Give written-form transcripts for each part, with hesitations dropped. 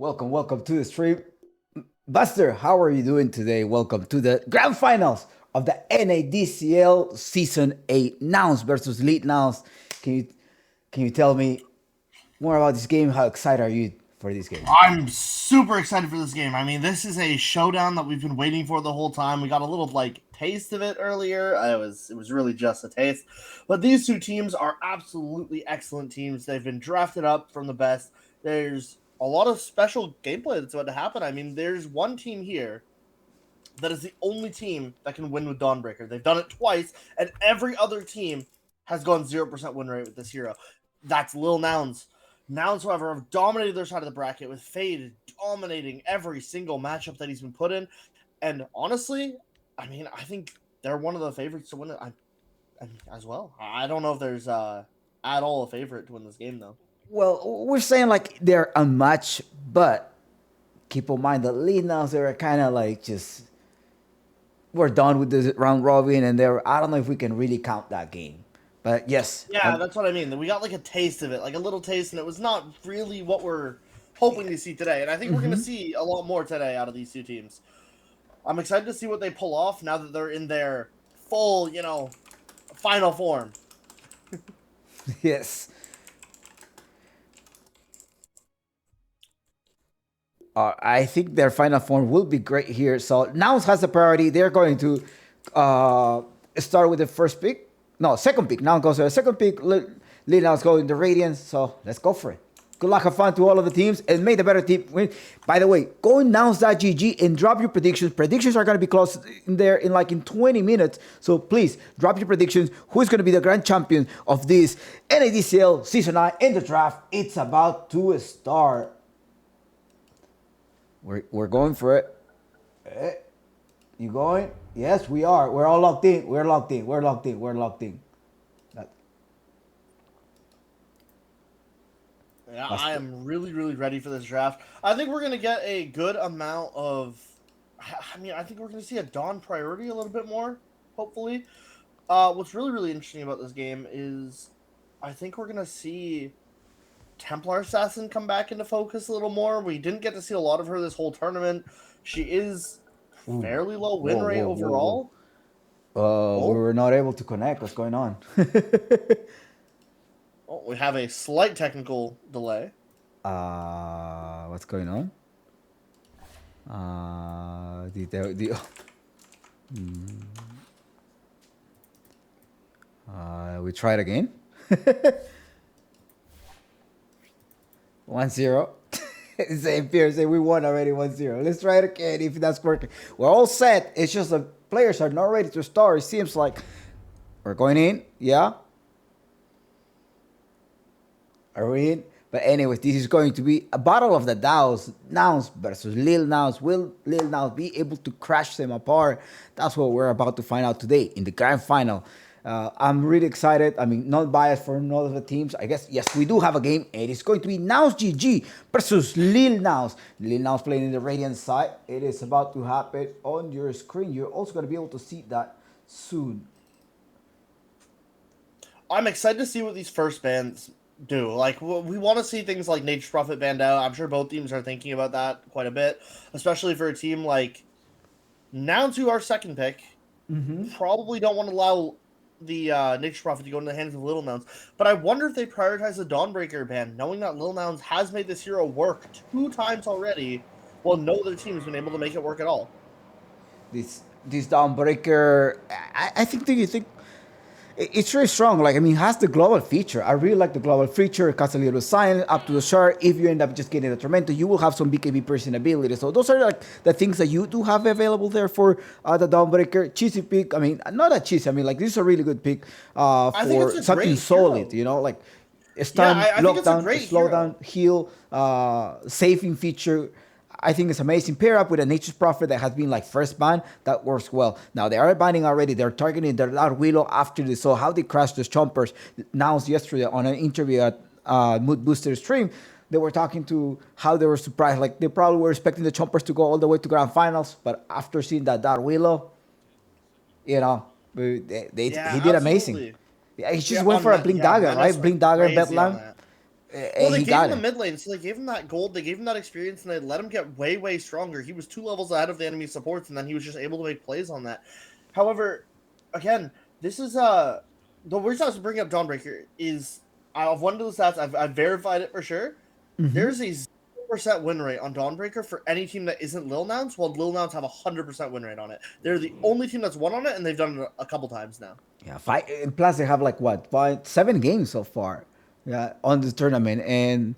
welcome to the stream. Buster, how are you doing today? Welcome to the grand finals of the NADCL Season 8 Nouns versus Lil Nouns. Can you can you tell me more about this game? How excited are you for this game? I'm super excited for this game. I mean, this is a showdown that we've been waiting for the whole time. We got a little taste of it earlier. It was really just a taste. But these two teams are absolutely excellent teams. They've been drafted up from the best. There's a lot of special gameplay that's about to happen. I mean, there's one team here that is the only team that can win with Dawnbreaker. They've done it twice, and every other team has gone 0% win rate with this hero. That's Lil Nouns. Nouns, however, have dominated their side of the bracket with Fade dominating every single matchup that he's been put in. And honestly, I mean, I think they're one of the favorites to win it as well. I don't know if there's at all a favorite to win this game, though. Well, we're saying like they're a match, but keep in mind that Lil Nouns they're kind of like just we're done with the round robin, and they're I don't know if we can really count that game. But yes, Yeah, that's what I mean. We got like a taste of it, like a little taste, and it was not really what we're hoping to see today. And I think we're going to see a lot more today out of these two teams. I'm excited to see what they pull off now that they're in their full, final form. yes. I think their final form will be great here. So Nouns has the priority. They're going to start with the first pick. No, second pick. Nouns goes to the second pick. Lil Nouns go in the Radiance. So let's go for it. Good luck, have fun to all of the teams, and may the better team win. By the way, go in nouns.gg and drop your predictions. Predictions are going to be closed in there in 20 minutes. So please drop your predictions. Who is going to be the grand champion of this NADCL Season 9 in the draft? It's about to start. We're going for it. You going? Yes, we are. We're all locked in. We're locked in. We're locked in. We're locked in. Yeah, I am really, really ready for this draft. I think we're going to get a good amount of... I think we're going to see a Dawn priority a little bit more, hopefully. What's really, really interesting about this game is I think we're going to see Templar Assassin come back into focus a little more. We didn't get to see a lot of her this whole tournament. She is fairly low win rate overall. We were not able to connect. What's going on? Oh, we have a slight technical delay. What's going on? We try it again. 1-0. Same fear. Say we won already 1-0. Let's try it again if that's working. We're all set. It's just the players are not ready to start. It seems like we're going in. Yeah. Are we in? But anyways, this is going to be a battle of the Nouns versus Lil Nouns. Will Lil Nouns be able to crash them apart? That's what we're about to find out today in the grand final. I'm really excited. I mean, not biased for none of the teams. I guess, yes, we do have a game. It is going to be Nouns GG versus Lil Nouns. Lil Nouns playing in the Radiant side. It is about to happen on your screen. You're also going to be able to see that soon. I'm excited to see what these first bands do. Like, we want to see things like Nature's Prophet banned out. I'm sure both teams are thinking about that quite a bit, especially for a team like Nouns, who are second pick. Probably don't want to allow the Nature's Prophet to go into the hands of Lil Nouns. But I wonder if they prioritize the Dawnbreaker ban, knowing that Lil Nouns has made this hero work 2 times already, while no other team has been able to make it work at all. This Dawnbreaker, I think it's really strong. Like, I mean, it has the global feature. I really like the global feature. It casts a little silent up to the shard. If you end up just getting a Tormento, you will have some BKB person ability. So those are like the things that you do have available there for the Dawnbreaker. Cheesy pick. I mean, not a cheesy. I mean, like, this is a really good pick for something solid, you know? Like, stun, lockdown, slow down, heal, saving feature. I think it's amazing. Pair up with a Nature's Prophet that has been like first ban. That works well. Now they are banning already. They're targeting their Loud Willow after this. So how they crashed the Chompers. Now yesterday on an interview at Mood Booster stream, they were talking to how they were surprised. Like they probably were expecting the Chompers to go all the way to grand finals, but after seeing that Loud Willow, he did amazing. Yeah, he just went for a Blink Dagger, right? Blink Dagger, Bedlam. Well, and they he gave got him the it. mid lane, so they gave him that gold, they gave him that experience, and they let him get way, way stronger. He was 2 levels ahead of the enemy supports, and then he was just able to make plays on that. However, again, this is the reason I was bringing up Dawnbreaker is I've went to the stats, I've verified it for sure. Hmm. There's a 0% win rate on Dawnbreaker for any team that isn't Lil Nouns, while Lil Nouns have a 100% win rate on it. They're the only team that's won on it, and they've done it a couple times now. Yeah, five. And plus, they have like what, 7 games so far, yeah, on this tournament, and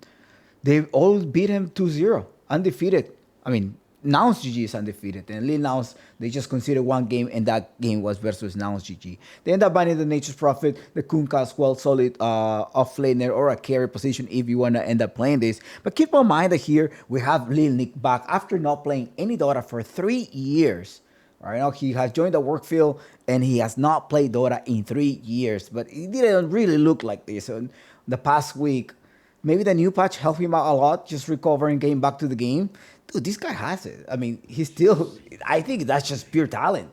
they all beat him 2-0, undefeated. I mean, Nouns GG is undefeated, and Lil Nouns they just considered 1 game, and that game was versus Nouns GG. They end up banning the Nature's Prophet, the Kunkka as well, solid off laner or a carry position if you want to end up playing this. But keep in mind that here we have Lil Nick back after not playing any Dota for 3 years. Right now, he has joined the work field and he has not played Dota in 3 years, but it didn't really look like this. And the past week, maybe the new patch helped him out a lot, just recovering, getting back to the game. Dude, this guy has it. I mean, he's still, I think that's just pure talent.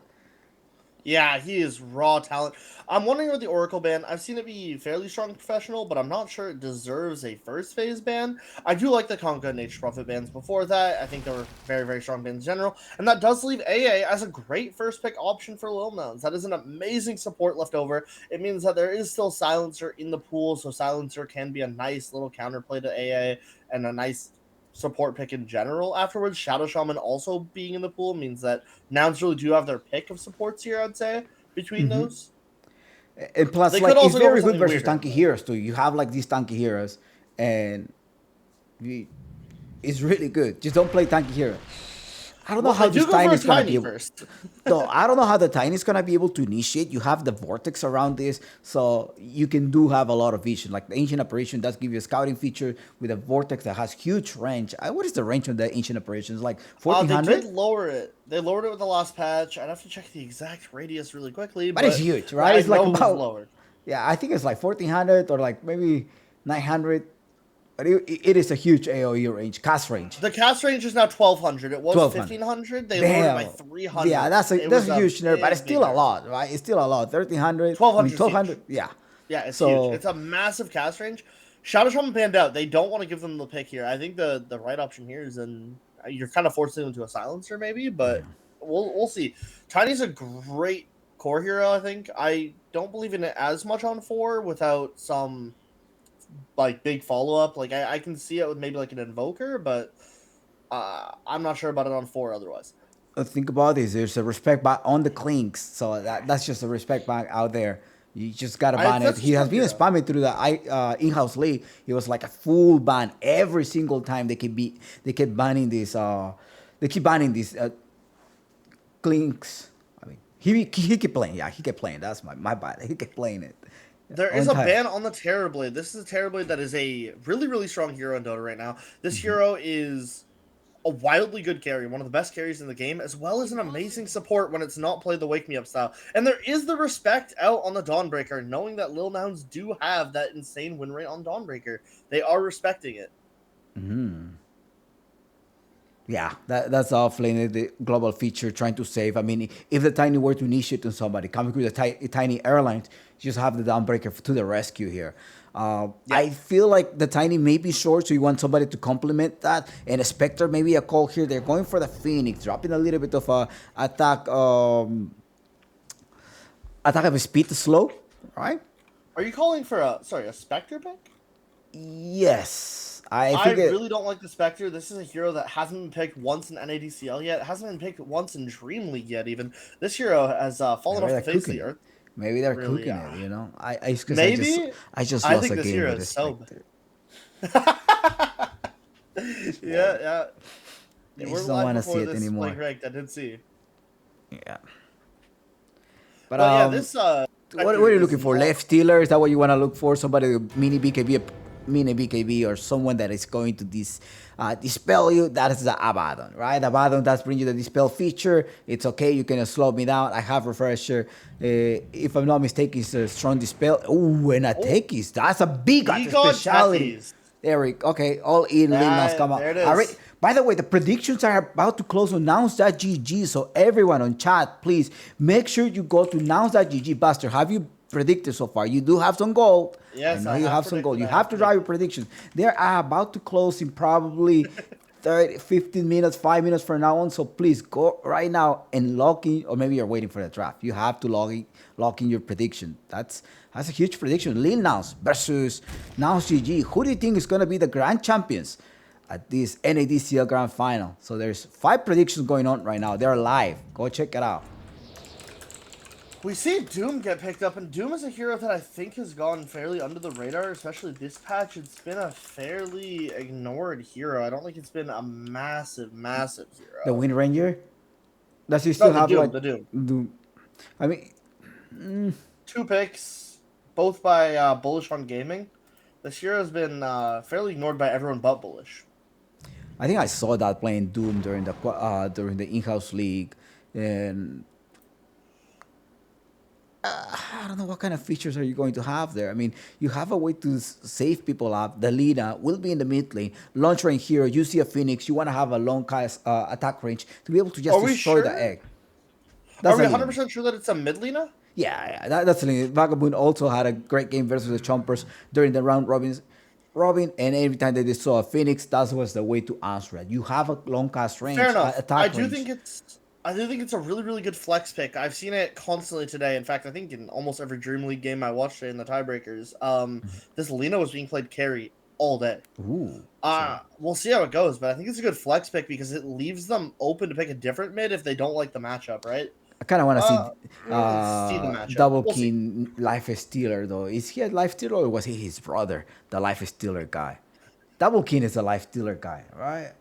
Yeah, he is raw talent. I'm wondering with the Oracle ban. I've seen it be fairly strong professional, but I'm not sure it deserves a first phase ban. I do like the Conga Nature Prophet bans before that. I think they were very, very strong bans in general. And that does leave AA as a great first pick option for Lil Nouns. That is an amazing support left over. It means that there is still Silencer in the pool, so Silencer can be a nice little counterplay to AA and a nice support pick in general afterwards. Shadow Shaman also being in the pool means that Nouns really do have their pick of supports here, I'd say, between those. And plus, They like, could it's also go very with good something versus weirder. tanky heroes, too. You have, like, these tanky heroes, and it's really good. Just don't play tanky hero. I don't know Well, how they do this go for Tiny a is gonna be tiny able. first. No, I don't know how the Tiny is gonna be able to initiate. You have the vortex around this, so you can do have a lot of vision. Like the ancient apparition does give you a scouting feature with a vortex that has huge range. What is the range on the ancient apparitions? Like They did 1400, lower it. They lowered it with the last patch. I'd have to check the exact radius really quickly, but it's but huge, right? I It's like know it was about, lowered. yeah, I think it's like 1400 or like maybe 900. But it is a huge AOE range, cast range. The cast range is now 1200. It was 1200. 1500. They lowered it by Damn. 300. Yeah, that's a It that's was a a huge nerf, but it's big, still big a nerf. lot, right? It's still a lot. 1300. I mean 1200 is 1200. huge. Yeah. Yeah, it's huge. So It's a massive cast range. Shadow Shaman panned out. They don't want to give them the pick here. I think the right option here is you're kind of forcing them to a silencer maybe, but we'll see. Tiny's a great core hero. I think I don't believe in it as much on 4 without some like big follow up. Like I can see it with maybe like an invoker, but I'm not sure about it on 4 otherwise. think about this. There's a respect back on the clinks, so that's just a respect back out there. You just gotta ban it. That's a He has strong been hero. spamming through the in-house league. It was like a full ban every single time they kept banning this. They keep banning these clinks. I mean, he kept playing. Yeah, he kept playing. That's my bad. He kept playing it. There On is a time. ban on the Terrorblade. This is a Terrorblade that is a really, really strong hero in Dota right now. This hero is a wildly good carry, one of the best carries in the game, as well as an amazing support when it's not played the Wake Me Up style. And there is the respect out on the Dawnbreaker, knowing that Lil Nouns do have that insane win rate on Dawnbreaker. They are respecting it. Yeah, that's awfully the global feature trying to save. I mean, if the Tiny were to initiate on somebody, coming with the Tiny Airlines, just have the Dawnbreaker to the rescue here. I feel like the Tiny may be short, so you want somebody to complement that. And a Spectre, maybe a call here. They're going for the Phoenix, dropping a little bit of a attack of speed to slow, right? Are you calling for a Spectre pick? Yes. I really don't like the Spectre. This is a hero that hasn't been picked once in NADCL yet. It hasn't been picked once in Dream League yet, even. This hero has fallen off the face of the earth. Maybe they're Really, cooking it, you know. Maybe I just I lost think a this game hero with is this so Spectre. yeah. I You just were don't live want to before see it this anymore. playing ranked. I did see. Yeah. But yeah, this what are you looking for? Left stealer? Is that what you want to look for? Somebody mini BKB, or someone that is going to dispel you. That is the Abaddon, right? Abaddon does bring you the dispel feature. It's okay. You can slow me down. I have refresher. If I'm not mistaken, it's a strong dispel. Ooh, and a Tekis. That's a big specialty. Tekis. There we go. Okay, all in. Lil Nouns come out. There it is. By the way, the predictions are about to close on nouns.gg. So everyone on chat, please make sure you go to nouns.gg. Buster, have you predicted so far. You do have some gold. I Yes, know I you have have some gold. predicted. You I have have to drive your predicted. predictions. They are about to close in probably 30, 15 minutes, 5 minutes from now on. So please go right now and log in, or maybe you're waiting for the draft. You have to log in your prediction. That's a huge prediction. Lil Nouns versus Nouns GG. Who do you think is going to be the grand champions at this NADCL Grand Final? So there's 5 predictions going on right now. They're live. Go check it out. We see Doom get picked up, and Doom is a hero that I think has gone fairly under the radar, especially this patch. It's been a fairly ignored hero. I don't think it's been a massive, massive The hero. Wind Ranger. Does he No, still the have Doom, like the Doom. the? I mean, 2 picks, both by Bullish on Gaming. This hero has been fairly ignored by everyone but Bullish. I think I saw that playing Doom during the in-house league, and I don't know what kind of features are you going to have there. I mean, you have a way to save people up. The Lina will be in the mid lane, launch range hero. You see a Phoenix, you want to have a long cast attack range to be able to just Are we destroy the sure? egg. Are That's we a Lina. 100% sure that it's a mid Lina? Yeah, that's a Lina. Vagabond also had a great game versus the Chompers during the round robin, and every time that they saw a Phoenix, that was the way to answer it. You have a long cast Fair range, enough. attack range. I do think it's a really, really good flex pick. I've seen it constantly today. In fact, I think in almost every Dream League game I watched today in the tiebreakers, this Lina was being played carry all day. Ooh, so We'll see how it goes, but I think it's a good flex pick because it leaves them open to pick a different mid if they don't like the matchup, right? I kind of want to see See the matchup. Double We'll see. King Life Stealer though. Is he a Life Stealer or was he his brother, the Life Stealer guy? Double King is a Life Stealer guy, right?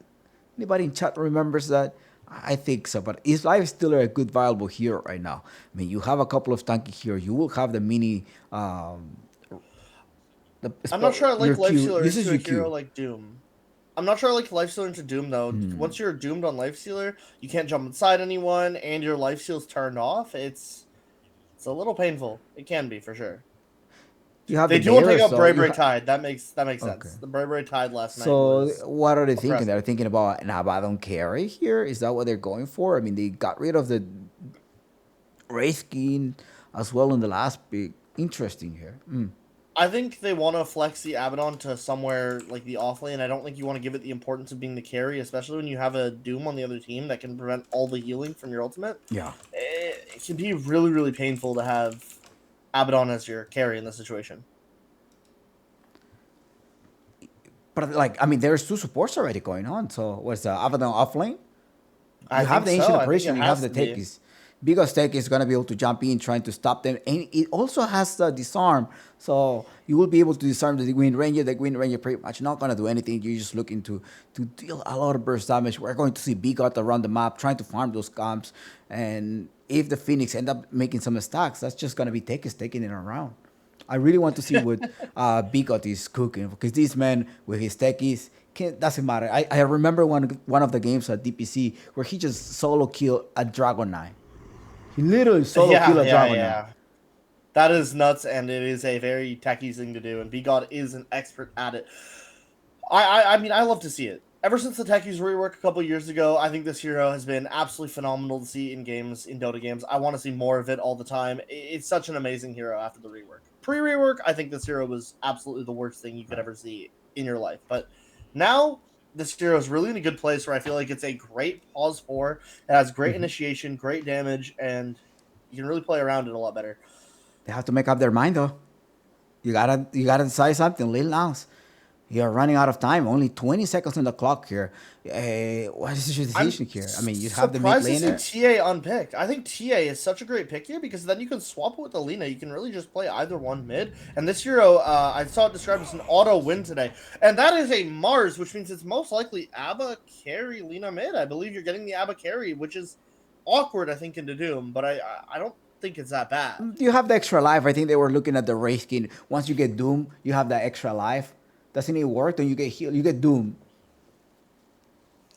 Anybody in chat remembers that? I think so, but is Life Stealer a good viable hero right now? I mean, you have a couple of tanky heroes. You will have the mini, I'm not sure I like your Q. Lifestealer This is into a your hero Q. like Doom. I'm not sure I like Lifestealer into Doom though. Once you're doomed on Lifestealer, you can't jump inside anyone, and your Lifesteal's turned off. It's a little painful. It can be for sure. You have They the do want to take bears, out so Bravery Tide. That makes okay. sense. The Bravery Tide last night So was what are they thinking? oppressive. They're thinking about an Abaddon carry here. Is that what they're going for? I mean, they got rid of the Wraith skin as well in the last pick. Interesting here. I think they want to flex the Abaddon to somewhere like the off lane. I don't think you want to give it the importance of being the carry, especially when you have a Doom on the other team that can prevent all the healing from your ultimate. Yeah. It can be really, really painful to have Abaddon as your carry in this situation. But like, I mean, there's 2 supports already going on. So what's the Abaddon offlane? I You have think the so. ancient I think operation. it You have has the to be. techies. Because tech is gonna be able to jump in, trying to stop them, and it also has the disarm. So you will be able to disarm the Wind Ranger. The Wind Ranger pretty much not gonna do anything. You're just looking to deal a lot of burst damage. We're going to see Bigot around the map trying to farm those camps, and if the Phoenix end up making some stacks, that's just gonna be Tekis taking it around. I really want to see what Bigot is cooking because this man with his techies doesn't matter. I remember one of the games at DPC where he just solo killed a Dragon Knight. He literally solo killed a Dragon Knight. That is nuts, and it is a very techy thing to do, and Bigot is an expert at it. I mean, I love to see it. Ever since the techies rework a couple years ago, I think this hero has been absolutely phenomenal to see in games, in Dota games. I want to see more of it all the time. It's such an amazing hero after the rework. Pre-rework, I think this hero was absolutely the worst thing you could ever see in your life. But now, this hero is really in a good place where I feel like it's a great pause 4. It has great initiation, great damage, and you can really play around it a lot better. They have to make up their mind though. You gotta decide something. Lil Nouns. You're running out of time. Only 20 seconds on the clock here. What is your decision here? I mean, you have the mid surprised to laner. see TA unpicked. I think TA is such a great pick here because then you can swap it with Alina. You can really just play either one mid. And this hero, I saw it described as an auto win today. And that is a Mars, which means it's most likely Abba carry Lina mid. I believe you're getting the Abba carry, which is awkward, I think, into Doom. But I don't think it's that bad. You have the extra life. I think they were looking at the Wraith skin. Once you get Doom, you have that extra life. Doesn't it work? Then you get healed. You get Doom.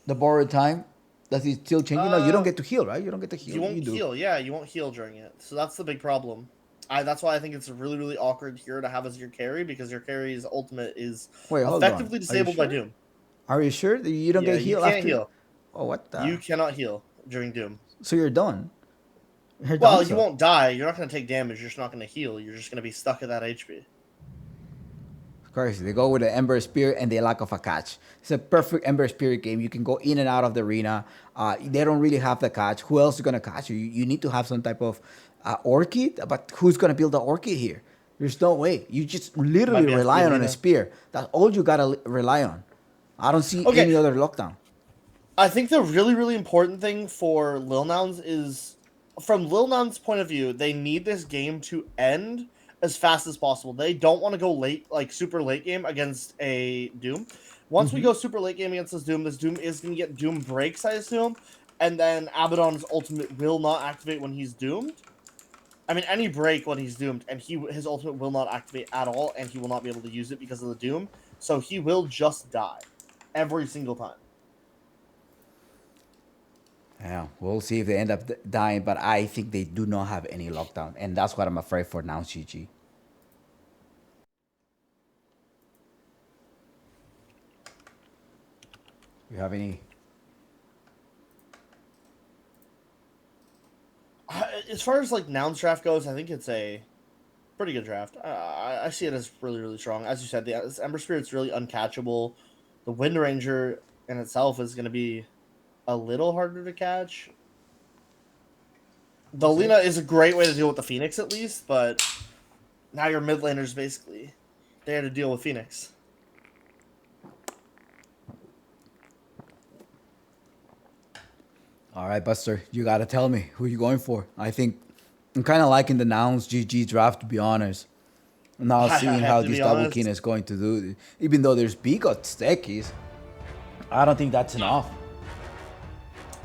The borrowed time. Does it still change? No, you don't get to heal, right? You don't get to heal. You won't do. heal. Yeah, you won't heal during it. So that's the big problem. That's why I think it's a really, really awkward hero to have as your carry because your carry's ultimate is effectively disabled by Doom. Are you sure that you don't get healed? You can't heal. Oh, what the? You cannot heal during Doom. So you're done. Her Well, down you won't die. You're not going to take damage. You're just not going to heal. You're just going to be stuck at that HP. Crazy. They go with the Ember Spirit and they lack of a catch. It's a perfect Ember Spirit game. You can go in and out of the arena. They don't really have the catch. Who else is gonna catch you? You need to have some type of orchid, but who's gonna build the orchid here? There's no way. You just literally Might be rely on a Lina. spear. That's all you gotta rely on. I don't see Okay, any other lockdown. I think the really, really important thing for Lil Nouns is, from Lil Nouns' point of view, they need this game to end as fast as possible. They don't want to go late, like super late game against a Doom. Once we go super late game against this Doom is going to get Doom breaks, I assume, and then Abaddon's ultimate will not activate when he's doomed. I mean, any break when he's doomed, and his ultimate will not activate at all, and he will not be able to use it because of the Doom. So he will just die every single time. Yeah, we'll see if they end up dying, but I think they do not have any lockdown, and that's what I'm afraid for now, GG. You have any? As far as like Nouns draft goes, I think it's a pretty good draft. I see it as really, really strong. As you said, the Ember Spirit's really uncatchable. The Wind Ranger in itself is going to be a little harder to catch. The Lina is a great way to deal with the Phoenix, at least, but now your mid laners basically there to deal with Phoenix. All right, Buster, you gotta tell me who you going for. I think I'm kind of liking the Nouns GG draft, to be honest. Now I seeing have how to this be double honest. king is going to do, even though there's Bigot Stekis, I don't think that's enough.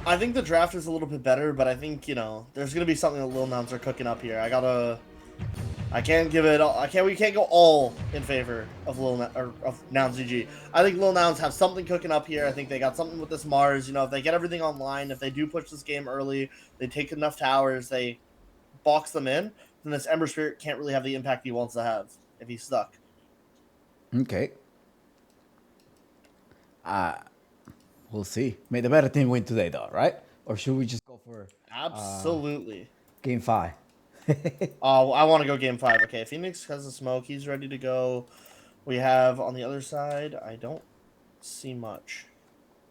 I think the draft is a little bit better, but I think, there's going to be something that Lil Nouns are cooking up here. I can't give it all, we can't go all in favor of of Nouns GG. I think Lil Nouns have something cooking up here. I think they got something with this Mars. If they get everything online, if they do push this game early, they take enough towers, they box them in, then this Ember Spirit can't really have the impact he wants to have if he's stuck. Okay. We'll see. May the better team win today, though, right? Or should we just go for Absolutely. game 5? Oh, I want to go game 5. Okay, Phoenix has a smoke. He's ready to go. We have on the other side, I don't see much.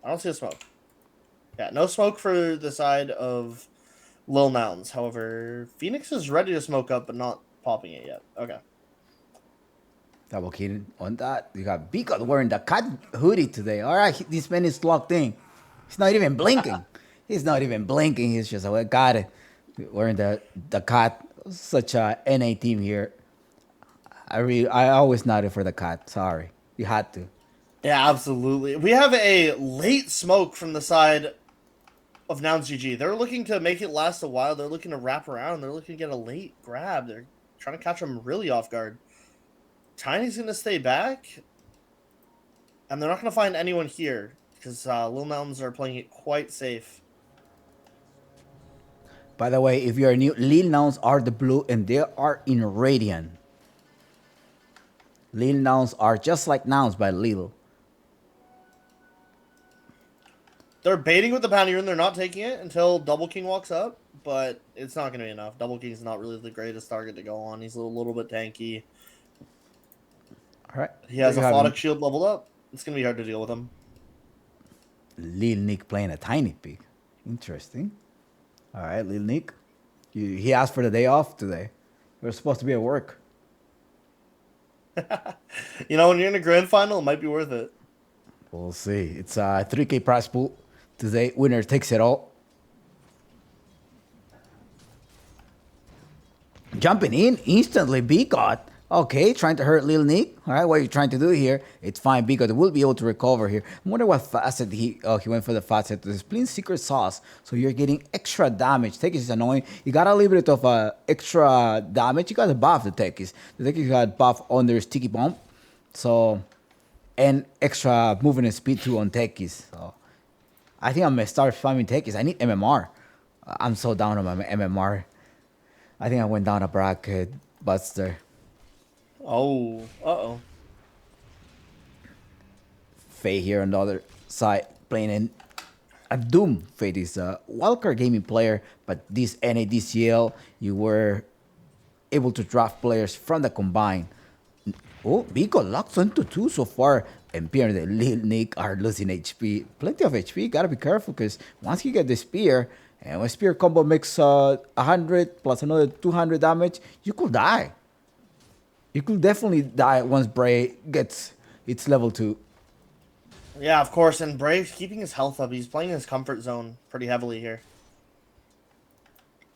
I don't see a smoke. Yeah, no smoke for the side of Lil Nouns. However, Phoenix is ready to smoke up, but not popping it yet. Okay. Double king on that. You got Bigot wearing the cat hoodie today. All right, this man is locked in. He's not even blinking. He's not even blinking. He's just like, got it. Wearing the cat. Such a NA team here. I always nodded for the cat. Sorry, you had to. Yeah, absolutely. We have a late smoke from the side of Nouns GG. They're looking to make it last a while. They're looking to wrap around. They're looking to get a late grab. They're trying to catch him really off guard. Tiny's going to stay back. And they're not going to find anyone here because Lil Nouns are playing it quite safe. By the way, if you're new, Lil Nouns are the blue and they are in Radiant. Lil Nouns are just like Nouns by Lil. They're baiting with the Bounty Rune. They're not taking it until Double King walks up, but it's not going to be enough. Double King's not really the greatest target to go on. He's a little bit tanky. All right. He has a Photic Shield leveled up. It's going to be hard to deal with him. Lil Nick playing a tiny pig. Interesting. All right, Lil Nick. He asked for the day off today. We're supposed to be at work. When you're in a grand final, it might be worth it. We'll see. It's a 3K prize pool. Today, winner takes it all. Jumping in instantly, Bigot. Okay, trying to hurt Lil Nick. All right, what are you trying to do here? It's fine, Bigot will be able to recover here. I wonder what facet he went for the facet. The Spleen Secret Sauce. So you're getting extra damage. Tekis is annoying. You got a little bit of extra damage. You got to buff the Tekis. The Tekis got buff on their Sticky Bomb. So, and extra movement and speed too on Tekis. So, I think I'm going to start farming Tekis. I need MMR. I'm so down on my MMR. I think I went down a bracket, Buster. Oh, uh-oh. Faye here on the other side, playing in a Doom Fate is a wildcard gaming player, but this NADCL, you were able to draft players from the combine. Oh, Vico locks into two so far. And Pierre and Lil Nick are losing HP. Plenty of HP. Gotta be careful because once you get the spear, and when spear combo makes 100 plus another 200 damage, you could die. You could definitely die once Bray gets its level 2. Yeah, of course. And Brave's keeping his health up. He's playing his comfort zone pretty heavily here.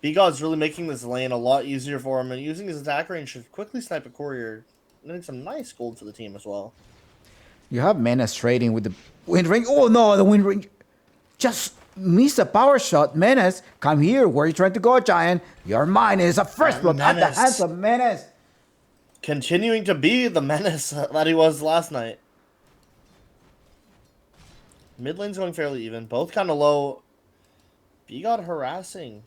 Bigod's really making this lane a lot easier for him, and using his attack range to quickly snipe a courier. Getting some nice gold for the team as well. You have Menace trading with the Wind Ring. Oh no, the Wind Ring just missed a power shot. Menace, come here. Where are you trying to go, Giant? You're mine. It's a first blood at the hands of Menace. Continuing to be the menace that he was last night. Mid lane's going fairly even. Both kind of low. Bigod harassing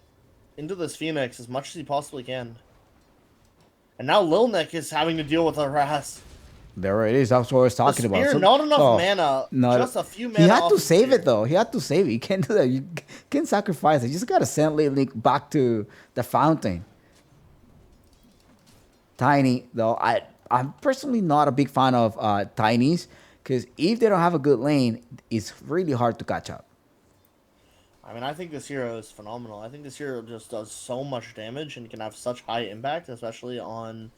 into this Phoenix as much as he possibly can. And now Lil Nick is having to deal with a harass. There it is. That's what I was talking about. So, not enough mana. Just a few mana. He had to save it though. He had to save it. You can't do that. You can't sacrifice it. You just gotta send Lil Nick back to the fountain. Tiny though, I'm personally not a big fan of Tinies because if they don't have a good lane, it's really hard to catch up. I mean, I think this hero is phenomenal. I think this hero just does so much damage and can have such high impact, especially on...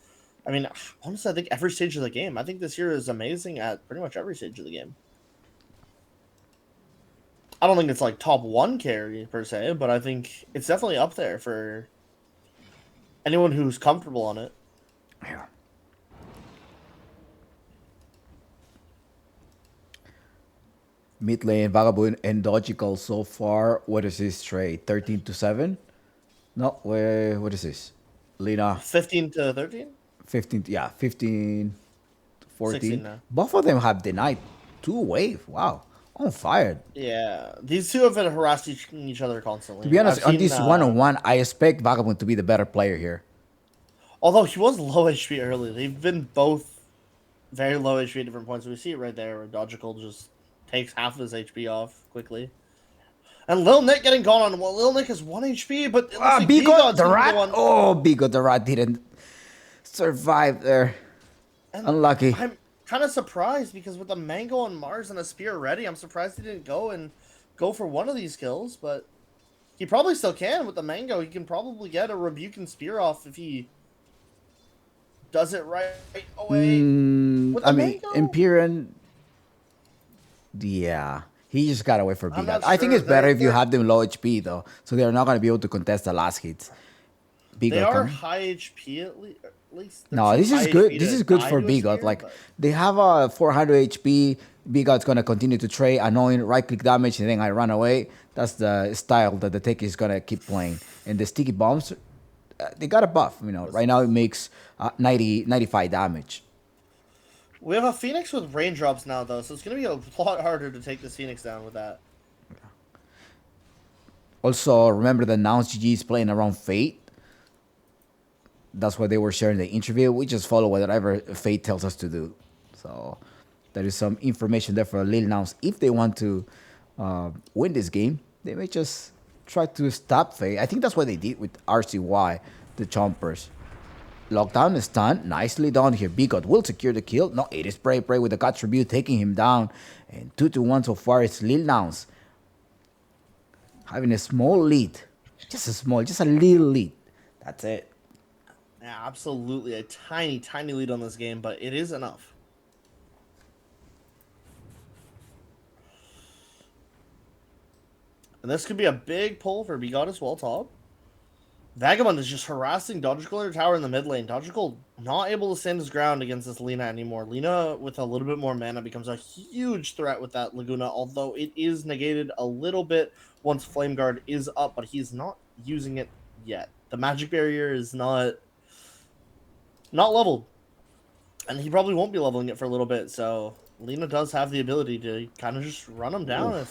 I mean, honestly, I think every stage of the game. I think this hero is amazing at pretty much every stage of the game. I don't think it's like top 1 carry per se, but I think it's definitely up there for anyone who's comfortable on it. Yeah. Mid lane, Vagabond and Logical so far. What is this trade? 13-7? No, wait, what is this? Lina. 15-13? 15, yeah, 15, 14. Now. Both of them have denied 2 wave. Wow. On fire. Yeah. These two have been harassing each other constantly. To be honest, on this one-on-one, I expect Vagabond to be the better player here. Although he was low HP early. They've been both very low HP at different points. We see it right there where Logical just takes half of his HP off quickly. And Lil Nick getting gone on. Well, Lil Nick has 1 HP, but like Bigot the Rat. Oh, Bigot the Rat didn't survive there. And unlucky. I'm kind of surprised because with the Mango on Mars and a Spear ready, I'm surprised he didn't go for one of these kills, but he probably still can with the Mango. He can probably get a Rebuke and Spear off if he does it right away. I mean, Empyrean. Yeah. He just got away from Bigot. I think it's better if you have them low HP, though. So they're not going to be able to contest the last hits. Bigot they are high HP at least. No, this is good. This is good for Bigot. Like, they have a 400 HP. Bigot's going to continue to trade, annoying right-click damage, and then I run away. That's the style that the tech is going to keep playing. And the sticky bombs, they got a buff. You know, right now it makes 95 damage. We have a Phoenix with raindrops now, though, so it's going to be a lot harder to take this Phoenix down with that. Also, remember that Nouns GG is playing around Fate. That's what they were sharing in the interview. We just follow whatever Fate tells us to do. So there is some information there for Lil Nouns. If they want to win this game, they may just try to stop Fate. I think that's what they did with RCY, the Chompers. Lockdown is stun. Nicely done here. Bigot will secure the kill. No, it is Bray with the God's Tribute taking him down. And 2-1 so far. It's Lil Nouns having a small lead. Just a little lead. That's it. Yeah, absolutely. A tiny, tiny lead on this game, but it is enough. And this could be a big pull for Bigot as well, top. Vagabond is just harassing Dodgical in her tower in the mid lane. Dodgical not able to stand his ground against this Lina anymore. Lina, with a little bit more mana, becomes a huge threat with that Laguna, although it is negated a little bit once Flame Guard is up, but he's not using it yet. The magic barrier is not leveled, and he probably won't be leveling it for a little bit, so Lina does have the ability to kind of just run him down.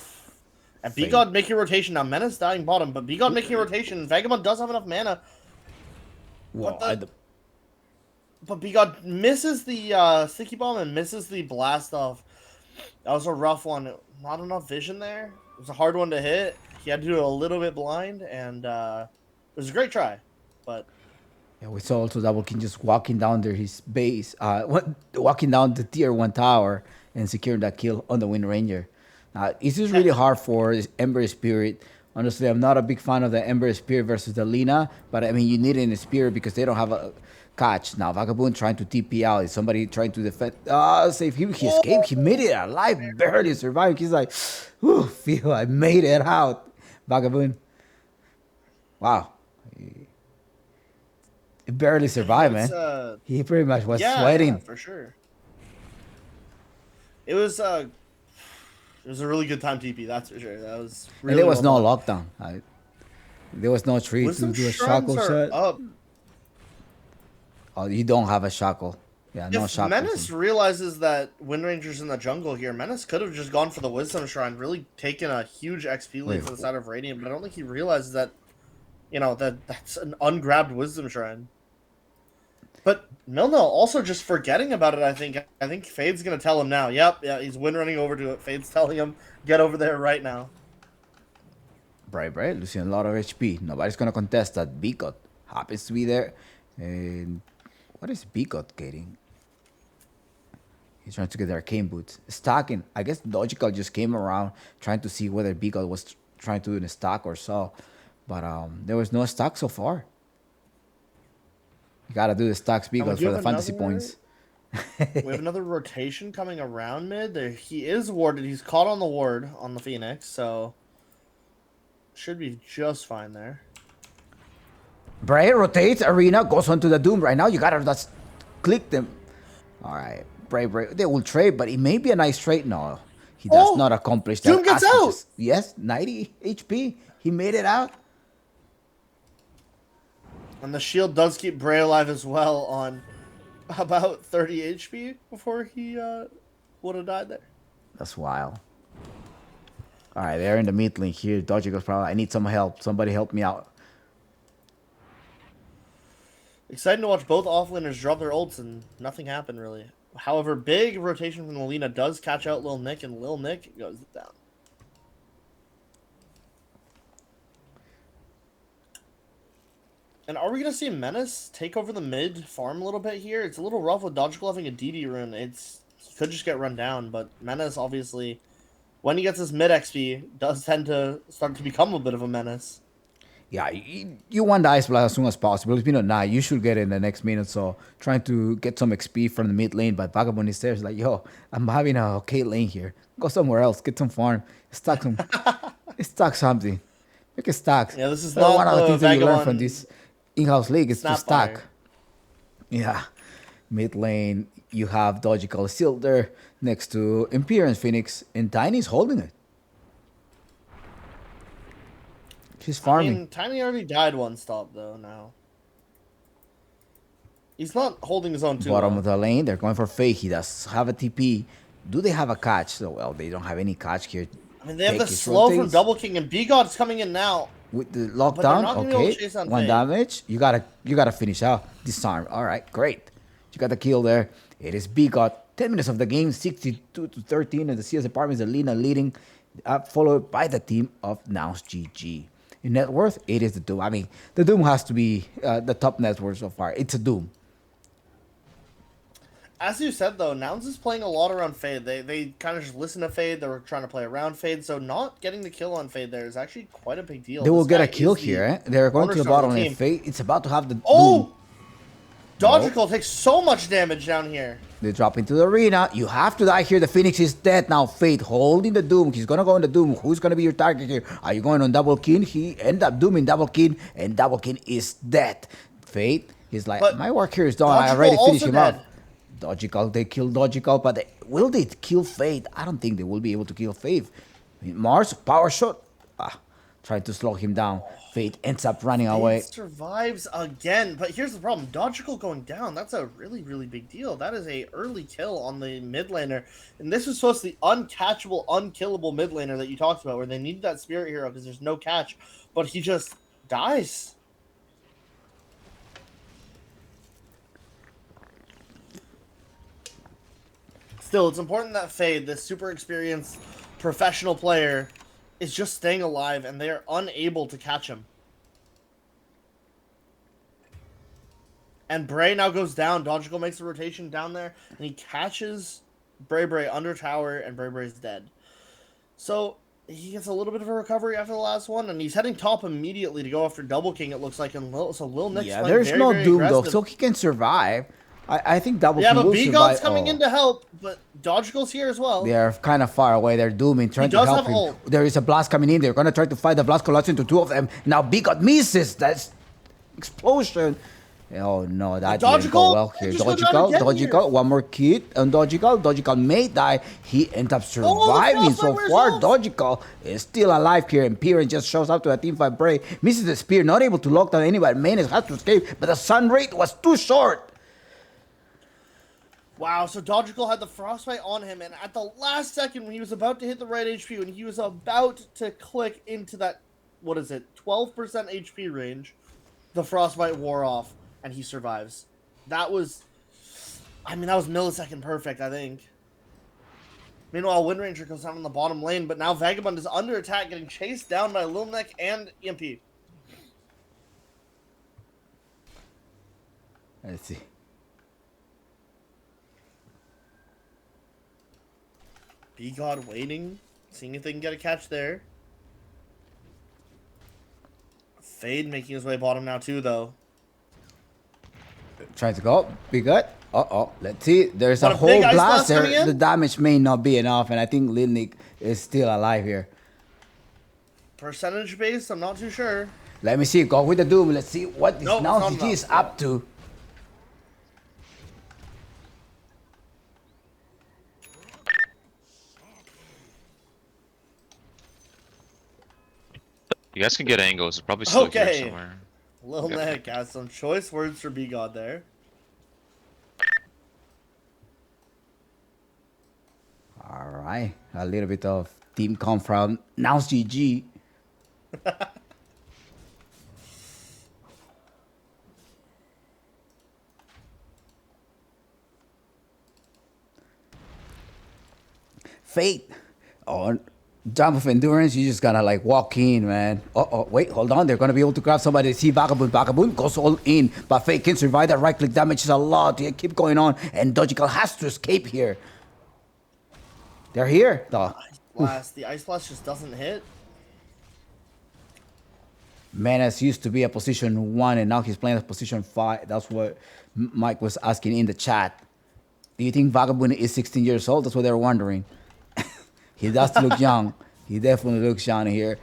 And Bigot making rotation. Now, Menace dying bottom, but Bigot making rotation. Vagabond does have enough mana. But Bigot misses the Sticky Bomb and misses the Blast Off. That was a rough one. Not enough vision there. was a hard one to hit. He had to do it a little bit blind, and it was a great try. But Yeah, we saw also Double King just walking down there his base, walking down the tier 1 tower and securing that kill on the Wind Ranger. It's just really hard for Ember Spirit. Honestly, I'm not a big fan of the Ember Spirit versus the Lina, but I mean, you need it in the Spirit because they don't have a catch. Now, Vagabond trying to TP out. Is somebody trying to defend? Save him. He escaped. He made it alive, barely survived. He's like, whew, feel I made it out. Vagabond. Wow. He barely survived, man. He pretty much was sweating. Yeah, for sure. It was a really good time TP, that's for sure. That was really and there was well no done. lockdown. There was no tree Wisdom to do a Shrines shackle are set. up. Oh, you don't have a shackle. Yeah, no If shackle. Menace realizes that Wind Ranger's in the jungle here, Menace could have just gone for the Wisdom Shrine, really taken a huge XP lead to the side of Radiant, but I don't think he realizes that, that's an ungrabbed Wisdom Shrine. But Milno also just forgetting about it, I think. I think Fade's going to tell him now. Yep, yeah, he's wind running over to it. Fade's telling him, get over there right now. Right, losing a lot of HP. Nobody's going to contest that. Beacot happens to be there. And what is Beacot getting? He's trying to get the arcane boots. Stacking. I guess Logical just came around trying to see whether Beacot was trying to do a stack or so. But there was no stack so far. You gotta do the stacks Beacot for the fantasy points. We have another rotation coming around mid. There, he is warded. He's caught on the ward on the Phoenix, so should be just fine there. Bray rotates Arena, goes onto the Doom right now. You gotta just click them. All right, Bray. They will trade, but it may be a nice trade. No, he does not accomplish that. Doom gets out. Yes, 90 HP. He made it out. And the shield does keep Bray alive as well on about 30 HP before he would have died there. That's wild. All right, they're in the mid lane here. Dodgy goes probably, I need some help. Somebody help me out. Exciting to watch both offlaners drop their ults and nothing happened really. However, big rotation from Lina does catch out Lil Nick, and Lil Nick goes down. And are we going to see Menace take over the mid farm a little bit here? It's a little rough with Dodgical having a DD rune. He could just get run down, but Menace obviously, when he gets his mid XP, does tend to start to become a bit of a menace. Yeah, you want the Ice Blast as soon as possible. It's been a night. You should get it in the next minute. So trying to get some XP from the mid lane, but Vagabond is there. It's like, yo, I'm having a okay lane here. Go somewhere else. Get some farm. Stack some. Stack something. Make a stack. Yeah, this is not one of the things that you learn from Vagabond this in-house league is to stack. Snapfire. Yeah. Mid lane, you have Dodgical still there next to Imperial Phoenix, and Tiny's holding it. She's farming. I mean, Tiny already died one stop, though, now. He's not holding his own too Bottom well. of the lane, they're going for Faye. He does have a TP. Do they have a catch? So, well, they don't have any catch here. I mean, they have Take the his slow from rotates. Double King, and B-God's coming in now. With the they're lockdown, not gonna be able okay. to chase on One Faye. damage. You gotta finish out. Disarm. All right, great. You got the kill there. It is B-God. 10 minutes of the game, 62-13, and the CS department is Lina leading, followed by the team of Nouns GG. In net worth, it is the Doom. I mean, the Doom has to be the top net worth so far. It's a Doom. As you said, though, Nouns is playing a lot around Fade. They kind of just listen to Fade. They were trying to play around Fade, so not getting the kill on Fade there is actually quite a big deal. They will This get guy a kill is the here. They're going to the cornerstone of bottom the lane. team. Fate, it's about to have the Doom. Oh! Dodgical takes so much damage down here. They drop into the arena. You have to die here. The Phoenix is dead now. Fate holding the Doom. He's going to go in the Doom. Who's going to be your target here? Are you going on Double King? He ended up dooming Double King, and Double King is dead. Fate, he's like, But my work here is done. I already Dodgical finished also him dead. off. Dodgical, they killed Dodgical, but will they kill Fate? I don't think they will be able to kill Fate. I mean, Mars, power shot. Tried to slow him down. Fate ends up running away. Fade survives again, but here's the problem. Dodgical going down, that's a really, really big deal. That is a early kill on the mid laner. And this was supposed to be uncatchable, unkillable mid laner that you talked about, where they needed that spirit hero because there's no catch. But he just dies. Still, it's important that Fade, this super experienced professional player, is just staying alive, and they are unable to catch him. And Bray now goes down. Dodgical makes a rotation down there, and he catches Bray under tower, and Bray's dead. So he gets a little bit of a recovery after the last one, and he's heading top immediately to go after Double King, it looks like. And Lil Nick's Yeah, there's no very Doom, aggressive. though, so he can survive. I think Double Yeah, King but will B-God's survive. coming in to help, but Dodgical's here as well. They're kind of far away. They're dooming, trying to does help have him. ult. There is a blast coming in. They're going to try to fight the blast collapse into two of them. Now B-God misses. That's explosion. Oh no, that didn't go well here. Dodgical, one more kid on Dodgical may die. He ends up surviving so far. Dodgical is still alive here, and Piran just shows up to a teamfight. Bray misses the spear, not able to lock down anybody. Menace has to escape, but the sun rate was too short. Wow, so Dodgical had the frostbite on him, and at the last second when he was about to hit the right HP, when he was about to click into that, 12% HP range, the frostbite wore off, and he survives. That was millisecond perfect, I think. Meanwhile, Wind Ranger goes down in the bottom lane, but now Vagabond is under attack, getting chased down by Lil Neck and EMP. Let's see. B-God waiting, seeing if they can get a catch there. Fade making his way bottom now too, though. Trying to go. Be good. Let's see. There's a whole blast there. The damage may not be enough, and I think Lil Nick is still alive here. Percentage base, I'm not too sure. Let me see. Go with the Doom. Let's see what this NADCL is up to. You guys can get angles. It's probably still here somewhere. Lil Nick has some choice words for B-God there. Alright. A little bit of team comp from Nouns GG. Fate. Jump of endurance, you just gotta like walk in, man. Wait, hold on. They're gonna be able to grab somebody. See Vagabond. Vagabond goes all in, but Fate can survive. That right click damages a lot. They keep going on, and Dodgical has to escape here. They're here, though. The Ice Blast just doesn't hit. Menace used to be a position 1, and now he's playing at position 5. That's what Mike was asking in the chat. Do you think Vagabond is 16 years old? That's what they're wondering. He does look young. He definitely looks young here.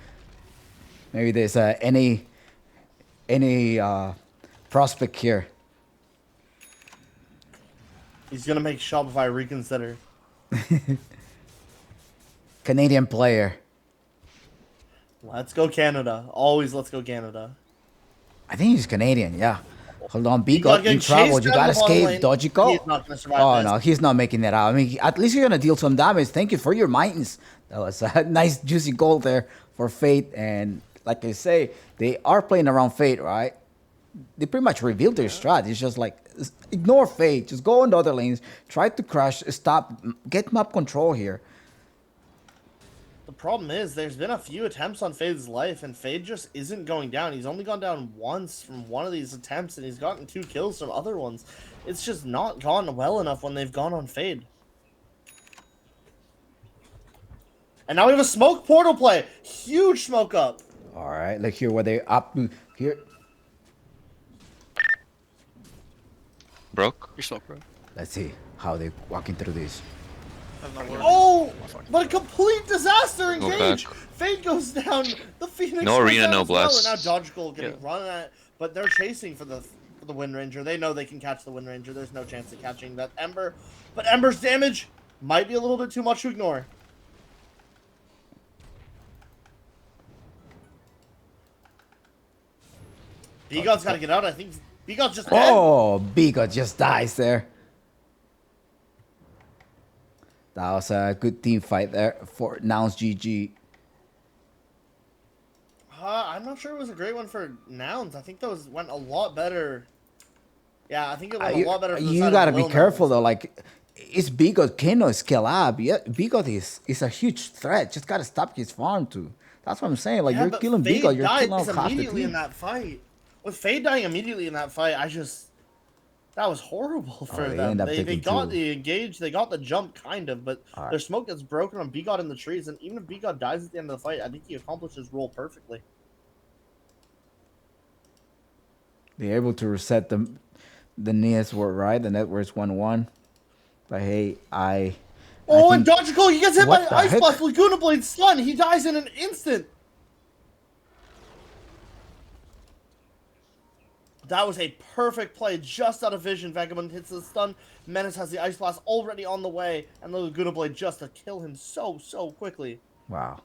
Maybe there's any prospect here. He's gonna make Shopify reconsider. Canadian player. Let's go Canada. Always let's go Canada. I think he's Canadian, yeah. Hold on, B-God in trouble. You gotta escape, Dodgical. He's not gonna survive no, he's not making that out. I mean, at least you're gonna deal some damage. Thank you for your mines. That was a nice juicy goal there for Fate. And like I say, they are playing around Fate, right? They pretty much revealed their strat. It's just like, ignore Fate. Just go on the other lanes. Try to crush, stop, get map control here. The problem is, there's been a few attempts on Fade's life, and Fade just isn't going down. He's only gone down once from one of these attempts, and he's gotten 2 kills from other ones. It's just not gone well enough when they've gone on Fade. And now we have a smoke portal play. Huge smoke up. All right, let's hear what they're up to here. Broke? You're smoke, bro. Let's see how they walking through this. Oh, but a complete disaster engage. Fade goes down. The Phoenix. No arena, no blast. Well, now Dodgical getting run at, but they're chasing for the Wind Ranger. They know they can catch the Wind Ranger. There's no chance of catching that Ember, but Ember's damage might be a little bit too much to ignore. B-God's got to get out. I think B-God's just dead. Oh, B-God just dies there. That was a good team fight there for Nouns GG. I'm not sure it was a great one for Nouns. I think that went a lot better. Yeah, I think it went a lot better for the You side gotta of be Lil careful Nouns. though. Like, it's B-God cannot scale up. Yeah, B-God is a huge threat. Just gotta stop his farm too. That's what I'm saying. Like, Yeah, you're but killing Fade Bigo, you're killing dies half the immediately in team. that fight. With Fade dying immediately in that fight, that was horrible for they them. end up They taking got two. the engage, they got the jump kind of, but All right. their smoke gets broken on Bigot in the trees, and even if Bigot dies at the end of the fight, I think he accomplished his role perfectly. They're able to reset the network, right? The network's 1-1. But hey, Oh, think, and Dodgical, he gets hit by what the Ice heck? Blast, Laguna Blade stun. He dies in an instant. That was a perfect play, just out of vision. Vagabond hits the stun. Menace has the Ice Blast already on the way, and the Laguna Blade just to kill him so quickly. Wow.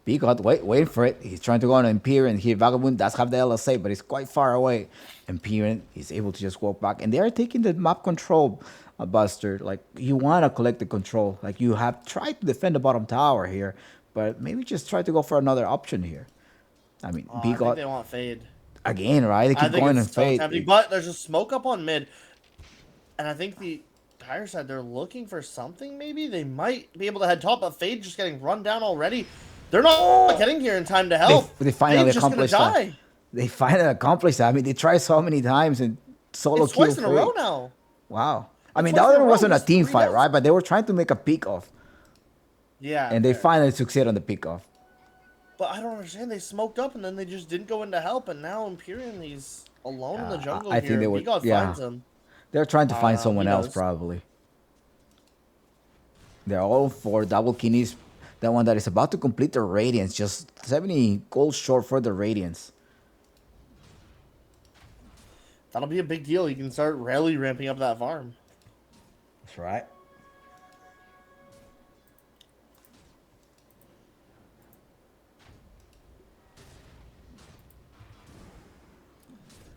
Bigot, waiting for it. He's trying to go on Empyrean here. Vagabond does have the LSA, but it's quite far away. Empyrean is able to just walk back. And they are taking the map control, Buster. Like, you want to collect the control. Like, you have tried to defend the bottom tower here, but maybe just try to go for another option here. I mean, I Bigot... think they want Fade. Again, right? They keep going and Fade. Tempting, but there's a smoke up on mid. And I think the Tire side, they're looking for something, maybe? They might be able to head top, but Fade just getting run down already. They're not getting here in time to help. They finally Fade's accomplished that. They finally accomplished that. I mean, they tried so many times and solo it's kill twice in a row now. Wow. I mean, the other one wasn't a team fight, right? But they were trying to make a pick off. Yeah. And they finally succeeded on the pick off. But I don't understand. They smoked up and then they just didn't go in to help. And now Empyrean, he's alone in the jungle I think they were, finds him. They're trying to find someone else, probably. They're all for double Kinis. The one that is about to complete the Radiance. Just 70 gold short for the Radiance. That'll be a big deal. You can start really ramping up that farm. That's right.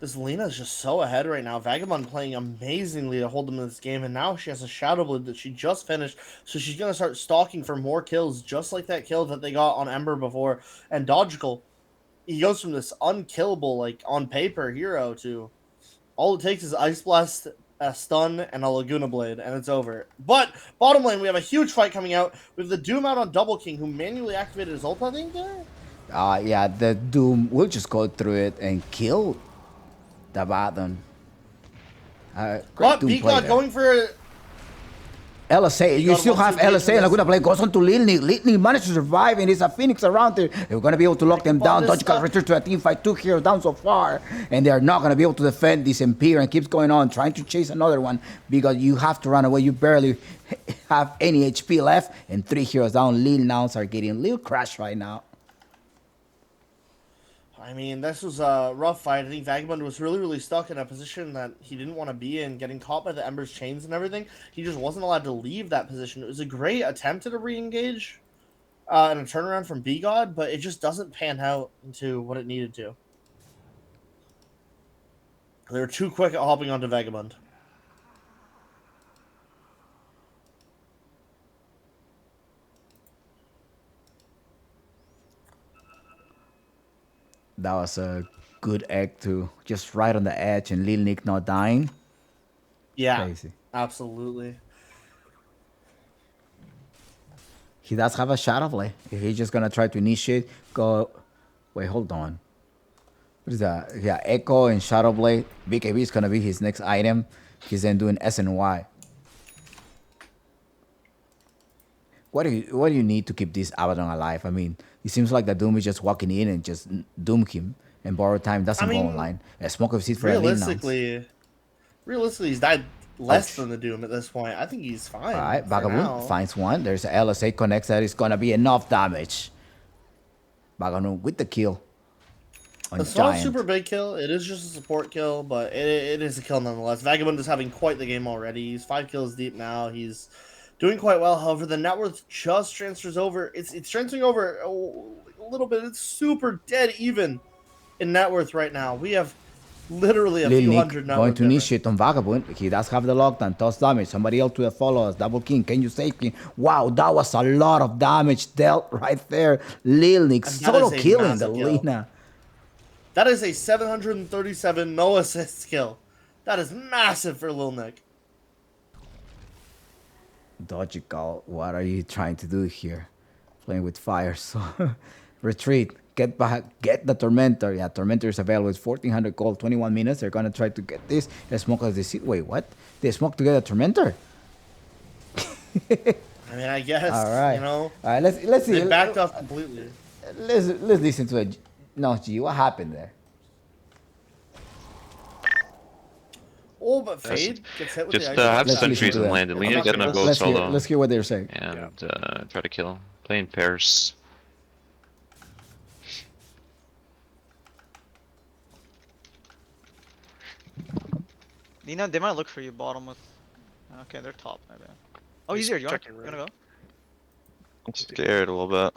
This Lena's just so ahead right now. Vagabond playing amazingly to hold them in this game, and now she has a Shadow Blade that she just finished, so she's going to start stalking for more kills, just like that kill that they got on Ember before. And Dodgical, he goes from this unkillable, like, on paper hero to all it takes is Ice Blast, a stun, and a Laguna Blade, and it's over. But, bottom lane, we have a huge fight coming out. We have the Doom out on Double King, who manually activated his ult, I think, there? Yeah, the Doom will just go through it and kill the bottom. But Beacon going for LSA. You still have LSA and Laguna Blade goes on to Lil Nick. Lil Nick managed to survive and it's a Phoenix around there. They're going to be able to lock them down. Dodgical returns to a team fight. 2 heroes down so far. And they are not going to be able to defend this Empire and keeps going on, trying to chase another one because you have to run away. You barely have any HP left. And 3 heroes down. Lil Nouns are getting a little crash right now. I mean, this was a rough fight. I think Vagabond was really stuck in a position that he didn't want to be in, getting caught by the Ember's chains and everything. He just wasn't allowed to leave that position. It was a great attempt at a re-engage and a turnaround from B-God, but it just doesn't pan out into what it needed to. They were too quick at hopping onto Vagabond. That was a good egg too. Just right on the edge and Lil Nick not dying. Yeah, crazy. Absolutely. He does have a Shadow Blade. If he's just going to try to initiate, go... Wait, hold on. What is that? Yeah, Echo and Shadow Blade. BKB is going to be his next item. He's then doing SNY. What do you need to keep this Abaddon alive? I mean, it seems like the Doom is just walking in and just doom him and borrow time doesn't go online. A smoke of seed for realistically, he's died less than the Doom at this point. I think he's fine. All right, Vagabond finds one. There's a LSA connects that is gonna be enough damage. Vagabond with the kill. It's not a super big kill. It is just a support kill, but it is a kill nonetheless. Vagabond is having quite the game already. He's 5 kills deep now. He's doing quite well. However, the net worth just transfers over. It's transferring over a little bit. It's super dead even in net worth right now. We have literally a few hundred net worth. Going to initiate on Vagabond. He does have the lockdown. Toss damage. Somebody else to follow us. Double King. Can you save him? Wow, that was a lot of damage dealt right there. Lil Nick solo killing the Lina. That is a 737 no assist kill. That is massive for Lil Nick. Dodgical, what are you trying to do here? Playing with fire, so Retreat. Get back. Get the Tormentor. Yeah, Tormentor is available. It's 1400 gold, 21 minutes. They're gonna try to get this. They smoke as they see. Wait, what? They smoke to get a Tormentor. I mean, I guess. All right. You know. All right. Let's see. They backed off completely. Let's listen to it. No, G. What happened there? Oh, but Fade gets hit with Just the have Let's listen sentries to and that. land. Lena's gonna go Let's solo hear what they're saying. and try to kill. Play in pairs. Nina, they might look for you bottom with. Okay, they're top. My bad. Oh, he's here. You gonna go? I'm scared a little bit.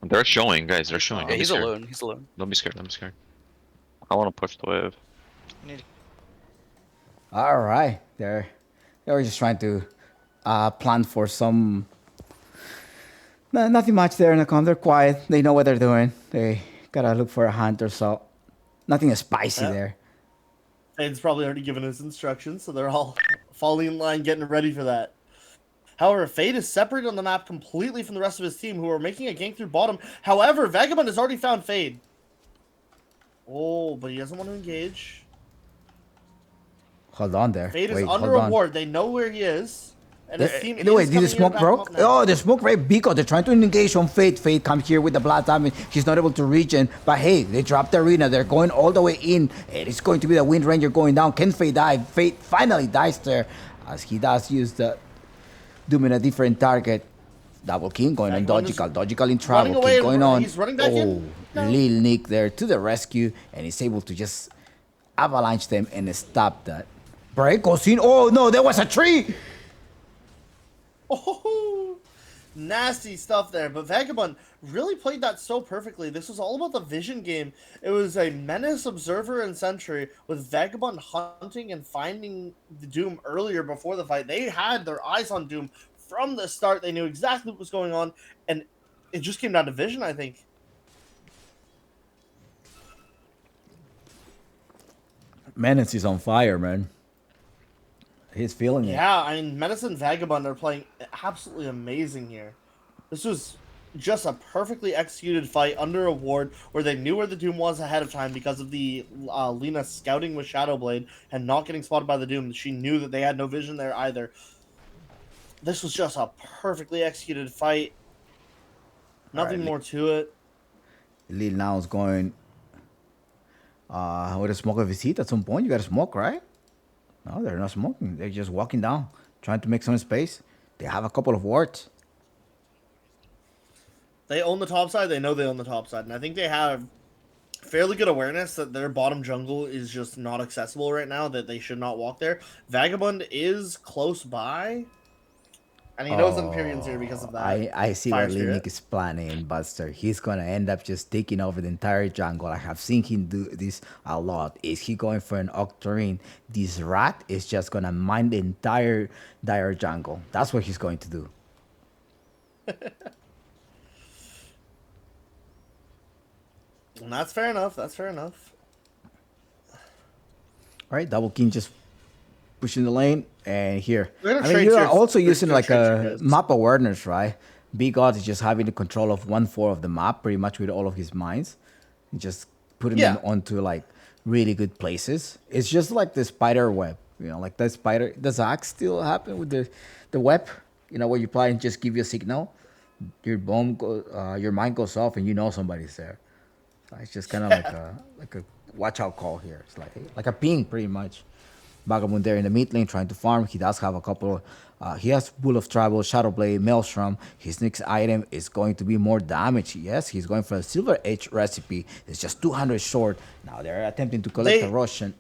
They're showing, guys. They're showing. Yeah, Don't be he's scared. alone. He's alone. Don't be scared. Don't be scared. I want to push the wave. You need. All right. They were just trying to plan for some. No, nothing much there in the com. They're quiet. They know what they're doing. They gotta look for a hunt or so. Nothing spicy there. Fade's probably already given his instructions, so they're all falling in line, getting ready for that. However, Fade is separated on the map completely from the rest of his team, who are making a gank through bottom. However, Vagabond has already found Fade. Oh, but he doesn't want to engage. Hold on there. Fade is Wait, under hold a on. ward. They know where he is. And his team Wait, is did the coming here smoke to back him broke? up now. Oh, the smoke right because they're trying to engage on Fate. Fate come here with the blast damage. He's not able to regen. But hey, they dropped the arena. They're going all the way in. And it's going to be the Wind Ranger going down. Can Fate die? Fate finally dies there. As he does use the Doom in a different target. Double King going on Dogical. Dogical in trouble. running away King going on. he's running back in. No. Lil Nick there to the rescue. And he's able to just avalanche them and stop that. Break goes in. Oh no, there was a tree. Oh, nasty stuff there. But Vagabond really played that so perfectly. This was all about the vision game. It was a Menace, Observer, and Sentry with Vagabond hunting and finding the Doom earlier before the fight. They had their eyes on Doom from the start. They knew exactly what was going on, and it just came down to vision, I think. Menace is on fire, man. He's feeling it. Yeah, I mean, Menace and Vagabond are playing absolutely amazing here. This was just a perfectly executed fight under a ward where they knew where the Doom was ahead of time because of the Lena scouting with Shadowblade and not getting spotted by the Doom. She knew that they had no vision there either. This was just a perfectly executed fight. Nothing more to it. Lil Nouns going with a smoke of his heat at some point. You gotta smoke, right? No, they're not smoking. They're just walking down, trying to make some space. They have a couple of wards. They own the top side. They know they own the top side. And I think they have fairly good awareness that their bottom jungle is just not accessible right now, that they should not walk there. Vagabond is close by. And he knows Empyrean's here because of that. I see Fire what Spirit. Linik is planning, Buster. He's gonna end up just taking over the entire jungle. I have seen him do this a lot. Is he going for an Octarine? This rat is just gonna mine the entire dire jungle. That's what he's going to do. And that's fair enough. That's fair enough. All right, Double King just pushing the lane, and here. We're gonna I mean, trade you're tiers. also We're using gonna like trade a tiers. map awareness, right? Big God is just having the control of 1/4 of the map, pretty much with all of his mines, and just putting them onto like really good places. It's just like the spider web, you know, like that spider. Does Axe still happen with the web? You know, where you apply and just give you a signal, your your mine goes off, and you know somebody's there. So it's just kind of like a watch out call here. It's like a ping, pretty much. Vagabond there in the mid lane trying to farm. He does have a couple. He has Bull of Tribal, Shadowblade, Maelstrom. His next item is going to be more damage. Yes, he's going for a Silver Edge recipe. It's just 200 short. Now they're attempting to collect the Russian.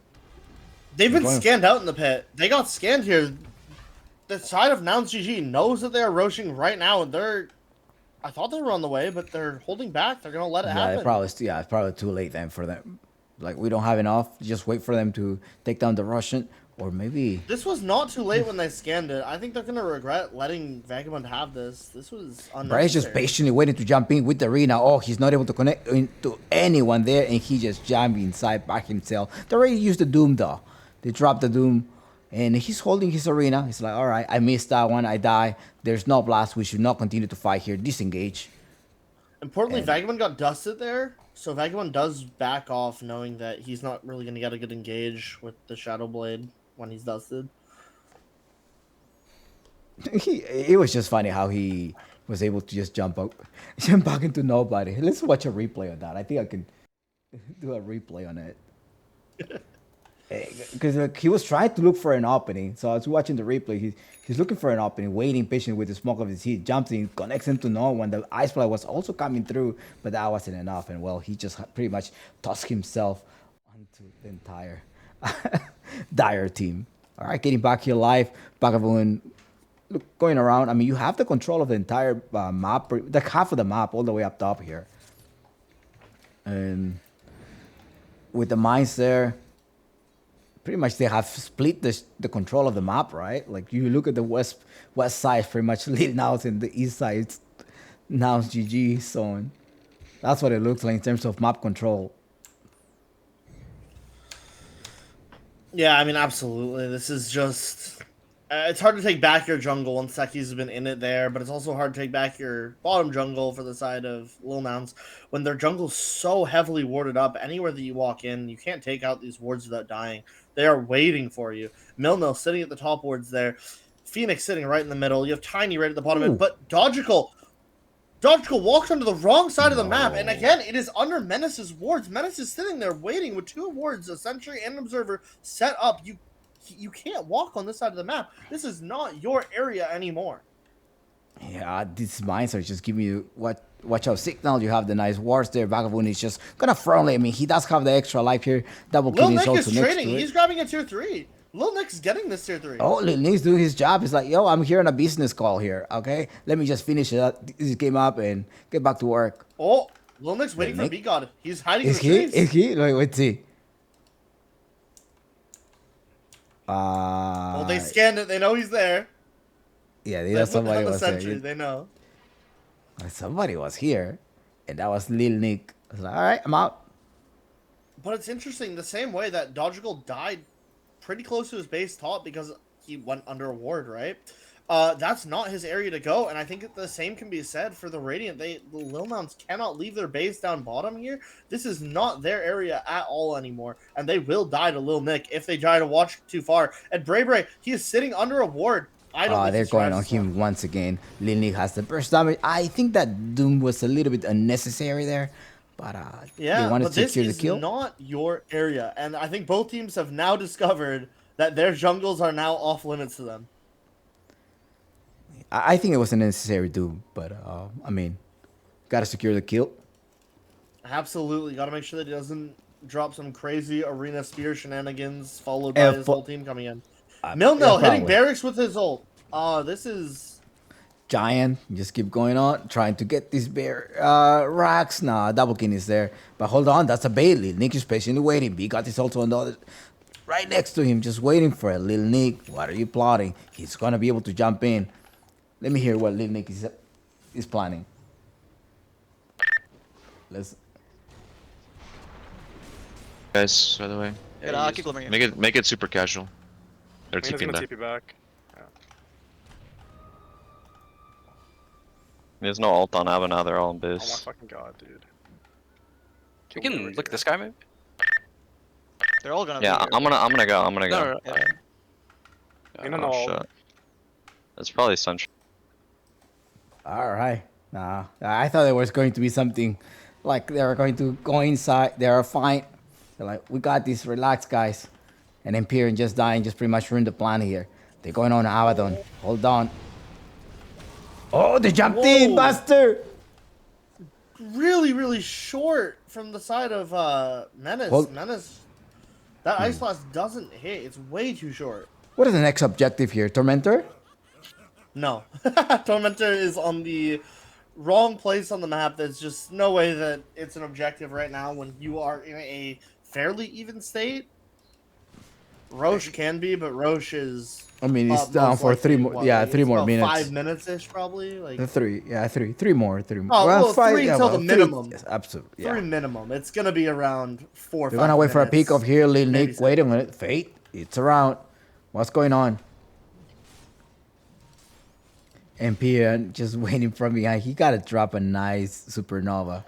They've been scanned out in the pit. They got scanned here. The side of Nouns GG knows that they're rushing right now, and they're... I thought they were on the way, but they're holding back. They're going to let it happen. It's probably too late then for them. Like, we don't have enough. Just wait for them to take down the Russian. Or maybe... This was not too late when they scanned it. I think they're going to regret letting Vagabond have this. This was unnecessary. Bryce just patiently waiting to jump in with the arena. Oh, he's not able to connect to anyone there, and he just jumped inside by himself. They already used the Doom, though. They dropped the Doom, and he's holding his arena. He's like, all right, I missed that one. I die. There's no blast. We should not continue to fight here. Disengage. Importantly, And- Vagabond got dusted there, so Vagabond does back off, knowing that he's not really going to get a good engage with the Shadow Blade when he's dusted. It was just funny how he was able to just jump back into nobody. Let's watch a replay of that. I think I can do a replay on it. Because he was trying to look for an opening. So I was watching the replay. He's looking for an opening, waiting patiently with the smoke of his heat, jumps in, connects into no one. The ice fly was also coming through, but that wasn't enough. And well, he just pretty much tossed himself onto the entire Dire team. All right, getting back here live. Bagavun going around. I mean, you have the control of the entire map, like half of the map, all the way up top here. And with the mines there, pretty much they have split the control of the map, right? Like you look at the west side, pretty much Lil Nouns, and the east side, it's Nouns GG. So that's what it looks like in terms of map control. Yeah, I mean, absolutely. This is just... it's hard to take back your jungle once Seki's been in it there, but it's also hard to take back your bottom jungle for the side of Lil Nouns when their jungle's so heavily warded up. Anywhere that you walk in, you can't take out these wards without dying. They are waiting for you. Milno sitting at the top wards there. Phoenix sitting right in the middle. You have Tiny right at the bottom end, but Dodgical walks onto the wrong side of the map, and again, it is under Menace's wards. Menace is sitting there waiting with 2 wards, a Sentry and an Observer, set up. You can't walk on this side of the map. This is not your area anymore. Yeah, these mines are just giving you watch out signal. You have the nice wards there. Vagabond is just gonna friendly. I mean, he does have the extra life here. Double Lil kill is Nick also is next trading. to it. He's grabbing a tier 3. Lil Nick's getting this tier 3. Oh, Lil Nick's doing his job. He's like, yo, I'm here on a business call here. Okay, let me just finish this game up and get back to work. Oh, Lil Nick's waiting for Nick? B-God. He's hiding Is in the he? trees. Is he? Wait, let's see. Well, they scanned it. They know he's there. Yeah, they They know looked somebody on the was sentry. there. They know. Somebody was here, and that was Lil Nick. I was like, all right, I'm out. But it's interesting, the same way that Dodgical died pretty close to his base top because he went under a ward, right? That's not his area to go, and I think the same can be said for the Radiant. The Lil Nouns cannot leave their base down bottom here. This is not their area at all anymore, and they will die to Lil Nick if they try to watch too far. And Bray, he is sitting under a ward. I don't think They're he going on survives this him once again. Lil Nick has the burst damage. I think that Doom was a little bit unnecessary there, but they Yeah, wanted but to this secure the is kill. not your area, and I think both teams have now discovered that their jungles are now off limits to them. I think it was a necessary Doom, but I mean, gotta secure the kill. Absolutely, got to make sure that he doesn't drop some crazy arena spear shenanigans followed by his whole team coming in. Milno hitting barracks with his ult. This is Giant, just keep going on, trying to get these bear racks. Nah, double king is there, but hold on, that's a Bailey. Nick is patiently waiting. B got this also on the other, right next to him, just waiting for it. Lil Nick, what are you plotting? He's gonna be able to jump in. Let me hear what Lil Nick is planning. Let's. Guys, by the way, Yeah, I'll keep glimmering it. make it super casual. They're Mina's TPing gonna there. TP back. Yeah. There's no ult on Ava now, they're all in Oh my base. fucking god, dude. We Kill me can over look here. this guy maybe. They're all gonna. Yeah, be here. I'm gonna go. No, no, Yeah. Mina Oh no. shit. That's probably Sunshine. All right. Nah, I thought there was going to be something like they were going to go inside. They are fine. They're like, we got this. Relax, guys. And Empyrean just dying, just pretty much ruined the plan here. They're going on Abaddon. Hold on. Oh, they jumped in, Whoa. Buster. really, really short from the side of Menace. Hold- Menace, that Ice Blast doesn't hit. It's way too short. What is the next objective here? Tormentor? No. Tormentor is on the wrong place on the map. There's just no way that it's an objective right now when you are in a fairly even state. Roche can be, but Roche is... I mean, it's most down for likely, three more. what, Yeah, like, three it's more about minutes. 5 minutes-ish, probably. Like Three. Yeah, three more. Oh, well, three till the minimum. Yes, absolutely. Yeah. three minimum. It's going to be around 4 or 5 We're gonna wait for a peek minutes. of here, Lil maybe Nick. six. Wait a minute. Fate, it's around. What's going on? And Pierre just waiting from behind. He got to drop a nice supernova.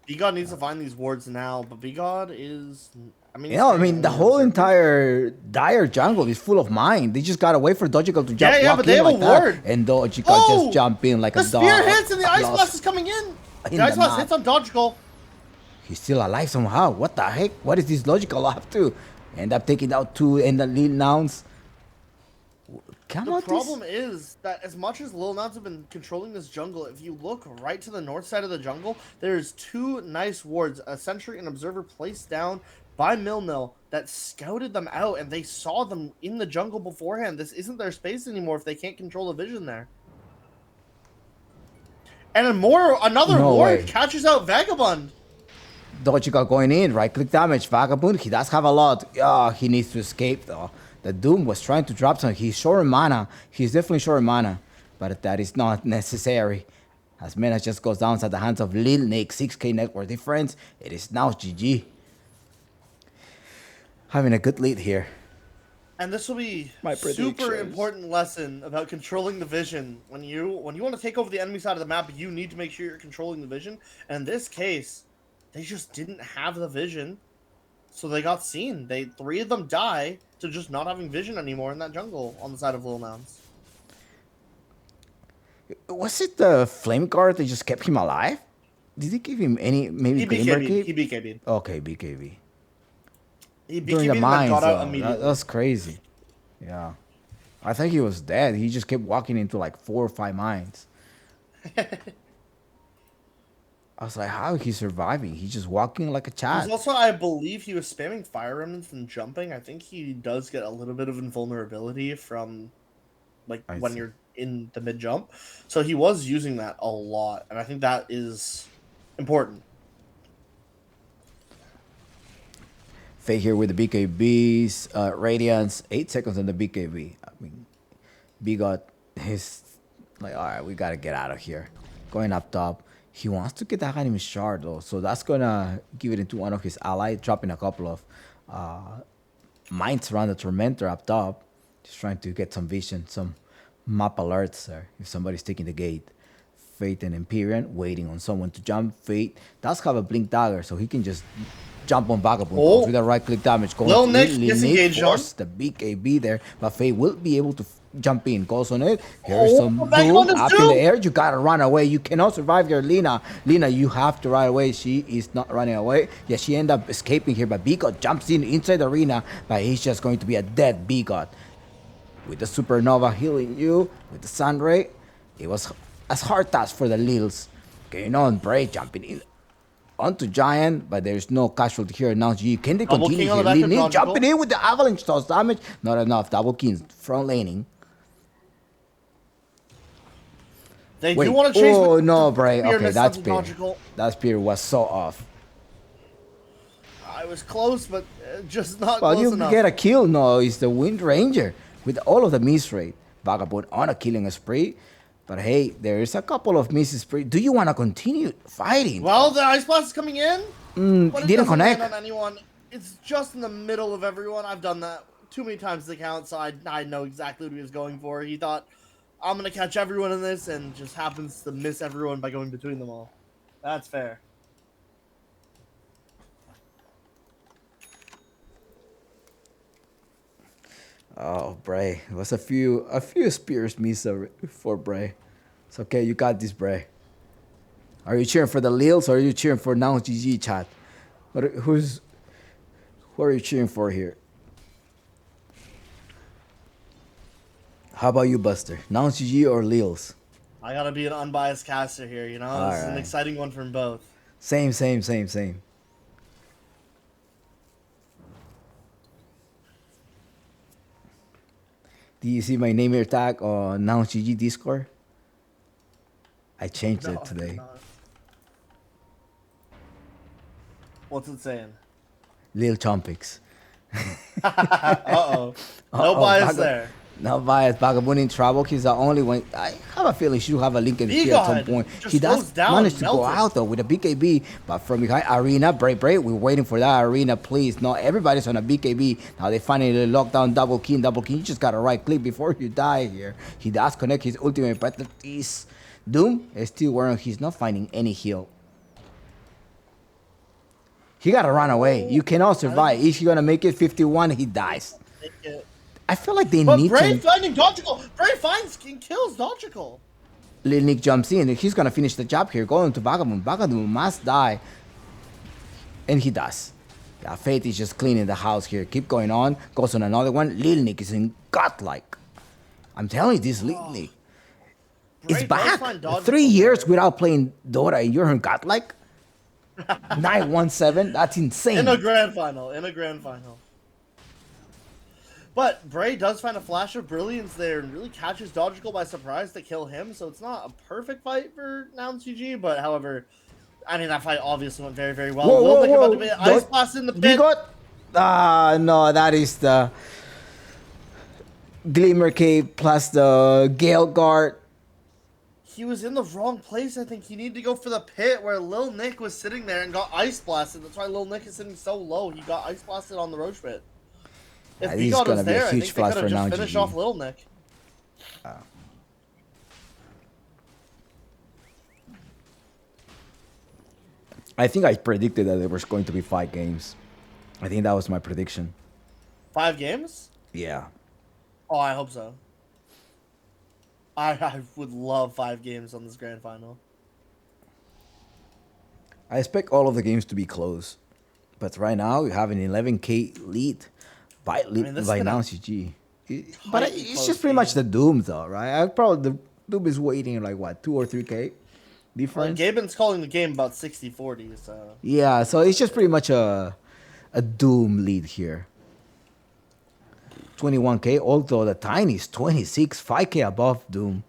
VGod needs to find these wards now, but VGod is. I mean, You know, I he's mean, the only whole observing. entire dire jungle is full of mine. They just gotta wait for Dojical to jump. Yeah, walk but they in have a like that, ward. and Dojical Oh! just jump in like The a dog. spear hits and the ice Lost blast is coming in. in The ice the blast map. hits on Dodgeable. He's still alive somehow. What the heck? What is this Logical up to? End up taking out two and the Lil Nouns. Come The on, problem is that as much as Lil Nouns have been controlling this jungle, if you look right to the north side of the jungle, there's two nice wards, a sentry and observer placed down by Milnil that scouted them out, and they saw them in the jungle beforehand. This isn't their space anymore if they can't control the vision there. And another No ward way. catches out Vagabond. Dojical going in, right click damage, Vagabond, he does have a lot. He needs to escape though. The Doom was trying to drop some. He's short in mana. He's definitely short in mana. But that is not necessary. As mana just goes down at the hands of Lil Nick. 6k network difference. It is now GG. Having a good lead here. And this will be My super predictions. important lesson about controlling the vision. When you want to take over the enemy side of the map, you need to make sure you're controlling the vision. And in this case, they just didn't have the vision, so they got seen. Three of them die to just not having vision anymore in that jungle on the side of Lil Nouns. Was it the flame guard that just kept him alive? Did he give him any maybe He glimmer BKB'd. cape? He BKB'd. Okay, BKB. He During BKB'd the and then mines, got out though. immediately. That's crazy. Yeah. I think he was dead. He just kept walking into like 4 or 5 mines. I was like, how is he surviving? He's just walking like a chat. There's also, I believe he was spamming fire remnants and jumping. I think he does get a little bit of invulnerability from, like, I when see. you're in the mid jump. So he was using that a lot, and I think that is important. Fake here with the BKBs. Radiance, 8 seconds on the BKB. I mean, B got his, like, all right, we got to get out of here. Going up top. He wants to get that enemy shard, though. So that's going to give it into one of his allies, dropping a couple of mines around the Tormentor up top. Just trying to get some vision, some map alerts there. If somebody's taking the gate. Fate and Empyrean waiting on someone to jump. Fate does have a blink dagger, so he can just jump on Vagabond. Oh. With a right click damage. Going Lil to Nick Lil disengaged Nick, on. force the BKB there, but Fate will be able to jump in. Goes on it. Here's some Vagabond Doom is up in doomed. the air. You gotta run away. You cannot survive here, Lina. Lina, you have to run away. She is not running away. Yeah, she ended up escaping here, but B-God jumps in inside the arena, but he's just going to be a dead B-God. With the Supernova healing you, with the Sunray, it was a hard task for the Lils. Going on, Bray jumping in onto Giant, but there's no casualty here. Now G, can they Double continue king on here? the back of Lil Nick Logical. jumping in with the avalanche toss damage. Not enough. Double kings front laning. They Wait. do want to chase. Oh with no, Bray. spear Okay, missed that's something spear. logical. That spear was so off. I was close, but just not Well, close you enough. get a kill. No, it's the Wind Ranger with all of the miss rate. Vagabond on a killing spree. But hey, there is a couple of misses. Do you want to continue fighting? Well, the ice blast is coming in. But it didn't doesn't connect. land on anyone. It's just in the middle of everyone. I've done that too many times to count, so I know exactly what he was going for. He thought, I'm going to catch everyone in this, and just happens to miss everyone by going between them all. That's fair. Oh, Bray. It was a few spears missed for Bray. It's okay. You got this, Bray. Are you cheering for the Lils or are you cheering for Nouns GG, chat? Who are you cheering for here? How about you, Buster? Nouns GG or Lils? I got to be an unbiased caster here, you know? This is an Alright. exciting one from both. Same. Do you see my name here tag on Nouns GG Discord? I changed No, it today. What's it saying? Lil Chompics. Uh-oh. No Uh-oh, bias there. Not biased. Vagabond in trouble. He's the only one. I have a feeling he should have a link in here at some point. Just He does goes down, manage to go melted. out though with a BKB, but from behind Arena, break. We're waiting for that Arena, please. No, everybody's on a BKB. Now they finally lock down double key. You just gotta right click before you die here. He does connect his ultimate, but this Doom is still wearing. He's not finding any heal. He gotta run away. You cannot survive. If you're gonna make it 51, he dies. I feel like they But need Bray to. finding Dodgical. Bray finds and kills Dodgical. Lil Nick jumps in. He's gonna finish the job here. Going to Vagabond. Vagabond must die. And he does. Yeah, Fate is just cleaning the house here. Keep going on. Goes on another one. Lil Nick is in godlike. I'm telling you, this Lil Nick is Bray does back. find Dodgical 3 years there. without playing Dota and you're in godlike? 9-1-7? That's insane. In a grand final. But Bray does find a flash of brilliance there and really catches Dodgical by surprise to kill him. So it's not a perfect fight for Nouns GG, but however, I mean that fight obviously went very, very well. Lil Nick about to be ice blast in the pit. No, that is the Glimmer Cave plus the Gale Guard. He was in the wrong place. I think he needed to go for the pit where Lil Nick was sitting there and got ice blasted. That's why Lil Nick is sitting so low. He got ice blasted on the Roach pit. If This is Bigot gonna was be a there, I huge think they flash could have for just now, finished GG. off Lil Nick. I think I predicted that there was going to be 5 games. I think that was my prediction. 5 games? Yeah. Oh, I hope so. I would love 5 games on this grand final. I expect all of the games to be close. But right now, you have an 11K lead by this by is now gonna- CG. But Tightly it's close just pretty much the game. Doom, though, right? The Doom is waiting like, what, 2 or 3K Well, difference? Gaben's calling the game about 60-40, so... Yeah, so it's just pretty much a Doom lead here. 21K, although the Tiny is 26, 5K above Doom.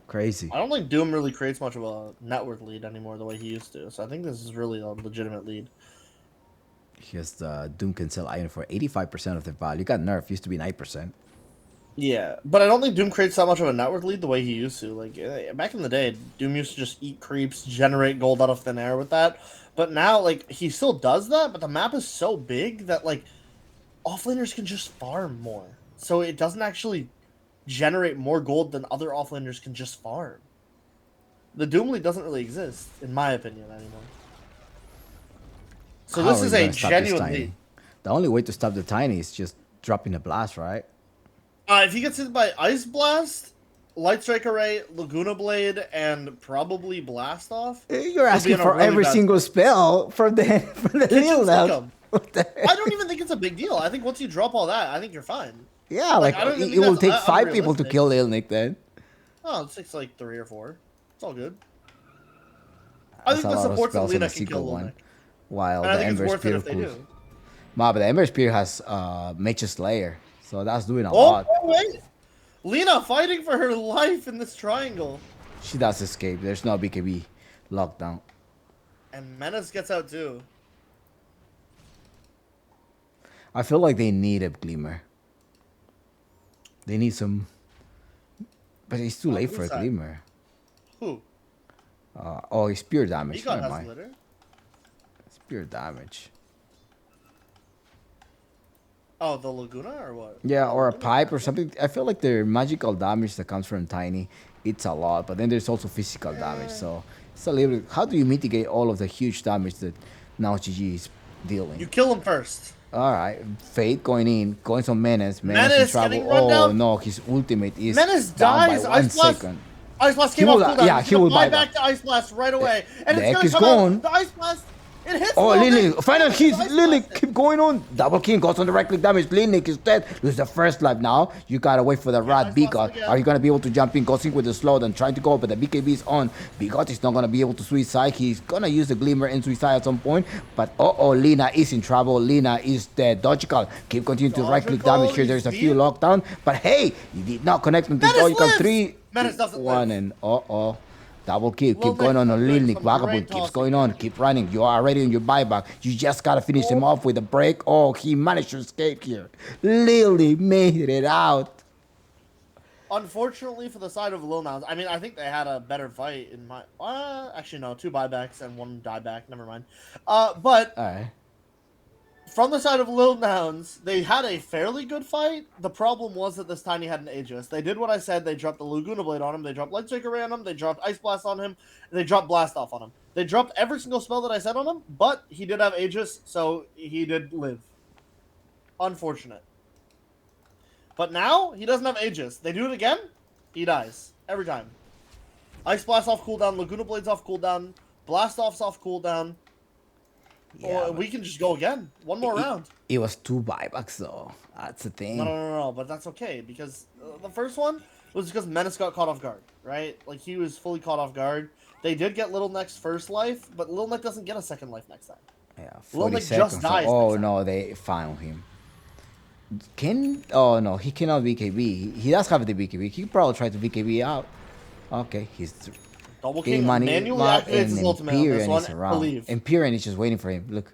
Crazy. I don't think Doom really creates much of a network lead anymore the way he used to. So I think this is really a legitimate lead. Here's the Doom can sell item for 85% of their value. Got nerfed, used to be 9%. Yeah, but I don't think Doom creates that much of a network lead the way he used to. Like, back in the day, Doom used to just eat creeps, generate gold out of thin air with that. But now, like, he still does that, but the map is so big that, like, offlaners can just farm more. So it doesn't actually generate more gold than other offlaners can just farm. The Doom lead doesn't really exist, in my opinion, anymore. So How this are is you a gonna stop this genuine Tiny? lead. The only way to stop the Tiny is just dropping a blast, right? If he gets hit by Ice Blast, Light Strike Array, Laguna Blade, and probably Blast Off, You're he'll be asking in a for really every bad single spot. spell from the Lil Kitchen Nouns. Sickum. What the heck? I don't even think it's a big deal. I think once you drop all that, I think you're fine. Yeah, Like, like, I don't even it think will that's take 5 people to unrealistic. kill Lil Nick then. Oh, it takes like 3 or 4. It's all good. That's I think a the lot of supports spells of on Lina the can kill single Lil one. Nick. While And I the think it's Ember worth it Spear if they cools. do. But the Ember Spear has Mage Slayer, so that's doing a Oh, lot. wait! Lina fighting for her life in this triangle. She does escape. There's no BKB lockdown. And Menace gets out too. I feel like they need a Glimmer. They need some... But it's too late who's for a that? Glimmer. Who? Oh, it's pure damage. Bigot Never has mind. litter. It's pure damage. Oh, the Laguna or what? Yeah, or a pipe or something. I feel like the magical damage that comes from Tiny, it's a lot. But then there's also physical damage. So it's a little... How do you mitigate all of the huge damage that now GG is dealing? You kill him first. All right, Fate going in, going some Menace. Menace in trouble. getting run Oh down. no, his ultimate is Menace down dies. by 1 Ice Blast. second. Ice Blast He came will, off cooldown. yeah, He's he gonna will fly buy back that. to Ice Blast right away. And the it's Ek gonna is come gone. out. The Ice Blast. It hits Oh, Lil Lily, Nick. final hit. Ice Lily, Blast. keep going on. Double king goes on the right click damage. Lil Nick is dead. Lose the first life now. You gotta wait for the rat Ice Blast Bigot. again. Are you gonna be able to jump in? Goes in with the slow, then trying to go, but the BKB is on. Bigot is not gonna be able to suicide. He's gonna use the Glimmer and suicide at some point. But Lina is in trouble. Lina is dead. Dodgical. Keep continuing to right click damage here. There's a few lockdown. But hey, you did not connect them to Menace Dodgical. lives. 3, Menace doesn't 1, live. and double kill. Lil Keep going Nick on doing Lil Nick. some Vagabond great keeps tossing. going on. Keep running. You are already on your buyback. You just gotta finish him off with a break. Oh, he managed to escape here. Lily made it out. Unfortunately for the side of Lil Nouns, I mean, I think they had a better fight in my. Actually, no, 2 buybacks and 1 dieback. Never mind. But All right. from the side of Lil Nouns, they had a fairly good fight. The problem was that this Tiny had an Aegis. They did what I said. They dropped the Laguna Blade on him. They dropped Lightshaker Ray on him. They dropped Ice Blast on him. And they dropped Blast Off on him. They dropped every single spell that I said on him, but he did have Aegis, so he did live. Unfortunate. But now, he doesn't have Aegis. They do it again, he dies. Every time. Ice Blast off cooldown, Laguna Blade's off cooldown, Blast Off's off cooldown. Yeah, Or we can just go again. One more round. It was 2 buybacks though. That's the thing. No, but that's okay, because the first one was because Menace got caught off guard, right? Like, he was fully caught off guard. They did get Little Neck's first life, but Little Neck doesn't get a second life next time. Yeah, Lil 40 Nick seconds. just dies Oh next time. no, they found him. Oh no, he cannot BKB. He does have the BKB. He could probably try to BKB out. Okay, he's Double getting King money. manually activates his ultimate on this one, is around. believe. Empyrean is just waiting for him. Look.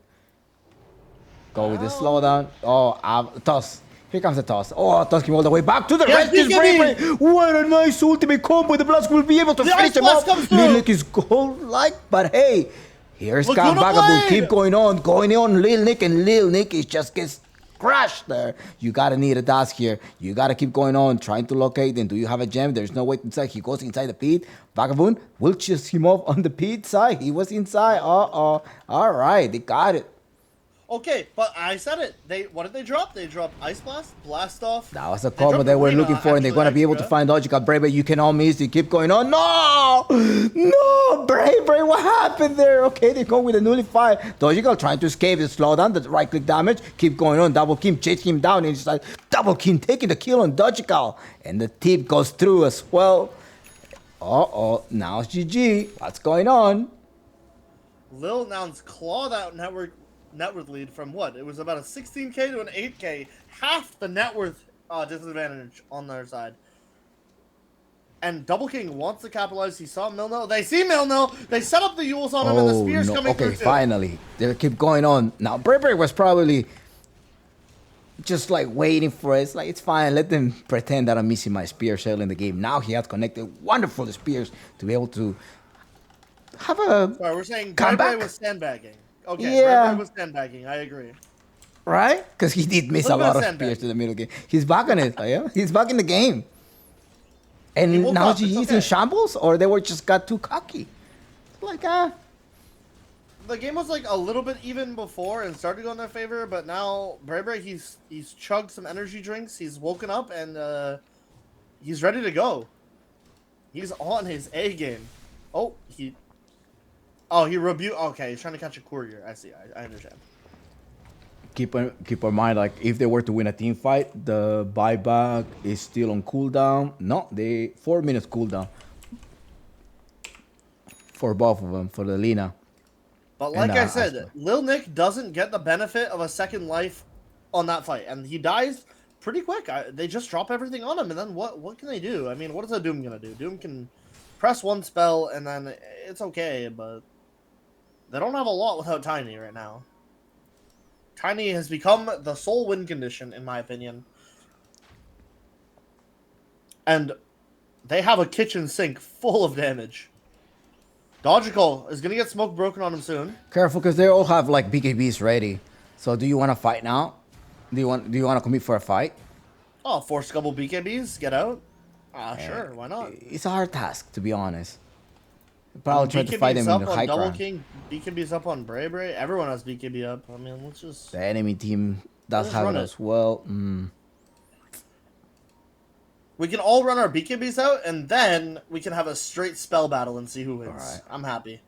Go with the slowdown. Oh, toss. Here comes the toss. Oh, toss him all the way back to the Yes, rescue BKB! spray. What a nice ultimate combo. The Blast will be able to The finish Ice him Blast off. comes through. Lil Nick is gold-like, but hey, here's Laguna Cam Vagabond. Blade! Keep going on. Lil Nick, and Lil Nick is just gets crushed there. You gotta need a task here. You gotta keep going on, trying to locate them. Do you have a gem? There's no way inside. He goes inside the pit. Vagabond will chase him off on the pit side. He was inside. All right, they got it. Okay, but I said it. What did they drop? They dropped Ice Blast, Blast Off. That was the They combo dropped they were Arena, looking for, and they're actually, gonna be able to extra. find Logical Brave. You cannot miss. You keep going on. No, Brave. What happened there? Okay, they go with a nullifier. Logical trying to escape the slowdown, the right click damage. Keep going on. Double Kim chase him down, and it's like Double Kim taking the kill on Logical, and the tip goes through as well. Now it's GG. What's going on? Lil Nouns clawed out net worth lead from what? It was about a 16k to an 8k. Half the net worth disadvantage on their side. And Double King wants to capitalize. He saw Milno. They see Milno. They set up the Yules on him, and the spear's coming through too. Finally. They keep going on. Now, Brave was probably just like waiting for it. It's like, it's fine. Let them pretend that I'm missing my spear shell in the game. Now he has connected wonderful spears to be able to have a... Sorry, we're saying Comeback? Bray was sandbagging. Okay, Yeah. Bray was sandbagging. I agree. Right? Because he did miss a Little bit lot of of sandbag. spears to the middle game. He's back on it. Yeah? He's back in the game. He And woke now up, it's GG's okay. in shambles? Or they were just got too cocky? Like, The game was like a little bit even before and started to go in their favor, but now Bray he's chugged some energy drinks. He's woken up and he's ready to go. He's on his A game. He rebuked. Okay, he's trying to catch a courier. I see. I understand. keep in mind, like, if they were to win a team fight, the buyback is still on cooldown. No, 4 minutes cooldown for both of them, for the Lina. But like And, I said, Asper. Lil Nick doesn't get the benefit of a second life on that fight, and he dies pretty quick. They just drop everything on him, and then what can they do? I mean, what is a Doom gonna do? Doom can press one spell, and then it's okay, but they don't have a lot without Tiny right now. Tiny has become the sole win condition, in my opinion. And they have a kitchen sink full of damage. Logical is going to get smoke broken on him soon. Careful, because they all have like BKBs ready. So do you want to fight now? Do you want to commit for a fight? Oh, force couple BKBs, get out. Sure, why not? It's a hard task, to be honest. Probably try to fight them in the high Double ground. King, BKB's up on Bray. Everyone has BKB up. I mean, let's just... The enemy team does Let's have run it it. as well. We can all run our BKBs out, and then we can have a straight spell battle and see who wins. Alright. I'm happy.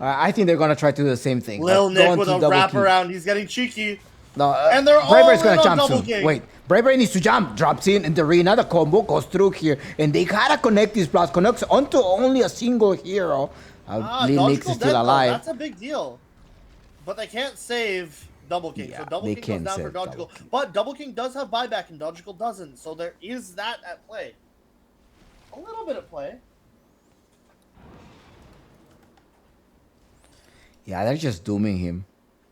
I think they're gonna try to do the same thing. Lil Like, go Nick with into a double kill. wraparound. He's getting cheeky. No, And they're Bravery's all gonna in on jump Double soon. King. Wait, Bravery needs to jump. Drops in the arena. The combo goes through here, and they gotta connect these blast. Connects onto only a single hero. Lil Nick Dodgeable is dead, still though. alive. That's a big deal. But they can't save Double King. Yeah, So Double they King can goes down for save Double Dodgeable. King. But Double King does have buyback and Dodgeable doesn't. So there is that at play. A little bit at play. Yeah, they're just dooming him.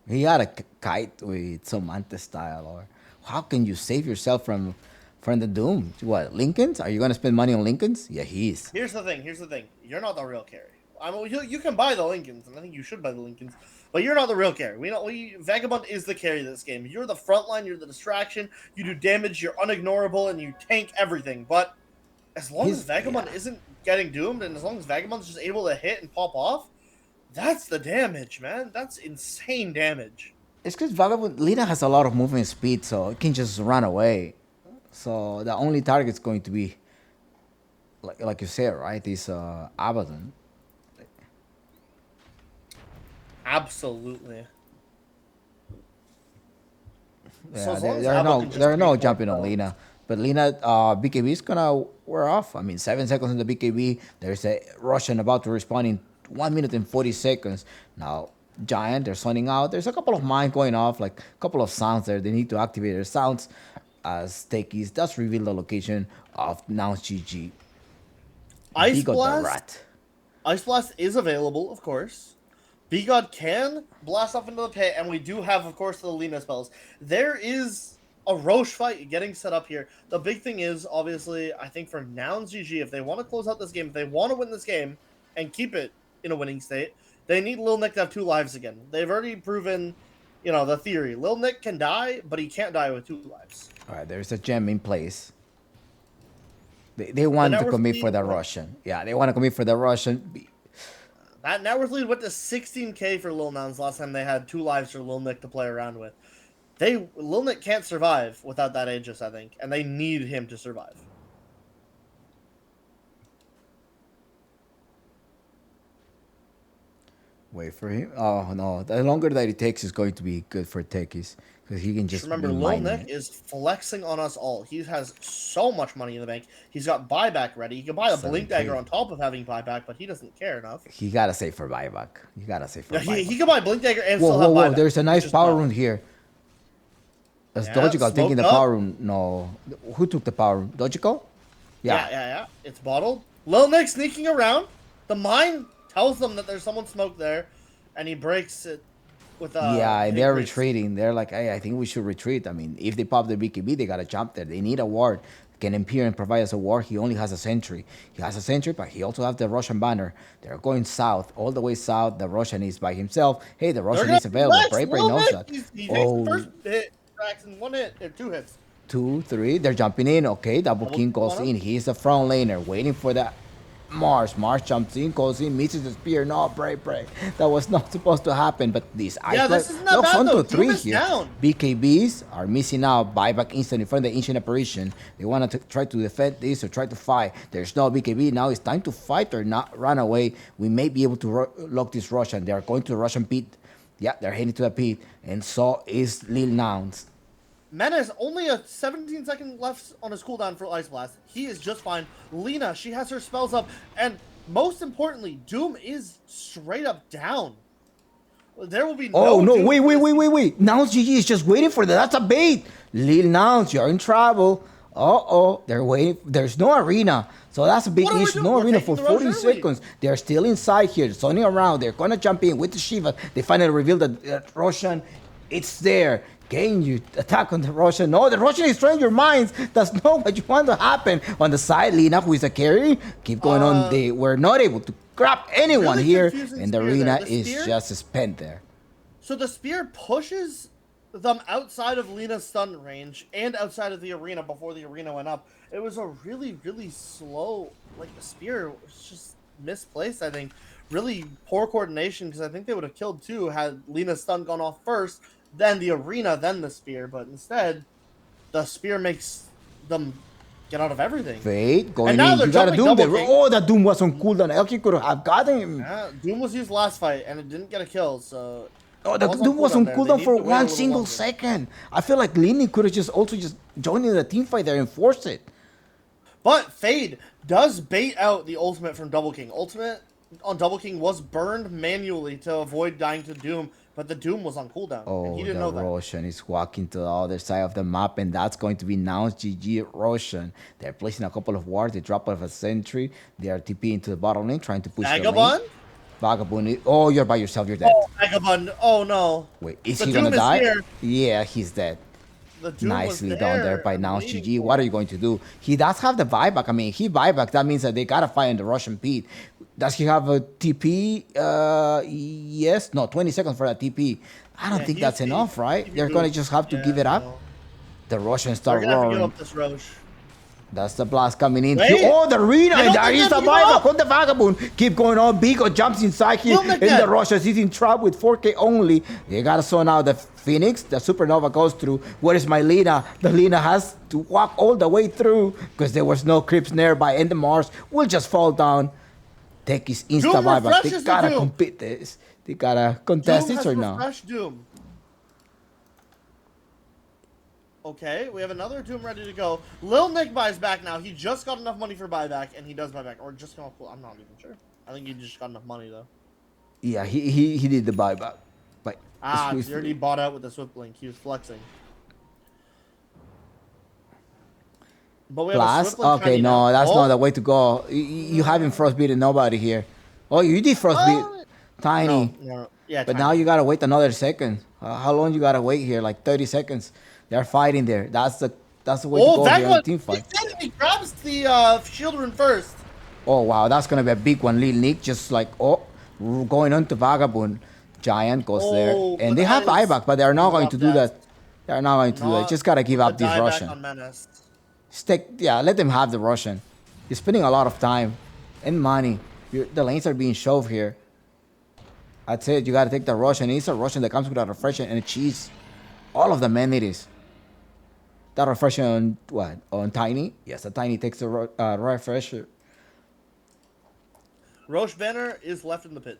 He had a kite with some anti style, or how can you save yourself from From the Doom. What, Lincolns? Are you going to spend money on Lincolns? Yeah, he is. Here's the thing. You're not the real carry. I mean, you can buy the Lincolns, and I think you should buy the Lincolns, but you're not the real carry. Vagabond is the carry of this game. You're the front line. You're the distraction. You do damage. You're unignorable, and you tank everything. But as long as Vagabond isn't getting doomed, and as long as Vagabond's just able to hit and pop off, that's the damage, man. That's insane damage. It's because Vagabond Lina has a lot of movement speed, so it can just run away. So the only target's going to be, like you said, right? Is Abaddon. Absolutely. Yeah, So as long as there Abaddon just are no makes jumping more on kills. Lina. But Lina, BKB is gonna wear off. I mean, 7 seconds in the BKB. There's a Russian about to respawn in 1 minute and 40 seconds. Now, Giant, they're sunning out. There's a couple of mines going off, like a couple of sounds there. They need to activate their sounds. As Techies does reveal the location of Nouns GG. Ice Bigot the Blast. Rat. Ice Blast is available, of course. B-God can blast off into the pit, and we do have, of course, the Lina spells. There is a Roche fight getting set up here. The big thing is, obviously, I think for Nouns GG, if they want to close out this game, if they want to win this game and keep it in a winning state, they need Lil Nick to have 2 lives again. They've already proven, the theory. Lil Nick can die, but he can't die with 2 lives. All right, there's a gem in place. They want to network commit for lead- the Russian. Yeah, they want to commit for the Russian. That net worth lead went to 16k for Lil Nouns last time they had 2 lives for Lil Nick to play around with. Lil Nick can't survive without that Aegis, I think, and they need him to survive. Wait for him. Oh no, the longer that it takes is going to be good for Techies because he can just Remember, be Lil mining Nick it. is flexing on us all. He has so much money in the bank. He's got buyback ready. He can buy a 7K. Blink Dagger on top of having buyback, but he doesn't care enough. He gotta save for buyback. You gotta save for Yeah, buyback. he can buy Blink Dagger and Whoa, still whoa, have whoa! buyback. There's a nice Which is power fine. rune here. That's Yeah, Dojical taking the smoked up. power rune. No, who took the power rune? Dojical? Yeah. It's bottled. Lil Nick sneaking around. The mine tells them that there's someone smoked there, and he breaks it with Yeah, and Hate they're Race. retreating. They're like, hey, I think we should retreat. I mean, if they pop the BKB, they gotta jump there. They need a ward. Can appear and provide us a ward. He only has a sentry. He has a sentry, but he also has the Russian banner. They're going south, all the way south. The Russian is by himself. Hey, the They're Russian gonna is available. flex. Brave Lil knows Nick, that. He takes Oh, the first hit, tracks in 1 hit, or 2 hits. 2, 3. They're jumping in. Okay, double Double king kill goes on in. him. He's the front laner, waiting for that. Mars jumps in, goes in, misses the spear. No, Brave. That was not supposed to happen. But this Yeah, this isn't that bad, though. Doom is down. BKBs are missing out. Buyback instant in front of the ancient apparition. They want to try to defend this or try to fight. There's no BKB. Now it's time to fight or not run away. We may be able to lock this Russian. They are going to the Russian pit. Yeah, they're heading to the pit. And so is Lil Nouns. Menace, only a 17-second left on his cooldown for Ice Blast. He is just fine. Lina, she has her spells up. And most importantly, Doom is straight up down. There will be no Oh, no, Doom wait. for this- Nouns GG is just waiting for that. That's a bait. Lil Nouns, you're in trouble. They're waiting. There's no arena. So that's a big What are we issue. doing? No We're arena taking for the Rush 40 early. seconds. They're still inside here, zoning around. They're going to jump in with the Shiva. They finally reveal that Russian. It's there. Can you attack on the Russian? No, the Russian is trying your minds. That's not what you want to happen. On the side, Lina, who is a carry, keep going on. They were not able to grab anyone Really here. confusing And the spear arena there. The is spear? just spent there. So the spear pushes them outside of Lina's stun range and outside of the arena before the arena went up. It was a really, really slow, the spear was just misplaced, I think. Really poor coordination, because I think they would have killed too had Lina's stun gone off first, then the arena, then the spear. But instead, the spear makes them get out of everything. Fate going And now in. they're You got to jumping Doom there. double king. Oh, that Doom was on cooldown. Elkie could have gotten him. Yeah, Doom was used last fight, and it didn't get a kill, so... Oh, the It Doom was on there. They cooldown need for to wait a one little single longer. second. I feel like Lini could have just joined in the team fight there and forced it. But Fade does bait out the ultimate from Double King. Ultimate on Double King was burned manually to avoid dying to Doom, but the Doom was on cooldown. and Oh, he the didn't know that. Roshan is walking to the other side of the map, and that's going to be Nouns GG Roshan. They're placing a couple of wards. They drop off a sentry. They are TP into the bottom lane, trying to push the Vagabond? lane. Vagabond. Oh, you're by yourself. You're dead. Oh, Vagabond. Oh, no. Wait, is The he gonna Doom is die? here. Yeah, he's dead. The Doom Nicely was done there by and Nouns waiting GG. for What are it. you going to do? He does have the buyback. I mean, he buyback. That means that they gotta fight in the Russian Pete. Does he have a TP? Yes. No, 20 seconds for that TP. I don't think that's enough, right? They're gonna just have to give it up. No. The Russians They're start gonna have to give roaring. up this Roche. That's the blast coming in. Wait. Oh, the arena, I and don't there think is they the have to give buyback up. on the Vagabond. Keep going on. Bigo jumps inside here Lil Nick in the dead. Russians. He's in trap with 4K only. They gotta saw now the Phoenix. The Supernova goes through. Where is my Lina? The Lina has to walk all the way through because there was no creeps nearby. And the Mars will just fall down. Take his insta Doom buyback. They refreshes the gotta Doom. compete this. They gotta contest Doom this has or no? refreshed Doom. Okay, we have another Doom ready to go. Lil Nick buys back now. He just got enough money for buyback, and he does buyback. Or just got, I'm not even sure. I think he just got enough money, though. Yeah, he did the buyback. But He already bought out with the Swift Link. He was flexing. But we have a Plus, Swift Link okay, tiny no, now. that's Oh. not the way to go. You haven't frostbeaten nobody here. Oh, you did frostbeat Tiny, No. Yeah, but tiny. now you gotta wait another second. How long you gotta wait here? Like 30 seconds. They're fighting there. That's the way to go here in Vagabond! team fight. He grabs the shield rune first. Oh wow, that's gonna be a big one. Lil Nick just like going on to Vagabond. Giant goes there, Oh, and but they have that is buyback, but they're not going to do rough that. They're not going to do that. Not Just gotta give with up the this dieback Russian. on Menace. Let them have the Russian. You're spending a lot of time and money. The lanes are being shoved here. That's it. You gotta take the Russian. It's a Russian that comes with a refreshing and a cheese. All of the men it is. That refreshing on what? On Tiny? Yes, the Tiny takes the refresher. Roche banner is left in the pit.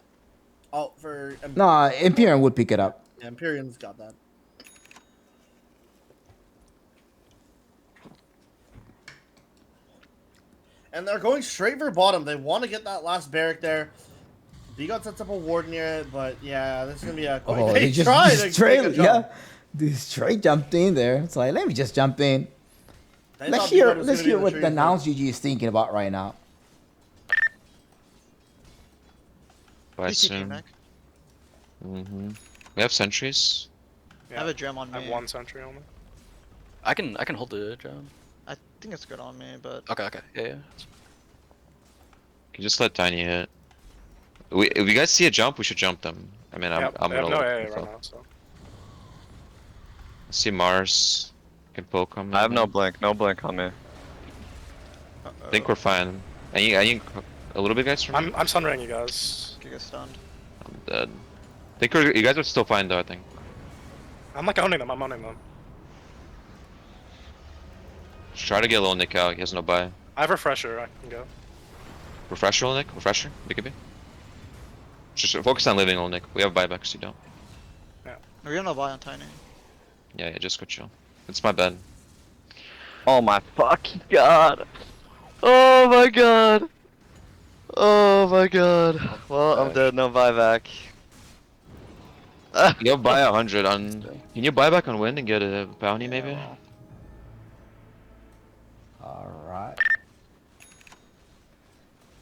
Oh, for No, Imperium would pick it up. yeah, Empyrean's got that. And they're going straight for bottom. They want to get that last barrack there. Bigot sets up a ward near it, but yeah, this is gonna be a. Oh, they they just tried to straight, make a jump. yeah. They straight jumped in there. It's like, let me just jump in. They Let's thought Bigot hear was let's gonna be hear in what trees, the but- Nouns GG is thinking about right now. Bye TP soon. Mac. We have sentries. I have a gem on I me. have one sentry only. I can hold the job. I think it's good on me, but Okay, yeah. Can you just let Tiny hit? If you guys see a jump, we should jump them. I mean, Yeah, I'm they have gonna no look AA myself. right now, so. See Mars. Can poke him. I have no blink on me. I think we're fine. I need a little bit, guys. From me? I'm sunraying you guys. you get stunned. I'm dead. You guys are still fine though. I think. I'm like owning them. I'm owning them. Just try to get Lil Nick out. He has no buy. I have refresher. I can go. Refresher, Lil Nick. Refresher. BKB. Just focus on living, Lil Nick. We have buybacks. You don't. We're gonna buy on Tiny. Yeah, just go chill. It's my bed. Oh my fucking god. Oh my god. Oh my god. Well, I'm dead. No buyback. You'll buy 100 on. Can you buy back on win and get a bounty maybe?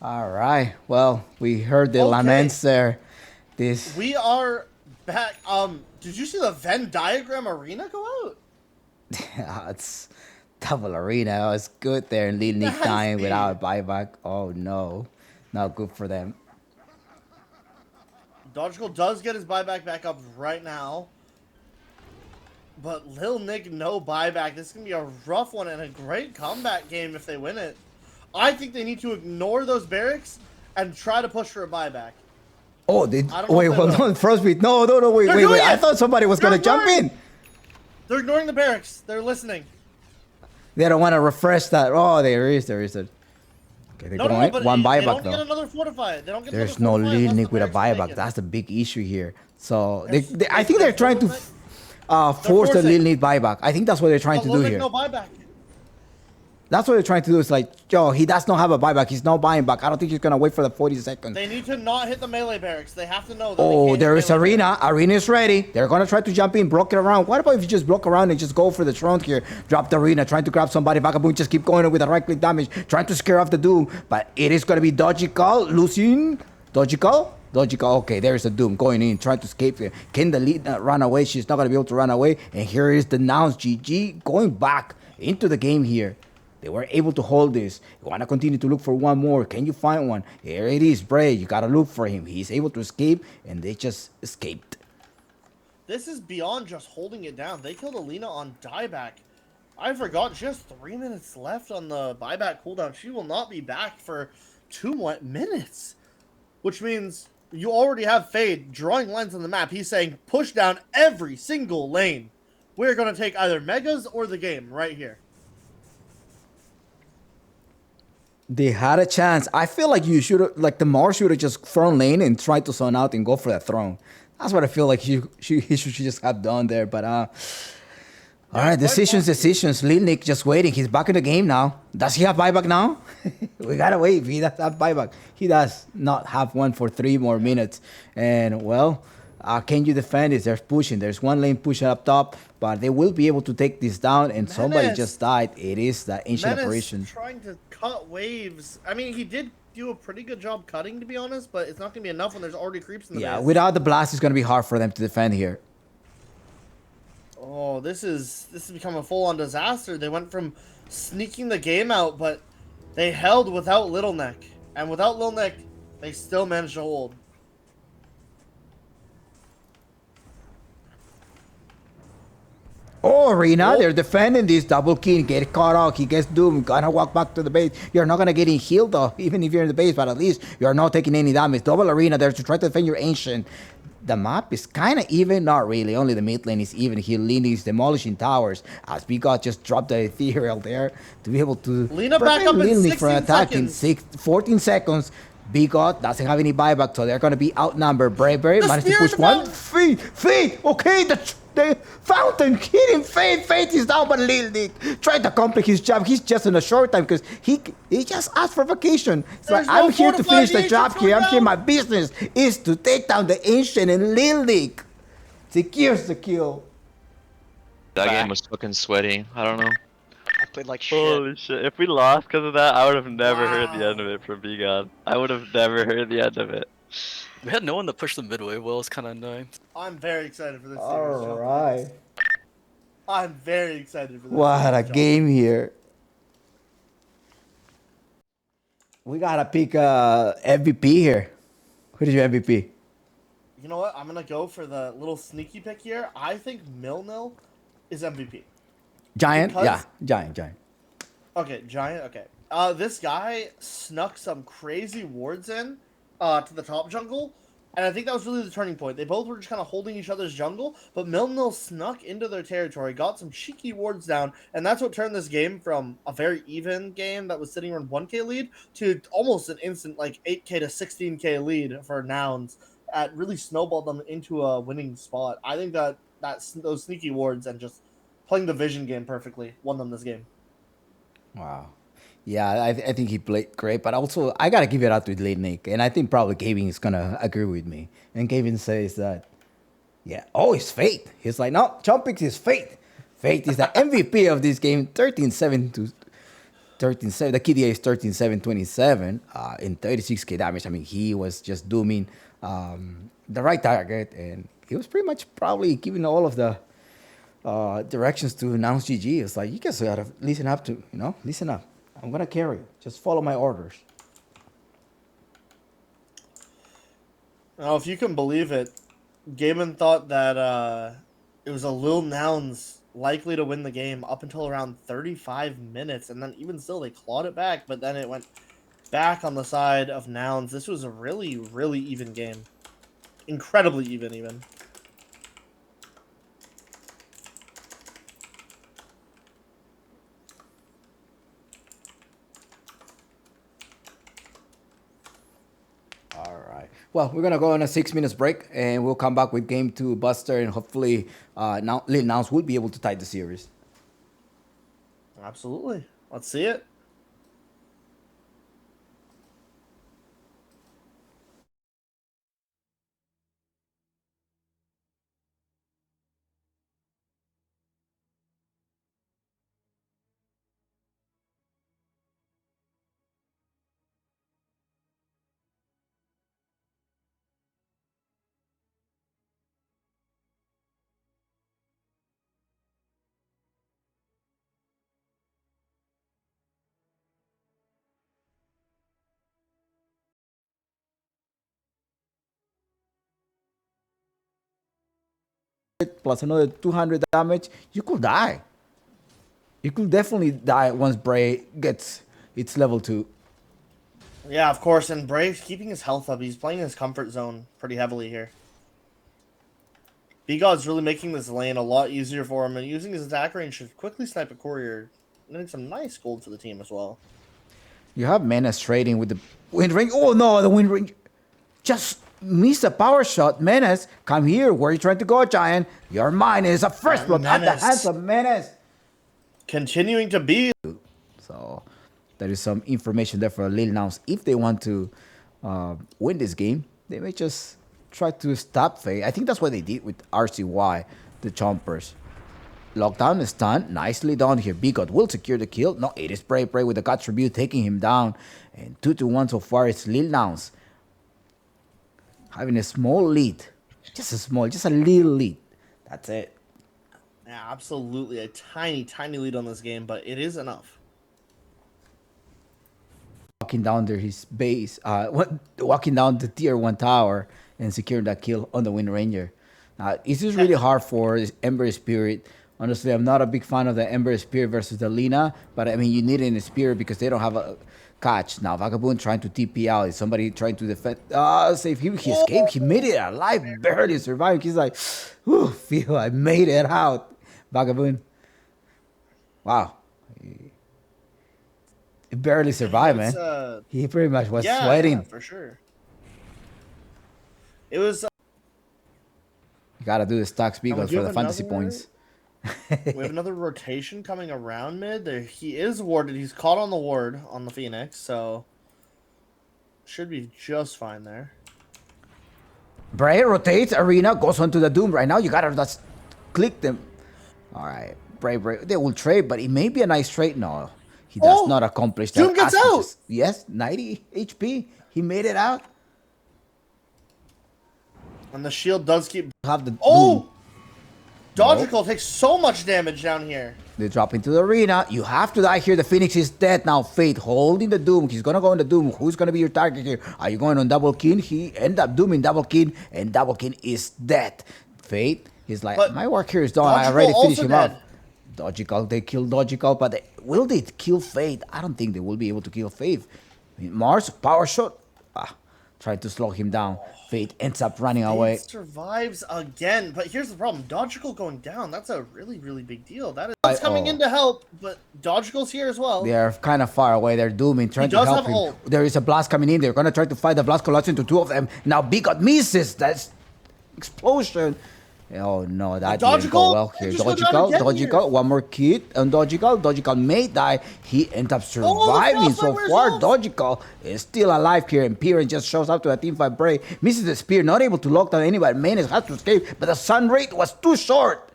All right. Well, we heard the Okay. laments there. This We are back. Did you see the Venn diagram arena go out? it's double arena. It's good there in Lil Nick That's dying the- without a buyback. Oh no, not good for them. Dodgeable does get his buyback back up right now. But Lil Nick, no buyback. This is going to be a rough one and a great comeback game if they win it. I think they need to ignore those barracks and try to push for a buyback. Oh, I don't know wait, if they hold will. on, Frostbeat. No, wait, They're wait. doing I it! thought somebody was They're gonna jump ignoring- in. They're ignoring the barracks. They're listening. They don't want to refresh that. Oh, there is. Okay, they're No, going but one they buyback don't get though. another fortified. They don't get There's another no fortified Lil unless Nick the with a barracks buyback. take it. That's the big issue here. So There's- I think they're trying to force the forcing. Lil Nick buyback. I think that's what they're trying But to Lil do Nick, here. no buyback. That's what they're trying to do. Is like, yo, he does not have a buyback. He's not buying back. I don't think he's gonna wait for the 40 seconds. They need to not hit the melee barracks. They have to know that they Oh, can't there hit is melee Arena. Arena is ready. They're gonna try to jump in, block it around. What about if you just block around and just go for the trunk here? Drop the Arena, trying to grab somebody. Vagabond just keep going with a right-click damage, trying to scare off the Doom. But it is gonna be Dodgy Call losing. Dodgy Call? Logical, okay, there's a Doom going in, trying to escape here. Can the lead run away? She's not going to be able to run away. And here is the Nouns GG going back into the game here. They were able to hold this. You want to continue to look for one more. Can you find one? Here it is, Bray. You got to look for him. He's able to escape, and they just escaped. This is beyond just holding it down. They killed Alina on dieback. I forgot, just 3 minutes left on the buyback cooldown. She will not be back for 2 more minutes. Which means you already have Fade drawing lines on the map. He's saying, push down every single lane. We're going to take either Megas or the game right here. They had a chance. I feel like you should have, like the Mars should have just thrown lane and tried to zone out and go for that throne. That's what I feel like he should just have done there. But all right, decisions. Lil Nick just waiting. He's back in the game now. Does he have buyback now? We gotta wait. If he does have buyback, he does not have one for 3 more minutes. And well, can you defend it? There's pushing. There's one lane pushing up top, but they will be able to take this down. And somebody just died. It is that ancient operation. Trying to cut waves. I mean, he did do a pretty good job cutting, to be honest, but it's not gonna be enough when there's already creeps in the base. Without the blast, it's gonna be hard for them to defend here. Oh, this has become a full-on disaster. They went from sneaking the game out, but they held without Little Neck. And without Little Neck, they still managed to hold. Oh, Arena, they're defending this double kill. Get caught out. He gets doomed. Gonna walk back to the base. You're not gonna get in healed though, even if you're in the base, but at least you're not taking any damage. Double Arena there to try to defend your ancient. The map is kind of even, not really. Only the mid lane is even. Here, Lina is demolishing towers. As Bigot just dropped the ethereal there to be able to Lina back up in 16 for an attack in 14 seconds. Bigot doesn't have any buyback, so they're gonna be outnumbered. Brave managed to push one. Fate. Okay, the fountain hitting Fate. Fate is down, but Lil Nick tried to complete his job. He's just in a short time because he just asked for vacation. So I'm here to finish the job here. I'm here. My business is to take down the ancient, and Lil Nick secures the kill. That game was fucking sweaty. I don't know. I played like shit. Holy shit. If we lost because of that, I would have never heard the end of it from B-God. I would have never heard the end of it. We had no one to push the midway. Well, it's kind of annoying. I'm very excited for this series. All right. I'm very excited for this. What a game here. We gotta pick MVP here. Who is your MVP? You know what? I'm gonna go for the little sneaky pick here. I think Milnil is MVP. Giant? Because- Yeah, Giant. Okay, Giant. Okay. This guy snuck some crazy wards in to the top jungle, and I think that was really the turning point. They both were just kind of holding each other's jungle, but Milnil snuck into their territory, got some cheeky wards down, and that's what turned this game from a very even game that was sitting around 1k lead to almost an instant like 8k to 16k lead for Nouns. At really snowballed them into a winning spot. I think that those sneaky wards and just playing the vision game perfectly won them this game. Wow. Yeah, I think he played great, but also I gotta give it out to Lil Nick, and I think probably Gavin is gonna agree with me. And Gavin says that, yeah, it's Fate. He's like, no, Chompix is Fate. Fate is the MVP of this game, 13-7 to 13-7. The KDA is 13-7-27 in 36k damage. I mean, he was just dooming the right target, and he was pretty much probably giving all of the directions to Nouns GG. It's like, you guys gotta listen up. I'm gonna carry you. Just follow my orders. Now, if you can believe it, Gaiman thought that it was a Lil Nouns likely to win the game up until around 35 minutes, and then even still they clawed it back, but then it went back on the side of Nouns. This was a really, really even game. Incredibly even. All right. Well, we're gonna go on a 6 minutes break, and we'll come back with game 2, Buster, and hopefully, Lil Nouns will be able to tie the series. Absolutely. Let's see it. plus another 200 damage, you could die. You could definitely die once Bray gets its level 2. Yeah, of course, and Brave's keeping his health up. He's playing his comfort zone pretty heavily here. B-God's really making this lane a lot easier for him, and using his attack range to quickly snipe a courier. Getting some nice gold for the team as well. You have Menace trading with the Wind Ring. Oh no, the Wind Ring just missed a power shot. Menace, come here. Where are you trying to go, Giant? You're mine. It's a first blood at the hands of Menace. Continuing to be. So there is some information there for Lil Nouns. If they want to win this game, they may just try to stop Faye. I think that's what they did with RCY, the Chompers. Lockdown is done. Nicely done here. B-God will secure the kill. No, it is Bray with the God's Tribute taking him down. And 2-1 so far. It's Lil Nouns having a small lead. Just a little lead. That's it. Yeah, absolutely. A tiny, tiny lead on this game, but it is enough. Walking down there his base. Walking down the tier 1 tower and securing that kill on the Wind Ranger. This is really hard for Ember Spirit. Honestly, I'm not a big fan of the Ember Spirit versus the Lina, but I mean, you need it in the Spirit because they don't have a catch. Now, Vagabond trying to TP out. Is somebody trying to defend? Save him. He escaped. He made it alive. Barely survived. He's like, whew, feel I made it out. Vagabond. Wow. He barely survived, man. He pretty much was sweating. Yeah, for sure. It was... You gotta do the stocks because for the fantasy points. We have another rotation coming around mid. There, he is warded. He's caught on the ward on the Phoenix, so should be just fine there. Bray rotates arena, goes onto the Doom right now. You gotta just click them. All right, Bray. They will trade, but it may be a nice trade. No, he does not accomplish that. Doom gets out. Yes, 90 HP. He made it out. And the shield does keep. Have the Doom. Dodgical takes so much damage down here. They drop into the arena. You have to die here. The Phoenix is dead now. Fate holding the Doom. He's gonna go on the Doom. Who's gonna be your target here? Are you going on Double King? He end up dooming Double King, and Double King is dead. Fate, he's like, my work here is done. I already finished him up. Dodgical, they killed Dodgical, but will they kill Fate? I don't think they will be able to kill Fate. Mars, power shot. Tried to slow him down. Fate ends up running away. Survives again, but here's the problem. Dodgical going down, that's a really, really big deal. That's coming in to help, but Dodgical's here as well. They are kind of far away. They're dooming, trying to help him. Ult. There is a blast coming in. They're going to try to fight the blast collapse into 2 of them. Now B-God misses. That's explosion. Oh no, that didn't go well here. Dodgical, one more kid on Dodgical may die. He ends up surviving so far. Dodgical is still alive here, and Piran just shows up to a teamfight. Bray misses the spear, not able to lock down anybody. Menace has to escape, but the sun rate was too short.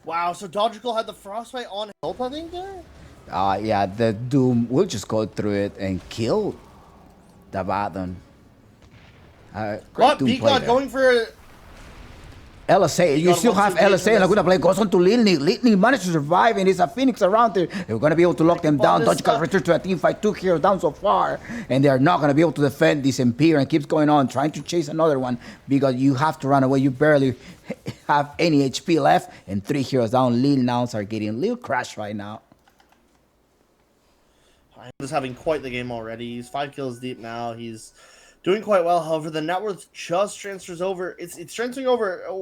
Wow, so Dodgical had the frostbite on help, I think, there? Yeah, the Doom will just go through it and kill the Baton. What? B-God going for... LSA, you still have LSA and Laguna Play goes on to Lil Nick. Lil Nick managed to survive and it's a Phoenix around there. They're going to be able to lock them down. Dodgical returns to a team fight, 2 heroes down so far. And they are not going to be able to defend this Empire and keeps going on, trying to chase another one because you have to run away. You barely have any HP left and 3 heroes down. Lil Nouns are getting a little crash right now. He's having quite the game already. He's 5 kills deep now. He's doing quite well. However, the net worth just transfers over. It's transferring over a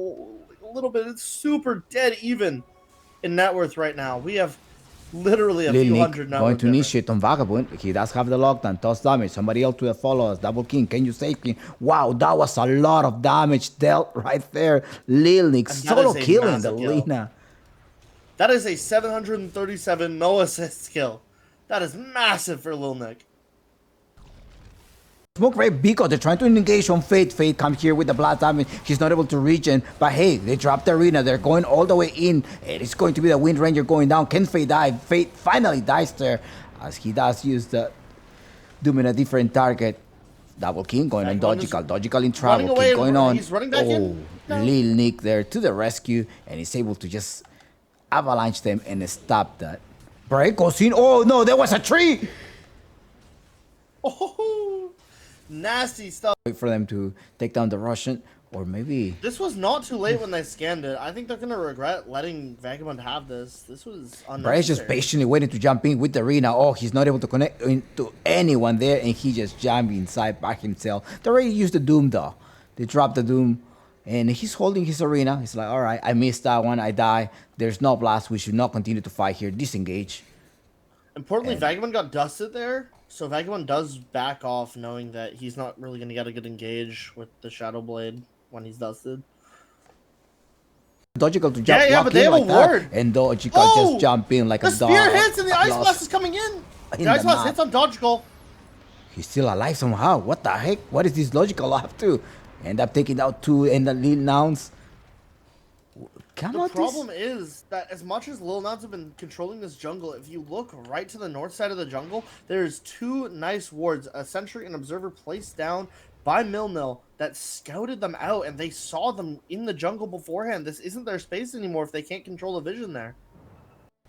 little bit. It's super dead even in net worth right now. We have literally a few hundred net worth. Going to initiate on Vagabond. He does have the lockdown. Toss damage. Somebody else to follow us. Double King. Can you save him? Wow, that was a lot of damage dealt right there. Lil Nick solo killing the Lina. That is a 737 no assist kill. That is massive for Lil Nick. Smoke right because they're trying to engage on Fate. Fate comes here with the blast damage. He's not able to reach in. But hey, they dropped the arena. They're going all the way in. And it's going to be the Wind Ranger going down. Can Fate die? Fate finally dies there. As he does use the Doom in a different target. Double King going on Dodgical. Dodgical in trouble. Keep going on. He's running back in. Lil Nick there to the rescue. And he's able to just avalanche them and stop that. Break goes in. Oh no, there was a tree. Oh. Nasty stuff. Wait for them to take down the Russian. Or maybe This was not too late when they scanned it. I think they're gonna regret letting Vagabond have this. This was unnecessary. Bryce just patiently waiting to jump in with the arena. Oh, he's not able to connect into anyone there, and he just jumped inside by himself. They already used the Doom though. They dropped the Doom, and he's holding his arena. He's like, all right, I missed that one. I die. There's no blast. We should not continue to fight here. Disengage. Importantly, And- Vagabond got dusted there, so Vagabond does back off, knowing that he's not really gonna get a good engage with the Shadow Blade when he's dusted. Logical to jump Yeah, walk but they in have like a that, ward. and Logical Oh! just jump in like The a dog. spear hits and the Ice Lost Blast is coming in. in The Ice the Blast map. hits on Logical. He's still alive somehow. What the heck? What is this Logical up to? End up taking out two and the Lil Nouns. Come The on, problem is that as much as Lil Nouns have been controlling this jungle, if you look right to the north side of the jungle, there's two nice wards, a Sentry and Observer placed down by Milnil that scouted them out, and they saw them in the jungle beforehand. This isn't their space anymore if they can't control the vision there.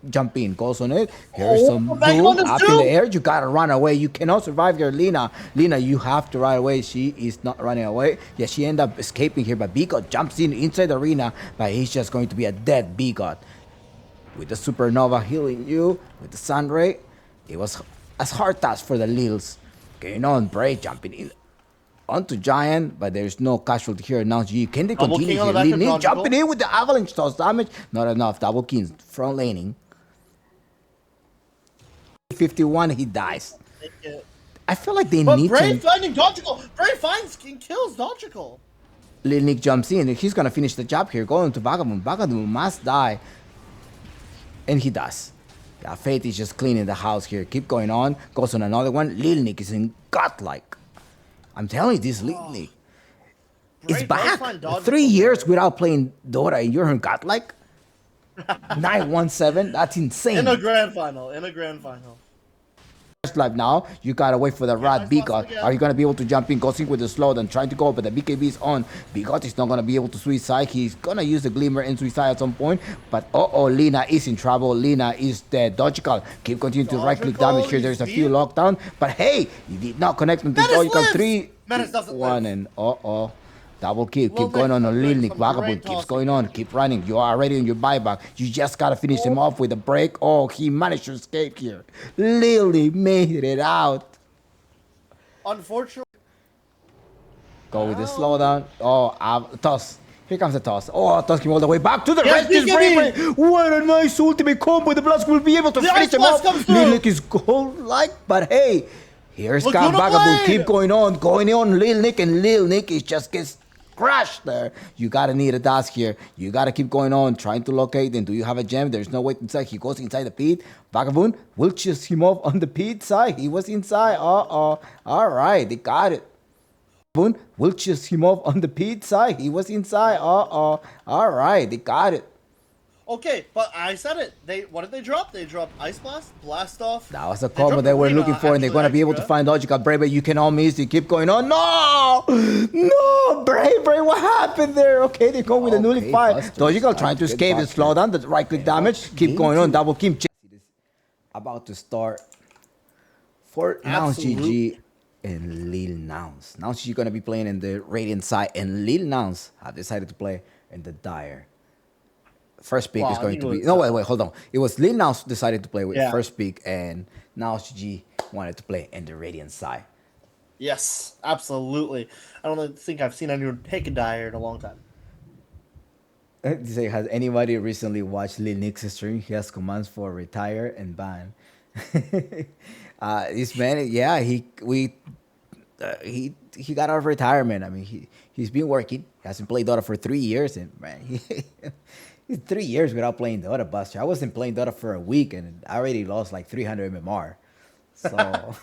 Jump in, goes on it. Here's some Vagabond Doom is up in the doomed. air. You gotta run away. You cannot survive here, Lina. Lina, you have to run away. She is not running away. Yeah, she ended up escaping here, but Bigot jumps in inside the arena, but he's just going to be a dead Bigot. With the Supernova healing you, with the Sun Ray, it was a hard task for the Lils. Going on, Bray jumping in onto Giant, but there's no casualty here. Now G, can they Double continue king on here? the back of Lin Ning Logical. jumping in with the avalanche toss damage. Not enough. Double kings front laning. 51, he dies. I feel like they But need Bray to. finding Logical! Bray finds and kills Logical! Lil Nick jumps in, and he's gonna finish the job here. Going to Vagabond. Vagabond must die, and he does. Yeah, Fate is just cleaning the house here. Keep going on. Goes on another one. Lil Nick is in godlike. I'm telling you, this Lil Nick is Bray does back. find Logical 3 years there. without playing Dota, and you're in godlike. 917. That's insane. In a grand final. In a grand final. Live now, you gotta wait for the rat nice Bigot. loss again. Are you gonna be able to jump in? Goes in with the slowdown, trying to go, but the BKB is on. Bigot is not gonna be able to suicide. He's gonna use the glimmer and suicide at some point. But Lina is in trouble. Lina is dead. Logical. Keep continuing to right click Logical, damage here. There's a he's few deep. lockdown. But hey, he did not connect into Menace Logical lives! 3. Menace doesn't 1 live. and double kill. Lil Keep going Nick on doing Lil Nick. some Vagabond great keeps tossing. going on. Keep running. You are already in your buyback. You just gotta finish him off with a break. Oh, he managed to escape here. Lily made it out. Unfortunately, Go with the slowdown. Toss. Here comes the toss. Oh, toss him all the way back to the Yes, rescue. BKB! Spray. What a nice ultimate combo. The Blast will be able to The finish Ice him Blast off. comes through. Lil is gold-like, but hey, here's Laguna Vagabond. Blade! Keep going on. Lil Nick, and Lil Nick is just gets crashed there. You gotta need a dash here. You gotta keep going on, trying to locate them. Do you have a gem? There's no way inside. He goes inside the pit. Vagabond will choose him off on the pit side. He was inside. All right, they got it. Vagabond will choose him off on the pit side. He was inside. All right, they got it. okay, but I said it. What did they drop? They dropped Ice Blast, Blast Off. That was the They combo dropped they were Arena, looking for, and they're actually, gonna be able to extra. find Logical. Brave, you cannot miss. You keep going on. No, Brave, what happened there? Okay, they go with a nullified. Buster, Logical time trying to to get escape the back slowdown, the right click damage. Keep going on. Double kill. About to start for Nouns Absolute- GG and Lil Nouns. Now she's gonna be playing in the Radiant side, and Lil Nouns have decided to play in the Dire. First pick Wow, is I going think to it be. was, No, wait, hold on. It was Lil Nouns decided to play with Yeah. first pick, and Nouns G wanted to play in the Radiant side. Yes, absolutely. I don't think I've seen anyone pick a Dire in a long time. They say, has anybody recently watched Lil Nick's stream? He has commands for retire and ban. This man, yeah, he got out of retirement. I mean, he's been working. He hasn't played Dota for 3 years, and man, he's 3 years without playing Dota. Buster, I wasn't playing Dota for a week, and I already lost like 300 MMR. So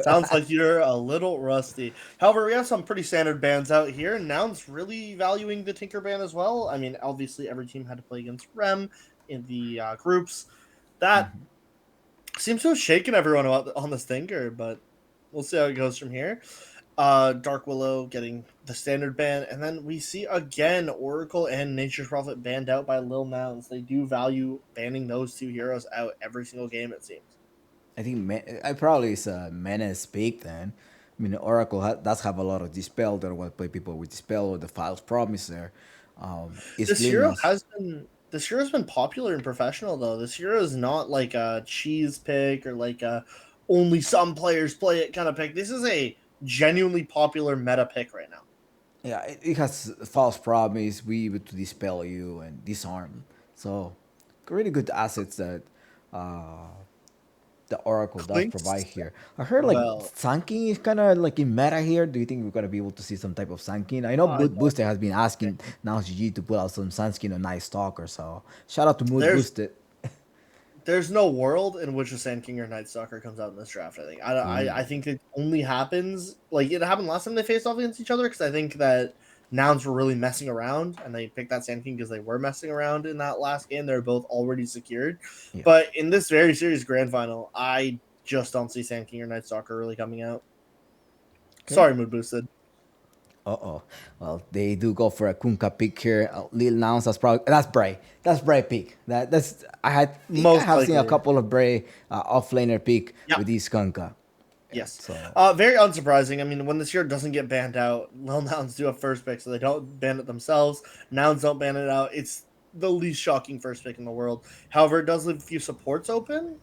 Sounds like you're a little rusty. However, we have some pretty standard bans out here. Noun's really valuing the Tinker ban as well. I mean, obviously, every team had to play against Rem in the groups. That seems to have shaken everyone on this Tinker, but we'll see how it goes from here. Dark Willow getting the standard ban, and then we see again Oracle and Nature's Prophet banned out by Lil Nouns. They do value banning those two heroes out every single game, it seems. I think I probably it's a Menace pick then. I mean, Oracle does have a lot of Dispel. They don't want to play people with Dispel or the Files Promise there. It's This Lil hero Nouns. has been this hero's been popular and professional though. This hero is not like a cheese pick or like a only some players play it kind of pick. This is a genuinely popular meta pick right now. Yeah, it has False Promise, we able to dispel you and disarm. So, really good assets that uh, the Oracle does provide Clinks, here. I heard like well, Sanking is kind of like in meta here. Do you think we're gonna be able to see some type of Sanking? I know I don't Booster has been asking now GG to put out some Sunskin on Night Stalker. So shout out to Mood There's Boosted. there's no world in which a Sand King or Night Stalker comes out in this draft. I think I think it only happens like it happened last time they faced off against each other because I think that Nouns were really messing around and they picked that Sand King because they were messing around in that last game. They're both already secured, Yeah. but in this very serious grand final, I just don't see Sand King or Night Stalker really coming out. Okay. Sorry, Mood Boosted. Uh-oh. Well, they do go for a Kunka pick here. Lil Nouns, that's Bray. That's Bray pick. That's I Most have seen a likely. couple of Bray offlaner pick Yep. with these Kunka. Yes. So Very unsurprising. I mean, when this hero doesn't get banned out, Lil Nouns do have first pick, so they don't ban it themselves. Nouns don't ban it out. It's the least shocking first pick in the world. However, it does leave a few supports open.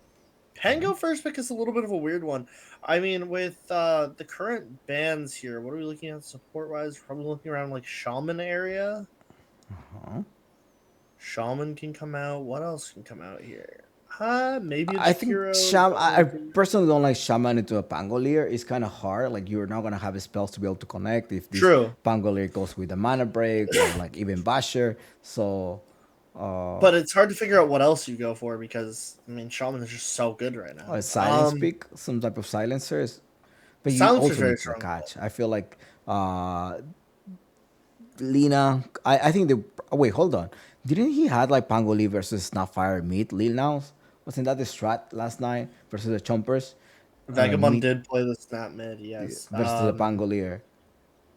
Pango first pick is a little bit of a weird one. I mean, with the current bans here, what are we looking at support wise? Probably looking around like Shaman area. uh-huh. Shaman can come out. What else can come out here? Maybe I think Hero. I personally don't like Shaman into a Pangolier. It's kind of hard. Like you're not gonna have spells to be able to connect if this True. Pangolier goes with a mana break or like even Basher. So But it's hard to figure out what else you go for because I mean Shaman is just so good right now. a silence pick, some type of silencers. But you Silencer's also very need to strong. catch. I feel like Lina. I think the wait, hold on. Didn't he had like Pangoli versus Snapfire meet Lil Nouns? Wasn't that the strat last night versus the Chompers? Vagabond Meet did play the snap mid, yes. versus the Pangolier.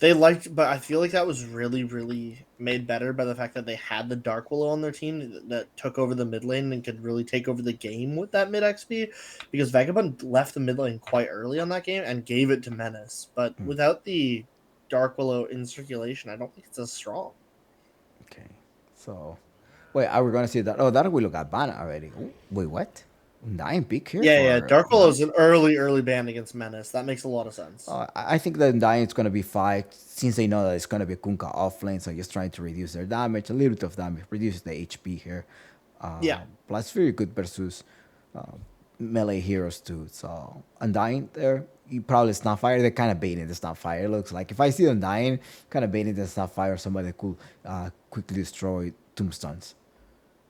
They liked, but I feel like that was really, really made better by the fact that they had the Dark Willow on their team that took over the mid lane and could really take over the game with that mid XP. Because Vagabond left the mid lane quite early on that game and gave it to Menace, but without the Dark Willow in circulation, I don't think it's as strong. Okay, so wait, are we gonna see that? Oh, that we look at ban already. Ooh, wait, what? Undying pick here? Yeah. for Dark Willow is Nouns? an early ban against Menace. That makes a lot of sense. I think that Undying is gonna be fight since they know that it's gonna be Kunkka offlane, so just trying to reduce their damage, a little bit of damage, reduce the HP here. Yeah. Plus very good versus melee heroes too. So Undying there, you probably Snapfire. They're kind of baiting the Snapfire. It looks like if I see Undying, kind of baiting the Snapfire, somebody that could quickly destroy tombstones.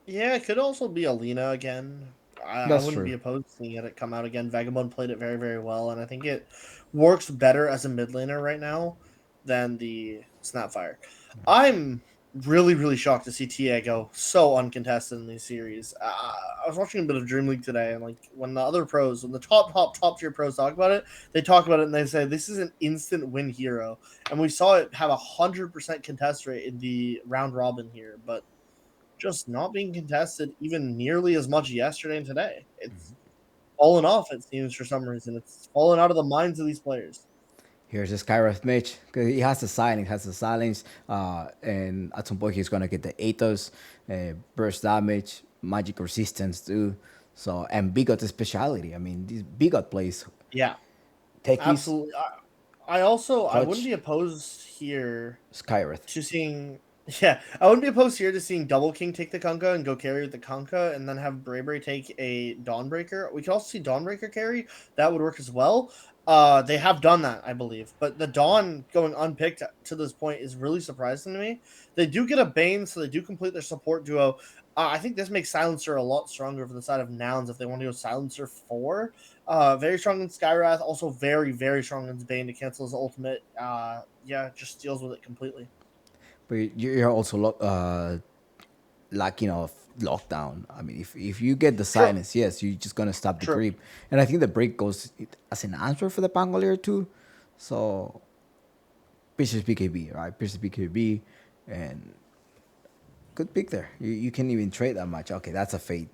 Yeah, it could also be Alina again. I That's wouldn't true. be opposed to seeing it come out again. Vagabond played it very, very well, and I think it works better as a mid laner right now than the Snapfire. I'm really, really shocked to see TA go so uncontested in these series. I was watching a bit of Dream League today, and like when the other pros, when the top tier pros talk about it, they talk about it and they say this is an instant win hero, and we saw it have 100% contest rate in the round robin here, but just not being contested even nearly as much yesterday and today. It's fallen off, it seems, for some reason. It's fallen out of the minds of these players. Here's a Skywrath Mitch, because he has the silence, and at some point he's gonna get the Athos, burst damage, magic resistance too. So and Bigot's speciality. I mean, these Bigot plays Yeah, techies, absolutely. I Clutch. wouldn't be opposed here Skywrath. to seeing. Yeah, I wouldn't be opposed here to seeing Double King take the Kunkka and go carry with the Kunkka, and then have Braebury take a Dawnbreaker. We could also see Dawnbreaker carry. That would work as well. They have done that, I believe, but the Dawn going unpicked to this point is really surprising to me. They do get a Bane, so they do complete their support duo. I think this makes Silencer a lot stronger for the side of Nouns if they want to go Silencer 4. Very strong in Skywrath, also very, very strong in Bane to cancel his ultimate. Just deals with it completely. But you're also lacking of lockdown. I mean, if you get the silence, yes, you're just gonna stop the True. creep. And I think the break goes as an answer for the Pangolier too. So Pierce's BKB, right? Pierce's BKB, and good pick there. You can't even trade that much. Okay, that's a fade.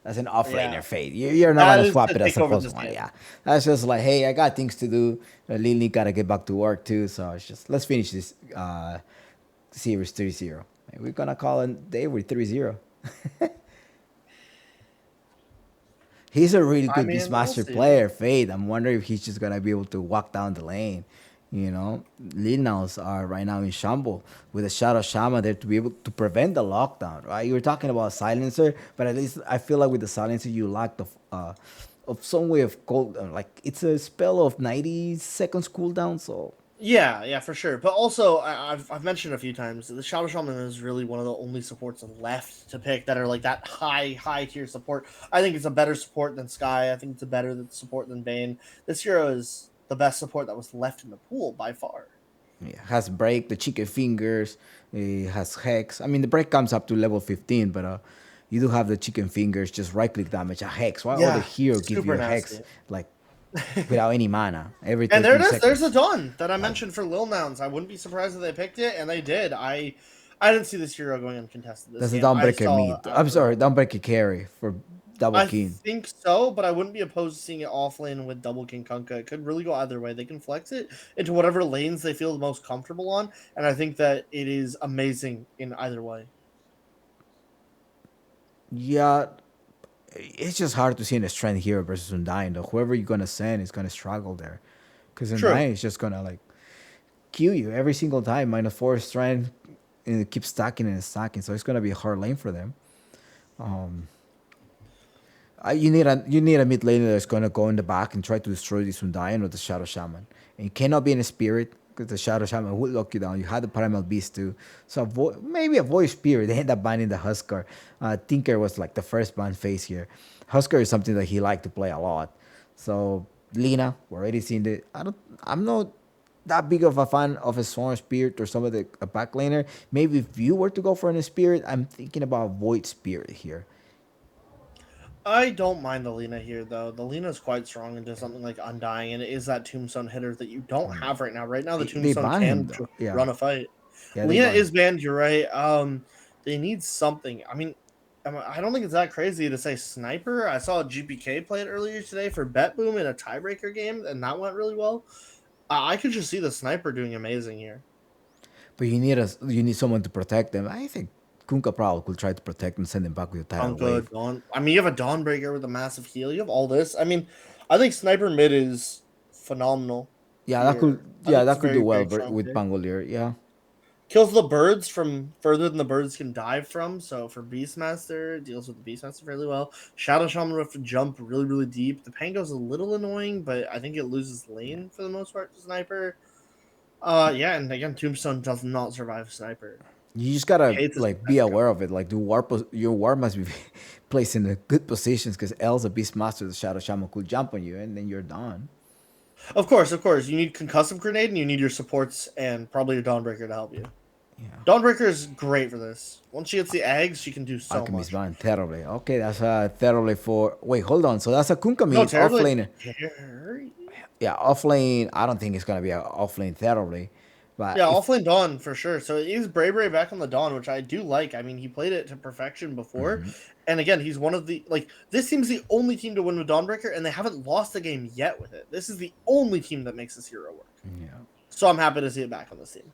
That's an off-laner Yeah. fade. You're not That gonna is swap to it as take a over plus this one. game. Yeah, that's just like, hey, I got things to do. Lily gotta get back to work too. So it's just let's finish this series 3-0. And we're gonna call it day with 3-0. He's a really I good mean, we'll Beastmaster see. player, Fade. I'm wondering if he's just gonna be able to walk down the lane. You know, Lil Nouns are right now in shamble with a Shadow Shaman there to be able to prevent the lockdown. Right? You were talking about silencer, but at least I feel like with the silencer you lack the of some way of cold. Like it's a spell of 90 seconds cooldown. So Yeah, for sure. But also, I've mentioned a few times the Shadow Shaman is really one of the only supports left to pick that are like that high tier support. I think it's a better support than Sky. I think it's a better support than Bane. This hero is the best support that was left in the pool by far. yeah, has break the chicken fingers. It has hex. I mean, the break comes up to level 15, but you do have the chicken fingers. Just right click damage a hex. Why other Yeah, hero give you super a hex nasty. like without any mana every And there 13 it is. seconds? There's the Dawn that I mentioned for Lil Nouns. I wouldn't be surprised if they picked it, and they did. I didn't see this hero going uncontested this That's a game. I Dawnbreaker saw mid. I'm sorry, Dawnbreaker carry for double I king. think so, but I wouldn't be opposed to seeing it offlane with double King Kunkka. It could really go either way. They can flex it into whatever lanes they feel the most comfortable on, and I think that it is amazing in either way. Yeah, it's just hard to see in a strength hero versus Undyne. Though whoever you're gonna send is gonna struggle there, because True. Undyne is just gonna like kill you every single time. -4 strength, and it keeps stacking and stacking. So it's gonna be a hard lane for them. You need a mid laner that's gonna go in the back and try to destroy this Undyne or the Shadow Shaman. And it cannot be in a spirit because the Shadow Shaman would lock you down. You had the Primal Beast too, so maybe avoid spirit. They end up banning the Huskar. Tinker was like the first ban phase here. Huskar is something that he liked to play a lot. So Lina, we're already seen it. I'm not that big of a fan of a Swarm Spirit or some of the a back laner. Maybe if you were to go for a Spirit, I'm thinking about Void Spirit here. I don't mind the Lina here, though. The Lina is quite strong into something like Undying, and it is that Tombstone hitter that you don't have right now. Right now, the They Tombstone ban him can though. Yeah, run a fight. yeah, they Lina ban is him. banned. You're right. They need something. I mean, I don't think it's that crazy to say sniper. I saw GPK play it earlier today for Bet Boom in a tiebreaker game, and that went really well. I could just see the sniper doing amazing here. But you need someone to protect them. I think Kunkka probably could try to protect and send them back with a tidal wave. Dawn. I mean, you have a Dawnbreaker with a massive heal. You have all this. I mean, I think sniper mid is phenomenal. Yeah, Here. I think it's that a could do well very strong with pick. Pangolier. Yeah. Kills the birds from further than the birds can dive from. So for Beastmaster, it deals with the Beastmaster fairly well. Shadow Shaman would have to jump really deep. The Pango's a little annoying, but I think it loses lane for the most part to Sniper. Yeah, and again, Tombstone does not survive Sniper. You just gotta Hates his like be best aware cover. of it. Like your war must be placed in the good positions because else a Beastmaster, the Shadow Shaman could jump on you and then you're done. Of course. You need Concussive Grenade and you need your supports and probably your Dawnbreaker to help you. Yeah. Dawnbreaker is great for this. Once she gets the eggs, she can do so Alchemist much. ban terribly. Okay, that's a terribly for. Wait, hold on. So that's a Kunkka No, mid off terribly. lane. Yeah, off lane. I don't think it's gonna be a off lane terribly, but Yeah, if offlane Dawn for sure. So it is Bray back on the Dawn, which I do like. I mean, he played it to perfection before. And again, he's one of the this seems the only team to win with Dawnbreaker, and they haven't lost a game yet with it. This is the only team that makes this hero work. yeah. So I'm happy to see it back on this team.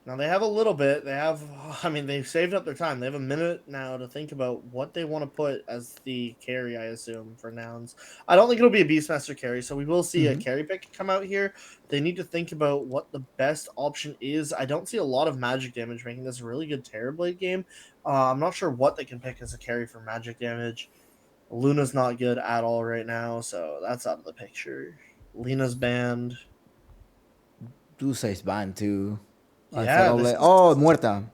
Now they have a little bit. They've saved up their time. They have a minute now to think about what they want to put as the carry, I assume, for Nouns. I don't think it'll be a Beastmaster carry, so we will see a carry pick come out here. They need to think about what the best option is. I don't see a lot of magic damage making this a really good Terrorblade game. I'm not sure what they can pick as a carry for magic damage. Luna's not good at all right now, so that's out of the picture. Lena's banned. Dusa is banned too. Yeah, this is Oh, Muerta.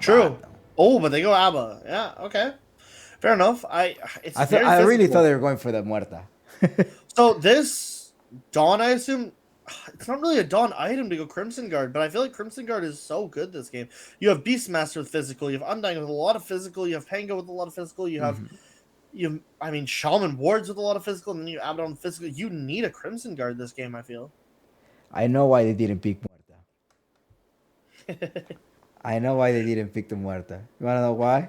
true. Bad. Oh, but they go ABBA. Yeah, okay. Fair enough. I really thought they were going for the Muerta. So this Dawn, I assume, it's not really a Dawn item to go Crimson Guard, but I feel like Crimson Guard is so good this game. You have Beastmaster with physical, you have Undying with a lot of physical, you have Pango with a lot of physical, you have Shaman Wards with a lot of physical, and then you Abaddon with physical. You need a Crimson Guard this game, I feel. I know why they didn't pick Muerta. I know why they didn't pick the Muerta. You wanna know why?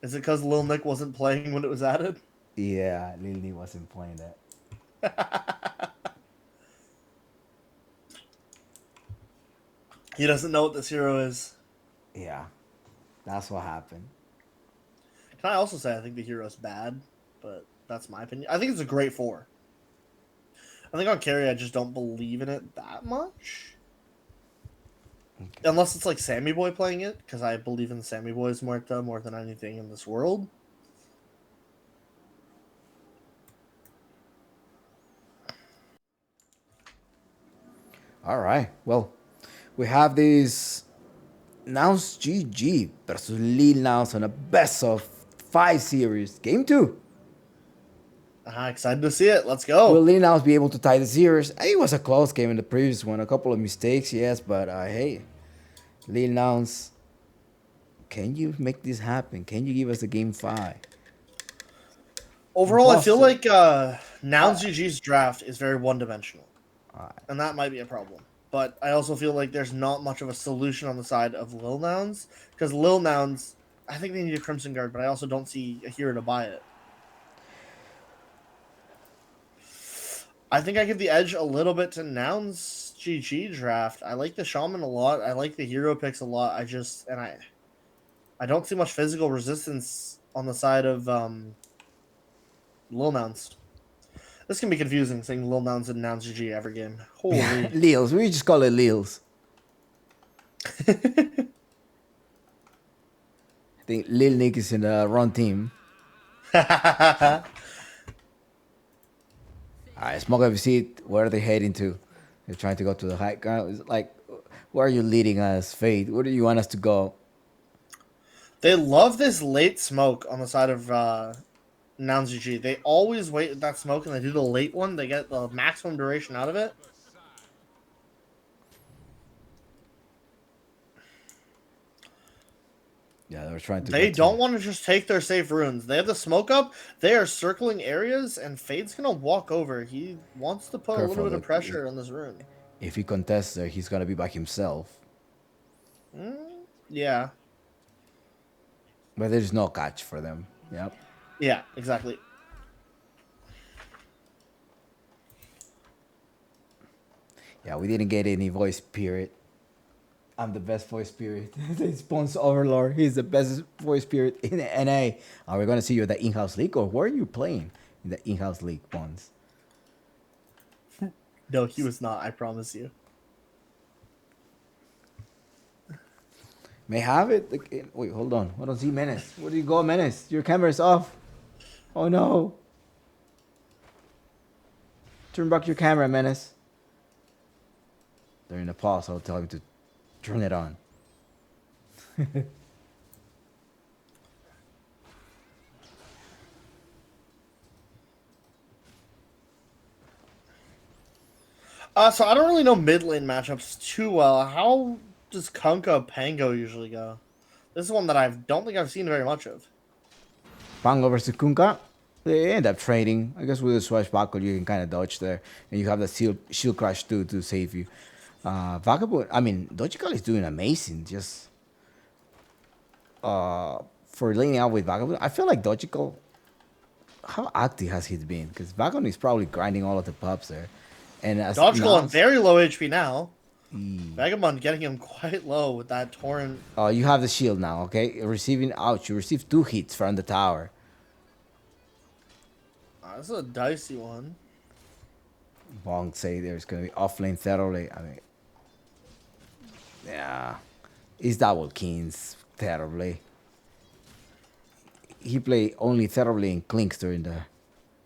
Is it because Lil Nick wasn't playing when it was added? Yeah, Lily wasn't playing that. He doesn't know what this hero is. Yeah, that's what happened. Can I also say I think the hero's bad, but that's my opinion. I think it's a great 4. I think on carry I just don't believe in it that much. Okay. Unless it's like Sammy Boy playing it, because I believe in Sammy Boy's Muerta more than anything in this world. All right. Well, we have this Nouns GG versus Lil Nouns on a best of 5 series. Game 2. Excited to see it. Let's Will go. Lil Nouns be able to tie the series? It was a close game in the previous one. A couple of mistakes, yes, but hey, Lil Nouns, can you make this happen? Can you give us a game 5? Overall, I feel Imposter. like Nouns GG's draft is very one-dimensional. Alright. And that might be a problem. But I also feel like there's not much of a solution on the side of Lil Nouns. Because Lil Nouns, I think they need a Crimson Guard, but I also don't see a hero to buy it. I think I give the edge a little bit to Nouns GG draft. I like the Shaman a lot. I like the hero picks a lot. I don't see much physical resistance on the side of Lil Nouns. This can be confusing saying Lil Nouns and Nouns GG every game. Holy. Lils. We just call it Lils. I think Lil Nick is in the wrong team. Alright, Smoke of Seat, where are they heading to? They're trying to go to the high ground. It's like, where are you leading us, Fate? Where do you want us to go? They love this late smoke on the side of Nouns GG. They always wait with that smoke and they do the late one. They get the maximum duration out of it. Yeah, they were trying to. They don't want to just take their safe runes. They have the smoke up. They are circling areas, and Fade's gonna walk over. He wants to put a little bit of pressure on this rune. If he contests there, he's gonna be by himself. Yeah. But there's no catch for them. Yep. Yeah, exactly. Yeah, we didn't get any voice spirit. I'm the best voice spirit. Spawns Overlord. He's the best voice spirit in the NA. Are we gonna see you at the in-house league, or where are you playing in the in-house league, Pons? No, he was not. I promise you. May have it. Wait, hold on. I don't see Menace. Where do you go, Menace? Your camera's off. Oh no. Turn back your camera, Menace. During the pause, I'll tell him to turn it on. So I don't really know mid lane matchups too well. How does Kunkka Pango usually go? This is one that I don't think I've seen very much of. Pango versus Kunkka. They end up trading. I guess with a swashbuckle, you can kind of dodge there. And you have the shield crash too to save you. Vagabond, I mean, Dojical is doing amazing. Just for laning out with Vagabond. I feel like Dojical, how active has he been? Because Vagabond is probably grinding all of the pups there. And as Dojical on Nouns, very low HP now. Vagabond getting him quite low with that torrent. oh, you have the shield now, okay? Receiving, ouch, you received 2 hits from the tower. This is a dicey one. Bong say there's going to be offlane thoroughly. I mean, yeah, he's double kings terribly. He played only thoroughly in Clinks during the,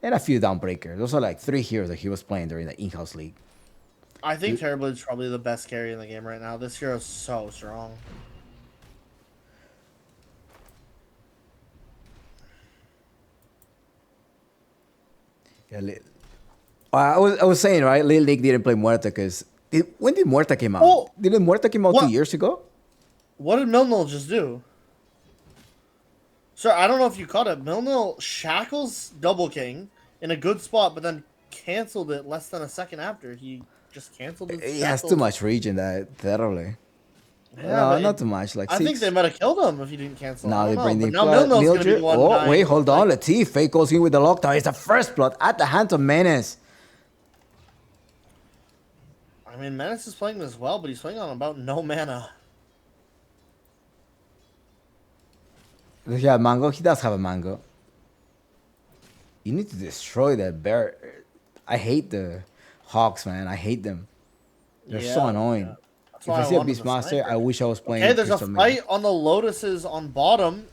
and a few downbreakers. Those are like 3 heroes that he was playing during the in-house league. I think Terribly is probably the best carry in the game right now. This hero is so strong. Yeah, I was saying, right, Lil Nick didn't play Muerta because when did Muerta came out? Oh, Didn't Muerta came out what? 2 years ago? What did Milnil just do? Sir, I don't know if you caught it. Milnil shackles Double King in a good spot, but then canceled it less than a second after. He just canceled it. He has too much regen that thoroughly. Yeah, but not too much. Like I think 6. they might have killed him if he didn't cancel. Now I they don't bring know. the But now Milno's gonna be Mildred. the one Oh, dying. wait, hold on. Like, Let's see. Fake goes in with the lockdown. It's the first blood at the hands of Menace. I mean, Menace is playing this well, but he's playing on about no mana. Does he have mango? He does have a mango. You need to destroy that bear. I hate the Hawks, man. I hate them. They're so Yeah, annoying. yeah. That's If why I see a wanted the Beastmaster, sniper. I wish I was playing. Okay, there's a Crystal Maiden. fight on the Lotuses on bottom.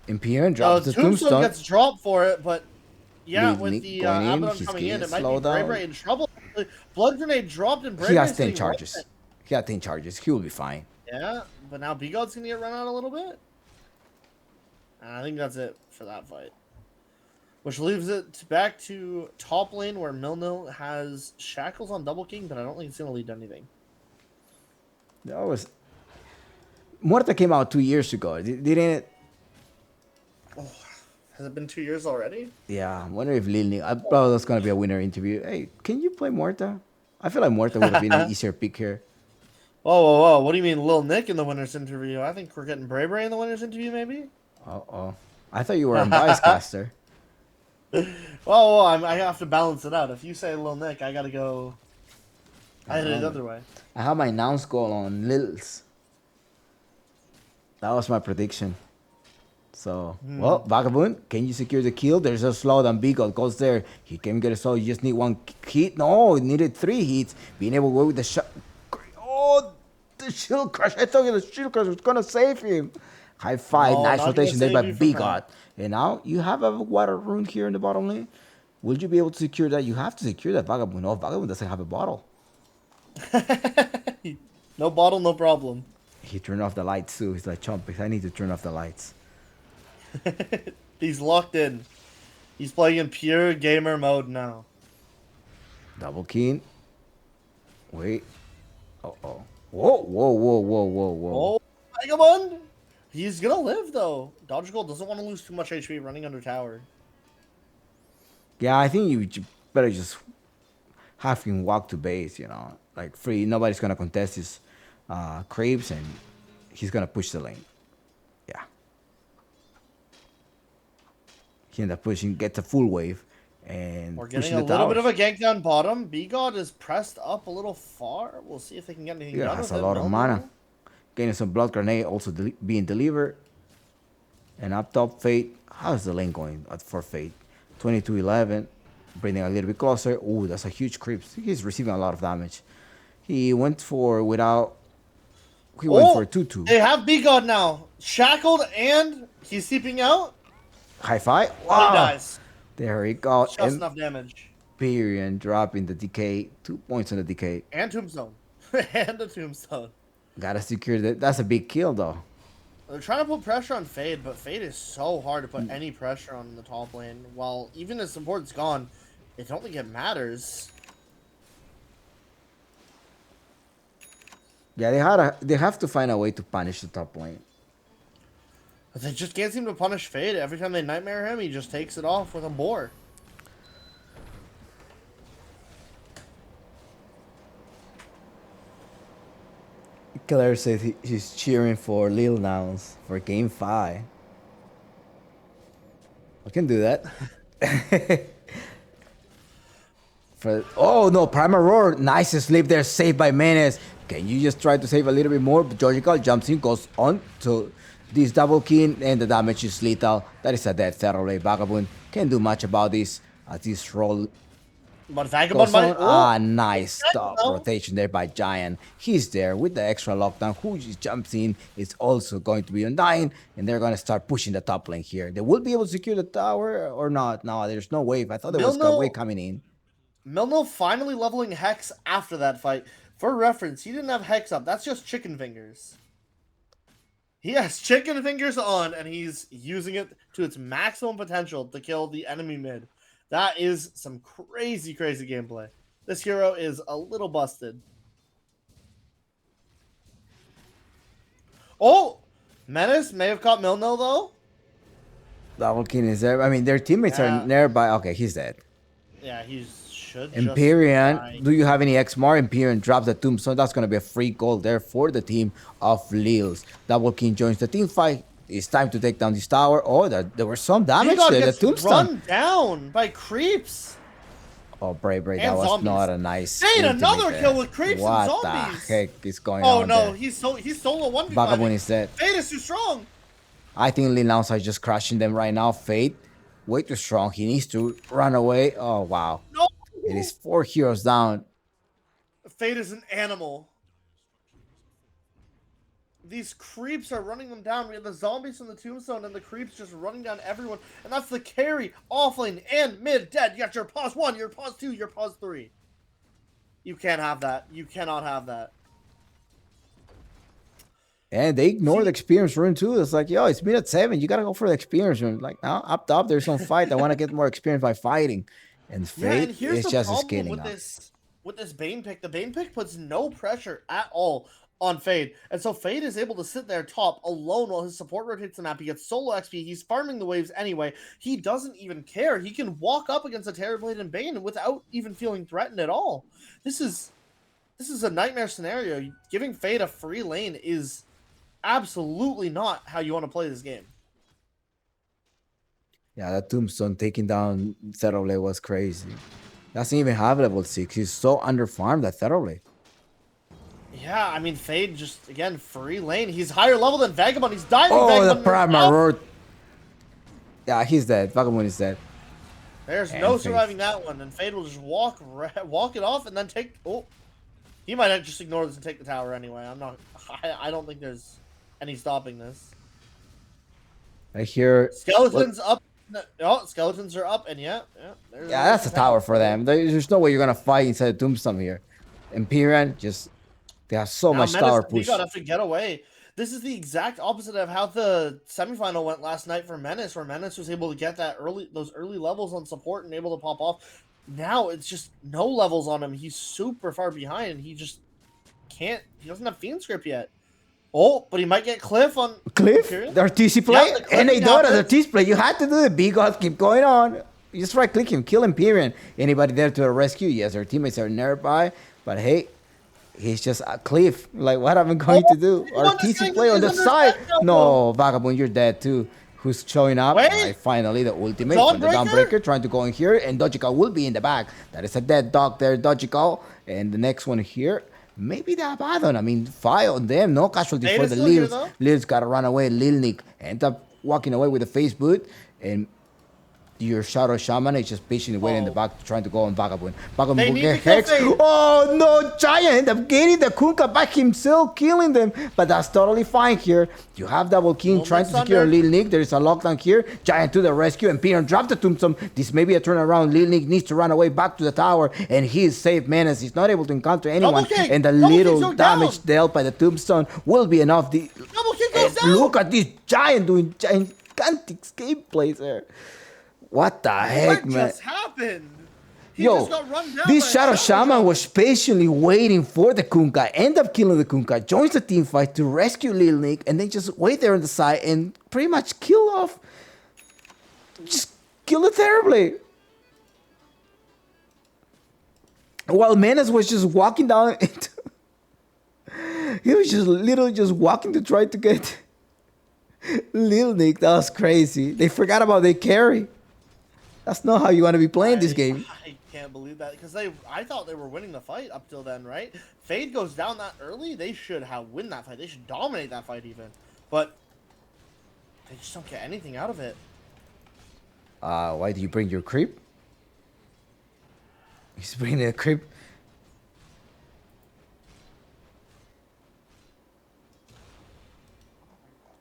Imperial drops the Tombstone tombstone. gets dropped for it, but yeah, Lead with Nick the going in, Abaddon he's coming in, getting it might be slowed down. Bray in trouble. Blood Grenade dropped and Bray He has 10 charges. He has 10 charges. He will be fine. Yeah, but now B-God's gonna get run out a little bit. And I think that's it for that fight. Which leaves it back to top lane where Milno has Shackles on Double King, but I don't think it's gonna lead to anything. That was. Muerta came out 2 years ago. Didn't it? Has it been 2 years already? Yeah, I wonder if Lil Nick. I probably that's gonna be a winner interview. Hey, can you play Muerta? I feel like Muerta would have been an easier pick here. Whoa. What do you mean Lil Nick in the winner's interview? I think we're getting Bray in the winner's interview, maybe? Oh. I thought you were a bias caster. Whoa, I have to balance it out. If you say Lil Nick, I gotta go. I hit it the other way. I have my Nouns goal on Lils. That was my prediction. So, well, Vagabond, can you secure the kill? There's a slowdown. Beagle goes there. He can get a slow. You just need 1 hit. No, it needed 3 hits. Being able to go with the shot. Oh, the shield crush. I thought the shield crush was going to save him. High five. No, Nice not rotation gonna there by save you from Beagle. And now you have a water rune here in the bottom lane. Will you be able to secure that? You have to secure that Vagabond. No, Vagabond doesn't have a bottle. No bottle, no problem. He turned off the lights too. He's like, Chompix, I need to turn off the lights. He's locked in. He's playing in pure gamer mode now. Double keen. Wait. Uh-oh. Whoa. Oh, Vagabond! He's gonna live though. Dodgegold doesn't want to lose too much HP running under tower. Yeah, I think you better just have him walk to base, you know. Like free. Nobody's gonna contest his creeps and he's gonna push the lane. Yeah. He ended up pushing, gets a full wave, and We're getting pushing a the little bit towers. of a gank down bottom. B-God is pressed up a little far. We'll see if they can get anything Yeah, done has with a it. lot of No, mana. no. Getting some blood grenade also being delivered. And up top, Fate. How's the lane going for Fate? 22-11. Bringing a little bit closer. Ooh, that's a huge creep. He's receiving a lot of damage. He went for without. He went for a 2-2. They have B-God now. Shackled and he's seeping out. High five. He Wow. dies. There he goes. Just enough damage. Empyrean dropping the decay. 2 points on the decay. And Tombstone. And a Tombstone. Gotta secure that. That's a big kill though. They're trying to put pressure on Fade, but Fade is so hard to put any pressure on the top lane. While even if support's gone, I don't think it matters. Yeah, they have to find a way to punish the top lane. But they just can't seem to punish Fade. Every time they nightmare him, he just takes it off with a boar. Claire says he's cheering for Lil Nouns for Game 5. I can do that. Oh no, Primal Roar. Nice sleep there, saved by Menace. Can you just try to save a little bit more? Georgical jumps in, goes on to this double king, and the damage is lethal. That is a dead thoroughly. Vagabond can't do much about this as this roll But Vagabond goes might. on. Nice stop no. rotation there by Giant. He's there with the extra lockdown. Who just jumps in is also going to be undying, and they're going to start pushing the top lane here. They will be able to secure the tower or not. No, there's no wave. I thought there was a wave coming in. Milno finally leveling Hex after that fight. For reference, he didn't have Hex up. That's just chicken fingers. He has chicken fingers on, and he's using it to its maximum potential to kill the enemy mid. That is some crazy, crazy gameplay. This hero is a little busted. Oh! Menace may have caught Milno, though. Double king is there. I mean, their teammates are nearby. Okay, he's dead. Yeah, he's should Empyrean, just do you have any XMAR? Empyrean drops the tombstone. That's going to be a free goal there for the team of Lils. Double King joins the team fight. It's time to take down this tower. Oh, there was some damage He there. The gets tombstone. run down by creeps. Oh, Bray, that And was zombies. not a nice. Hey, ultimate another there. kill with creeps what and zombies. What the heck is going Oh on no, there? he's solo 1v5. Vagabond is dead. Fade is too strong. I think Lil Nouns are just crushing them right now. Fate, way too strong. He needs to run away. Oh, wow. No. It is 4 heroes down. Fade is an animal. These creeps are running them down. We have the zombies from the tombstone and the creeps just running down everyone. And that's the carry, offlane, and mid dead. You got your pause 1, your pause 2, your pause 3. You can't have that. You cannot have that. And they ignore the experience rune too. It's like, yo, it's been at 7. You gotta go for the experience rune. Like, now up top, there's some fight. I want to get more experience by fighting. And Fate and here's is the just problem skinning with up. this Bane pick. The Bane pick puts no pressure at all on Fade. And so Fade is able to sit there top alone while his support rotates the map. He gets solo XP. He's farming the waves anyway. He doesn't even care. He can walk up against a Terrorblade and Bane without even feeling threatened at all. This is a nightmare scenario. Giving Fade a free lane is absolutely not how you want to play this game. Yeah, that tombstone taking down Thoroughblade was crazy. Doesn't even have level 6. He's so underfarmed that Thoroughblade. Yeah, I mean, Fade just, again, free lane. He's higher level than Vagabond. He's dying. Oh, Vagabond the Prime Marauder. Yeah, he's dead. Vagabond is dead. There's And no Fade. surviving that one, and Fade will just walk it off and then take. Oh, he might just ignore this and take the tower anyway. I don't think there's any stopping this. I hear. Skeletons up. Oh, skeletons are up, and yeah. Yeah, that's a tower for them. There's no way you're gonna fight inside the tombstone here. Empyrean just. They have so much tower push. We gotta have to get away. This is the exact opposite of how the semifinal went last night for Menace, where Menace was able to get those early levels on support and able to pop off. Now it's just no levels on him. He's super far behind, and he just can't. He doesn't have Fiend Script yet. Oh, but he might get Cliff on Cliff, Period. the TC play, Yeah, the and they clipping Dota, the happens. TC play. You had to do it. Big God, keep going on. You just right click him, kill Empyrean. Anybody there to the rescue? Yes, their teammates are nearby, but hey. He's just a Cliff. Like, what am I going to do? Or TC play on the side. No, Vagabond, you're dead too. Who's showing up? Wait. Right, finally, the ultimate from the Dawnbreaker? Dawnbreaker trying to go in here. And Dojical will be in the back. That is a dead dog there, Dojical. And the next one here, maybe the Abaddon. I mean, fire on them. No casualties Data's for the still here, Lils. though. Lils got to run away. Lil Nick end up walking away with the face boot. And your Shadow Shaman is just patiently waiting in the back, trying to go on Vagabond. Vagabond They will need get to kill Hex. Fade. Oh no, Giant end up getting the Kunkka back himself, killing them. But that's totally fine here. You have Double King Moment trying to secure Thunder. Lil Nick. There is a lockdown here. Giant to the rescue, and Peter dropped the tombstone. This may be a turnaround. Lil Nick needs to run away back to the tower, and he is safe. Menace is not able to encounter anyone, King. and the Double King's little going damage down. dealt by the tombstone will be enough. Double King goes down. Look at this Giant doing gigantic escape plays there. What the heck, What man? just happened? He Yo, just got run down this by a Shadow Shaman was patiently waiting for the Kunkka, end up killing the Kunkka, joins the team fight to rescue Lil Nick, and then just wait there on the side and pretty much kill off. Just kill it terribly. While Menace was just walking down into. He was just literally just walking to try to get Lil Nick. That was crazy. They forgot about their carry. That's not how you want to be playing this game. I can't believe that because I thought they were winning the fight up till then, right? Fade goes down that early. They should win that fight. They should dominate that fight even, but they just don't get anything out of it. Why do you bring your creep? He's bringing a creep.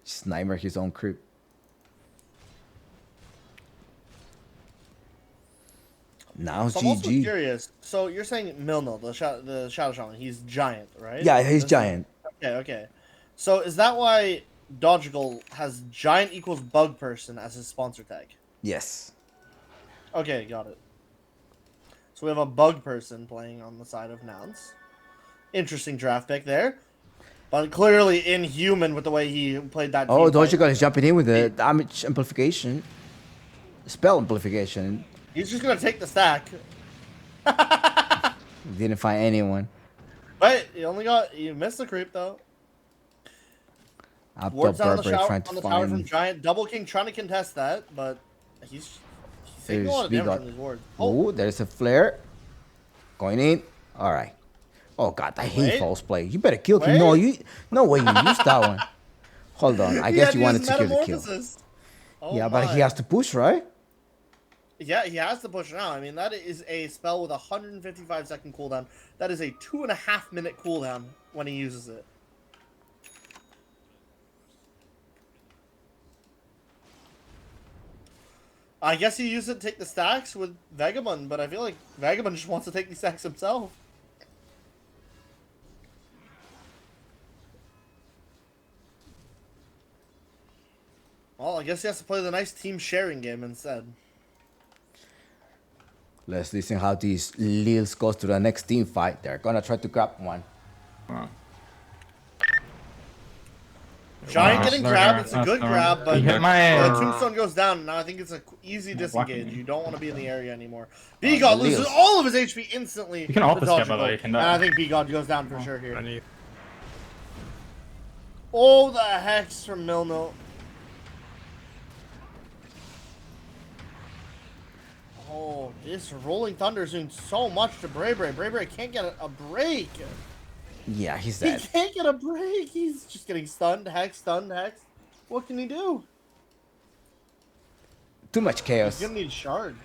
Sniper his own creep. Now So I'm also GG. curious. So you're saying Milno, the Shadow Shaman, he's giant, right? Yeah, he's This- giant. Okay. So is that why Dodgical has giant equals bug person as his sponsor tag? Yes. Okay, got it. So we have a bug person playing on the side of Nouns. Interesting draft pick there. But clearly inhuman with the way he played that Oh, team fight. Dojical is jumping in with the damage amplification. Spell amplification. He's just going to take the stack. Didn't find anyone. Wait, you missed the creep though. Up Ward's top, down on the Burberry shower trying on to the tower from find. Giant. Double King trying to contest that, but he's taking a lot of There's damage Bigot. from his ward. Oh, Oh, there's a flare. Going in. All right. Oh God, I hate Wait. false play. You better kill him. No, Wait. no way you used that one. Hold on. I he guess had you to wanted use to secure the kill. Metamorphosis. Oh Yeah, but my. he has to push, right? Yeah, he has to push now. I mean, that is a spell with a 155-second cooldown. That is a 2.5-minute cooldown when he uses it. I guess he used it to take the stacks with Vagabond, but I feel like Vagabond just wants to take these stacks himself. Well, I guess he has to play the nice team sharing game instead. Let's listen how these Lils goes to the next team fight. They're gonna try to grab one. Giant getting grabbed. It's a good grab, but He hit the my. tombstone goes down. Now I think it's an easy disengage. You don't want to be in the area anymore. the B-God loses Lils. all of his HP instantly. You can to auto dodge skip, by the way, a you bolt. can And die. I think B-God goes down for sure here. Underneath. Oh, the hex from Milno. Oh, this Rolling Thunder is doing so much to Bray Bray. Bray Bray can't get a break. Yeah, he's He dead. can't get a break. He's just getting stunned, hex, stunned, hex. What can he do? Too much chaos. He's gonna need Shard.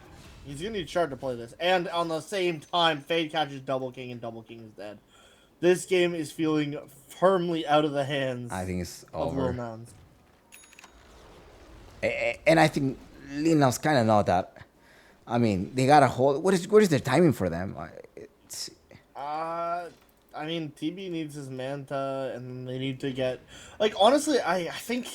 He's gonna need Shard to play this. And on the same time, Fade catches Double King and Double King is dead. This game is feeling firmly out of the hands I think it's of Lil over. Nouns. And I think Lil Nouns kind of know that. I mean, they gotta hold. What is their timing for them? It's, I mean, TB needs his Manta, and they need to get... Like, honestly, I think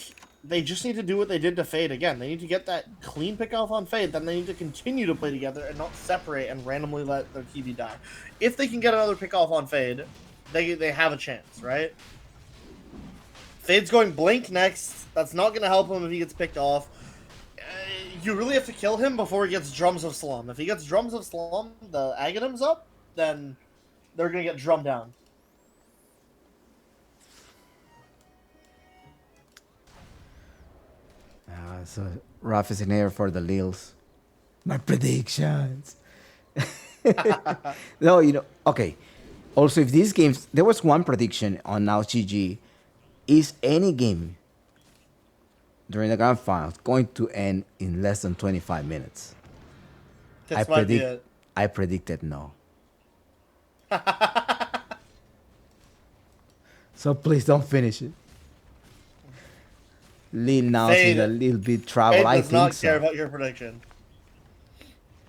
they just need to do what they did to Fade again. They need to get that clean pick-off on Fade, then they need to continue to play together and not separate and randomly let their TB die. If they can get another pick-off on Fade, they have a chance, right? Fade's going Blink next. That's not going to help him if he gets picked off. You really have to kill him before he gets Drums of Slum. If he gets Drums of Slum, the Aghanim's up, then they're going to get drummed down. so rough is in here for the Lils. My predictions. No, okay. Also, if these games, there was one prediction on Now GG. Is any game during the grand finals going to end in less than 25 minutes? This might be it. I predicted no. So please don't finish it. Lil Nouns Fade. is a little bit trouble. Fade I does not think care so. about your prediction.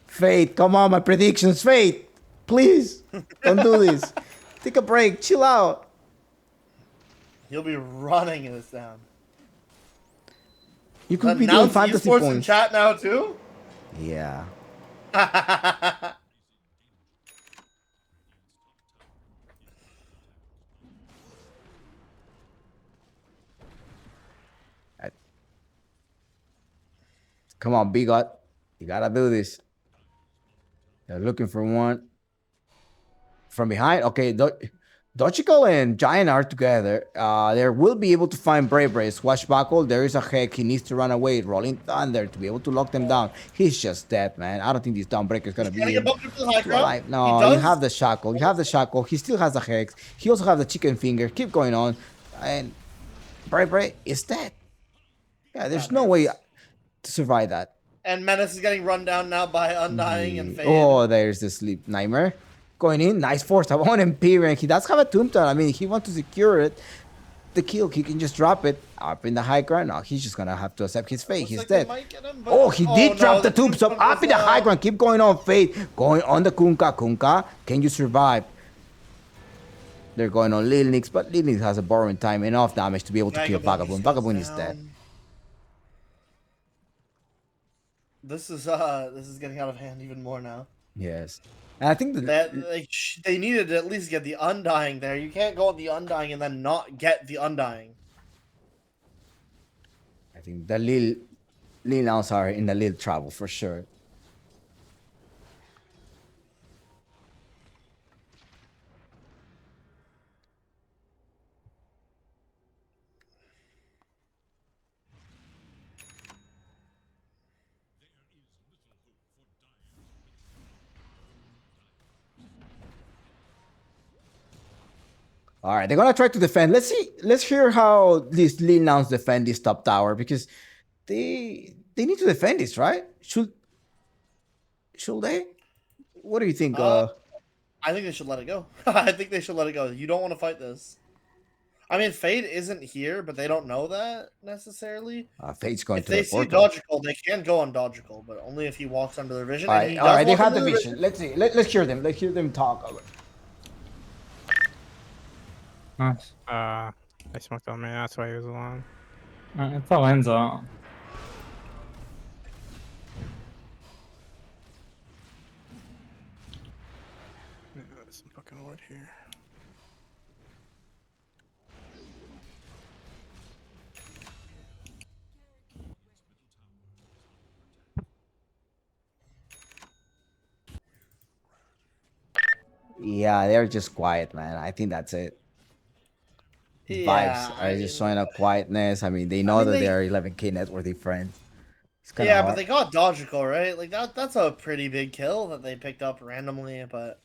Fate, come on, my predictions. Fate, please don't do this. Take a break. Chill out. He'll be running this down. You could be doing Announce fantasy Esports in points. chat now too? Yeah. Come on, Bigot. You gotta do this. They're looking for one. From behind? Okay, Dochical and Giant are together. They will be able to find Brave Brave. Swashbuckle, there is a heck. He needs to run away. Rolling Thunder to be able to lock them down. He's just dead, man. I don't think this Dawnbreaker is going to be Gotta get bumped up to the high ground. alive. He No, does. you have the Shackle. You have the Shackle. He still has the Hex. He also has the Chicken Finger. Keep going on. And Brave Brave is dead. Yeah, there's no way to survive that. And Menace is getting run down now by Undying and Fade. Oh, there's the Sleep Nightmare. Going in, nice force up on Empyrean. He does have a Tombstone. I mean, he wants to secure it. The kill, he can just drop it up in the high ground. No, he's just gonna have to accept his fate. Looks He's like they dead. might get him, but- Oh, he did no, drop the Tombstone up in the high ground. Keep going on, Fate. Going on the Kunkka. Kunkka, can you survive? They're going on Lil Nix, but Lil Nix has a borrowing time, enough damage to be able to kill Vagabond. Vagabond is dead. This is getting out of hand even more now. Yes. And I think that They needed to at least get the Undying there. You can't go on the Undying and then not get the Undying. I think the Lil Nouns are in a little trouble for sure. All right, they're gonna try to defend. Let's see. Let's hear how these Lil Nouns defend this top tower because they need to defend this, right? Should they? What do you think? I think they should let it go. I think they should let it go. You don't want to fight this. I mean, Fade isn't here, but they don't know that necessarily. Fate's going If to they the see portal. Dodgical, they can go on Dodgical, but only if he walks under their vision. All And he right, all does right. They walk have the under their vision. Let's see. Let's hear them. Let's hear them talk. Nice. They smoked on me. That's why he was alone. It's all ends up. There's some fucking wood here. Yeah, they're just quiet, man. I think that's it. Yeah, Vibes are just showing up quietness. I mean, they know that they're 11K net worthy friends. It's kinda Yeah, hard. but they got Dodgical, right? Like that's a pretty big kill that they picked up randomly, but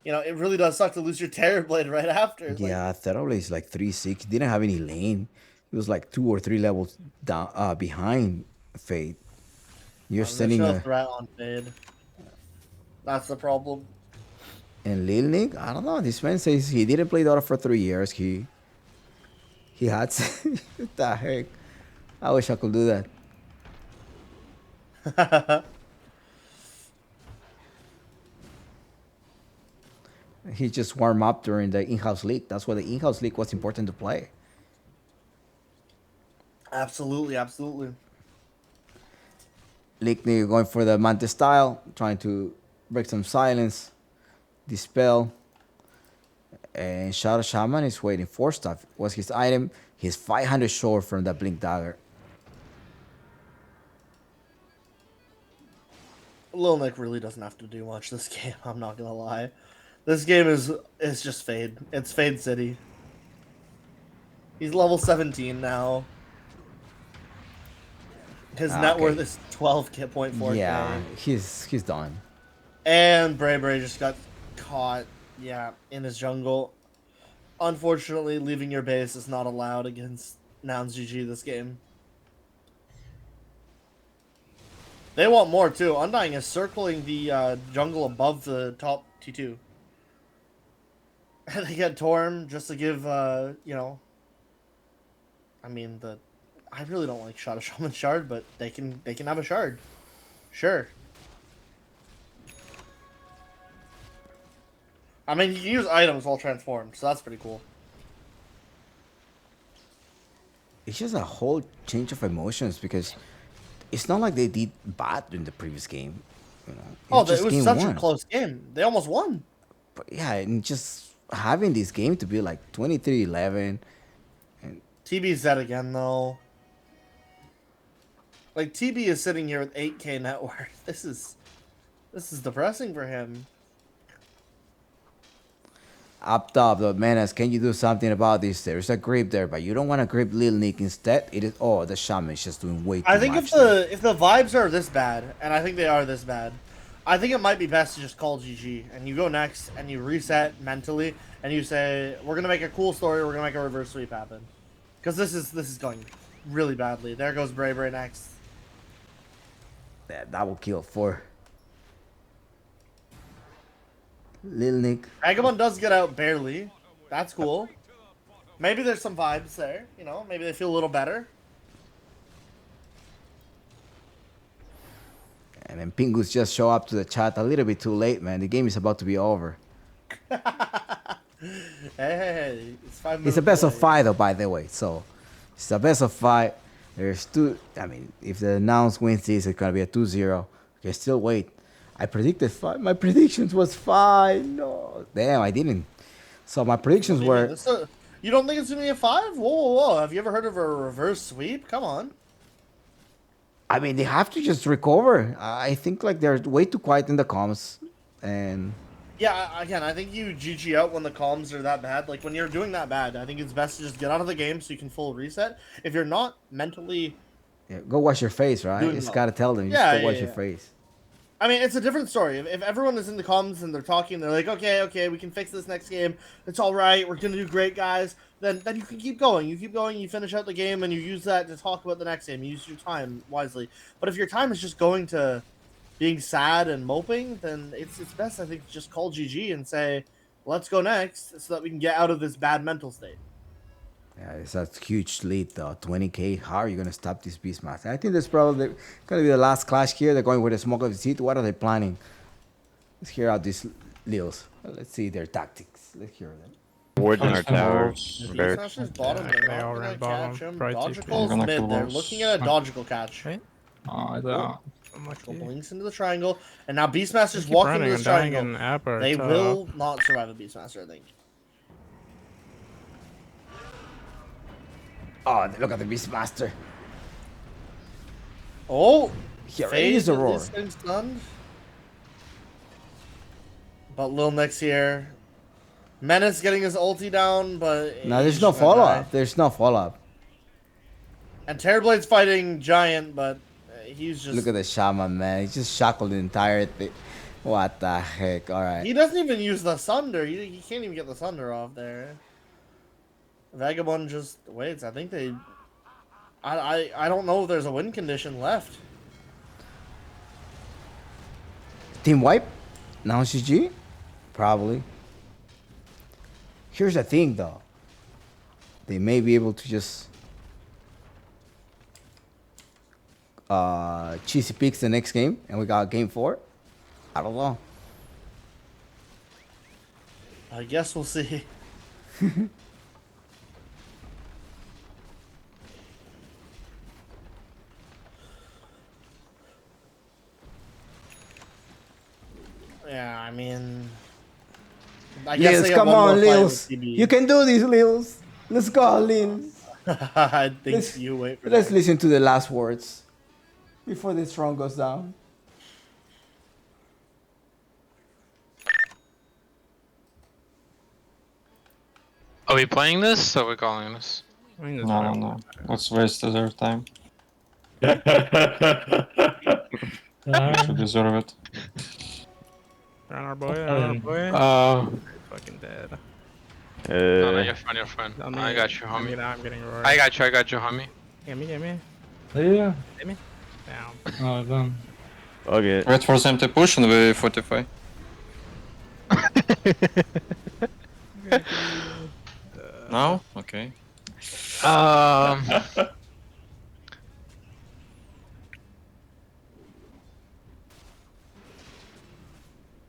you know, it really does suck to lose your Terrorblade right after. Like, Yeah, Thoroughly is like 3-6. Didn't have any lane. He was like 2 or 3 levels down behind Fate. You're there's sending no a threat on Fade. That's the problem. and Lil Nick. I don't know. This man says he didn't play Dota for 3 years. He had what the heck. I wish I could do that. He just warm up during the in-house league. That's why the in-house league was important to play. Absolutely, absolutely. Lickney going for the Manta style, trying to break some silence, dispel. And Shadow Shaman is waiting for stuff. Was his item. He's 500 short from the Blink Dagger. Lil Nick really doesn't have to do much this game, I'm not gonna lie. This game is just Fade. It's Fade City. He's level 17 now. His net worth is 12.4k. Yeah, he's done. And Bray Bray just got caught, yeah, in his jungle. Unfortunately, leaving your base is not allowed against Nouns GG this game. They want more too. Undying is circling the jungle above the top T2. And they get Torm just to give, you know... I mean, I really don't like Shadow Shaman Shard, but they can have a Shard. Sure. I mean, you can use items while transformed, so that's pretty cool. It's just a whole change of emotions because it's not like they did bad in the previous game. You know, It was such a close game. They almost won. But yeah, and just having this game to be like 23-11. TB's dead again, though. Like, TB is sitting here with 8k net worth. This is depressing for him. Up top, the Menace, can you do something about this? There's a grip there, but you don't want to grip Lil Nick instead. It is the Shaman is just doing way too much. I think if the vibes are this bad, and I think they are this bad, I think it might be best to just call GG and you go next and you reset mentally and you say we're gonna make a cool story. We're gonna make a reverse sweep happen, because this is going really badly. There goes Bray Bray next. That will kill 4. Lil Nick. Agamon does get out barely. That's cool. Maybe there's some vibes there. You know, maybe they feel a little better. And then Pingus just show up to the chat a little bit too late, man. The game is about to be over. Hey, it's 5 minutes. It's a best of away. 5 though, by the way. So it's a best of 5. There's 2. I mean, if the Nouns wins this, it's gonna be a 2-0. Okay, still wait. I predicted 5. My predictions was 5. No, damn, I didn't. So my predictions were. You don't think it's gonna be a 5? Whoa, whoa, whoa! Have you ever heard of a reverse sweep? Come on. I mean, they have to just recover. I think like they're way too quiet in the comms, and Yeah, again, I think you GG out when the comms are that bad. Like, when you're doing that bad, I think it's best to just get out of the game so you can full reset. If you're not mentally... yeah, go wash your face, right? Doing Just well. gotta tell them, Yeah, just go yeah, wash your yeah. face. I mean, it's a different story. If everyone is in the comments and they're talking, they're like, okay, we can fix this next game. It's all right. We're gonna do great, guys. Then you can keep going. You keep going. You finish out the game, and you use that to talk about the next game. You use your time wisely. But if your time is just going to being sad and moping, then it's best, I think, to just call GG and say, let's go next, so that we can get out of this bad mental state. Yeah, it's a huge lead though. 20k. How are you gonna stop this Beastmaster? I think that's probably gonna be the last clash here. They're going with a smoke of the seat. What are they planning? Let's hear out these Lils. Let's see their tactics. Let's hear them. Wards in our tower. Very. Beastmaster's bottom. Yeah, They're they not all gonna ran bottom. catch him. Probably Dodgical's I'm gonna mid. kill They're those. looking at a dodgical catch. Right? Oh, the Unlucky. Blinks into the triangle, and now Beastmaster's Keep walking running into and this dying triangle. in app or They top. will not survive a Beastmaster, I think. Oh, look at the Beastmaster. Oh, Here Fade is a at roar. least getting stunned. But Lil Nix here. Menace getting his ulti down, but No, there's he's no just gonna follow die. up. There's no follow up. And Terrorblade's fighting Giant, but he's just. Look at the shaman, man. He just shackled the entire thing. What the heck? All right. He doesn't even use the Sunder. He can't even get the Sunder off there. Vagabond just waits. I think they. I don't know if there's a win condition left. Team wipe? Now GG? Probably. Here's the thing though. They may be able to just cheesy picks the next game and we got game 4. I don't know. I guess we'll see. Yeah, I mean, I guess Lils, they got come one on, more fight with Lils. TB. You can do this, Lils. Let's go, Lils. I think Let's- you wait for Let's that. listen to the last words before this round goes down. Are we playing this or are we calling this? I mean, no. Let's waste their time. Uh, Should deserve it. They're on our boy. They're on our boy. Fucking dead. No, no, you're fine, you're fine. I mean, I got you, I'm homie. getting roared. I got you, homie. Get me. Yeah. Hit me. Down. Oh, done. Okay. Wait for them to push and we fortify. No? Okay.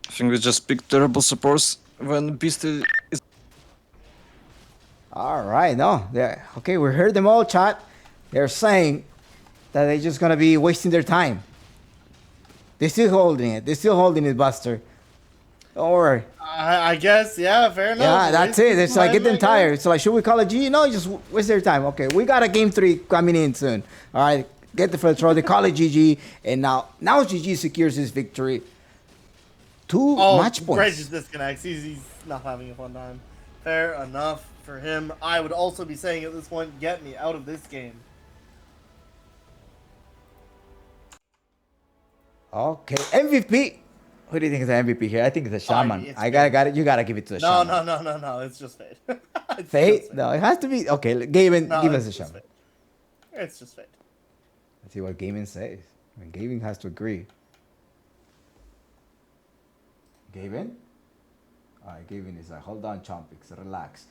I think we just pick terrible supports when Beast is. All right, no, okay. We heard them all, chat. They're saying that they're just gonna be wasting their time. They're still holding it. They're still holding it, Buster. Don't worry. I guess, yeah, fair enough. Yeah, that's it. It's like get them Time, I tired. guess. It's like, should we call it G? No, just waste their time. Okay, we got a game 3 coming in soon. All right, get the first throw. They call it GG, and now GG secures his victory. 2 Oh, match Greg points. just disconnects. He's not having a fun time. Fair enough for him. I would also be saying at this point, get me out of this game. Okay, MVP. Who do you think is the MVP here? I think it's a Oh, shaman. it's I got it. You gotta give it to the No, shaman. no. It's just Fade. It's Fate? just No, it has to be. Okay, Gavin, No, give it's us a just shaman. Fade. It's just Fade. Let's see what Gavin says. I mean, Gavin has to agree. Gavin? Alright, Gavin is like, hold on, Chompix, relax.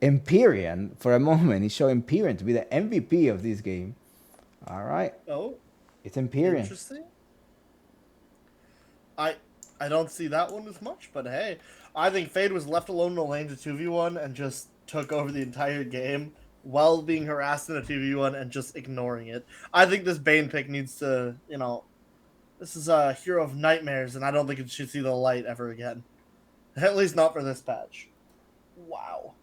Empyrean, for a moment, he showed Empyrean to be the MVP of this game. Alright, Oh, it's Empyrean. interesting. I don't see that one as much, but hey, I think Fade was left alone in the lane to 2v1 and just took over the entire game while being harassed in a 2v1 and just ignoring it. I think this Bane pick needs to, this is a Hero of Nightmares, and I don't think it should see the light ever again. At least not for this patch. Wow.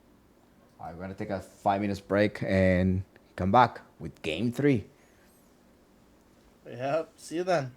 Alright, we're gonna take a 5 minutes break and come back with game 3. Yep, see you then.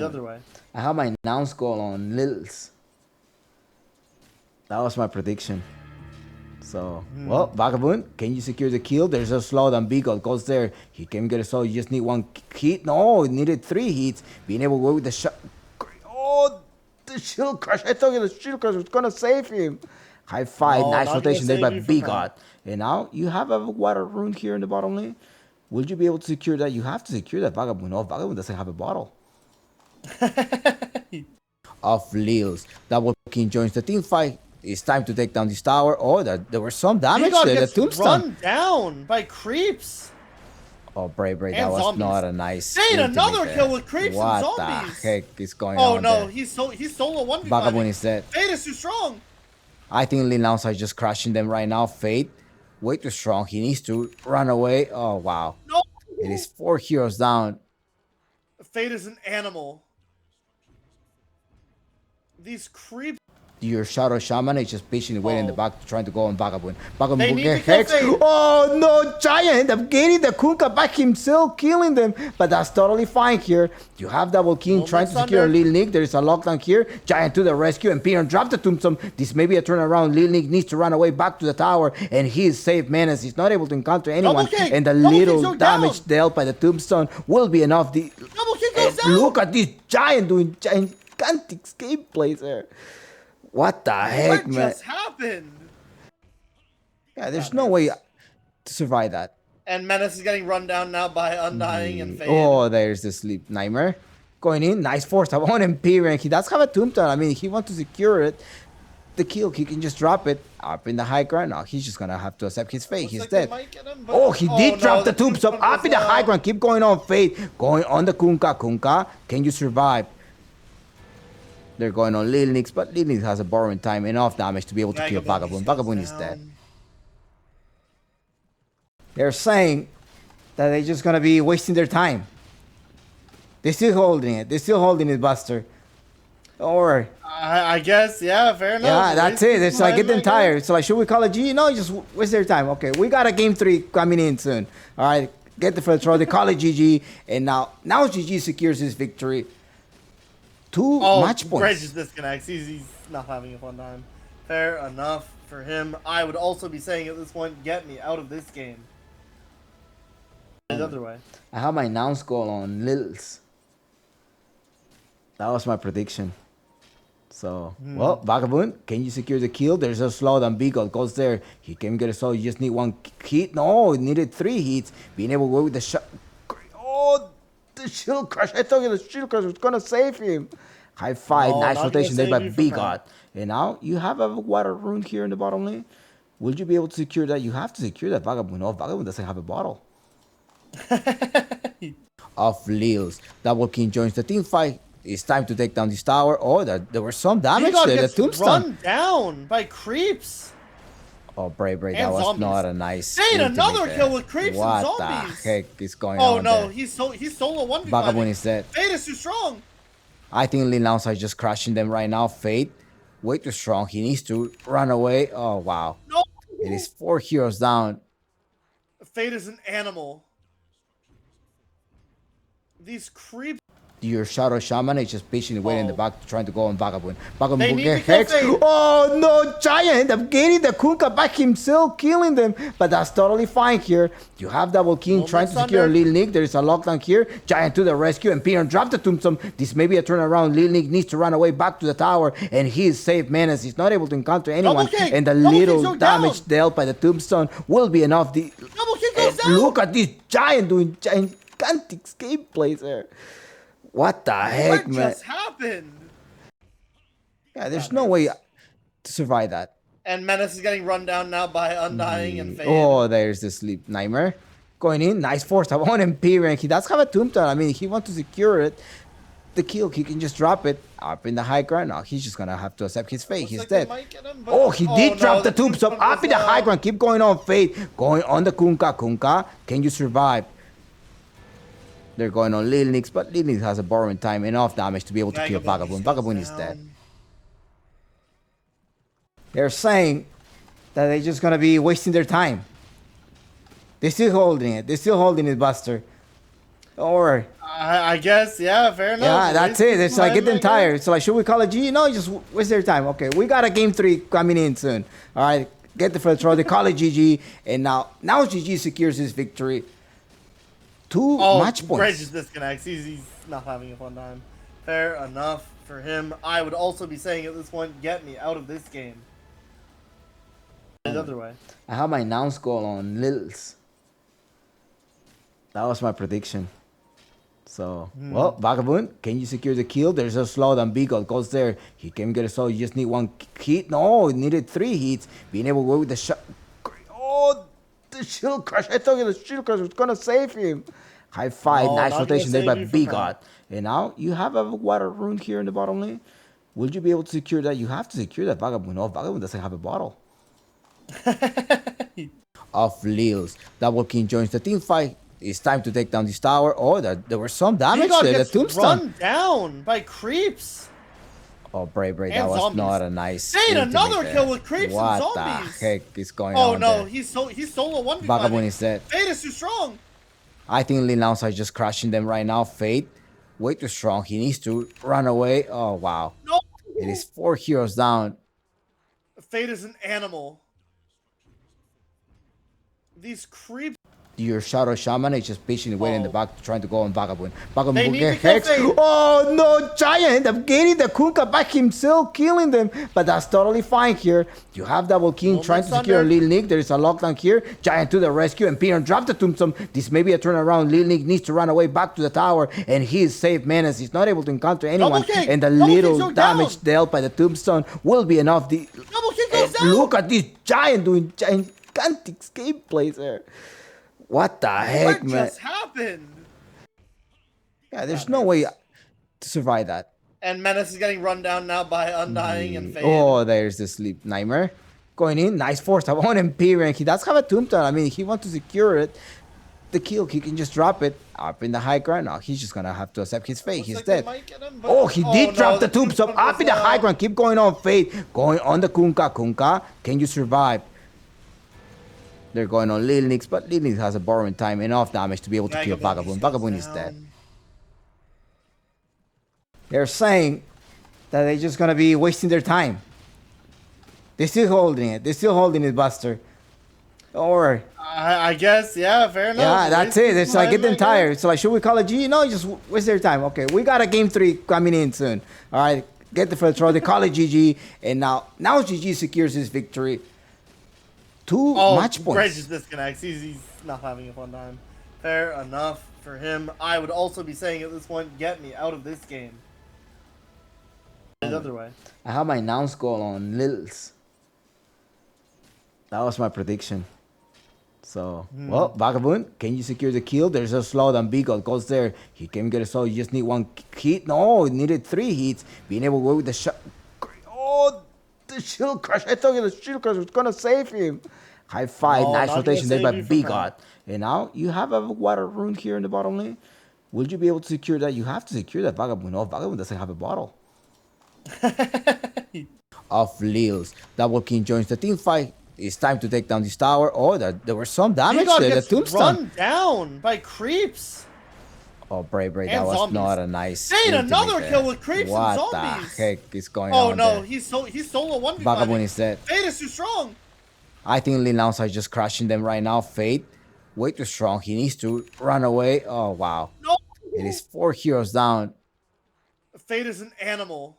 the other way. I have my Nouns goal on Lils. That was my prediction. So, well, Vagabond, can you secure the kill? There's a slowdown. Beagle goes there. He can get a slow. You just need one hit. No, it needed 3 hits. Being able to go with the shot. Oh, the shield crush. I thought the shield crush was going to save him. High five. No, nice not rotation gonna there by save you from Beagle. And now you have a water rune here in the bottom lane. Will you be able to secure that? You have to secure that, Vagabond. No, Vagabond doesn't have a bottle. Of Lils. Double King joins the team fight. It's time to take down this tower. Oh, there was some damage Beagle there. The gets tombstone. run down by creeps. Oh, Brave. That And was zombies. not a nice. Hey, ultimate another there. kill with creeps what and zombies. What the heck is going Oh on no, there? he's solo 1v5. Vagabond is dead. Fate is too strong. I think Lil Nouns are just crushing them right now. Fate, way too strong. He needs to run away. Oh, wow. No. It is 4 heroes down. Fate is an animal. These creeps. Your Shadow Shaman is just patiently waiting in the back, trying to go on Vagabond. Vagabond They will need get to kill Hex. Fate. Oh no, Giant end up getting the Kunkka back himself, killing them. But that's totally fine here. You have Double King Moment trying to secure Thunder. Lil Nick. There is a lockdown here. Giant to the rescue, and Peter dropped the tombstone. This may be a turnaround. Lil Nick needs to run away back to the tower, and he is safe menace. He's not able to encounter anyone, kick. and the Double little kick's damage down. dealt by the tombstone will be enough. Double kick goes down. Look at this Giant doing gigantic escape plays there. What the heck, What man? just happened? Yeah, there's no way to survive that. And Menace is getting run down now by Undying and Fade. Oh, there's the Sleep Nightmare. Going in, nice force. I want Empyrean. He does have a Tombstone. I mean, he wants to secure it. The kill, he can just drop it up in the high ground. No, he's just gonna have to accept his fate. Looks He's like they dead. might get him, but- Oh, he did no, drop the Tombstone up was, in the high uh, ground. Keep going on, Fate. Going on the Kunkka. Kunkka, can you survive? They're going on Lil Nix, but Lil Nix has a borrowing time, enough damage to be able to kill Vagabond. Vagabond is dead. They're saying that they're just gonna be wasting their time. They're still holding it. They're still holding it, Buster. Don't worry. I guess, yeah, fair enough. Yeah, that's it. It's like Time, getting I guess. tired. So like, should we call it G? No, just waste their time. Okay, we got a game 3 coming in soon. All right, get the first throw. They call it GG, and now GG secures his victory. 2 match Greg points. just disconnects. He's not having a fun time. Fair enough for him. I would also be saying at this point, get me out of this game. The other way. I have my Nouns goal on Lils. That was my prediction. So, well, Vagabond, can you secure the kill? There's a slowdown. Beagle goes there. He can get a slow. You just need one hit. No, it needed 3 hits. Being able to go with the shot. Oh, the shield crush. I thought the shield crush was going to save him. High five. No, nice not rotation gonna there by save you from Beagle. And now you have a water rune here in the bottom lane. Will you be able to secure that? You have to secure that, Vagabond. No, Vagabond doesn't have a bottle. Of Lils. Double King joins the team fight. It's time to take down this tower. Oh, there was some damage Beagle there. The gets tombstone. run down by creeps. Oh, Brave. That And was zombies. not a nice. Hey, ultimate another there. kill with creeps and what zombies. the heck is going Oh on no, there? he's solo 1v5. Vagabond is dead. Fate is too strong. I think Lil Nouns are just crushing them right now. Fate, way too strong. He needs to run away. Oh, wow. No. It is 4 heroes down. Fate is an animal. These creeps. Your Shadow Shaman is just patiently waiting in the back, trying to go on Vagabond. Vagabond They will need get to kill Hex. Fate. Oh no, Giant end up getting the Kunkka back himself, killing them. But that's totally fine here. You have Double King Moment trying to secure Thunder. Lil Nick. There is a lockdown here. Giant to the rescue, and Peter dropped the tombstone. This may be a turnaround. Lil Nick needs to run away back to the tower, and he is safe menace. He's not able to encounter anyone, kick. and the Double little kicks go damage down. dealt by the tombstone will be enough. Double kick goes down. Look at this Giant doing gigantic escape plays there. What the heck, What man? just happened? Yeah, there's no way to survive that. And Menace is getting run down now by Undying and Fade. Oh, there's the Sleep Nightmare. Going in, nice force. I want Empyrean. He does have a Tombstone. I mean, he wants to secure it. The kill, he can just drop it up in the high ground. No, he's just gonna have to accept his fate. Looks He's like they dead. might get him, but- Oh, he did no, drop the Tombstone up was, in the high uh, ground. Keep going on, Fate. Going on the Kunkka. Kunkka, can you survive? They're going on Lil Nix, but Lil Nix has a borrowing time, enough damage to be able to kill Vagabond. Vagabond is dead. They're saying that they're just gonna be wasting their time. They're still holding it. They're still holding it, Buster. Don't worry. I guess, yeah, fair enough. Yeah, that's it. It's like getting tired. It's like, should we call it G? No, just waste their time. Okay, we got a game 3 coming in soon. All right, get the first throw. They call it GG, and now GG secures his victory. 2 match points. Greg just disconnects. He's not having a fun time. Fair enough for him. I would also be saying at this point, get me out of this game. The other way. I have my Nouns goal on Lils. That was my prediction. So, well, Vagabond, can you secure the kill? There's a slowdown. Beagle goes there. He can get a slow. You just need 1 hit. No, he needed 3 hits. Being able to go with the shot. Oh, the shield crush. I thought the shield crush was going to save him. High 5. No, nice rotation there by Beagle. Beagle. And now you have a water rune here in the bottom lane. Will you be able to secure that? You have to secure that, Vagabond. No, Vagabond doesn't have a bottle. Of Lils. Double King joins the team fight. It's time to take down this tower. Oh, there was some damage Beagle there. The gets tombstone. run down by creeps. Oh, Brave, that And was zombies. not a nice. Hey, ultimate another there. kill with creeps what and zombies. What the heck is going Oh on no, there? he's solo 1v5. Vagabond is dead. Fate is too strong. I think Lil Nouns are just crushing them right now. Fate, way too strong. He needs to run away. Oh, wow. No. It is 4 heroes down. Fate is an animal. These creeps. Your Shadow Shaman is just patiently waiting in the back, trying to go on Vagabond. Vagabond They will need get to kill hexed. Fate. Oh no, Giant end up getting the Kunkka back himself, killing them. But that's totally fine here. You have Double King Moment trying to secure Thunder. Lil Nick. There is a lockdown here. Giant to the rescue, and Peter dropped the tombstone. This may be a turnaround. Lil Nick needs to run away back to the tower, and he is safe, man, as he's not able to encounter anyone. Double King. And the Double King's little so damage down. dealt by the tombstone will be enough. Double King goes down. Look at this Giant doing gigantic gameplays there. What the heck, What man? just happened? Yeah, there's no way to survive that. And Menace is getting run down now by Undying and Fade. Oh, there's the Sleep Nightmare. Going in, nice force. I want Imperial. He does have a tombstone. I mean, he wants to secure it. The kill, he can just drop it up in the high ground. No, he's just gonna have to accept his fate. Looks He's like they dead. might get him, but- Oh, he did no, drop the tombstone up in the high ground. Keep going on, Fate. Going on the Kunkka. Kunkka, can you survive? They're going on Lil Nix, but Lil Nix has a borrowing time, enough damage to be able to kill Vagabond. Vagabond is dead. They're saying that they're just gonna be wasting their time. They're still holding it. They're still holding it, Buster. Don't worry. I guess, yeah, fair enough. Yeah, that's it. It's like getting tired. It's like, should we call it G? No, just waste their time. Okay, we got a game 3 coming in soon. All right, get the first throw. They call it GG, and now GG secures his victory. 2 match points. Greg just disconnects. He's not having a fun time. Fair enough for him. I would also be saying at this point, get me out of this game. The other way. I have my Nouns goal on Lils. That was my prediction. So, well, Vagabond, can you secure the kill? There's a slowdown. Beagle goes there. He can get a slow. You just need 1 hit. No, he needed 3 hits. Being able to go with the shot. Oh, the shield crush. I thought the shield crush was going to save him. High 5. No, nice not rotation gonna there by save you from Beagle. that. And now you have a water rune here in the bottom lane. Will you be able to secure that? You have to secure that, Vagabond. No, Vagabond doesn't have a bottle. Of Lils. Double King joins the team fight. It's time to take down this tower. Oh, there was some damage Beagle there. The gets tombstone. run down by creeps. Oh, Brave, that And was zombies. not a nice. Fade, ultimate another there. kill with creeps and what zombies. the heck is going Oh on no, there? he's solo 1v5. Vagabond is dead. Fade is too strong. I think Lil Nouns are just crushing them right now. Fate, way too strong. He needs to run away. Oh, wow. No. It is 4 heroes down. Fate is an animal.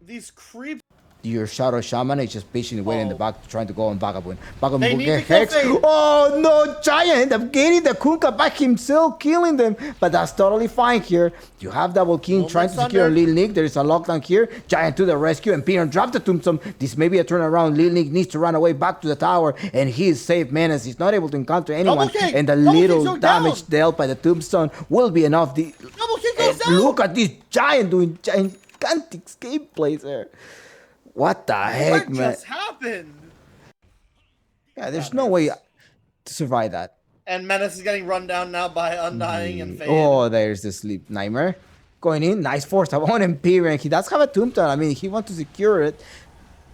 These creeps. Your Shadow Shaman is just patiently waiting in the back, trying to go on Vagabond. Vagabond They will need get to kill hexed. Fate. Oh no, Giant end up getting the Kunkka back himself, killing them. But that's totally fine here. You have Double King Moment trying to secure Thunder. Lil Nick. There is a lockdown here. Giant to the rescue, and Peter dropped the tombstone. This may be a turnaround. Lil Nick needs to run away back to the tower, and he is safe, man, as he's not able to encounter anyone. King. And the Double King's little so damage down. dealt by the tombstone will be enough. Double King goes down. Look at this Giant doing gigantic gameplays there. What the heck, What man? just happened? Yeah, there's no way to survive that. And Menace is getting run down now by Undying and Fade. Oh, there's the Sleep Nightmare. Going in, nice force. I want Imperial. He does have a tombstone. I mean, he wants to secure it.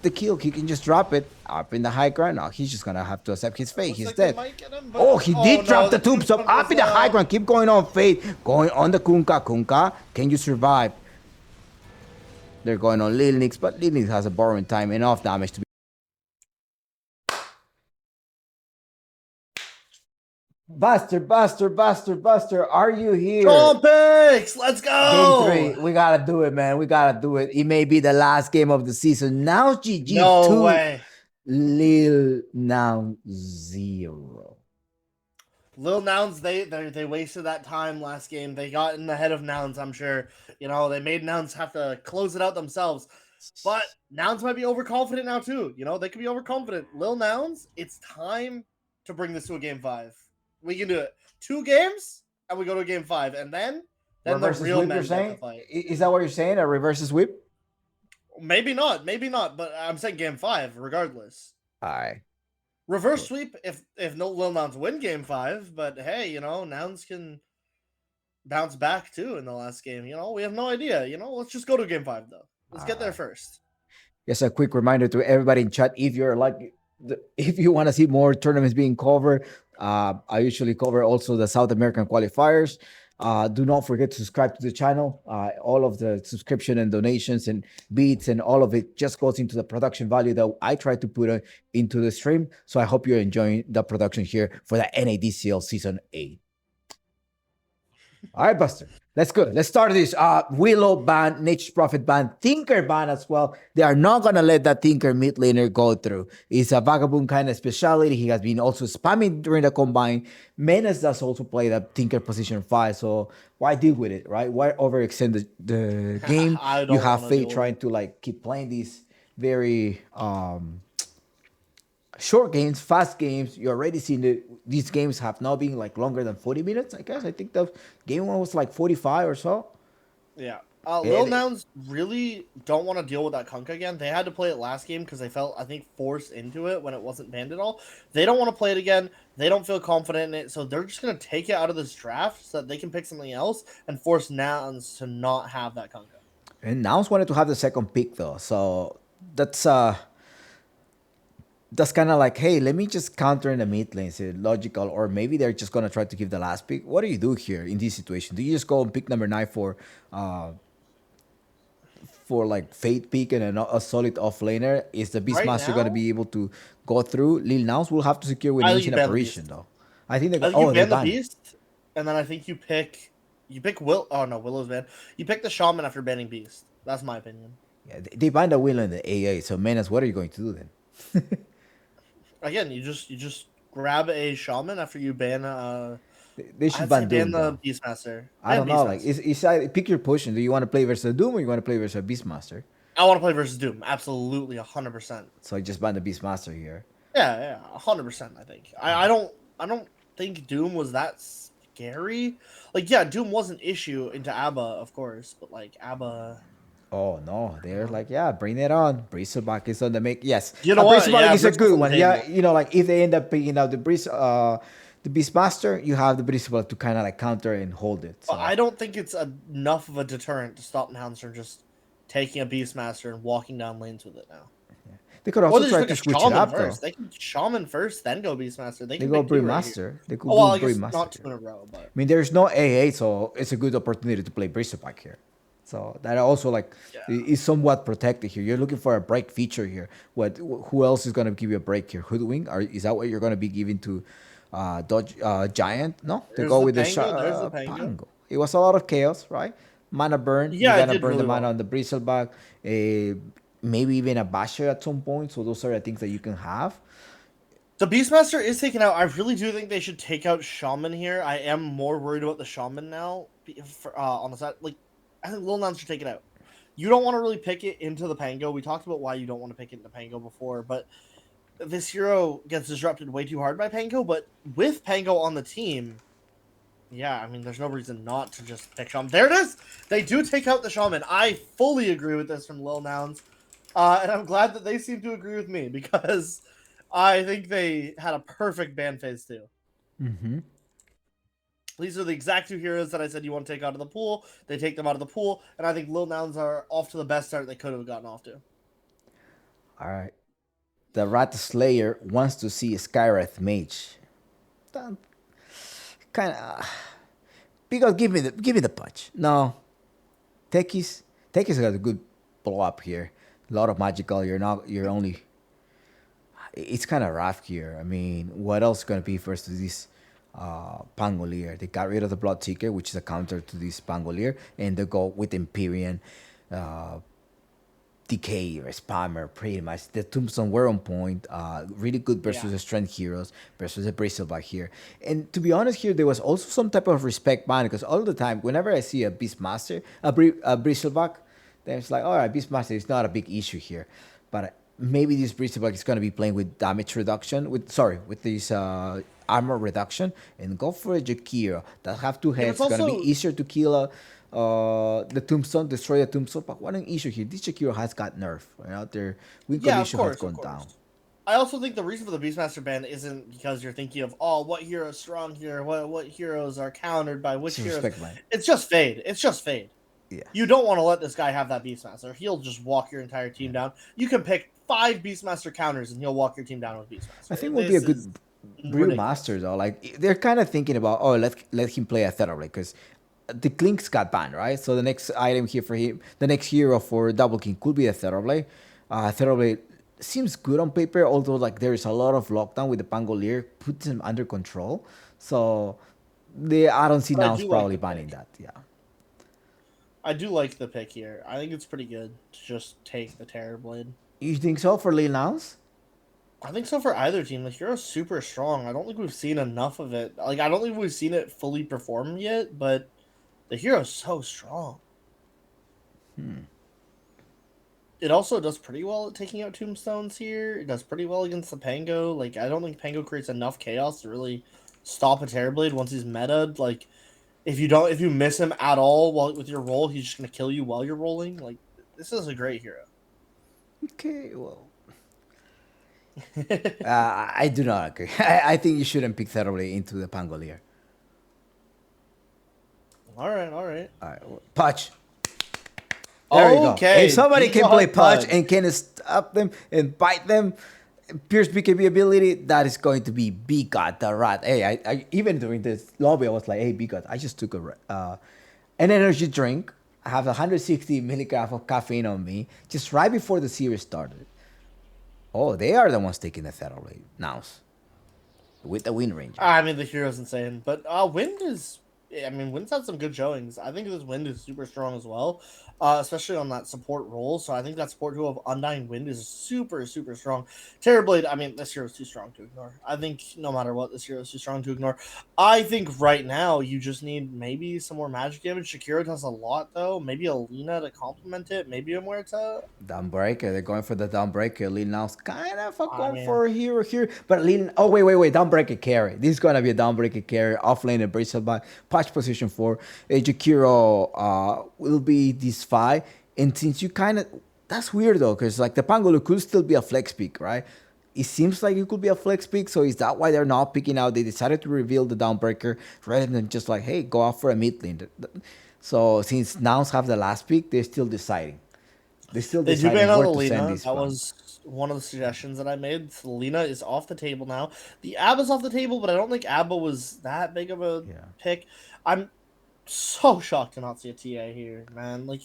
the kill. He can just drop it up in the high ground. No, he's just gonna have to accept his fate. Looks He's like they dead. might get him, but- Oh, he did no, drop the the tombstone tombstone up in the was, high ground. Keep going on Fate. Going on the Kunkka. Kunkka, can you survive? They're going on Lil Nix, but Lil Nix has a borrowing time. Enough damage to be. Buster, are you here? Tropics, let's go. Game 3, we gotta do it, man. We gotta do it. It may be the last game of the season. Now GG No 2, way. Lil Nouns 0. Lil Nouns, they wasted that time last game. They got in the head of Nouns, I'm sure. You know, they made Nouns have to close it out themselves. But Nouns might be overconfident now too. You know, they could be overconfident. Lil Nouns, it's time to bring this to a game 5. We can do it. 2 games, and we go to game 5, and then the Reverse real sweep, men you're get saying? to fight. Is that what you're saying? A reverse sweep? Maybe not, but I'm saying game 5 regardless. All right. Reverse sweep if no Lil Nouns win game 5, but hey, you know, Nouns can bounce back too in the last game. You know, we have no idea. You know, let's just go to game 5 though. Let's get there first. Just a quick reminder to everybody in chat: if you're like, if you want to see more tournaments being covered, I usually cover also the South American qualifiers. Do not forget to subscribe to the channel. All of the subscription and donations and beats and all of it just goes into the production value that I try to put into the stream. So I hope you're enjoying the production here for the NADCL Season 8. All right, Buster. Let's go. Let's start this. Willow ban, Nature's Prophet ban, Tinker ban as well. They are not going to let that Tinker mid laner go through. It's a Vagabond kind of specialty. He has been also spamming during the combine. Menace does also play that Tinker position 5. So why deal with it, right? Why overextend the game? You have Fate trying to like keep playing these very short games, fast games. You already seen these games have not been like longer than 40 minutes, I guess. I think the game one was like 45 or so. Yeah. Lil Nouns really don't want to deal with that Kunkka again. They had to play it last game because they felt, I think, forced into it when it wasn't banned at all. They don't want to play it again. They don't feel confident in it, so they're just going to take it out of this draft so that they can pick something else and force Nouns to not have that Kunkka. And Nouns wanted to have the second pick, though. So that's kind of like, hey, let me just counter in the mid lane. Is it logical? Or maybe they're just going to try to give the last pick. What do you do here in this situation? Do you just go and pick number 9 for like Fate pick and a solid off laner? Is the Beastmaster going to be able to go through? Lil Nouns will have to secure with Ancient Apparition, though. I think they you ban the Beast, and then I think you pick Will. Oh no, Willow's banned. You pick the Shaman after banning Beast. That's my opinion. Yeah, they ban the Willow in the AA. So Menace, what are you going to do then? Again, you just grab a Shaman after you ban. They should ban Doom, the Beastmaster. I don't know. Like, it's pick your position. Do you want to play versus Doom or you want to play versus Beastmaster? I want to play versus Doom. Absolutely, 100%. So I just ban the Beastmaster here. Yeah, 100%. I think. I don't think Doom was that scary. Like, yeah, Doom was an issue into ABBA, of course, but like ABBA. Oh no, they're like, yeah, bring it on. Bristleback is on the make. Yes, you know what? Bristleback is a good one. Yeah, you know, like if they end up picking out the Beastmaster, you have the Bristleback to kind of like counter and hold it. So. I don't think it's enough of a deterrent to stop Nouns from just taking a Beastmaster and walking down lanes with it now. Yeah. They could also try to switch it up first. though. They can Shaman first, then go Beastmaster. They can go Brewmaster. They could I go guess Brewmaster. Not 2 in a row, but I mean, there's no AA, so it's a good opportunity to play Bristleback here. So that also like is somewhat protected here. You're looking for a break feature here. Who else is gonna give you a break here? Hoodwink? Or is that what you're gonna be giving to Giant? No, they go with the Pango. It was a lot of chaos, right? Mana burn. Yeah, you gotta burn the mana on the Bristleback. Maybe even a Basher at some point. So those are the things that you can have. The Beastmaster is taken out. I really do think they should take out Shaman here. I am more worried about the Shaman now on the side. Like, I think Lil Nouns should take it out. You don't want to really pick it into the Pango. We talked about why you don't want to pick it into Pango before, but this hero gets disrupted way too hard by Pango. But with Pango on the team, yeah, I mean, there's no reason not to just pick Shaman. There it is! They do take out the Shaman. I fully agree with this from Lil Nouns. And I'm glad that they seem to agree with me because I think they had a perfect ban phase too. Mm-hmm. These are the exact 2 heroes that I said you want to take out of the pool. They take them out of the pool, and I think Lil Nouns are off to the best start they could have gotten off to. All right. The Rat Slayer wants to see Skywrath Mage. Kind of. Because give me the punch. No. Techies got a good blow up here. A lot of magical. You're only. It's kind of rough here. I mean, what else gonna be versus this Pangolier? They got rid of the Blood Seeker, which is a counter to this Pangolier, and they go with Empyrean, Decay or Spammer, pretty much. The Tombstone were on point. Really good versus the Strength Heroes versus the Bristleback here. And to be honest, here there was also some type of respect ban because all the time, whenever I see a Beastmaster, a Bristleback, then it's like, all right, Beastmaster is not a big issue here, but maybe this Bristleback is going to be playing with damage reduction, with this armor reduction, and go for a Jakiro that have two heads. It's going to be easier to kill the Tombstone, destroy the Tombstone. But what an issue here. This Jakiro has got nerf. Right? Their win condition has gone down. I also think the reason for the Beastmaster ban isn't because you're thinking of, oh, what hero's strong here, what heroes are countered by which heroes. It's just Fade. It's just Fade. Yeah. You don't want to let this guy have that Beastmaster. He'll just walk your entire team down. You can pick 5 Beastmaster counters and he'll walk your team down with Beastmaster. I think it would be a good Brewmaster though. Like they're kind of thinking about, oh, let him play a Theaterblade because the Clinks got banned, right? So the next item here for him, the next hero for Double King could be a Theaterblade. Theaterblade seems good on paper, although like there is a lot of lockdown with the Pangolier, puts him under control. So I don't see Nouns probably banning that. Yeah. I do like the pick here. I think it's pretty good to just take the Terrorblade. You think so for Lil Nouns? I think so for either team. The hero's super strong. I don't think we've seen enough of it. Like, I don't think we've seen it fully perform yet, but the hero's so strong. It also does pretty well at taking out tombstones here. It does pretty well against the Pango. Like, I don't think Pango creates enough chaos to really stop a Terrorblade once he's meta'd. Like, if you miss him at all with your roll, he's just gonna kill you while you're rolling. Like, this is a great hero. Okay, well, I do not agree. I think you shouldn't pick Theaterblade into the Pangolier. All right. Patch. There you go. If somebody can play Patch and can stop them and bite them, Pierce BKB ability, that is going to be Bigot the Rat. Hey, I even during this lobby, I was like, hey, Bigot, I just took an energy drink. I have 160 milligrams of caffeine on me just right before the series started. Oh, they are the ones taking the Theaterblade Nouns with the Wind Ranger. I mean, the hero's insane, but Wind's had some good showings. I think this Wind is super strong as well, especially on that support role. So I think that support duo of Undying Wind is super, super strong. Terrorblade, I mean, this hero's too strong to ignore. I think no matter what, this hero's too strong to ignore. I think right now you just need maybe some more magic damage. Shakira does a lot, though. Maybe Alina to complement it. Maybe a Muerta. Downbreaker. They're going for the Downbreaker. Lil Nouns kind of going for a hero here. But Lil... Oh, wait. Downbreaker carry. This is going to be a Downbreaker carry. Offlane and Bristleback. Patch position 4. Jakiro will be this 5. And since you kind of... That's weird, though, because like the Pangolo could still be a flex pick, right? It seems like it could be a flex pick, so is that why they're not picking out? They decided to reveal the Downbreaker rather than just like, hey, go out for a mid lane. So since Nouns have the last pick, they're still deciding. They do ban out Alina. That was one of the suggestions that I made. Alina is off the table now. The Abba's off the table, but I don't think Abba was that big of a pick. I'm so shocked to not see a TA here, man. Like,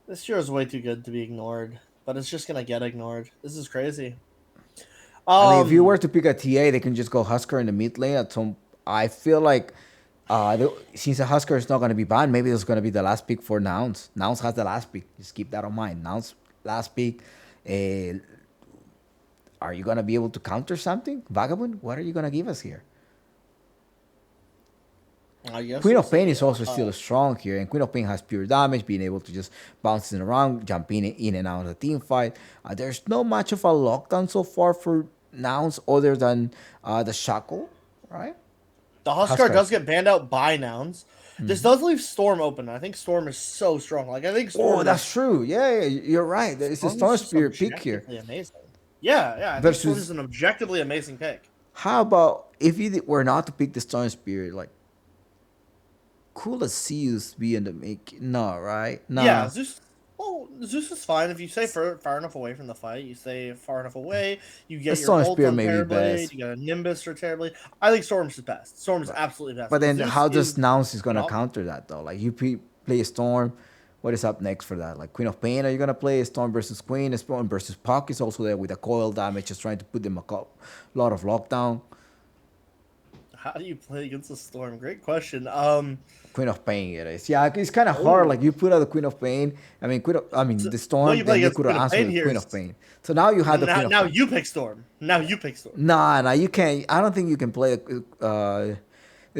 this hero is way too good to be ignored, but it's just gonna get ignored. This is crazy. I mean, if you were to pick a TA, they can just go Husker in the mid lane. I feel like since the Husker is not going to be banned, maybe it's going to be the last pick for Nouns. Nouns has the last pick. Just keep that in mind. Nouns last pick. Are you going to be able to counter something? Vagabond? What are you going to give us here? Queen of Pain is also still strong here, and Queen of Pain has pure damage, being able to just bounce it around, jumping in and out of the team fight. There's not much of a lockdown so far for Nouns other than the Shackle, right? The Husker does get banned out by Nouns. This does leave Storm open. I think Storm is so strong. Like, I think Storm. Oh, that's true. Yeah, you're right. It's a Storm Spirit pick here. Amazing. Yeah. I think Storm is an objectively amazing pick. How about if you were not to pick the Storm Spirit, like, cool as Zeus be in the make? No, right? No. Yeah, Zeus Well, Zeus is fine if you stay far enough away from the fight. You stay far enough away. You The get your Storm ult Spear on may be Terrorblade. best. You got a Nimbus or Terrorblade. I think Storm's is best. Storm's absolutely best. But then Zeus how does is Nouns is gonna phenomenal. counter that though? Like you play Storm, what is up next for that? Like Queen of Pain, are you gonna play Storm versus Queen? Storm versus Puck is also there with a coil damage, just trying to put them a lot of lockdown. How do you play against a Storm? Great question. Queen of Pain it is. Yeah, it's kind of hard. Like you put out the Queen of Pain. I mean, the Storm. you play Then you against could Queen of answer Pain with here Queen is- of Pain. So now you have the Queen of now Pain. you pick Storm. Now you pick Storm. Nah, you can't. I don't think you can play the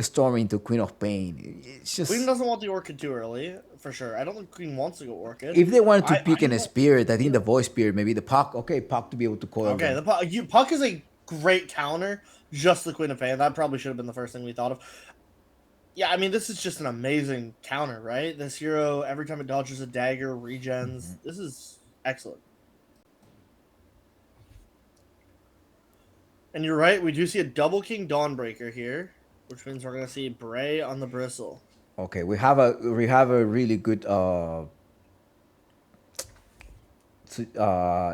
Storm into Queen of Pain. It's just Queen doesn't want the Orchid too early, for sure. I don't think Queen wants to go Orchid. if they wanted to pick in a don't- Spirit, I think the Voice Spirit, maybe the Puck. Okay, Puck to be able to coil. Okay, them. the Puck is a great counter. Just the Queen of Pain. That probably should have been the first thing we thought of. Yeah, I mean, this is just an amazing counter, right? This hero, every time it dodges a dagger, regens. This is excellent. And you're right, we do see a double King Dawnbreaker here, which means we're gonna see Bray on the Bristle. Okay, we have a really good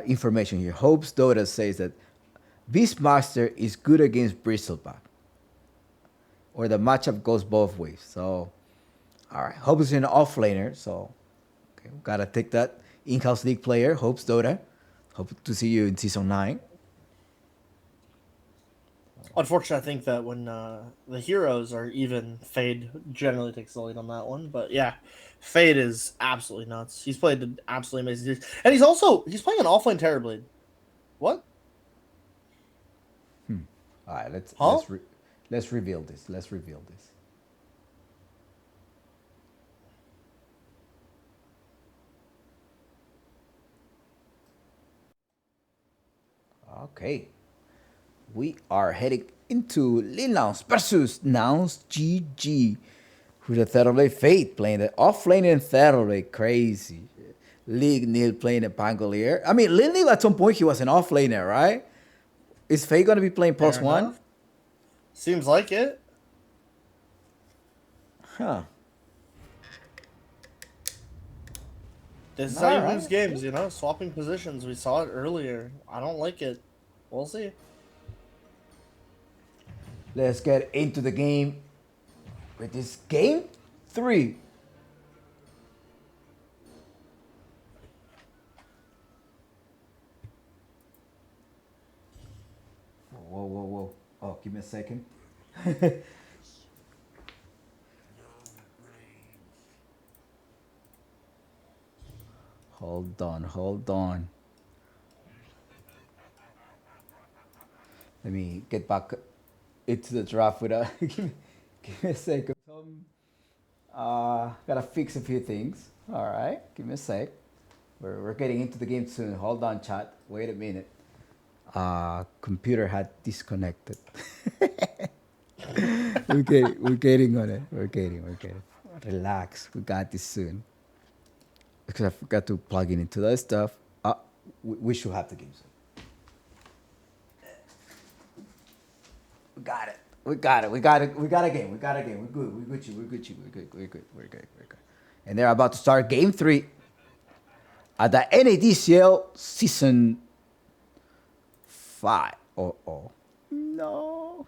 information here. Hopes Dota says that Beastmaster is good against Bristleback, or the matchup goes both ways. So, all right, Hopes is an offlaner, so okay, we gotta take that in-house league player. Hopes Dota. Hope to see you in season 9. Unfortunately, I think that when the heroes are even, Fade generally takes the lead on that one. But yeah, Fade is absolutely nuts. He's played an absolutely amazing, and he's playing an offlane Terrorblade. What? All right, let's reveal this. Let's reveal this. Okay. We are heading into Lil Nouns versus Nouns GG. With the Thoroughblade Fate playing the offlane and Thoroughblade. Crazy. League Nil playing a Pangolier. I mean, Lil Nil at some point he was an offlaner, right? Is Fate gonna be playing Fair +1? enough. Seems like it. Huh. This is how you Alright. lose games, you know? Swapping positions. We saw it earlier. I don't like it. We'll see. Let's get into the game with this game 3. Whoa. Oh, give me a second. Hold on. Let me get back into the draft without give me a second. Gotta fix a few things. All right, give me a sec. We're getting into the game soon. Hold on, chat. Wait a minute. Computer had disconnected. we're getting on it. We're getting. Relax. We got this soon. Because I forgot to plug in into that stuff. We should have the game soon. We got it. We got a game. We're good. We're good. And they're about to start game 3 at the NADCL season 5. Oh. No.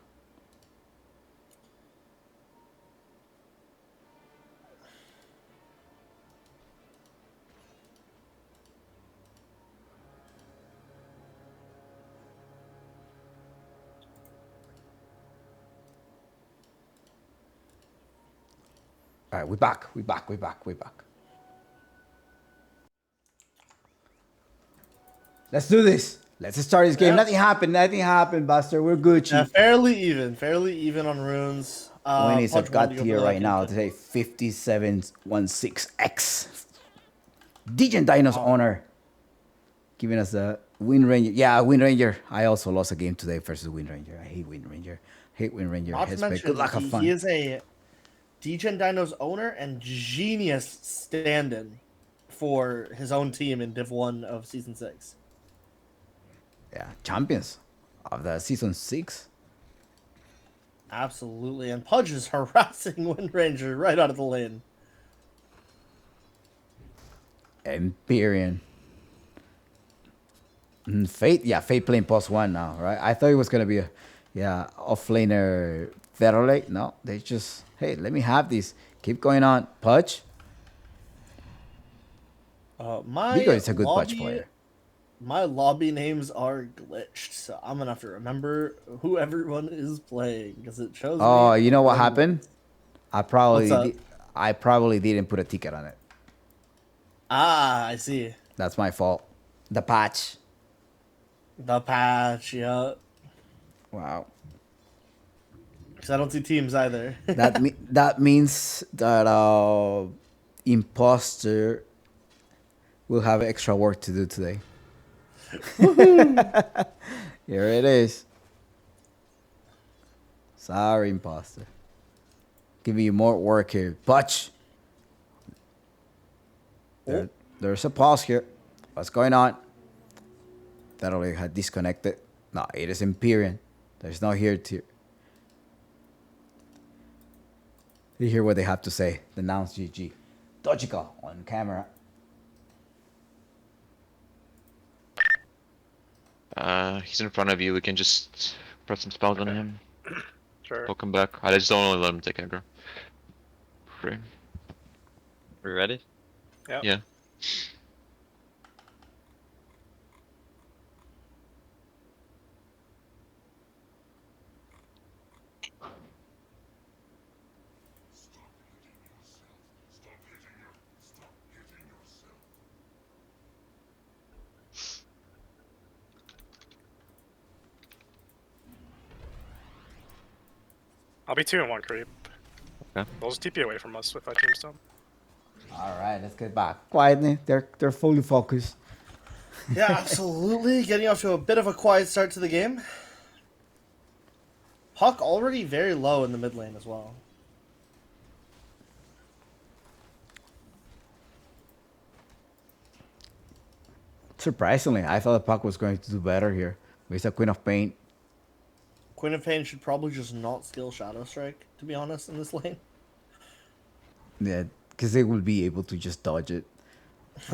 All right, we're back. Let's do this. Let's start this game. Yeah. Nothing happened, Buster. We're Gucci. Yeah, fairly even on runes. When is a Punch wanted to gut go tier for right now? Today, 5716X. Degen Dino's honor. Giving us a Wind Ranger. Yeah, Wind Ranger. I also lost a game today versus Wind Ranger. I hate Wind Ranger. Not to mention, Good luck, have fun. he is a Degen Dino's owner and genius stand-in for his own team in Div 1 of Season 6. Yeah, champions of the season 6. Absolutely, and Pudge is harassing Wind Ranger right out of the lane. Empyrean. Fate, yeah, Fate playing +1 now, right? I thought it was gonna be a, offlaner Therolate. No, they just, hey, let me have these. Keep going on. Pudge. Vigo is a good Pudge player. My lobby names are glitched, so I'm gonna have to remember who everyone is playing because it shows me. Oh, you know what happened? I What's up? probably didn't put a ticket on it. Ah, I see. That's my fault. The patch. The patch, yeah. Wow. Because I don't see teams either. That means that imposter will have extra work to do today. Here it is. Sorry, imposter. Giving you more work here. Butch. There's a pause here. What's going on? That already had disconnected. No, it is Empyrean. There's no here to. You hear what they have to say. The Nouns GG. Dojika on camera. He's in front of you. We can just press some spells on him. Sure. He'll come back. I just don't want to let him take aggro. Free. We ready? Yep. Yeah. I'll be 2 and 1 creep. Okay. They'll just TP away from us with that tombstone. All right, let's get back. Quietly, they're fully focused. Yeah, absolutely. Getting off to a bit of a quiet start to the game. Puck already very low in the mid lane as well. Surprisingly, I thought the Puck was going to do better here. With a Queen of Pain. Queen of Pain should probably just not skill Shadow Strike, to be honest, in this lane. Yeah, because they will be able to just dodge it.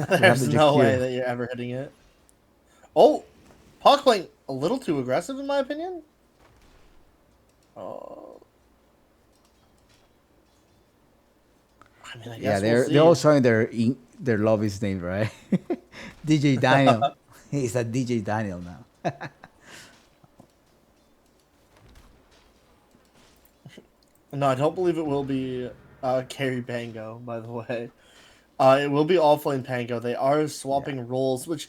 There's no way that you're ever hitting it. Oh, Puck playing a little too aggressive, in my opinion. Oh. I mean, I guess they're all showing their lobby's name, right? DJ Daniel. He's a DJ Daniel now. No, I don't believe it will be Carry Pango, by the way. It will be offlane Pango. They are swapping roles, which,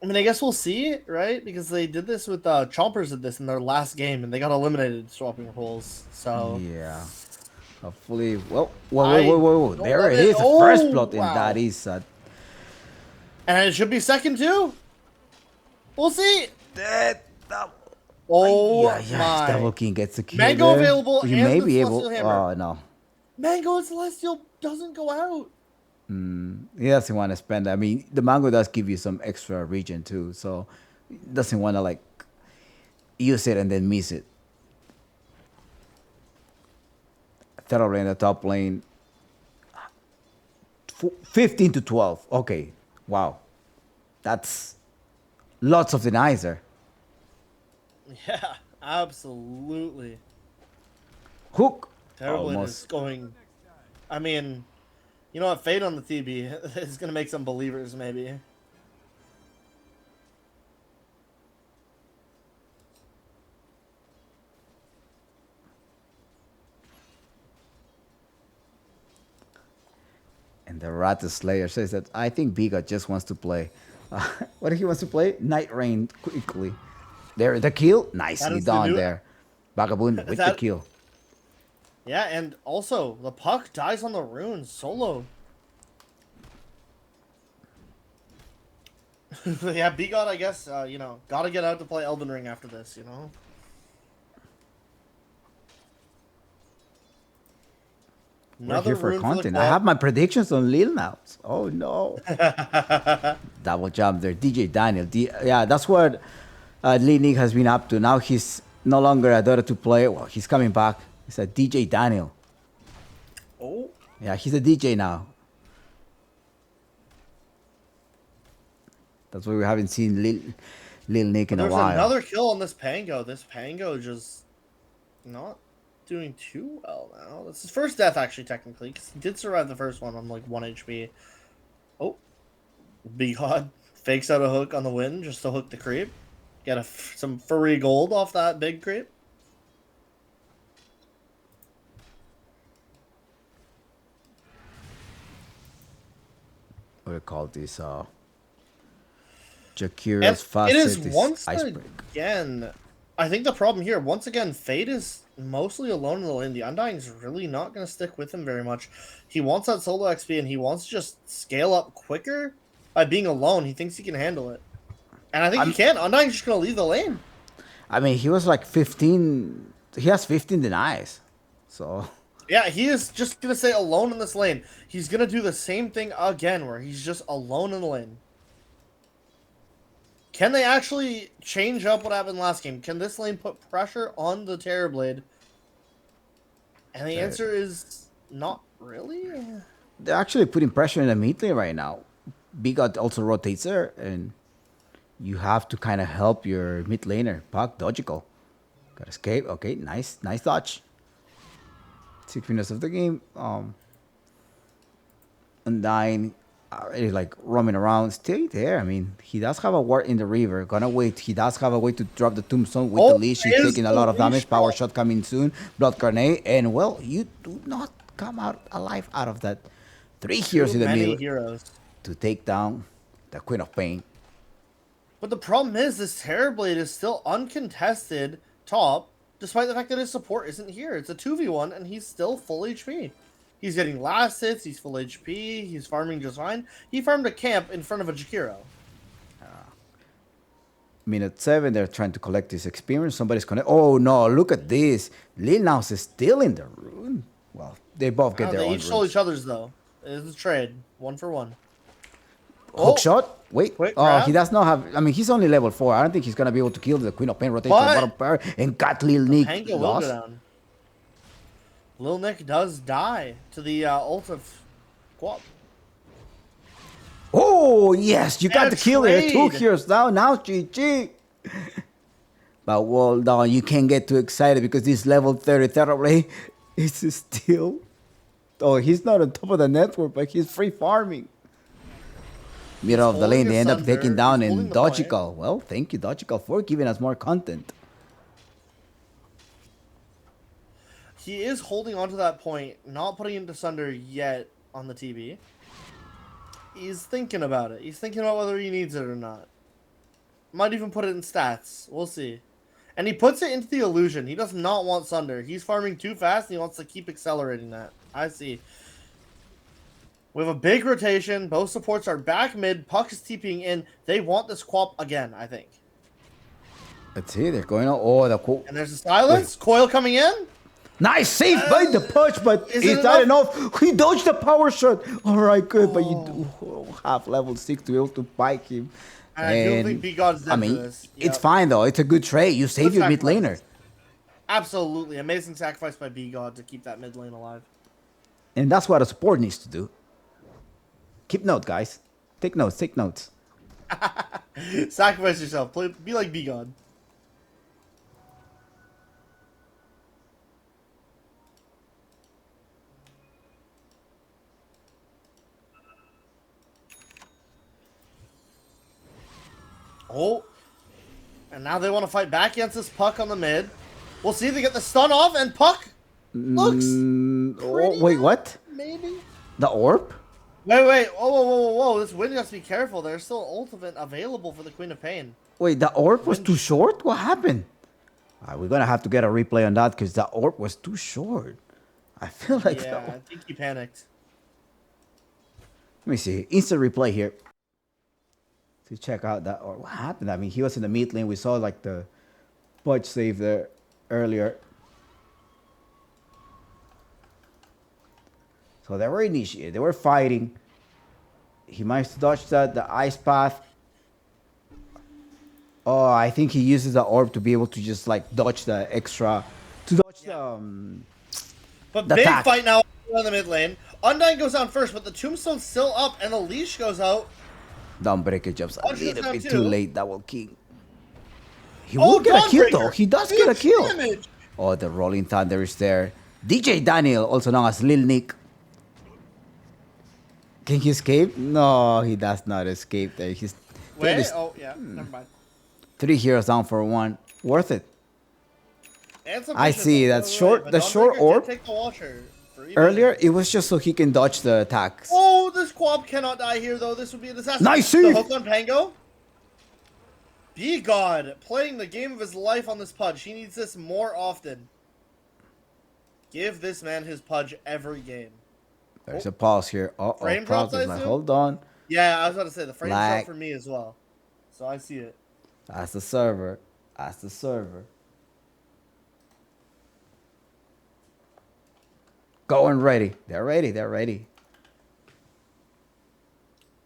I mean, I guess we'll see, right? Because they did this with Chompers did this in their last game, and they got eliminated swapping roles. So yeah, hopefully. Whoa! There it is, the first plot, and that is. And it should be second too. We'll see. Oh my! Double King gets a kill. Mango available. You and may the be able. Celestial Hammer. Oh no. Mango and Celestial doesn't go out. He doesn't want to spend. I mean, the mango does give you some extra region too, so he doesn't want to like use it and then miss it. Thoroughly in the top lane. 15 to 12. Okay, wow, that's lots of denizer. Yeah, absolutely. Hook. Terrible Almost. is going. I mean, you know what? Fate on the TB is going to make some believers, maybe. And the Rat Slayer says that I think Biga just wants to play. What he wants to play? Night Rain quickly. There, the kill. Nicely done there. Vagabond with the kill. Yeah, and also, the Puck dies on the runes solo. Yeah, B-God, I guess, you know, gotta get out to play Elden Ring after this, you know? We're here for content. I have my predictions on Lil Nouns. Oh, no. Double jump there. DJ Daniel. Yeah, that's what Lee Nick has been up to. Now he's no longer a Dota 2 player. Well, he's coming back. He's a DJ Daniel. Oh. Yeah, he's a DJ now. That's why we haven't seen Lil Nick in a There's while. another kill on this Pango. This Pango just not doing too well now. That's his first death, actually, technically, because he did survive the first one on like 1 HP. Oh, B-God fakes out a hook on the win just to hook the creep. Get some free gold off that big creep. What do you call this? Jakira's fast it is set once icebreaker. again. I think the problem here, once again, Fade is mostly alone in the lane. The Undying's really not going to stick with him very much. He wants that solo XP, and he wants to just scale up quicker by being alone. He thinks he can handle it. And I think he can. Undying's just going to leave the lane. I mean, he was like 15. He has 15 denies. So. Yeah, he is just going to stay alone in this lane. He's going to do the same thing again, where he's just alone in the lane. Can they actually change up what happened last game? Can this lane put pressure on the Terrorblade? And the answer is not really. They're actually putting pressure in the mid lane right now. B-God also rotates there, and you have to kind of help your mid laner. Puck, dodgical. Got escape. Okay, nice dodge. 6 minutes of the game. Undying, already like roaming around, still there. I mean, he does have a ward in the river. Gonna wait. He does have a way to drop the tombstone with the leash. He's taking a lot of damage. Power shot coming soon. Blood grenade, and well, you do not come out alive out of that. 3 heroes in the middle to take down the Queen of Pain. But the problem is, this Terrorblade is still uncontested top, despite the fact that his support isn't here. It's a 2v1, and he's still full HP. He's getting last hits, he's full HP, he's farming just fine. He farmed a camp in front of a Jakiro. Minute 7, they're trying to collect this experience. Somebody's connect. Oh no, look at this. Lil Nouns is still in the rune. Well, they both get their own They each stole runes. each other's, though. It's a trade. 1 for 1. Hook shot? Wait. Quick Oh, grab. he does not have. I mean, he's only level 4. I don't think he's going to be able to kill the Queen of Pain rotation But bottom pair and got Lil Nick Pango will go lost. down. Lil Nick does die to the ult of Guap. Oh, yes, you got And the kill there. 2 trade. heroes down. Now, GG. But well done. You can't get too excited because this level 30 Terrorblade is still. Oh, he's not on top of the network, but he's free farming. Middle of the lane, they end up Asunder. taking down He's in holding the point. Dodgical. Well, thank you, Dodgical, for giving us more content. He is holding on to that point, not putting into Sunder yet on the TB. He's thinking about it. He's thinking about whether he needs it or not. Might even put it in stats. We'll see. And he puts it into the illusion. He does not want Sunder. He's farming too fast, and he wants to keep accelerating that. I see. We have a big rotation. Both supports are back mid. Puck is TPing in. They want this Quap again, I think. Let's see, they're going on. Oh, the cool. And there's a silence. Coil coming in. Nice save by the punch, but Is is it that enough? He dodged the power shot. All right, good, but you do have level 6 to be able to bike him. And I don't think B-God's dead I mean, for this. it's Yep. fine though. It's a good trade. You save Good your mid sacrifice. laner. Absolutely. Amazing sacrifice by B-God to keep that mid lane alive. And that's what a support needs to do. Keep note, guys. Take notes, take notes. Sacrifice yourself. Be like B-God. Oh. And now they want to fight back against this Puck on the mid. We'll see if they get the stun off, and Puck looks Oh, wait, what? maybe. The orb? Wait. Whoa. This Wind has to be careful. There's still ultimate available for the Queen of Pain. Wait, the orb was too short? What happened? We're gonna have to get a replay on that because the orb was too short. I feel like Yeah, I think he panicked. Let me see. Instant replay here. To check out that or what happened. I mean, he was in the mid lane. We saw like the budge save there earlier. So they were initiated. They were fighting. He managed to dodge the ice path. Oh, I think he uses the orb to be able to just like dodge the extra to dodge But the big attack. fight now on the mid lane. Undyne goes down first, but the tombstone's still up, and the leash goes out. Dawnbreaker jumps a Punch this little down bit too. too late. Double king. He Oh, will get a kill though. Dawnbreaker! He does get a Huge kill. damage! Oh, the Rolling Thunder is there. DJ Daniel, also known as Lil Nick. Can he escape? No, he does not escape there. He's Wait, is oh yeah, never mind. 3 heroes down for 1. Worth it. And some I vision, see, though. that's Wait, short- but the short Dawnbreaker did orb- Take the Watcher for even- Earlier, it was just so he can dodge the attacks. Oh, this Quab cannot die here though. This would be a disaster. Nice The save! hook on Pango. Be God, playing the game of his life on this Pudge. He needs this more often. Give this man his Pudge every game. There's a pause here. Uh-oh, Frame drops, Proud is I like, assume? hold on. Yeah, I was about to say the frame Lag. shot for me as well. So I see it. That's the server. That's the server. Going ready. They're ready. They're ready.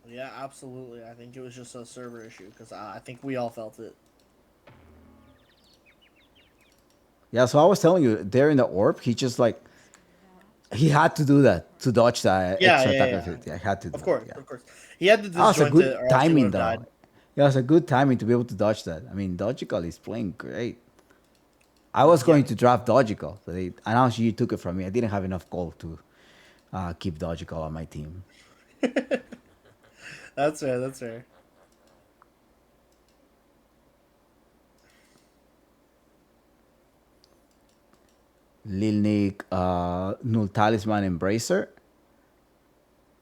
Yeah, absolutely. I think it was just a server issue because I think we all felt it. Yeah, so I was telling you, there in the orb, he just like, he had to do that to dodge that Yeah, extra yeah, attack. yeah. of it. Yeah, he had to do Of course, that. Yeah. of course. He had to That was a disjoint good it or else he timing, would've though. died. Yeah, it was a good timing to be able to dodge that. I mean, Dogical is playing great. I was going to draft Dogical, so they announced you took it from me. I didn't have enough gold to keep Dogical on my team. That's fair, that's fair. Lil Nick, Null Talisman Embracer.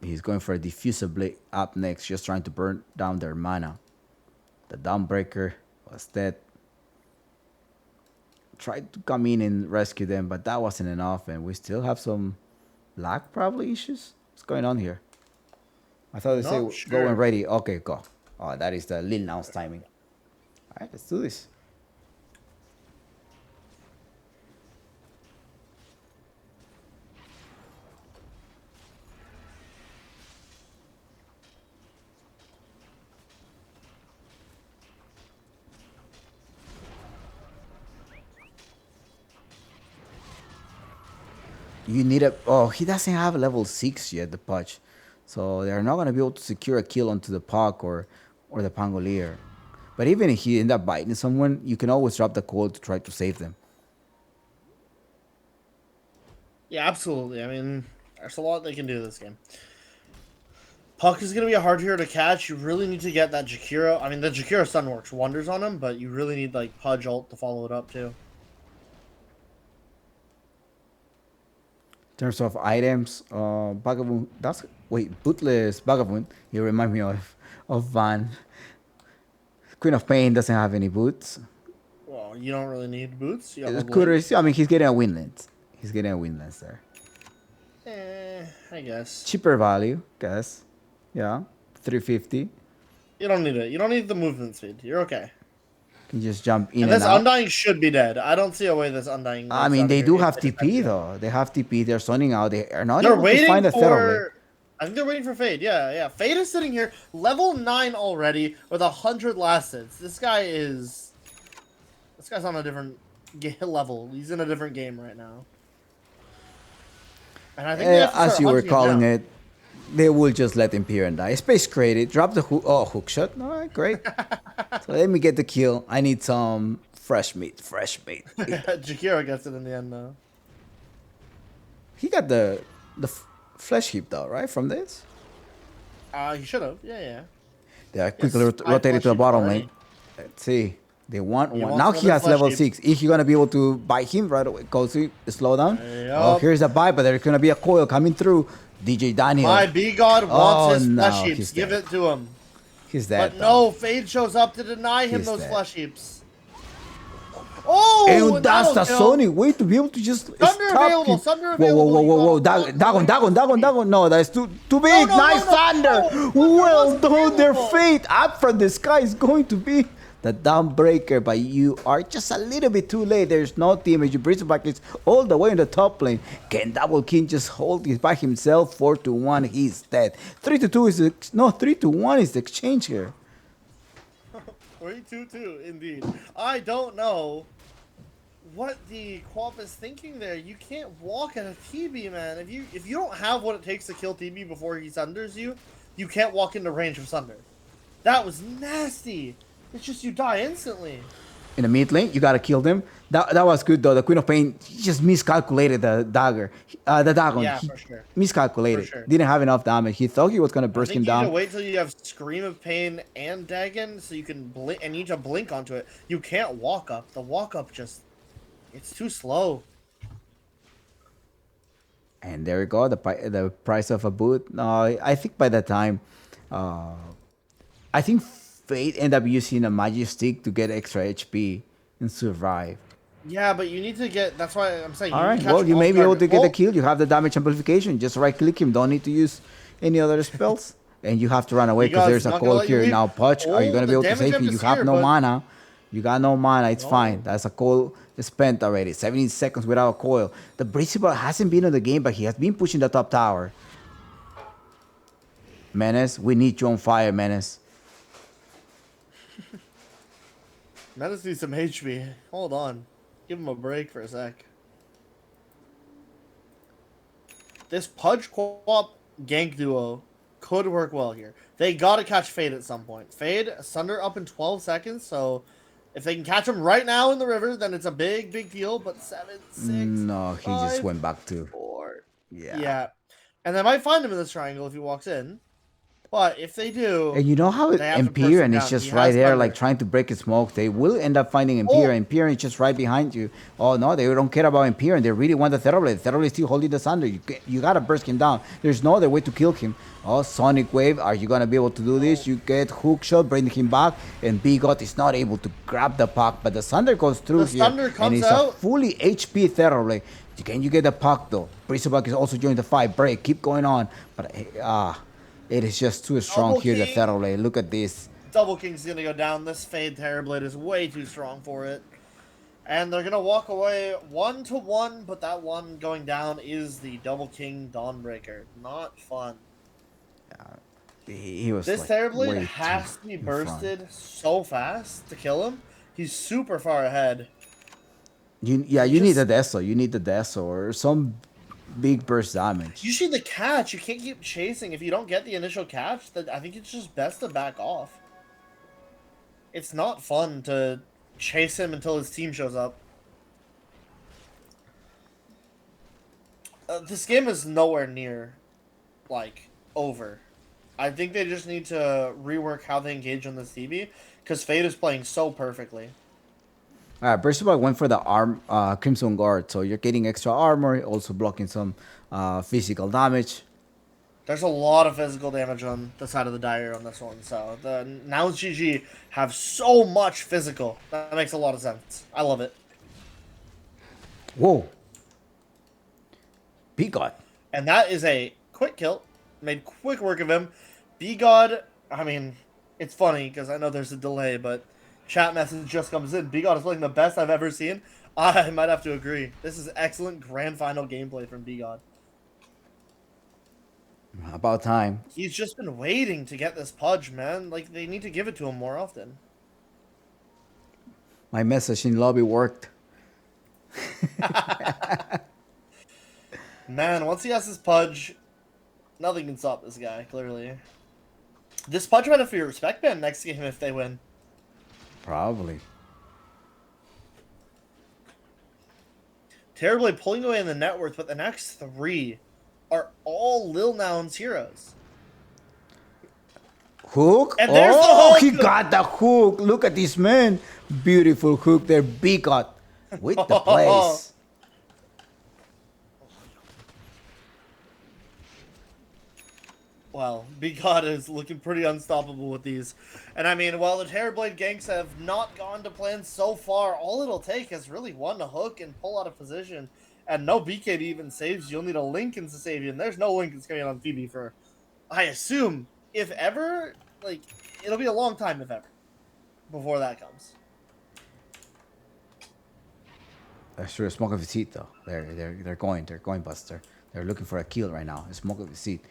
He's going for a Diffuser Blade up next, just trying to burn down their mana. The Dawnbreaker was dead. Tried to come in and rescue them, but that wasn't enough, and we still have some lag probably issues. What's going on here? I thought they Not say sure. go and ready. Okay, go. Oh, that is the Lil Nouns timing. All right, let's do this. You need a... Oh, he doesn't have a level 6 yet, the Pudge. So they're not going to be able to secure a kill onto the Puck or the Pangolier. But even if he end up biting someone, you can always drop the call to try to save them. Yeah, absolutely. I mean, there's a lot they can do this game. Puck is going to be a hard hero to catch. You really need to get that Jakiro. I mean, the Jakiro stun works wonders on him, but you really need, like, Pudge ult to follow it up, too. In terms of items, Vagabond... That's... Wait, Bootless Vagabond. He reminds me of Van. Queen of Pain doesn't have any boots. Well, you don't really need boots. You have Kudos, I mean, he's getting a Windlands. He's getting a Windlands there. I guess. Cheaper value, guess. Yeah, 350. You don't need it. You don't need the movement speed. You're okay. Can just jump in And and this out. Undying should be dead. I don't see a way this Undying... I makes mean, out they here. do It- have it TP depends. though. They have TP. They're zoning out. They are not They're able to waiting find a Theodore. for... I think they're waiting for Fade. Yeah, yeah. Fade is sitting here, level 9 already, with 100 last hits. This guy is... This guy's on a different level. He's in a different game right now. And I think they have to As start you were hunting him calling down. it, they will just let him peer and die. Space created. Drop the hook. Oh, hook shot. All right, great. So let me get the kill. I need some fresh meat. Fresh meat. Jakiro gets it in the end, though. He got the flesh heap though, right? From this. He should have. Yeah, yeah. They quickly Yes, I rotated to the flesh bottom heap lane. already. Let's see. They want He one. wants Now he another has flesh level heap. 6. Is he gonna be able to bite him right away? Cozy, slow down. Yup. Oh, here's a bite, but there's gonna be a coil coming through. DJ Daniel. My B-God wants his no, flesh heaps. he's Give dead. it to him. He's dead. But no, Fade shows up to deny him He's those dead. flesh heaps. Oh! And that's the that'll kill. Sony way to be able to just Thunder stop available, him. Thunder Whoa, available. whoa, whoa, whoa, You whoa. got- Dagon. No, that's too big. no, Nice no. Thunder. No, Well Thunder done. wasn't Their available. fate up from the sky is going to be the Dawnbreaker, but you are just a little bit too late. There's no damage. You bring back is all the way in the top lane. Can Double King just hold it by himself? 4-1, he's dead. 3-2 is 3-1 is the exchange here. 3-2-2, indeed. I don't know what the Quap is thinking there. You can't walk at a TB, man. If you don't have what it takes to kill TB before he sunders you, you can't walk into range of Sunder. That was nasty. It's just you die instantly. In the mid lane, you gotta kill them. That was good though. The Queen of Pain he just miscalculated the dagger. The dragon. Yeah, He for sure. miscalculated. For sure. Didn't have enough damage. He thought he was gonna I burst think him you need down. to wait till you have Scream of Pain and Dagon so you can blink, and you need to blink onto it. You can't walk up. The walk up just, it's too slow. And there you go. The price of a boot. I think by that time, I think Fate ended up using a magic stick to get extra HP and survive. Yeah, but you need to get. That's why I'm saying. All you right. catch Well, you off may be able target. to get Oh, a kill. You have the damage amplification. Just right click him. Don't need to use any other spells. And you have to run away because Because there's a not gonna coil let you here. leave. Now, Pudge, are you Oh, going to be the able to damage save him? amp You is have here, no but- mana. You got no mana. It's No. fine. That's a coil spent already. 17 seconds without a coil. The Principal hasn't been in the game, but he has been pushing the top tower. Menace, we need you on fire, Menace. Menace needs some HP. Hold on. Give him a break for a sec. This Pudge co-op gank duo could work well here. They gotta catch Fade at some point. Fade, Sunder up in 12 seconds, so if they can catch him right now in the river, then it's a big, big deal, but 7, 6, No, he just 5, went back to. 4. Yeah. Yeah. And they might find him in this triangle if he walks in. But if they do... And you know how they have to burst him Empyrean is down. just He right has there, thunder. like trying to break his smoke. They will end up finding Empyrean. Oh. Empyrean is just right behind you. Oh no, they don't care about Empyrean. They really want the Thunderblade. Thunderblade is still holding the Thunder. You gotta burst him down. There's no other way to kill him. Oh, Sonic Wave. Are you gonna be able to do this? You get hook shot, bring him back, and Bigot is not able to grab the puck. But the Thunder goes through The here, Thunder and comes it's a out. fully HP Thunderblade. Can you get the puck though? Bristleback is also joining the fight. Break, keep going on. But it is just too strong Double here. The King. Thunderblade. Look at this. Double King's gonna go down. This Fade Terrorblade is way too strong for it. And they're gonna walk away 1-1, but that one going down is the Double King Dawnbreaker. Not fun. He was This like, Terrorblade way has too to be in front. bursted so fast to kill him. He's super far ahead. You need the Deso. You need the Deso or some big burst damage. Usually the catch, you can't keep chasing. If you don't get the initial catch, then I think it's just best to back off. It's not fun to chase him until his team shows up. This game is nowhere near, like, over. I think they just need to rework how they engage on this TV, because Fade is playing so perfectly. Alright, Berserk went for the Crimson Guard, so you're getting extra armor, also blocking some physical damage. There's a lot of physical damage on the side of the Dire on this one, so the Nouns GG have so much physical. That makes a lot of sense. I love it. Whoa. Bigot. And that is a quick kill. Made quick work of him. B-God, I mean, it's funny because I know there's a delay, but chat message just comes in. B-God is playing the best I've ever seen. I might have to agree. This is excellent grand final gameplay from B-God. About time. He's just been waiting to get this Pudge, man. Like, they need to give it to him more often. My message in lobby worked. Man, once he has his Pudge, nothing can stop this guy, clearly. This Pudge might have to be a respect band next game if they win. Probably. Terribly pulling away in the net worth, but the next 3 are all Lil Nouns heroes. Hook? And there's the Oh, hook! he got the hook. Look at this man. Beautiful hook there. Bigot with the place. Well, B-God is looking pretty unstoppable with these. And I mean, while the Terrorblade ganks have not gone to plan so far, all it'll take is really one to hook and pull out of position. And no BKB even saves. You'll need a Lincoln to save you. And there's no Lincolns coming on Phoebe for, I assume, if ever, like, it'll be a long time if ever, before that comes. That's true. Smoke of the seat though. They're going Buster. They're looking for a kill right now. Smoke of the seat.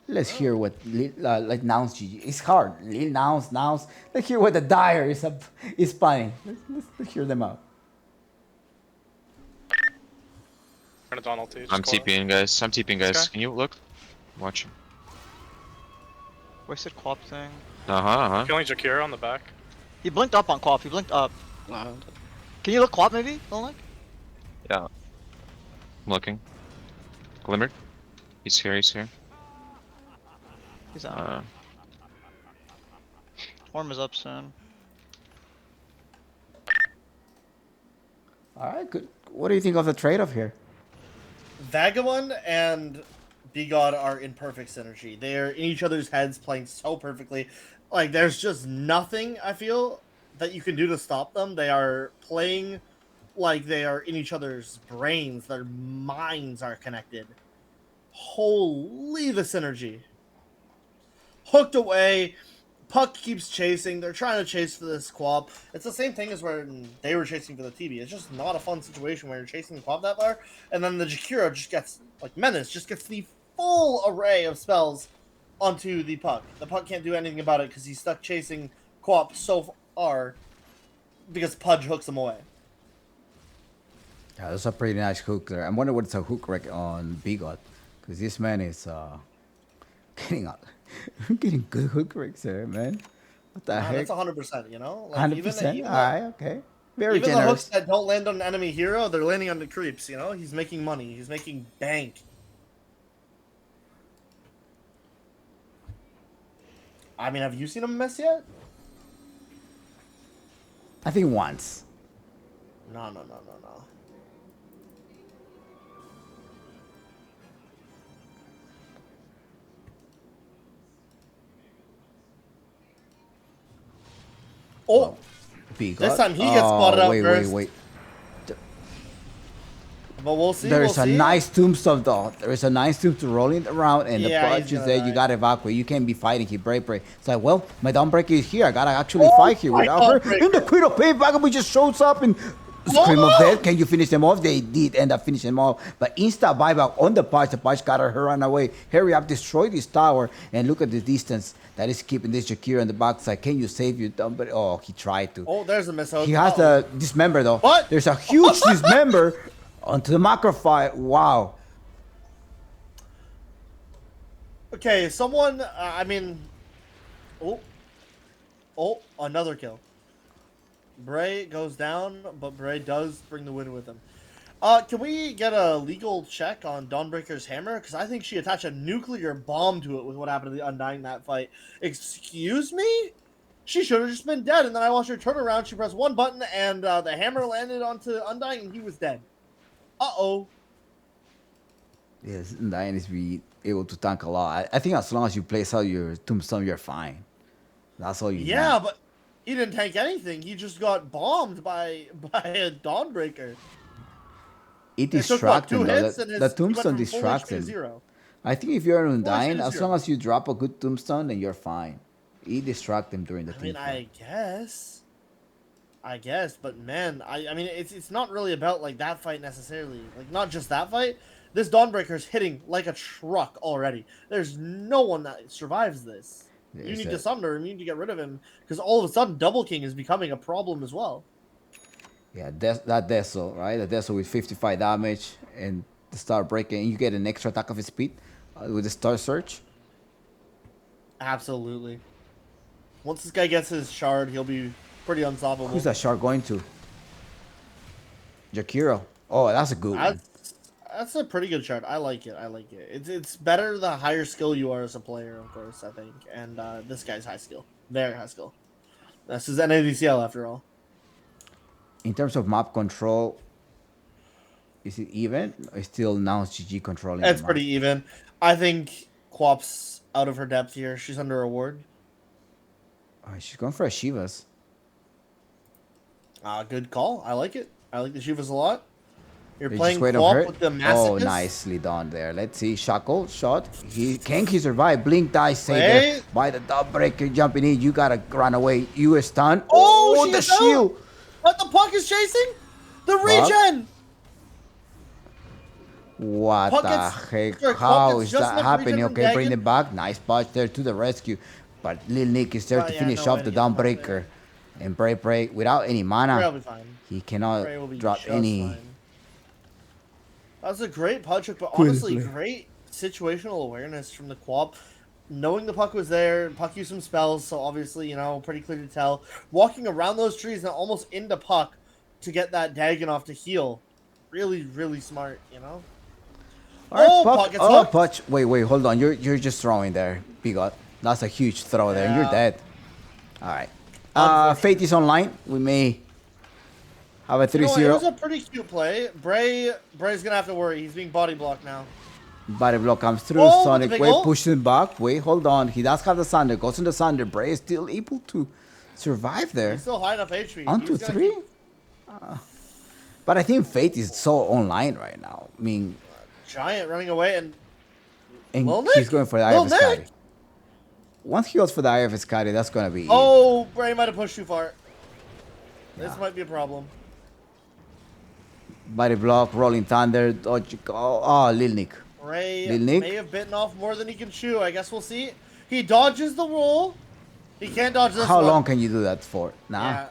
Let's hear what like Nouns GG. It's hard. Lil Nouns. Let's hear what the Dire is planning. Let's hear them out. Trying to Donald too. I'm TPing, guys. Okay. Can you look? Watch. Wasted quap thing. Killing Jakira on the back. He blinked up on Quap. He blinked up. Can you look Quap maybe? Don't like. Yeah. I'm looking. Glimmer. He's here. He's here. He's out. Form is up soon. All right, good. What do you think of the trade-off here? Vagabond and B-God are in perfect synergy. They are in each other's heads playing so perfectly. Like, there's just nothing, I feel, that you can do to stop them. They are playing like they are in each other's brains. Their minds are connected. Holy, the synergy. Hooked away. Puck keeps chasing. They're trying to chase for this Quap. It's the same thing as when they were chasing for the TB. It's just not a fun situation when you're chasing the Quap that far. And then the Jakiro just gets, like Menace, just gets the full array of spells onto the Puck. The Puck can't do anything about it because he's stuck chasing Quap so far because Pudge hooks him away. Yeah, that's a pretty nice hook there. I wonder what's a hook rec on Bigot, because this man is getting good hook recs there, man. What the heck? That's 100%, you know? 100%? Alright, okay. Very even generous. the hooks that don't land on an enemy hero, they're landing on the creeps, you know? He's making money. He's making bank. I mean, have you seen him miss yet? I think once. No. Oh, Bigot. this time he gets spotted out first. Wait. But we'll see. There's a nice tombstone though. There's a nice tombstone rolling around, and the Pudge is there. You gotta evacuate. You can't be fighting here. Break. It's like, well, my Dawnbreaker is here. I gotta actually fight here without her. And the Queen of Pain Vagabond just shows up and scream of death. Can you finish them off? They did end up finishing them off. But insta buyback on the Pudge. The Pudge got her run away. Hurry up, destroy this tower, and look at the distance that is keeping this Jakira in the backside. Can you save your Dawnbreaker? Oh, he tried to. Oh, there's a missile. He has the dismember though. What? There's a huge dismember onto the macro fight. Wow. Okay, someone. I mean. Oh, another kill. Bray goes down, but Bray does bring the win with him. Can we get a legal check on Dawnbreaker's hammer? Because I think she attached a nuclear bomb to it with what happened to the Undying that fight. Excuse me? She should have just been dead, and then I watched her turn around. She pressed one button, and the hammer landed onto Undying, and he was dead. Uh-oh. Yes, Undying is be able to tank a lot. I think as long as you place out your tombstone, you're fine. That's all you need. Yeah, but he didn't tank anything. He just got bombed by a Dawnbreaker. It distracts him. The tombstone he distracts went from him. full HP to 0. I think if you're Undying, as 0. long as you drop a good tombstone, then you're fine. It distracts him during the team fight. I guess, but man, I mean, it's not really about like that fight necessarily. Like not just that fight. This Dawnbreaker's hitting like a truck already. There's no one that survives this. You need to sunder him. You need to get rid of him because all of a sudden Double King is becoming a problem as well. Yeah, that Deso, right? The Deso with 55 damage and the Star Breaker, and you get an extra attack of his speed with the Star Search. Absolutely. Once this guy gets his shard, he'll be pretty unstoppable. Who's that shard going to? Jakiro. Oh, that's a good one. That's a pretty good shard. I like it. It's better the higher skill you are as a player, of course, I think. And this guy's high skill. Very high skill. This is NADCL after all. In terms of map control, is it even? Or still now GG controlling? It's pretty even. I think Quap's out of her depth here. She's under a ward. She's going for a Shivas. Good call. I like it. I like the Shivas a lot. You're They playing just wait on Quap her. with the Masochist. Oh, nicely done there. Let's see. Shackle shot. Can he survive? Blink dice save there by the Dawnbreaker jumping in. You gotta run away. You are stunned. Oh, the shield. Out. What the Puck is chasing? The regen. What Puck the heck? How is that happening? Okay, bring it back. Nice punch there to the rescue. But Lil Nick is there to finish off the Dawnbreaker. And Bray, without any mana, he cannot drop any. Fine. That was a great punch, but honestly, great situational awareness from the Quap. knowing the puck was there, puck used some spells, so obviously, you know, pretty clear to tell. Walking around those trees and almost into puck to get that Dagon off to heal. Really, really smart, you know? All right, Oh, puck. puck gets Oh, hooked. Puck. Wait, hold on. You're just throwing there, Bigot. That's a huge throw there, and you're Yeah. dead. All right. Fate is online. We may have a 3-0. You know, it was a pretty cute play. Bray's gonna have to worry. He's being body blocked now. Body block comes through. Oh, Sonic big Wave ult. pushes him back. Wait, hold on. He does have the Thunder. Goes into Thunder. Bray is still able to survive there. He's still high enough HP. On He's to gonna 3? keep- But I think Fate is so online right now. I mean, Giant running away and Lil and he's Nick? going for the Lil IFS Nick? carry. Once he goes for the IFS carry, that's going to be... Oh, Bray might have pushed too far. This Yeah. might be a problem. Body block, Rolling Thunder, dodge... Oh, Lil Nick. Bray Lil Nick? may have bitten off more than he can chew. I guess we'll see. He dodges the roll. He can't dodge this How one. long can you do that for? Nah. Yeah.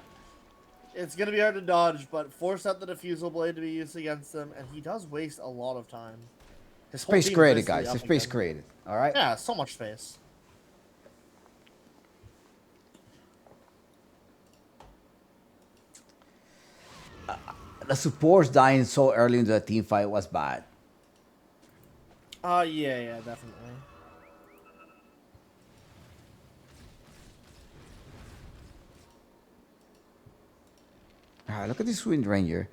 It's going to be hard to dodge, but force out the diffusal blade to be used against him, and he does waste a lot of time. His whole Space team is created, basically guys. up It's space again. created. All right? Yeah, so much space. The supports dying so early into the team fight was bad. Yeah, definitely. Alright, look at this Wind Ranger.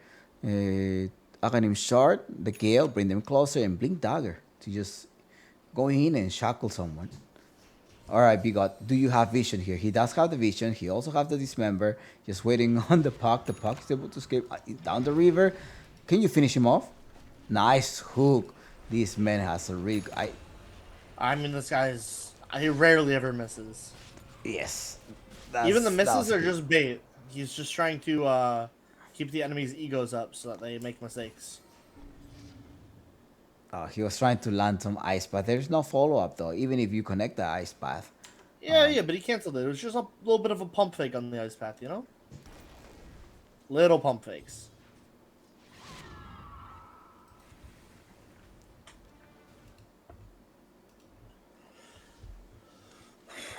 Akanim Shard, the Gale, bring them closer, and Blink Dagger to just go in and shackle someone. Alright, Bigot, do you have vision here? He does have the vision. He also have the dismember. Just waiting on the puck. The puck is able to escape down the river. Can you finish him off? Nice hook. This man has a rig. I mean, this guy's... He rarely ever misses. Yes. Even the That misses was are good. just bait. He's just trying to keep the enemy's egos up so that they make mistakes. He was trying to land some ice path. There's no follow-up though, even if you connect the ice path. Yeah, but he canceled it. It was just a little bit of a pump fake on the ice path, you know? Little pump fakes.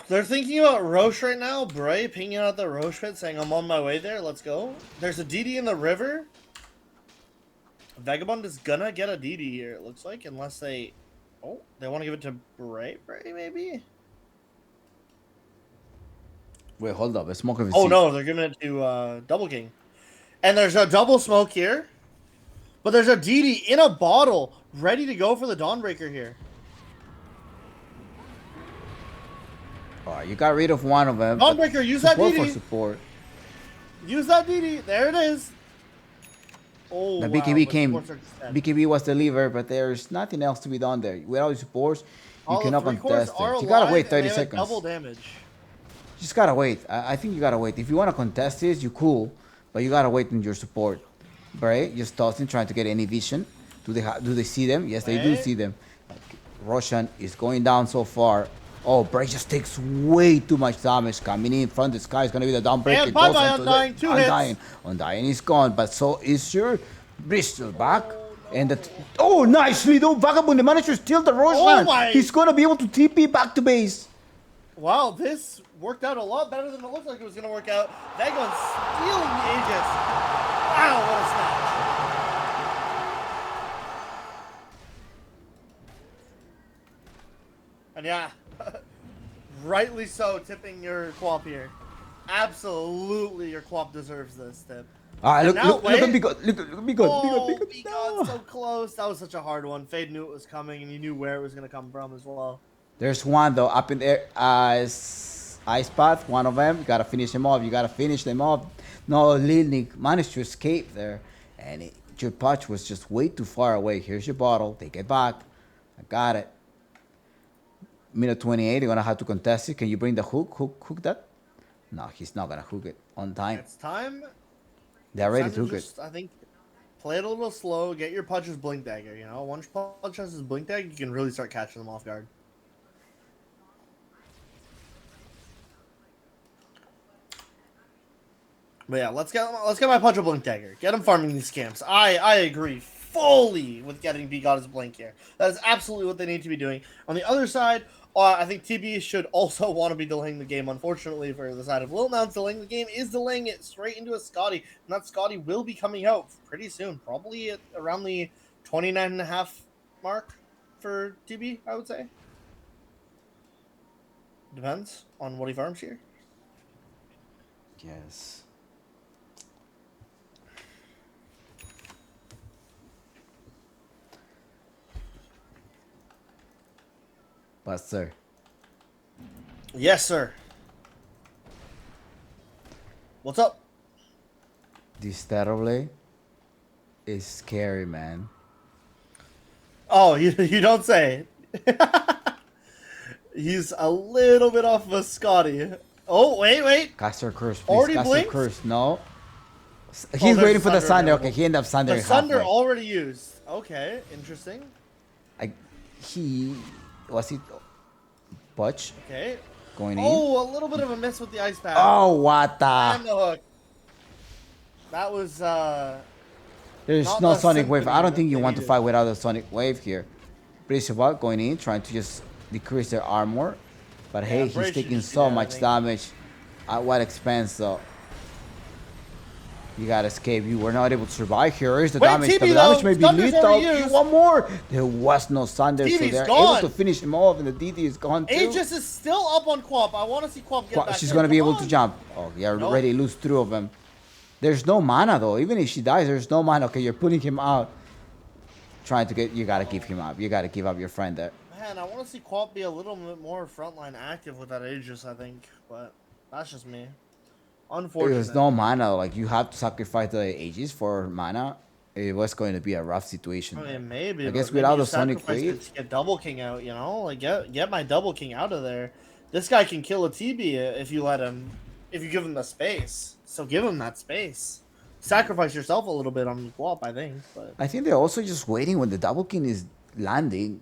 They're thinking about Roche right now. Bray pinging out the Roche pit saying, I'm on my way there. Let's go. There's a DD in the river. Vagabond is gonna get a DD here, it looks like, unless they... Oh, they want to give it to Bray? Bray, maybe? Wait, hold up. A smoke of a Oh seat. no, they're giving it to Double King. And there's a double smoke here. But there's a DD in a bottle ready to go for the Dawnbreaker here. Alright, you got rid of one of them. Dawnbreaker, use that support for DD. support. Use that DD. There it is. Oh, The wow, BKB but came. supports are just dead. BKB was the lever, but there's nothing else to be done there. Without the supports, you All the cannot three-cores contest are it. You gotta alive, wait and 30 they have seconds. double damage. Just gotta wait. I think you gotta wait. If you wanna contest this, you cool, but you gotta wait in your support. Right? Just tossing, trying to get any vision. Do they see them? Yes, they do Wait. see them. Roshan is going down so far. Oh, Bray just takes way too much damage coming in front of the sky. It's gonna be the Dawnbreaker. And bye-bye, Goes onto Undying, the- 2 hits. Undying. Undying is gone, but so is your Bristol back. And oh, nicely though, Vagabond, they managed to steal the Roshan. my- He's gonna be able to TP back to base. Wow, this worked out a lot better than it looked like it was going to work out. Vagabond stealing the Aegis. Wow, what a snatch. And yeah, rightly so, tipping your Quap here. Absolutely, your Quap deserves this tip. All right, And now, look at Bigot. Look at Bigot. Oh, Bigot. we got so close. That was such a hard one. Fade knew it was coming, and he knew where it was going to come from as well. There's one though up in there. Ice path. One of them. You gotta finish him off. You gotta finish them off. No, Lil Nick managed to escape there, and your punch was just way too far away. Here's your bottle. Take it back. I got it. Minute 28. You're gonna have to contest it. Can you bring the hook? Hook that? No, he's not gonna hook it on time. It's time. They're ready Time to hook it. just, I think, play it a little slow. Get your punches blink dagger. You know, once punch has his blink dagger, you can really start catching them off guard. But yeah, let's get my punch a blink dagger. Get him farming these camps. I agree fully with getting B-God as Blink here. That is absolutely what they need to be doing. On the other side, I think TB should also want to be delaying the game. Unfortunately, for the side of Lil Nouns, delaying the game is delaying it straight into a Scotty. And that Scotty will be coming out pretty soon, probably at around the 29.5 mark for TB, I would say. Depends on what he farms here. Yes. But sir. Yes, sir. What's up? This Terrorblade is scary, man. Oh, you don't say. He's a little bit off of a Scotty. Oh, wait. Caster Curse, please. Already Caster blinked? Curse, no. He's waiting for the Sunder. Okay, he ended up Sunder. The Sunder already used. Okay, interesting. Was he Butch? Okay. Going in. Oh, a little bit of a miss with the ice pad. Oh, what the? And the hook. That was There's not no the Sonic Wave. symphony I don't that think you they want to needed. fight without a Sonic Wave here. British about going in, trying to just decrease their armor. But hey, he's British taking should so do that, I much think. damage. At what expense, though? You gotta escape. You were not able to survive here. Here's the Wait, damage. TB The damage though. may be Thunder's lethal. already used. One more. There was no Thunder, so TB's they're gone. able to finish him off, and the DD is gone too. Aegis is still up on Quap. I want to see Quap get back She's in. gonna be Come able on. to jump. Oh, yeah, Nope. already lose 3 of them. There's no mana though. Even if she dies, there's no mana. Okay, you're putting him out. Trying to get. You gotta give him up. You gotta give up your friend there. Man, I want to see Quap be a little bit more frontline active with that Aegis, I think. But that's just me. Unfortunately. There's no mana. Like you have to sacrifice the Aegis for mana. It was going to be a rough situation. I there. mean, maybe. I guess but without maybe the Sonic sacrifice it Wave. to get Double King out, you know, like get my Double King out of there. This guy can kill a TB if you let him, if you give him the space. So give him that space. Sacrifice yourself a little bit on the Quap, I think. But I think they're also just waiting when the double king is landing.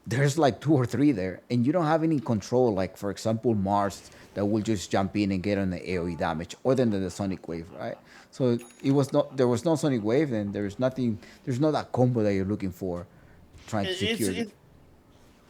There's like 2 or 3 there, and you don't have any control. Like for example, Mars that will just jump in and get on the AOE damage, other than the Sonic Wave, right? So there was no Sonic Wave, and there's nothing. There's not that combo that you're looking for, trying to secure it.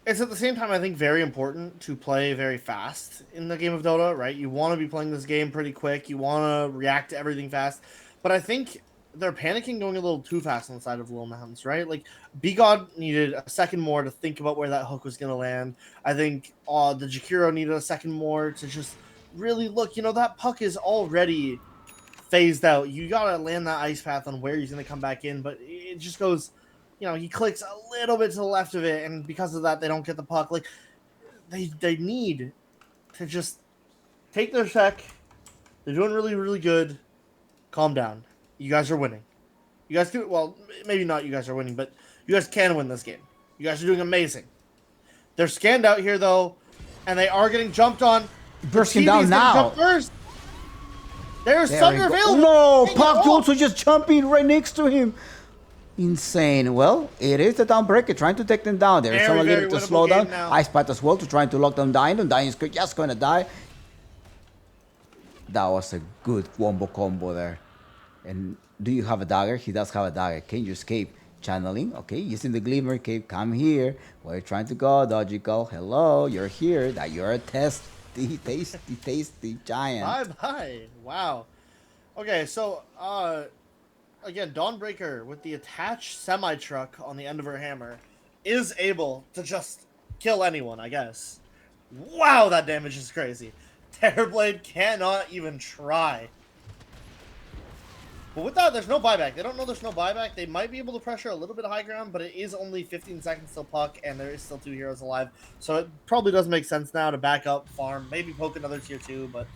It's at the same time, I think, very important to play very fast in the game of Dota, right? You want to be playing this game pretty quick. You want to react to everything fast. But I think they're panicking going a little too fast on the side of Lil Nouns, right? Like, B-God needed a second more to think about where that hook was going to land. I think the Jakiro needed a second more to just really look. You know, that puck is already phased out. You got to land that ice path on where he's going to come back in. But it just goes, you know, he clicks a little bit to the left of it. And because of that, they don't get the puck. Like, they need to just take their sec. They're doing really, really good. Calm down. You guys are winning. You guys do well. Maybe not. You guys are winning, but you guys can win this game. You guys are doing amazing. They're scanned out here though, and they are getting jumped on. Bursting down now. First. There's Sunder available. No, Puck also just jumping right next to him. Insane. Well, it is the Downbreaker trying to take them down. There is someone little to slow down. Ice Path as well to trying to lock them down. And Dying is just going to die. That was a good wombo combo there. And do you have a dagger? He does have a dagger. Can you escape? Channeling. Okay, using the Glimmer Cape. Come here. Where are you trying to go? Logical. Hello, you're here. That you're a tasty giant. Bye. Wow. Okay, so again, Dawnbreaker with the attached semi-truck on the end of her hammer is able to just kill anyone, I guess. Wow, that damage is crazy. Terrorblade cannot even try. But with that, there's no buyback. They don't know there's no buyback. They might be able to pressure a little bit of high ground, but it is only 15 seconds till puck, and there is still 2 heroes alive. So it probably does make sense now to back up, farm, maybe poke another tier 2, but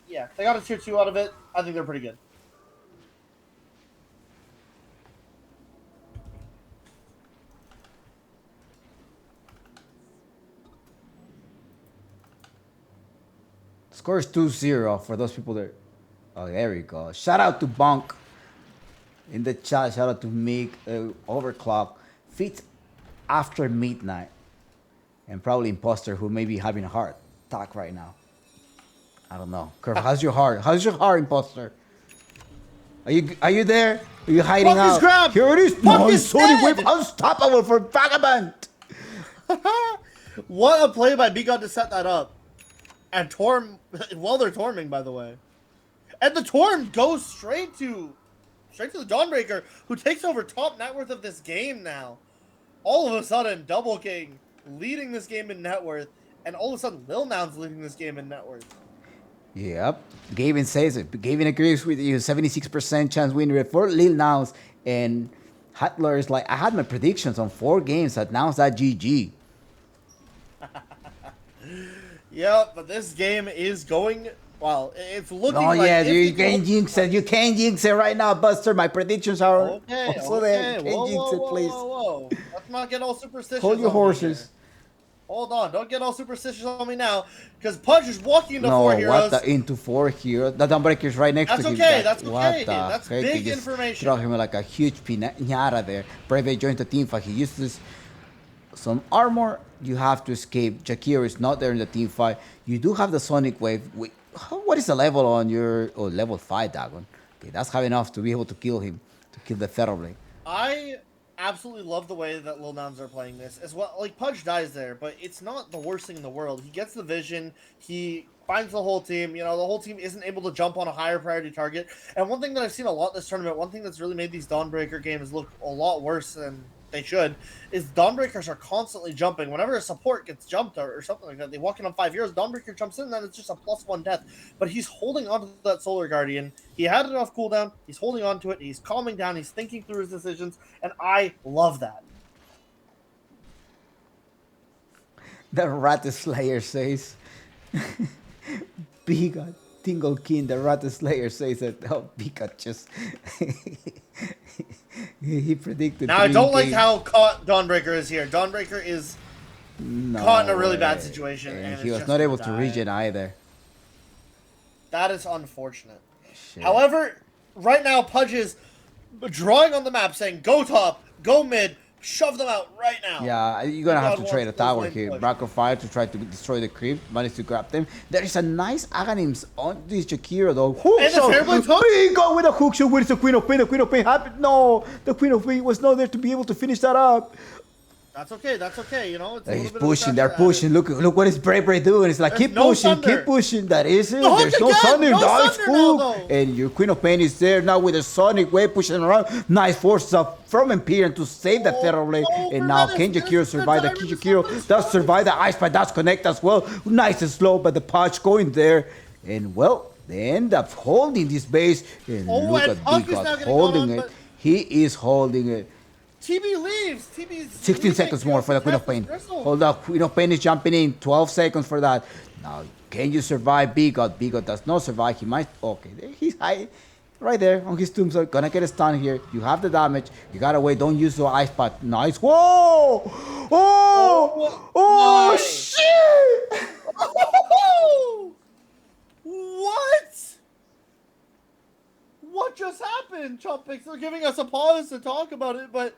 yeah, they got a tier 2 out of it. I think they're pretty good. Score is 2-0 for those people that... Oh, there we go. Shout out to Bonk in the chat. Shout out to Meek. Overclock. Fit after midnight. And probably Imposter, who may be having a heart attack right now. I don't know. Curve, how's your heart? How's your heart, Imposter? Are you there? Are you hiding Fuck is out? grab! Here it is. Fuck No, is Sonic dead! Wave unstoppable for Vagabond. What a play by Beacon to set that up. And Torm, well, they're Torming, by the way. And the Torm goes straight to the Dawnbreaker, who takes over top net worth of this game now. All of a sudden, Double King leading this game in net worth, and all of a sudden, Lil Nouns leading this game in net worth. Yep. Gavin says it. Gavin agrees with you. 76% chance win rate for Lil Nouns. And Hutler is like, I had my predictions on 4 games at Nouns at GG. Yep, but this game is going, well, it's looking Oh, like... yeah, if you it can't goes- jinx it. You can't jinx it right now, Buster. My predictions are Okay, also there. okay. Can't Whoa, jinx whoa, it, whoa, please. whoa, whoa. Let's not get all superstitious. Hold your on me horses. here. Hold on, don't get all superstitious on me now, because Pudge is walking into No, 4 heroes. what the into 4 heroes? The Dawnbreaker is right next That's to him. okay, that's What okay, the dude. That's heck? big He just information. Throw him like a huge piñata there. Brave joins the team fight. He uses some armor. You have to escape. Jakir is not there in the team fight. You do have the Sonic Wave. What is the level on your... Oh, level 5, Dagon. Okay, that's high enough to be able to kill him. To kill the Theroblade. I absolutely love the way that Lil Nouns are playing this as well. Like, Pudge dies there, but it's not the worst thing in the world. He gets the vision. He finds the whole team. You know, the whole team isn't able to jump on a higher priority target. And one thing that I've seen a lot this tournament, one thing that's really made these Dawnbreaker games look a lot worse than they should, is Dawnbreakers are constantly jumping. Whenever a support gets jumped or something like that, they walk in on 5 heroes, Dawnbreaker jumps in, and then it's just a +1 death. But he's holding on to that Solar Guardian. He had it off cooldown. He's holding on to it. He's calming down. He's thinking through his decisions. And I love that. The Rat Slayer says... Bigot. Tingle King, the Rat Slayer says that... Oh, Bigot just... he predicted... Now, I don't like games. how caught Dawnbreaker is here. Dawnbreaker is caught in a really bad situation. And And he it's was just not gonna able to die. regen either. That is unfortunate. Shit. However, right now, Pudge is drawing on the map saying, go top, go mid, shove them out right now. Yeah, you're gonna have to God trade a wants those tower lane here. push. Braco Fire to try to destroy the creep. Managed to grab them. There is a nice Aghanims on this Jakiro though. Hook And the shot! Fairblade hook! He got with a hook shot. Where's the Queen of Pain? The Queen of Pain happened. No, the Queen of Pain was not there to be able to finish that up. That's okay, that's okay, you know? It's a He's little bit of pushing. pressure They're added. pushing. Look what is Brave doing. It's like There's keep no pushing, thunder. keep pushing. That is it. The hook There's no again! thunder. No Nice thunder now, hook. though. And your Queen of Pain is there now with a Sonic Wave pushing around. Nice force up from Imperium to save the Theroblade. oh, And for now minutes. Kenjakiro This is survive. The the time Kenjakiro to does survive the Ice Spike. Does connect as well. Nice and slow, but the Patch going there. And well, they end up holding this base. And Oh, look and at Punk is now Bigot getting holding on, it. but- He is holding it. TB leaves. TB's 16 seconds more for the Queen of Pain. Hold up, Queen of Pain is jumping in. 12 seconds for that. Now, can you survive Bigot? Bigot does not survive. He might. Okay, there he's high. Right there on his tombstone. Gonna get a stun here. You have the damage. You gotta wait. Don't use the ice pack. Nice. Whoa! Oh! Oh, nice. shit! What? What just happened, Chumpix? They're giving us a pause to talk about it, but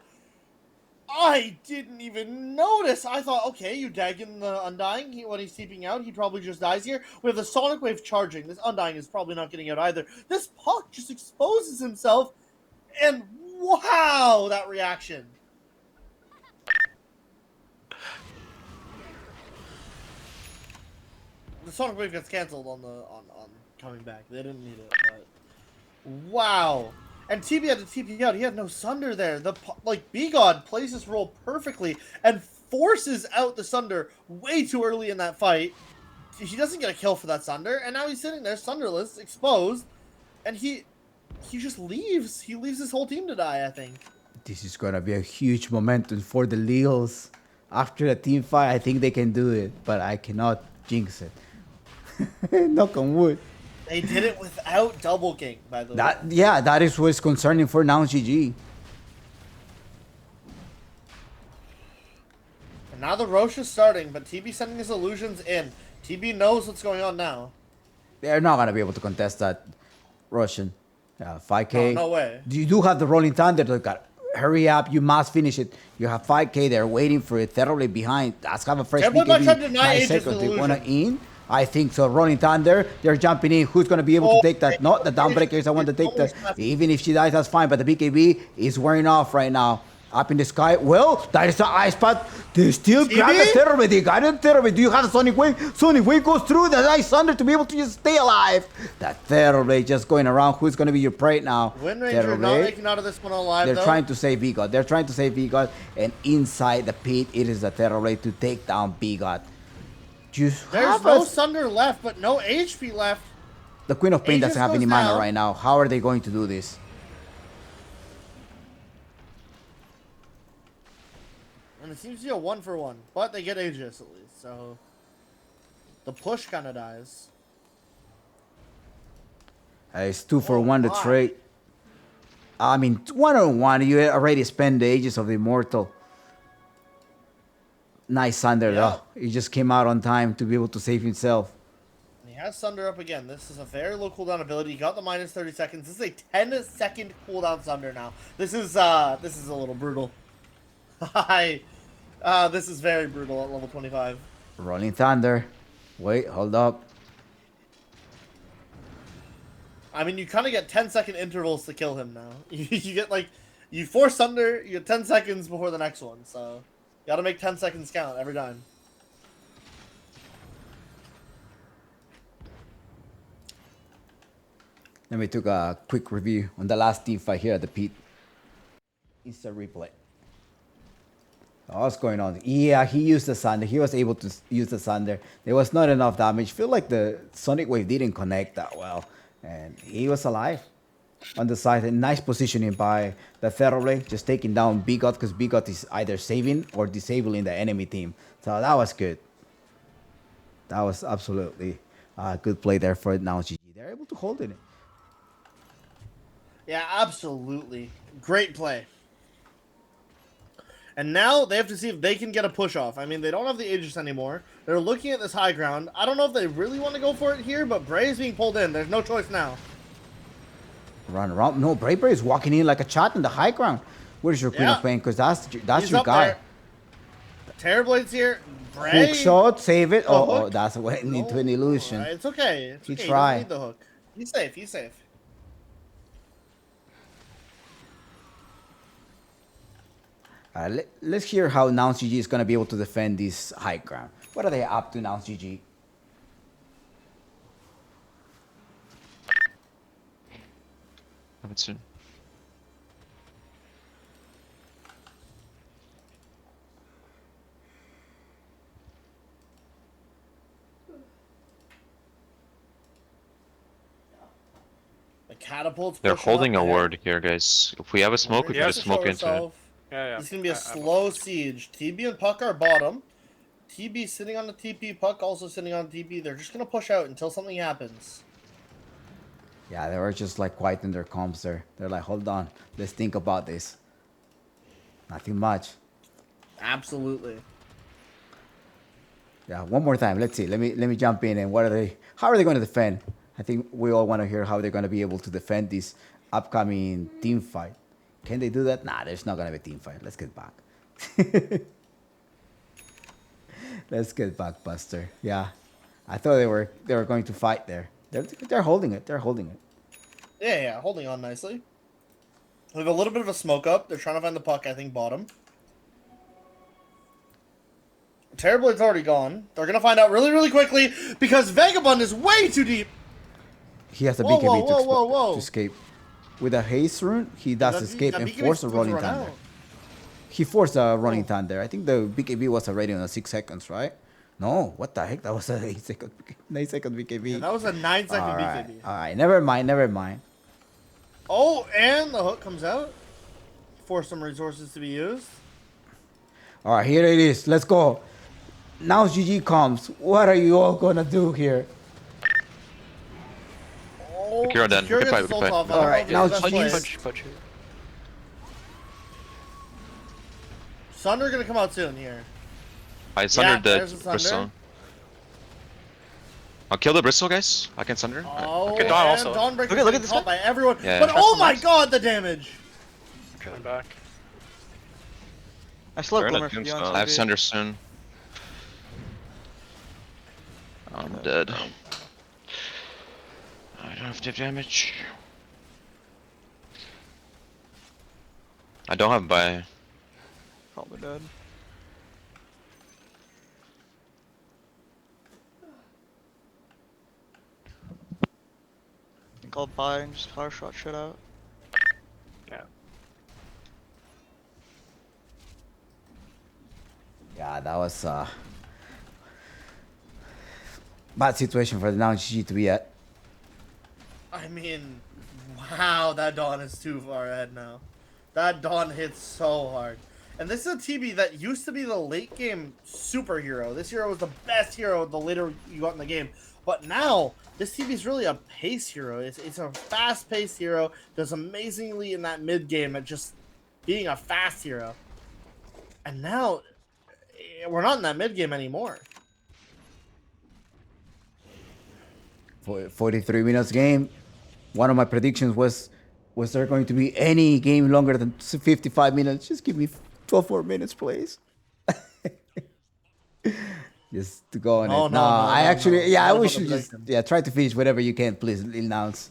I didn't even notice. I thought, okay, you dagging the Undying. When he's seeping out, he probably just dies here. We have the Sonic Wave charging. This Undying is probably not getting out either. This Puck just exposes himself, and wow, that reaction. The Sonic Wave gets canceled on coming back. They didn't need it, but wow. And TB had to TP out. He had no Sunder there. B-God plays this role perfectly and forces out the Sunder way too early in that fight. He doesn't get a kill for that Sunder, and now he's sitting there Sunderless, exposed, and he just leaves. He leaves his whole team to die, I think. This is gonna be a huge momentum for the Leos. After the team fight, I think they can do it, but I cannot jinx it. Knock on wood. They did it without Double King, by the way. That is what's concerning for now, GG. And now the Roche is starting, but TB sending his illusions in. TB knows what's going on now. They're not gonna be able to contest that Russian. 5K. No way. You do have the Rolling Thunder. They got hurry up. You must finish it. You have 5K. They're waiting for it. Thoroughly behind. Let's have a fresh Everyone BKB. might try to deny 9 Aegis seconds. They illusion. wanna in. I think so. Rolling Thunder, they're jumping in. Who's going to be able to take that? No, the Downbreaker is the one to take that. Even if she dies, that's fine. But the BKB is wearing off right now. Up in the sky. Well, that is the ice spot. They still grab the Terrorblade. They got the Terrorblade. Do you have the Sonic Wave? Sonic Wave goes through the Ice Thunder to be able to just stay alive. That Terrorblade just going around. Who's going to be your prey now? Wind Ranger not making out of this one alive, They're trying to save V-God. They're trying to save V-God. And inside the pit, it is the Terrorblade to take down V-God. There's no Sunder left, but no HP left. The Queen of Pain doesn't have any mana right now. How are they going to do this? And it seems to be a 1-for-1, but they get Aegis at least, so the push kind of dies. It's 2-for-1 to trade. I mean, 1-on-1, you already spent the Aegis of the Immortal. Nice Sunder though. He just came out on time to be able to save himself. And he has Sunder up again. This is a very low cooldown ability. He got the minus 30 seconds. This is a 10-second cooldown Sunder now. This is a little brutal. This is very brutal at level 25. Rolling Thunder. Wait, hold up. I mean, you kind of get 10-second intervals to kill him now. You get like, you force Thunder, you get 10 seconds before the next one. So, you gotta make 10 seconds count every time. Let me take a quick review on the last team fight here at the pit. Instant replay. What's going on? Yeah, he used the Sunder. He was able to use the Sunder. There was not enough damage. Feel like the Sonic Wave didn't connect that well. And he was alive on the side. A nice positioning by the Terrorblade. Just taking down Bigot because Bigot is either saving or disabling the enemy team. So that was good. That was absolutely a good play there for Nouns GG. They're able to hold it. Yeah, absolutely. Great play. And now they have to see if they can get a push off. I mean, they don't have the Aegis anymore. They're looking at this high ground. I don't know if they really want to go for it here, but Bray is being pulled in. There's no choice now. Run around. No, Bray is walking in like a chat in the high ground. Where's your Queen of Pain? Because that's your guy. Terrorblade's here. Bray. Hook shot, save it. Oh, that's what into an illusion. Right, it's okay. It's he okay. tried. He doesn't need the hook. He's safe. He's safe. Let's hear how Nouns GG is going to be able to defend this high ground. What are they up to, Nouns GG? Have it soon. The catapults. They're holding a ward here, guys. If we have a smoke, we can just smoke into it. Yeah. It's gonna be a slow siege. TB and Puck are bottom. TB sitting on the TP. Puck also sitting on the TP. They're just gonna push out until something happens. Yeah, they were just like quiet in their comms there. They're like, hold on, let's think about this. Nothing much. Absolutely. Yeah, one more time. Let's see. Let me jump in and how are they going to defend? I think we all want to hear how they're going to be able to defend this upcoming team fight. Can they do that? Nah, there's not going to be a team fight. Let's get back. Let's get back, Buster. Yeah. I thought they were going to fight there. They're holding it. They're holding it. Yeah, holding on nicely. We have a little bit of a smoke up. They're trying to find the Puck, I think, bottom. Terrorblade's already gone. They're going to find out really, really quickly because Vagabond is way too deep. He has a BKB to escape. With a haste rune, he does escape and force a rolling thunder. He forced a rolling thunder. I think the BKB was already on 6 seconds, right? No, what the heck? That was a 9-second BKB. Yeah, that was a 9-second BKB. All right, never mind. Oh, and the hook comes out. Force some resources to be used. All right, here it is. Let's go. Now GG comes. What are you all gonna do here? Oh, Secure done. We can fight. All right, now punch. Sunder gonna come out soon here. I sundered there's the a Bristle. Sunder. I'll kill the Bristle, guys. I can sunder. Oh, Okay, Dawn also. Dawnbreaker Look at this caught guy. by everyone. Yeah, but yeah. oh my god, the damage! I'm back. I still have They're in Glimmer a for you tombstone. on I have TV. sunder soon. dead. I don't have dip damage. I don't have buy. Probably dead. I think I'll buy and just fire shot shit out. Yeah, that was bad situation for the Nouns GG to be at. I mean, wow, that Dawn is too far ahead now. That Dawn hits so hard. And this is a TB that used to be the late game superhero. This hero was the best hero the later you got in the game. But now, this TB is really a pace hero. It's a fast-paced hero. Does amazingly in that mid game at just being a fast hero. And now, we're not in that mid game anymore. 43 minutes game. One of my predictions was there going to be any game longer than 55 minutes? Just give me 12 more minutes, please. Just to go on it. No, I actually, yeah, I wish you just, try to finish whatever you can, please, Lil Nouns.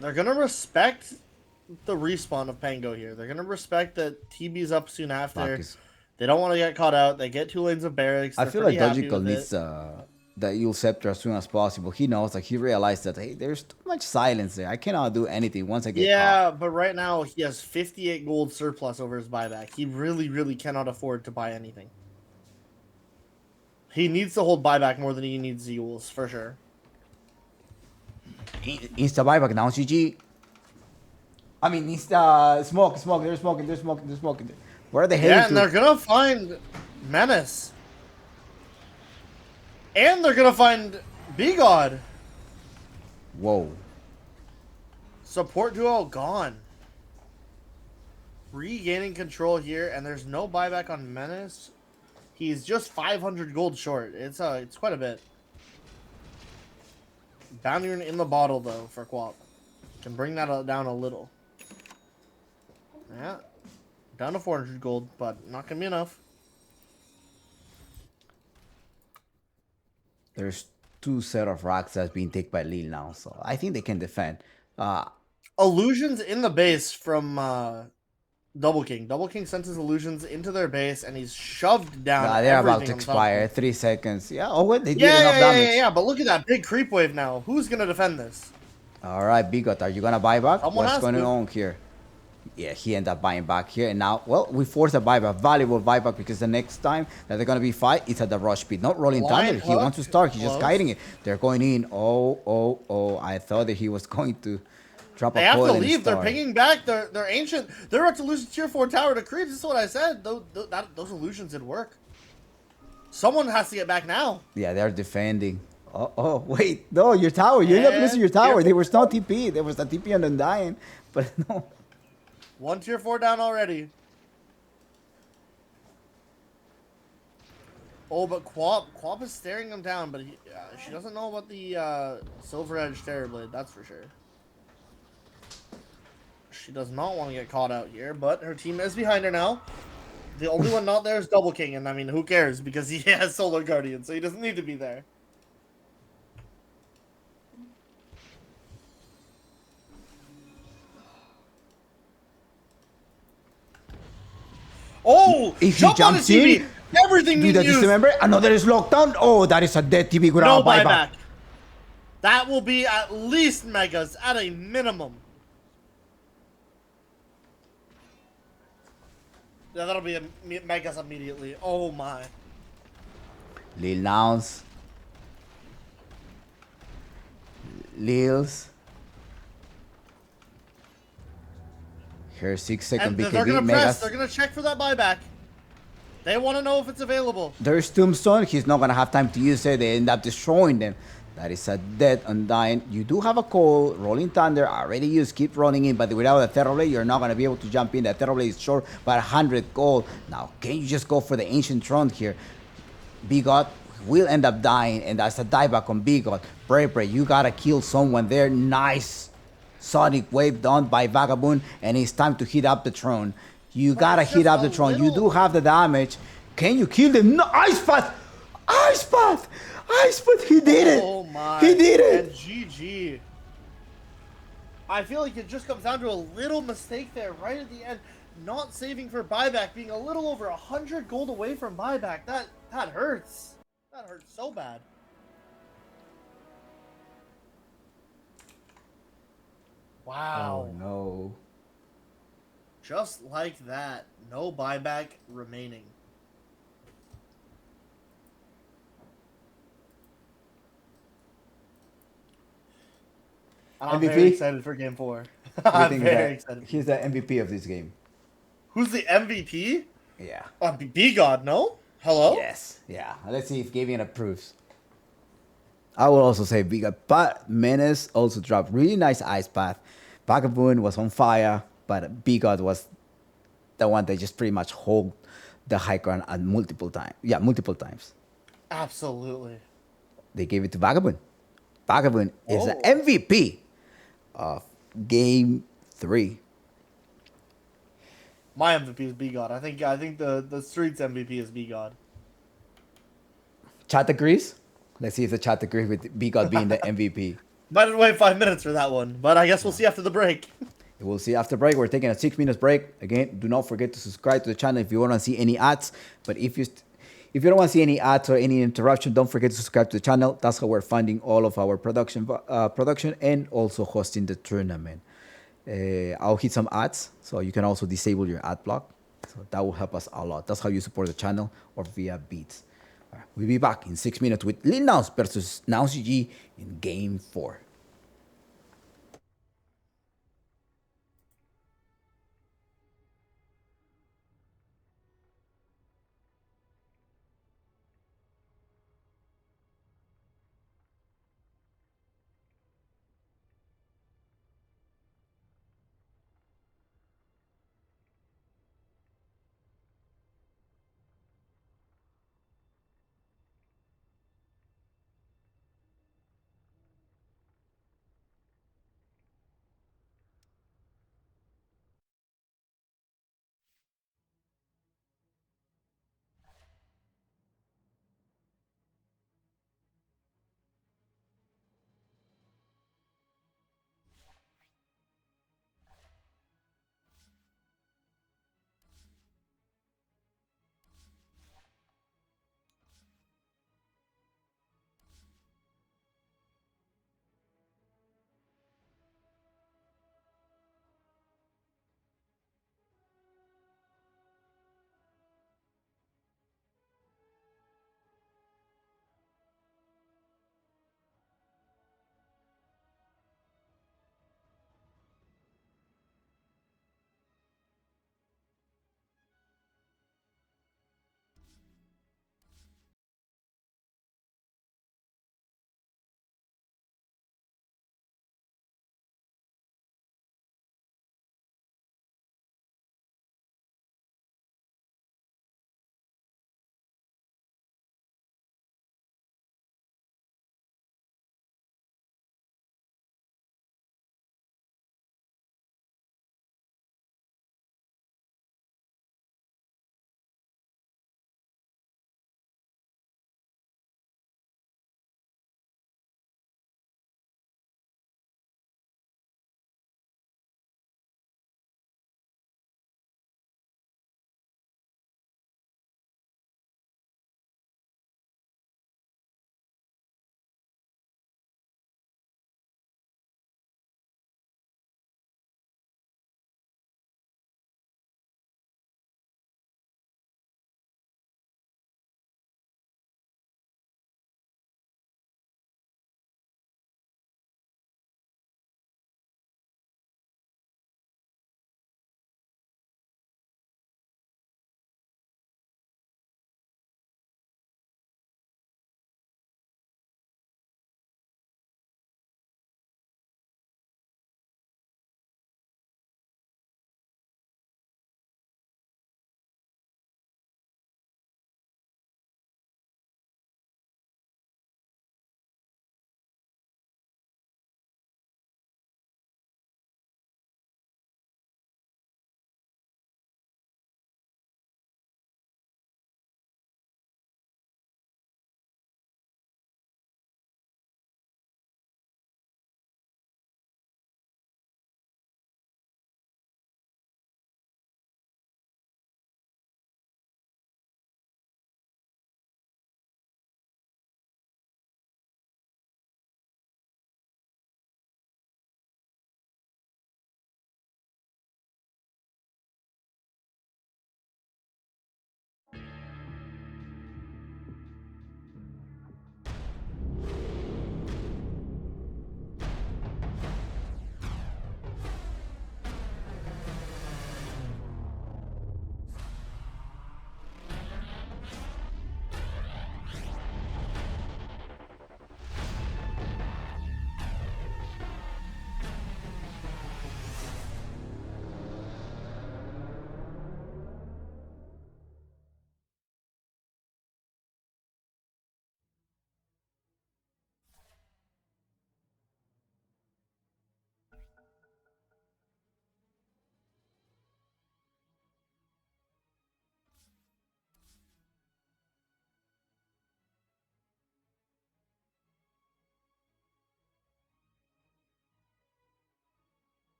They're gonna respect the respawn of Pango here. They're gonna respect that TB's up soon after. They don't want to get caught out. They get 2 lanes of barracks. I feel like Logical needs that Yule Scepter as soon as possible. He knows, like, he realized that, hey, there's too much silence there. I cannot do anything once I get caught. Yeah, but right now he has 58 gold surplus over his buyback. He really, really cannot afford to buy anything. He needs to hold buyback more than he needs Yules, for sure. Insta buyback now, GG. I mean, insta smoke. They're smoking. Where are they heading Yeah, to? and they're gonna find Menace. And they're gonna find B-God. Whoa. Support duo gone. Regaining control here, and there's no buyback on Menace. He's just 500 gold short. It's quite a bit. Bounty in the bottle though for Quap. Can bring that down a little. Yeah. Down to 400 gold, but not gonna be enough. There's 2 set of rocks that's being taken by Lil now, so I think they can defend. Illusions in the base from Double King. Double King sent his illusions into their base, and he's shoved down. They're about to expire. 3 seconds. Yeah. Oh wait, they did enough damage. Yeah. But look at that big creep wave now. Who's gonna defend this? All right, Bigot, are you gonna buy back? Someone What's going on here? Yeah, he ended up buying back here, and now, well, we forced a buyback, valuable buyback, because the next time that they're gonna be fight, it's at the rush speed, not rolling thunder. He wants to start. He's just guiding it. They're going in. Oh! I thought that he was going to drop they a have coil to and leave. They're start. pinging back. They're ancient. They're about to lose the tier 4 tower to creeps. This is what I said. Those illusions did work. Someone has to get back now. Yeah, they're defending. Oh, wait, no, your tower. You ended up losing your tower. There was no TP. There was a TP on Undying, but no. 1 tier 4 down already. Oh, but Quap is staring him down, but she doesn't know about the Silver Edge Terrorblade, that's for sure. She does not want to get caught out here, but her team is behind her now. The only one not there is Double King, and I mean, who cares? Because he has Solar Guardian, so he doesn't need to be there. Oh! If he Jump on the jumps in, TV! Everything do that. Just remember, another is locked down. Oh, that is a dead TV without no buyback. buyback. That will be at least megas at a minimum. Yeah, that'll be a megas immediately. Oh my. Lil Nouns. Lils. Here, 6-second And they're BKB. gonna Megas. press. They're gonna check for that buyback. They want to know if it's available. There's Tombstone. He's not gonna have time to use it. They end up destroying them. That is a dead Undying. You do have a call. Rolling Thunder already used. Keep rolling in, but without a Terrorblade, you're not gonna be able to jump in. The Terrorblade is short by 100 gold. Now, can you just go for the Ancient Throne here? Bigot will end up dying, and that's a dieback on Bigot. Bray, you gotta kill someone there. Nice Sonic Wave done by Vagabond, and it's time to hit up the throne. You But gotta it's heat just up the a Tron. You little- do have the damage. Can you kill them? No, Ice Path! Ice Path! Ice Path! He did it! Oh my. He did it! And GG. I feel like it just comes down to a little mistake there right at the end. Not saving for buyback, being a little over 100 gold away from buyback. That hurts. That hurts so bad. Wow. Oh no. Just like that. No buyback remaining. I'm very MVP? excited for game 4. What do you I'm think very of that? excited. He's the MVP of this game. Who's the MVP? Yeah. B-God, no? Hello? Yes. Yeah. Let's see if Gavian approves. I will also say Vega, but Menace also dropped really nice Ice Path. Vagabond was on fire, but B-God was the one that just pretty much hold the high ground at multiple times. Yeah, multiple times. Absolutely. They gave it to Vagabond. Vagabond is the Whoa. MVP of Game 3. My MVP is B-God. I think the streets MVP is B-God. Chat agrees? Let's see if the chat agrees with B-God being the MVP. Might have to wait 5 minutes for that one, but I guess we'll see after the break. We'll see after break. We're taking a 6 minutes break. Again, do not forget to subscribe to the channel if you want to see any ads. But if you don't want to see any ads or any interruption, don't forget to subscribe to the channel. That's how we're funding all of our production and also hosting the tournament. I'll hit some ads, so you can also disable your ad block. So that will help us a lot. That's how you support the channel or via beats. All right, we'll be back in 6 minutes with Lil Nouns versus Nouns GG in Game 4.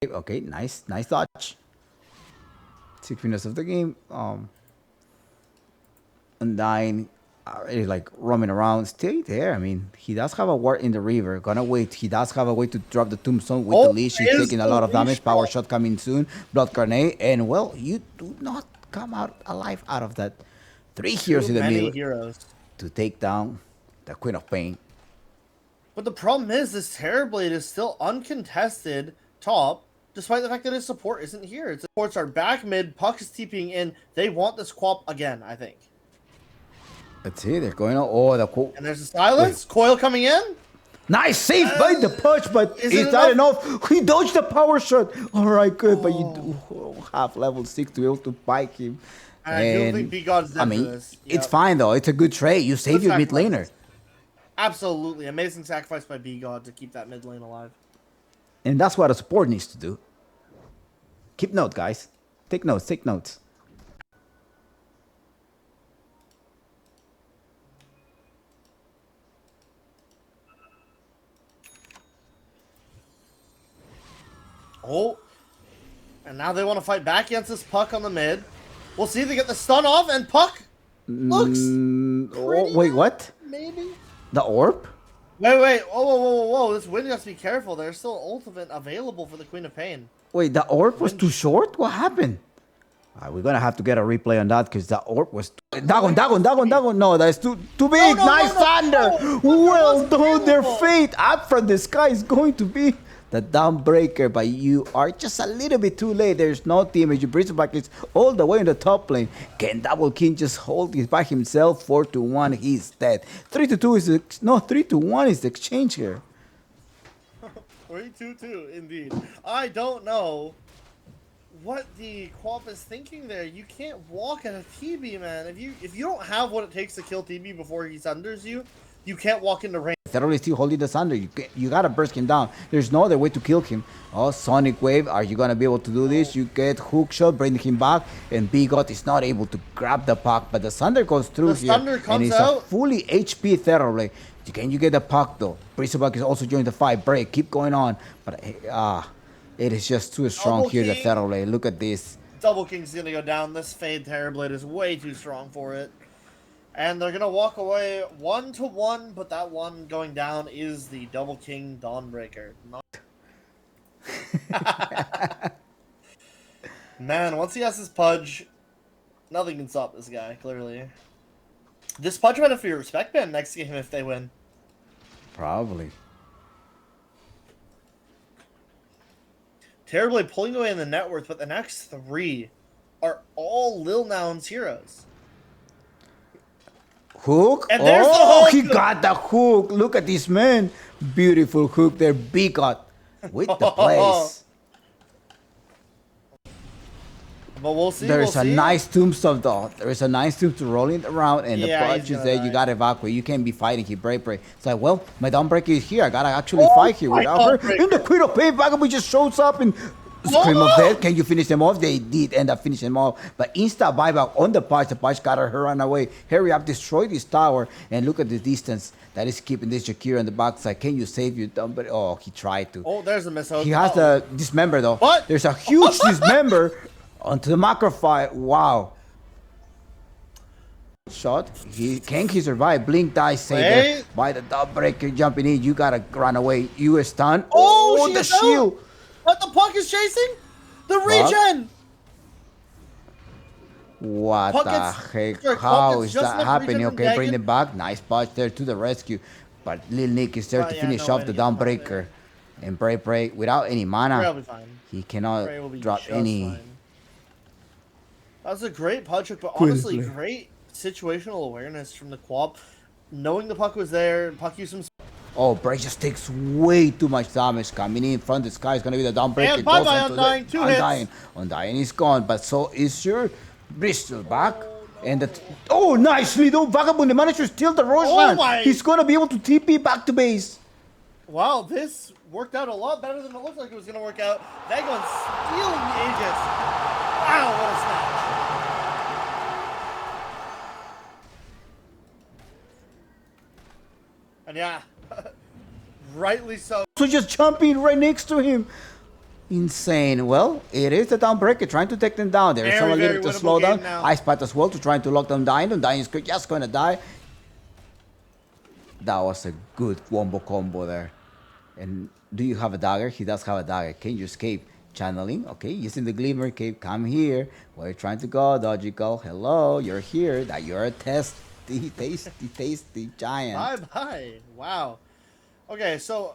Okay, nice dodge. 6 minutes of the game. Undying, already like roaming around. Stay there. I mean, he does have a ward in the river. Gonna wait. He does have a way to drop the tombstone with the leash. He's taking a lot of damage. Power shot coming soon. Blood grenade, and well, you do not come out alive out of that. 3 heroes in the middle to take down the Queen of Pain. But the problem is, this Terrorblade is still uncontested top, despite the fact that his support isn't here. Its supports are back mid, Puck is TPing in. They want this Quap again, I think. Let's see, they're going on. Oh, the cool. And there's a silence. Wait. Coil coming in. Nice save by the punch, but is that enough? He dodged the power shot. All right, good, but you do have level 6 to be able to bike him. And I don't think B-God's dead for this. It's fine though. It's a good trade. You save your mid laner. Absolutely. Amazing sacrifice by B-God to keep that mid lane alive. And that's what a support needs to do. Keep note, guys. Take notes, take notes. Oh. And now they want to fight back against this Puck on the mid. We'll see if they get the stun off, and Puck looks wait, what? Maybe? The orb? Wait. Whoa. This Wind has to be careful. There's still ultimate available for the Queen of Pain. Wait, the orb was too short? What happened? We're gonna have to get a replay on that because the orb was Dagon. No, that's too big. Nice thunder. Well done. Their fate up from the sky is going to be the Dawnbreaker, but you are just a little bit too late. There's no damage. Bristleback is all the way in the top lane. Can Double King just hold it by himself? 4-1, he's dead. 3-2 is the 3-1 is the exchange here. 3-2-2, indeed. I don't know what the Quap is thinking there. You can't walk at a TB, man. If you don't have what it takes to kill TB before he sunders you, you can't walk into range. Thoroughly still holding the Sunder. You gotta burst him down. There's no other way to kill him. Oh, Sonic Wave. Are you gonna be able to do this? You get hook shot, bring him back, and Bigot is not able to grab the puck. But the Sunder goes through here, and it's a fully HP Thoroughly. Can you get the puck though? Bristleback is also joining the fight. Break. Keep going on. But it is just too strong here. The Thoroughly. Look at this. Double King's gonna go down. This Fade Terrorblade is way too strong for it. And they're going to walk away 1-1, but that one going down is the Double King Dawnbreaker. Man, once he has his Pudge, nothing can stop this guy, clearly. This Pudge might have to be a respect ban next game if they win. Probably. Terrorblade pulling away in the net worth, but the next 3 are all Lil Nouns heroes. Hook? And there's the hook. He got the hook. Look at this man. Beautiful hook there. Bigot with the place. But we'll see. There's a nice tombstone though. There is a nice tombstone rolling around, and the punch is there. You gotta evacuate. You can't be fighting here. Break. It's like, well, my Dawnbreaker is here. I gotta actually fight here without her. And the Queen of Pain Vagabond just shows up and Scream of Death. Can you finish them off? They did end up finishing them off. But insta buyback on the punch. The punch got her run away. Hurry up, destroy this tower, and look at the distance that is keeping this Jakir on the backside. Can you save your Dawnbreaker? Oh, he tried to. Oh, there's a miss. He has the dismember though. What? There's a huge dismember onto the macrophile. Wow. Shot. He survived. Blink dice saved by the Dawnbreaker jumping in. You gotta run away. You are stunned. Oh, the shield. Out. What the Puck is chasing? The regen. What the heck? How is that happening? Okay, bring it back. Nice punch there to the rescue. But Lil Nick is there to finish off the Dawnbreaker. And Break without any mana. He cannot drop any. Fine. That was a great punch, but honestly, great situational awareness from the Quap. Knowing the Puck was there, Puck used some. Oh, Break just takes way too much damage coming in front. The sky is going to be the Dawnbreaker. And bye-bye, Undying. 2 hits. Undying is gone, but so is your Bristleback. And the nicely though, Vagabond managed to steal the Roshan. He's going to be able to TP back to base. Wow, this worked out a lot better than it looked like it was going to work out. Vagabond stealing the Aegis. Wow, what a snatch. And yeah, rightly so. So just jumping right next to him. Insane. Well, it is the downbreaker trying to take them down. There's Very, someone very getting to winnable slow down. game now. Ice Path as well to trying to lock them down. And Dying is just going to die. That was a good wombo combo there. And do you have a dagger? He does have a dagger. Can you escape? Channeling. Okay, using the Glimmer Cape. Come here. Where are you trying to go? Dodgical. Hello, you're here. That you're a tasty giant. Bye. Wow. Okay, so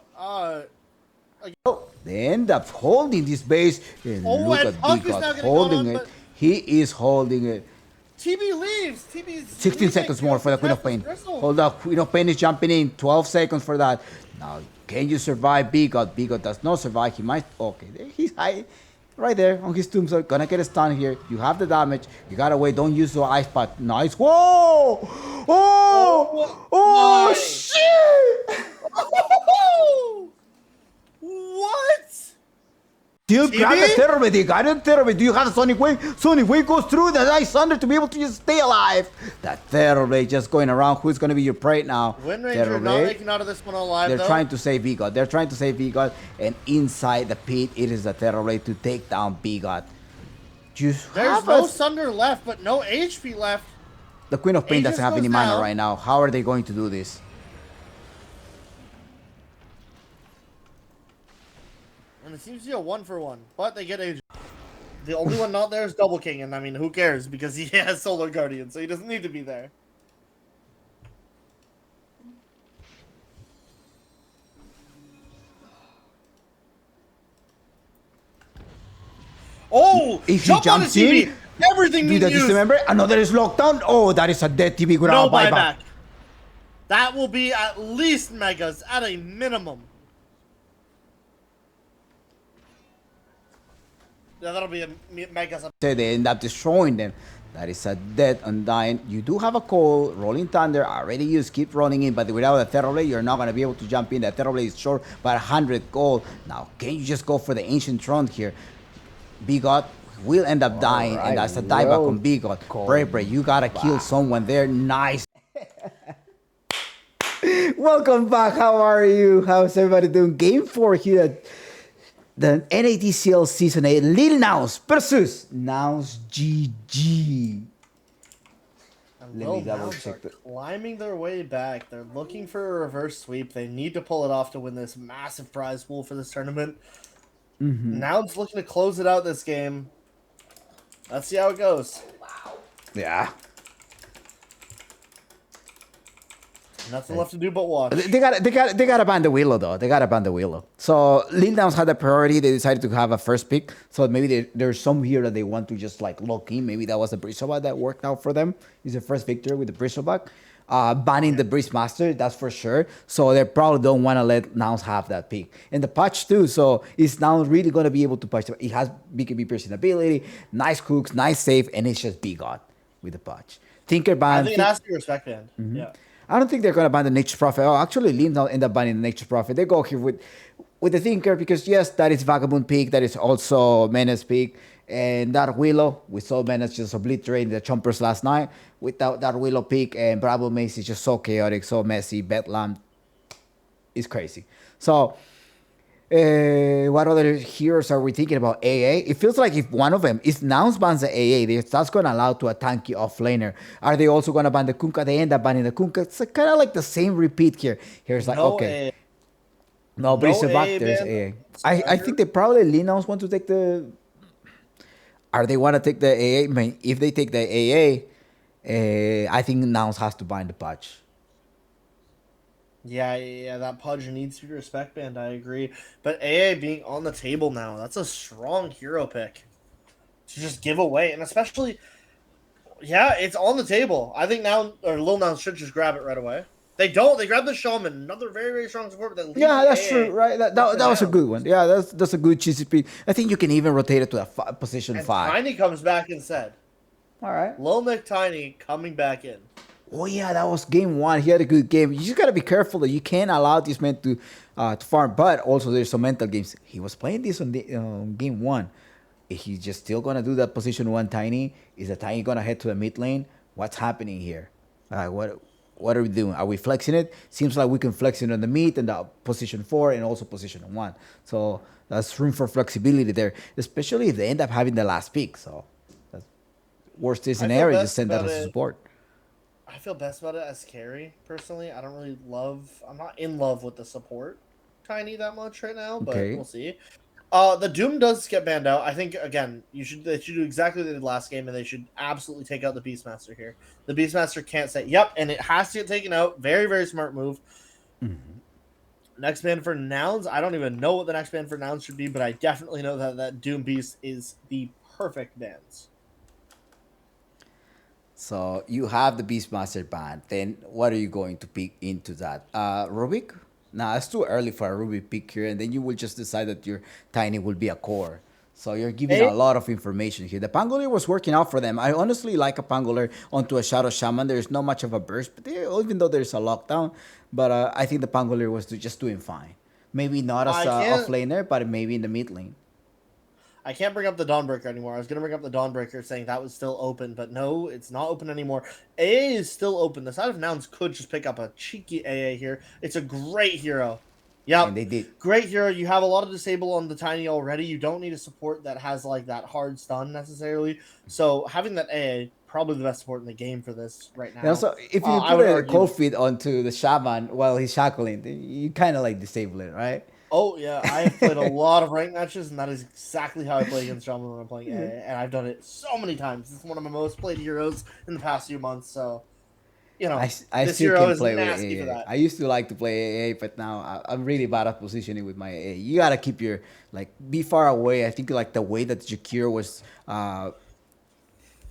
They end up holding this base. And Oh, look and at Puck is now Bigot gonna holding go on, it. but- He is holding it. TB leaves. TB's 16 leaving. seconds more for the Queen of Pain. Crystal. Hold up, Queen of Pain is jumping in. 12 seconds for that. Now, can you survive Bigot? Bigot does not survive. He might. Okay, there he's high. Right there on his tombstone. Gonna get a stun here. You have the damage. You gotta wait. Don't use the ice pot. Nice. Whoa! Oh, my. shit! What? Still TB? grab the Terrorblade. They got a Terrorblade. Do you have a Sonic Wave? Sonic Wave goes through the Ice Thunder to be able to just stay alive. That Terrorblade just going around. Who's going to be your prey now? Wind Ranger not making out of this one alive, They're though. trying to save Bigot. They're trying to save Bigot. And inside the pit, it is the Terrorblade to take down Bigot. Just There's have no a- Sunder left, but no HP left. The Queen of Pain Aegis doesn't have goes any mana down. right now. How are they going to do this? And it seems to be a 1-for-1, but they get Aegis. The only one not there is Double King, and I mean, who cares? Because he has Solar Guardian, so he doesn't need to be there. Oh! If he Jump on the jumps in, TV! Everything Do needs that, used! remember? Another is locked down. Oh, that is a dead TV No without buyback. That will be at least megas, at a minimum. Yeah, that'll be a megas. They end up destroying them. That is a dead Undying. You do have a call. Rolling Thunder already used. Keep rolling in, but without a Terrorblade, you're not going to be able to jump in. The Terrorblade is short by 100 gold. Now, can you just go for the Ancient Throne here? Bigot will end up dying, and that's a dieback on Bigot. Brave, you got to kill someone there. Nice. Welcome back. How are you? How's everybody doing? Game 4 here at the NADCL Season 8. Lil Nouns versus Nouns GG. Lil Nouns are climbing their way back. They're looking for a reverse sweep. They need to pull it off to win this massive prize pool for this tournament. Nouns looking to close it out this game. Let's see how it goes. Yeah. Nothing left to do but watch. They gotta ban the Willow though. They gotta ban the Willow. So Lil Nouns had the priority. They decided to have a first pick. So maybe there's some here that they want to just like lock in. Maybe that was the Bristleback that worked out for them. It's the first victory with the Bristleback. Banning the Breezemaster, that's for sure. So they probably don't want to let Nouns have that pick. And the patch too. So is Nouns really gonna be able to patch? It has BKB piercing ability, nice hooks, nice save, and it's just Bigot with the patch. Tinker ban. I think it has to be respect band. Yeah. I don't think they're gonna ban the Nature's Prophet. Oh, actually, Lil end up banning the Nature's Prophet. They go here with the Thinker because yes, that is Vagabond pick. That is also Menace pick, and that Willow. We saw Menace just obliterating the Chompers last night without that Willow pick, and Bravo Mace is just so chaotic, so messy. Bedlam is crazy. So. What other heroes are we thinking about? AA? It feels like if one of them, if Nouns bans the AA, that's going to allow to a tanky offlaner. Are they also going to ban the Kunkka? They end up banning the Kunkka. It's kind of like the same repeat here. Here's like, No okay. AA. No, but it's No back. AA There's ban. AA. I think they probably Lil Nouns want to take the... Are they want to take the AA? I mean, if they take the AA, I think Nouns has to bind the patch. Yeah, that Pudge needs to be respect band, I agree. But AA being on the table now, that's a strong hero pick to just give away. And especially, yeah, it's on the table. I think Lil Nouns should just grab it right away. They don't. They grab the Shaman, another very, very strong support. But Yeah, that's true, right? That was a good one. Yeah, that's a good cheesy pick. I think you can even rotate it to a position And 5. Tiny comes back instead. All right. Lil Nick Tiny coming back in. Oh yeah, that was game 1. He had a good game. You just gotta be careful that you can't allow this man to farm. But also, there's some mental games. He was playing this on the game 1. Is he just still gonna do that position 1 Tiny? Is the Tiny gonna head to the mid lane? What's happening here? What what are we doing? Are we flexing it? Seems like we can flex it on the mid and the position 4 and also position 1. So that's room for flexibility there, especially if they end up having the last pick. So that's worst case scenario, just send that as a support. I feel best about it as carry, personally. I don't really I'm not in love with the support Tiny that much right now, but we'll see. The Doom does get banned out. I think, again, they should do exactly what they did last game, and they should absolutely take out the Beastmaster here. The Beastmaster can't say, yep, and it has to get taken out. Very, very smart move. Next ban for Nouns. I don't even know what the next ban for Nouns should be, but I definitely know that Doom Beast is the perfect bans. So you have the Beastmaster ban. Then what are you going to pick into that? Rubik? Nah, it's too early for a Rubik pick here, and then you will just decide that your Tiny will be a core. So you're giving a lot of information here. The Pangolier was working out for them. I honestly like a Pangolier onto a Shadow Shaman. There's not much of a burst, but even though there's a lockdown, but I think the Pangolier was just doing fine. Maybe not as off laner, but maybe in the mid lane. I can't bring up the Dawnbreaker anymore. I was going to bring up the Dawnbreaker saying that was still open, but no, it's not open anymore. AA is still open. The side of Nouns could just pick up a cheeky AA here. It's a great hero. Yeah, and they did. Great hero. You have a lot of disable on the Tiny already. You don't need a support that has like that hard stun necessarily. So having that AA, probably the best support in the game for this right now. And also, if you put a cold feet onto the Shaman while he's shackling, you kind of like disable it, right? Oh, yeah. I've played a lot of ranked matches, and that is exactly how I play against Shaman when I'm playing AA. And I've done it so many times. It's one of my most played heroes in the past few months, so... You know, I this still hero can is play nasty with for AA. that. I used to like to play AA, but now I'm really bad at positioning with my AA. You gotta keep your be far away. I think like the way that Jakiro was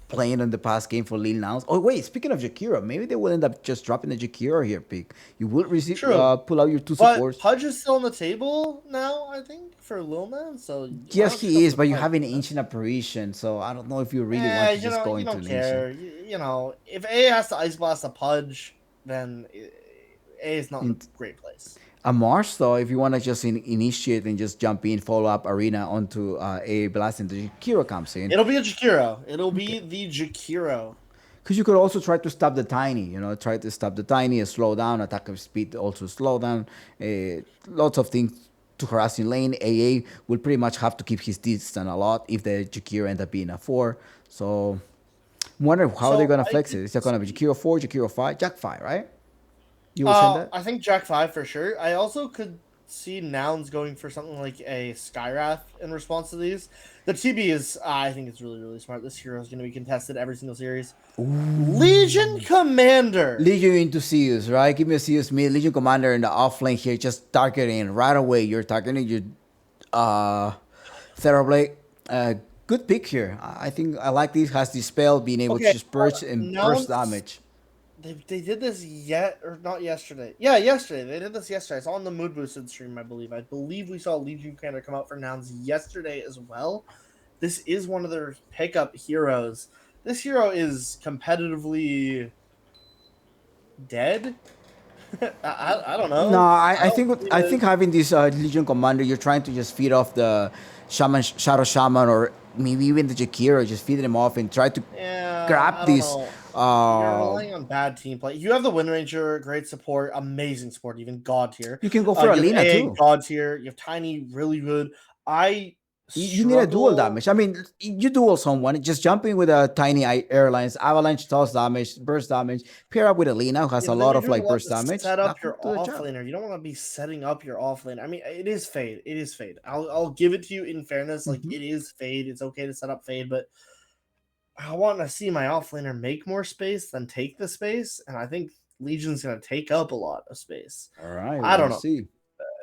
playing on the past game for Lil Nouns. Oh wait, speaking of Jakiro, maybe they will end up just dropping the Jakiro here pick. You will receive pull out your 2 supports. But Pudge is still on the table now, I think, for Lil Nouns. So yes, he is, but you have an ancient apparition, so I don't know if you really want to just go into an ancient. You know, if A has to Ice Blast a Pudge, then A is not in a great place. A Marsh, though, if you want to just initiate and just jump in, follow up Arena onto A Blast, and the Jakiro comes in. It'll be a Jakiro. It'll be the Jakiro. Because you could also try to stop the Tiny, try to stop the Tiny, slow down, attack of speed, also slow down. Lots of things to harass in lane. AA will pretty much have to keep his distance a lot if the Jakiro end up being a 4. So, I'm wondering how they're going to flex it. Is it going to be Jakiro 4, Jakiro 5, Jack 5, right? You will send that? I think Jack 5 for sure. I also could see Nouns going for something like a Skywrath in response to these. The TB is, I think it's really, really smart. This hero is going to be contested every single series. Ooh. Legion Commander. Legion into Zeus, right? Give me a Zeus mid. Legion Commander in the off lane here, just targeting right away. You're targeting your Therablade. Good pick here. I think I like this. Has Dispel, being able to just burst and burst damage. They did this not yesterday. Yeah, yesterday. They did this yesterday. It's on the Mood Boosted stream, I believe. I believe we saw Legion Commander come out for Nouns yesterday as well. This is one of their pickup heroes. This hero is competitively dead. I don't know. No, I think having this Legion Commander, you're trying to just feed off the Shadow Shaman, or maybe even the Jakiro, just feed them off and try to grab these. You're relying on bad team play. You have the Wind Ranger, great support, amazing support, even God tier. You can go for Alina too. God tier. You have Tiny, really good. You need a dual damage. I mean, you dual someone, just jump in with a Tiny Airlines, Avalanche, toss damage, burst damage, pair up with Alina, who has a lot of burst damage. Set up your offlaner. You don't want to be setting up your offlaner. I mean, it is Fade. It is Fade. I'll give it to you in fairness. Like, it is Fade. It's okay to set up Fade, but I want to see my offlaner make more space than take the space, and I think Legion's going to take up a lot of space. All right. I don't know. See.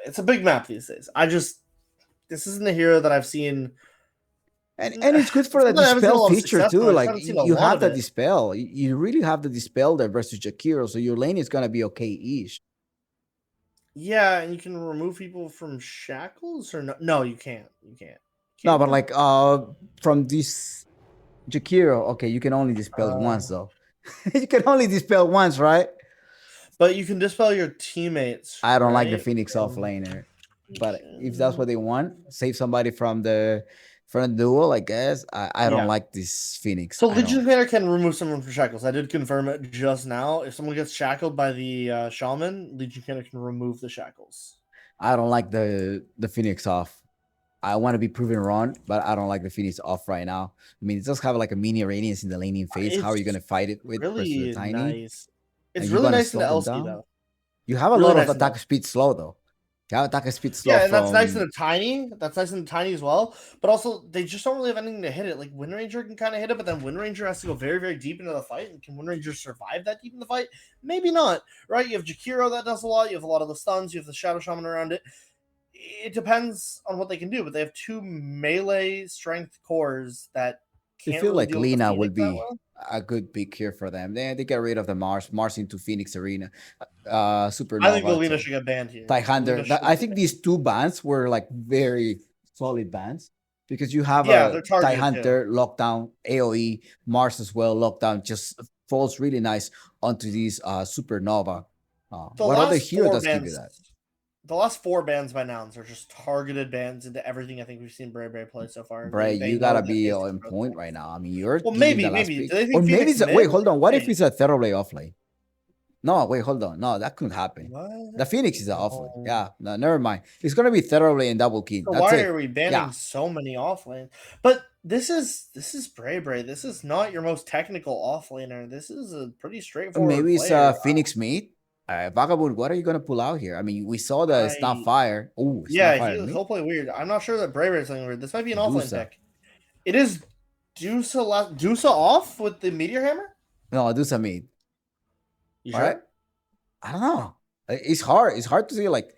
It's a big map these days. This isn't a hero that I've seen. And it's good for the Dispel feature too. Like, you have the Dispel. You really have the Dispel there versus Jakiro, so your lane is going to be okay-ish. Yeah, and you can remove people from shackles, or no? No, you can't. You can't. No, but like from this Jakiro, okay, you can only dispel once though. You can only dispel once, right? But you can dispel your teammates. I don't like the Phoenix off laner, but if that's what they want, save somebody from the For a duel, I guess. I don't Yeah. like this Phoenix. So I Legion don't. Commander can remove someone from shackles. I did confirm it just now. If someone gets shackled by the shaman, Legion Commander can remove the shackles. I don't like the Phoenix off. I want to be proven wrong, but I don't like the Phoenix off right now. I mean, it does have like a mini radiance in the laning phase. How are you It's gonna fight it with versus the really tiny? nice. It's And you really gonna nice in the slow them LC down? though. You have a Really lot of nice in the attack speed slow though. You have attack speed slow Yeah, and that's nice in from the tiny. That's nice in the tiny as well. But also, they just don't really have anything to hit it. Like Wind Ranger can kind of hit it, but then Wind Ranger has to go very, very deep into the fight. And can Wind Ranger survive that deep in the fight? Maybe not. Right? You have Jakiro that does a lot. You have a lot of the stuns. You have the Shadow Shaman around it. It depends on what they can do, but they have 2 melee strength cores that I can't feel really like deal with the Lina will Phoenix that be well. a good pick here for them. They get rid of the Mars into Phoenix Arena. I think the Supernova. Lina So should get banned here. Die Hunter. Lina should I get think banned. these two bans were like very solid bans because you have Yeah, a they're Die targeted Hunter lockdown, AoE, Mars as well, lockdown just falls really nice onto these Supernova. The What other last hero 4 does give you bans, that? the last 4 bans by Nouns are just targeted bans into everything I think we've seen Bray play so far. Bray, They you know gotta that be basic on approach. point right now. I mean, you're Well, giving the maybe, last maybe. pick. Do they think Or maybe Phoenix it's a, mid? wait, hold on. What if Wait. it's a Thoroughblade offlane? No, wait, hold on. No, that couldn't happen. What? The Phoenix is an offlane. No. Yeah, no, never mind. It's gonna be Thoroughblade and double king. So That's why it. are we banning Yeah. so many offlanes? But this is Bray. This is not your most technical offlaner. This is a pretty straightforward Maybe it's player. Phoenix mid. Vagabond, what are you gonna pull out here? I mean, we saw the Snapfire. Oh, Yeah, Snapfire mid. he'll play weird. I'm not sure that Bray is something weird. This might be an offlane Dusa. pick. It is Dusa off with the Meteor Hammer? No, Dusa mid. You All sure? right. I don't know. It's hard. It's hard to see. Like,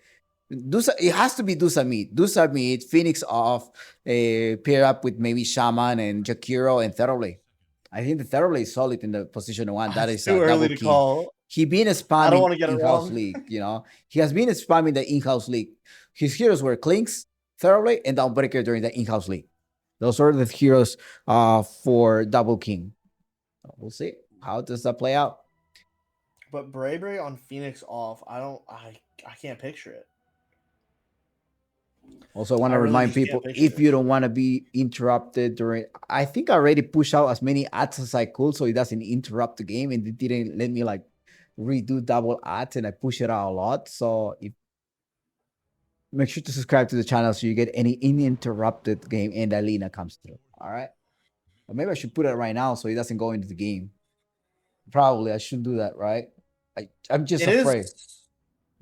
Dusa. It has to be Dusa mid. Dusa mid. Phoenix off. Pair up with maybe Shaman and Jakiro and Thoroughblade. I think the Thoroughblade is solid in the position 1. That It's is too double early to king. call. He been I don't want spamming to get it in-house wrong. league. You know, he has been spamming the in-house league. His heroes were Clinks, Thoroughblade, and Downbreaker during the in-house league. Those are the heroes for double king. So we'll see how does that play out. But Bray on Phoenix off, I can't picture it. Also, I want to really remind just can't people picture if it. you don't want to be interrupted during. I think I already pushed out as many ads as I could so it doesn't interrupt the game, and it didn't let me like redo double ads, and I push it out a lot. So if make sure to subscribe to the channel so you get any uninterrupted game and Alina comes through. All right. Or maybe I should put it right now so it doesn't go into the game. Probably I should do that, right? I'm just afraid.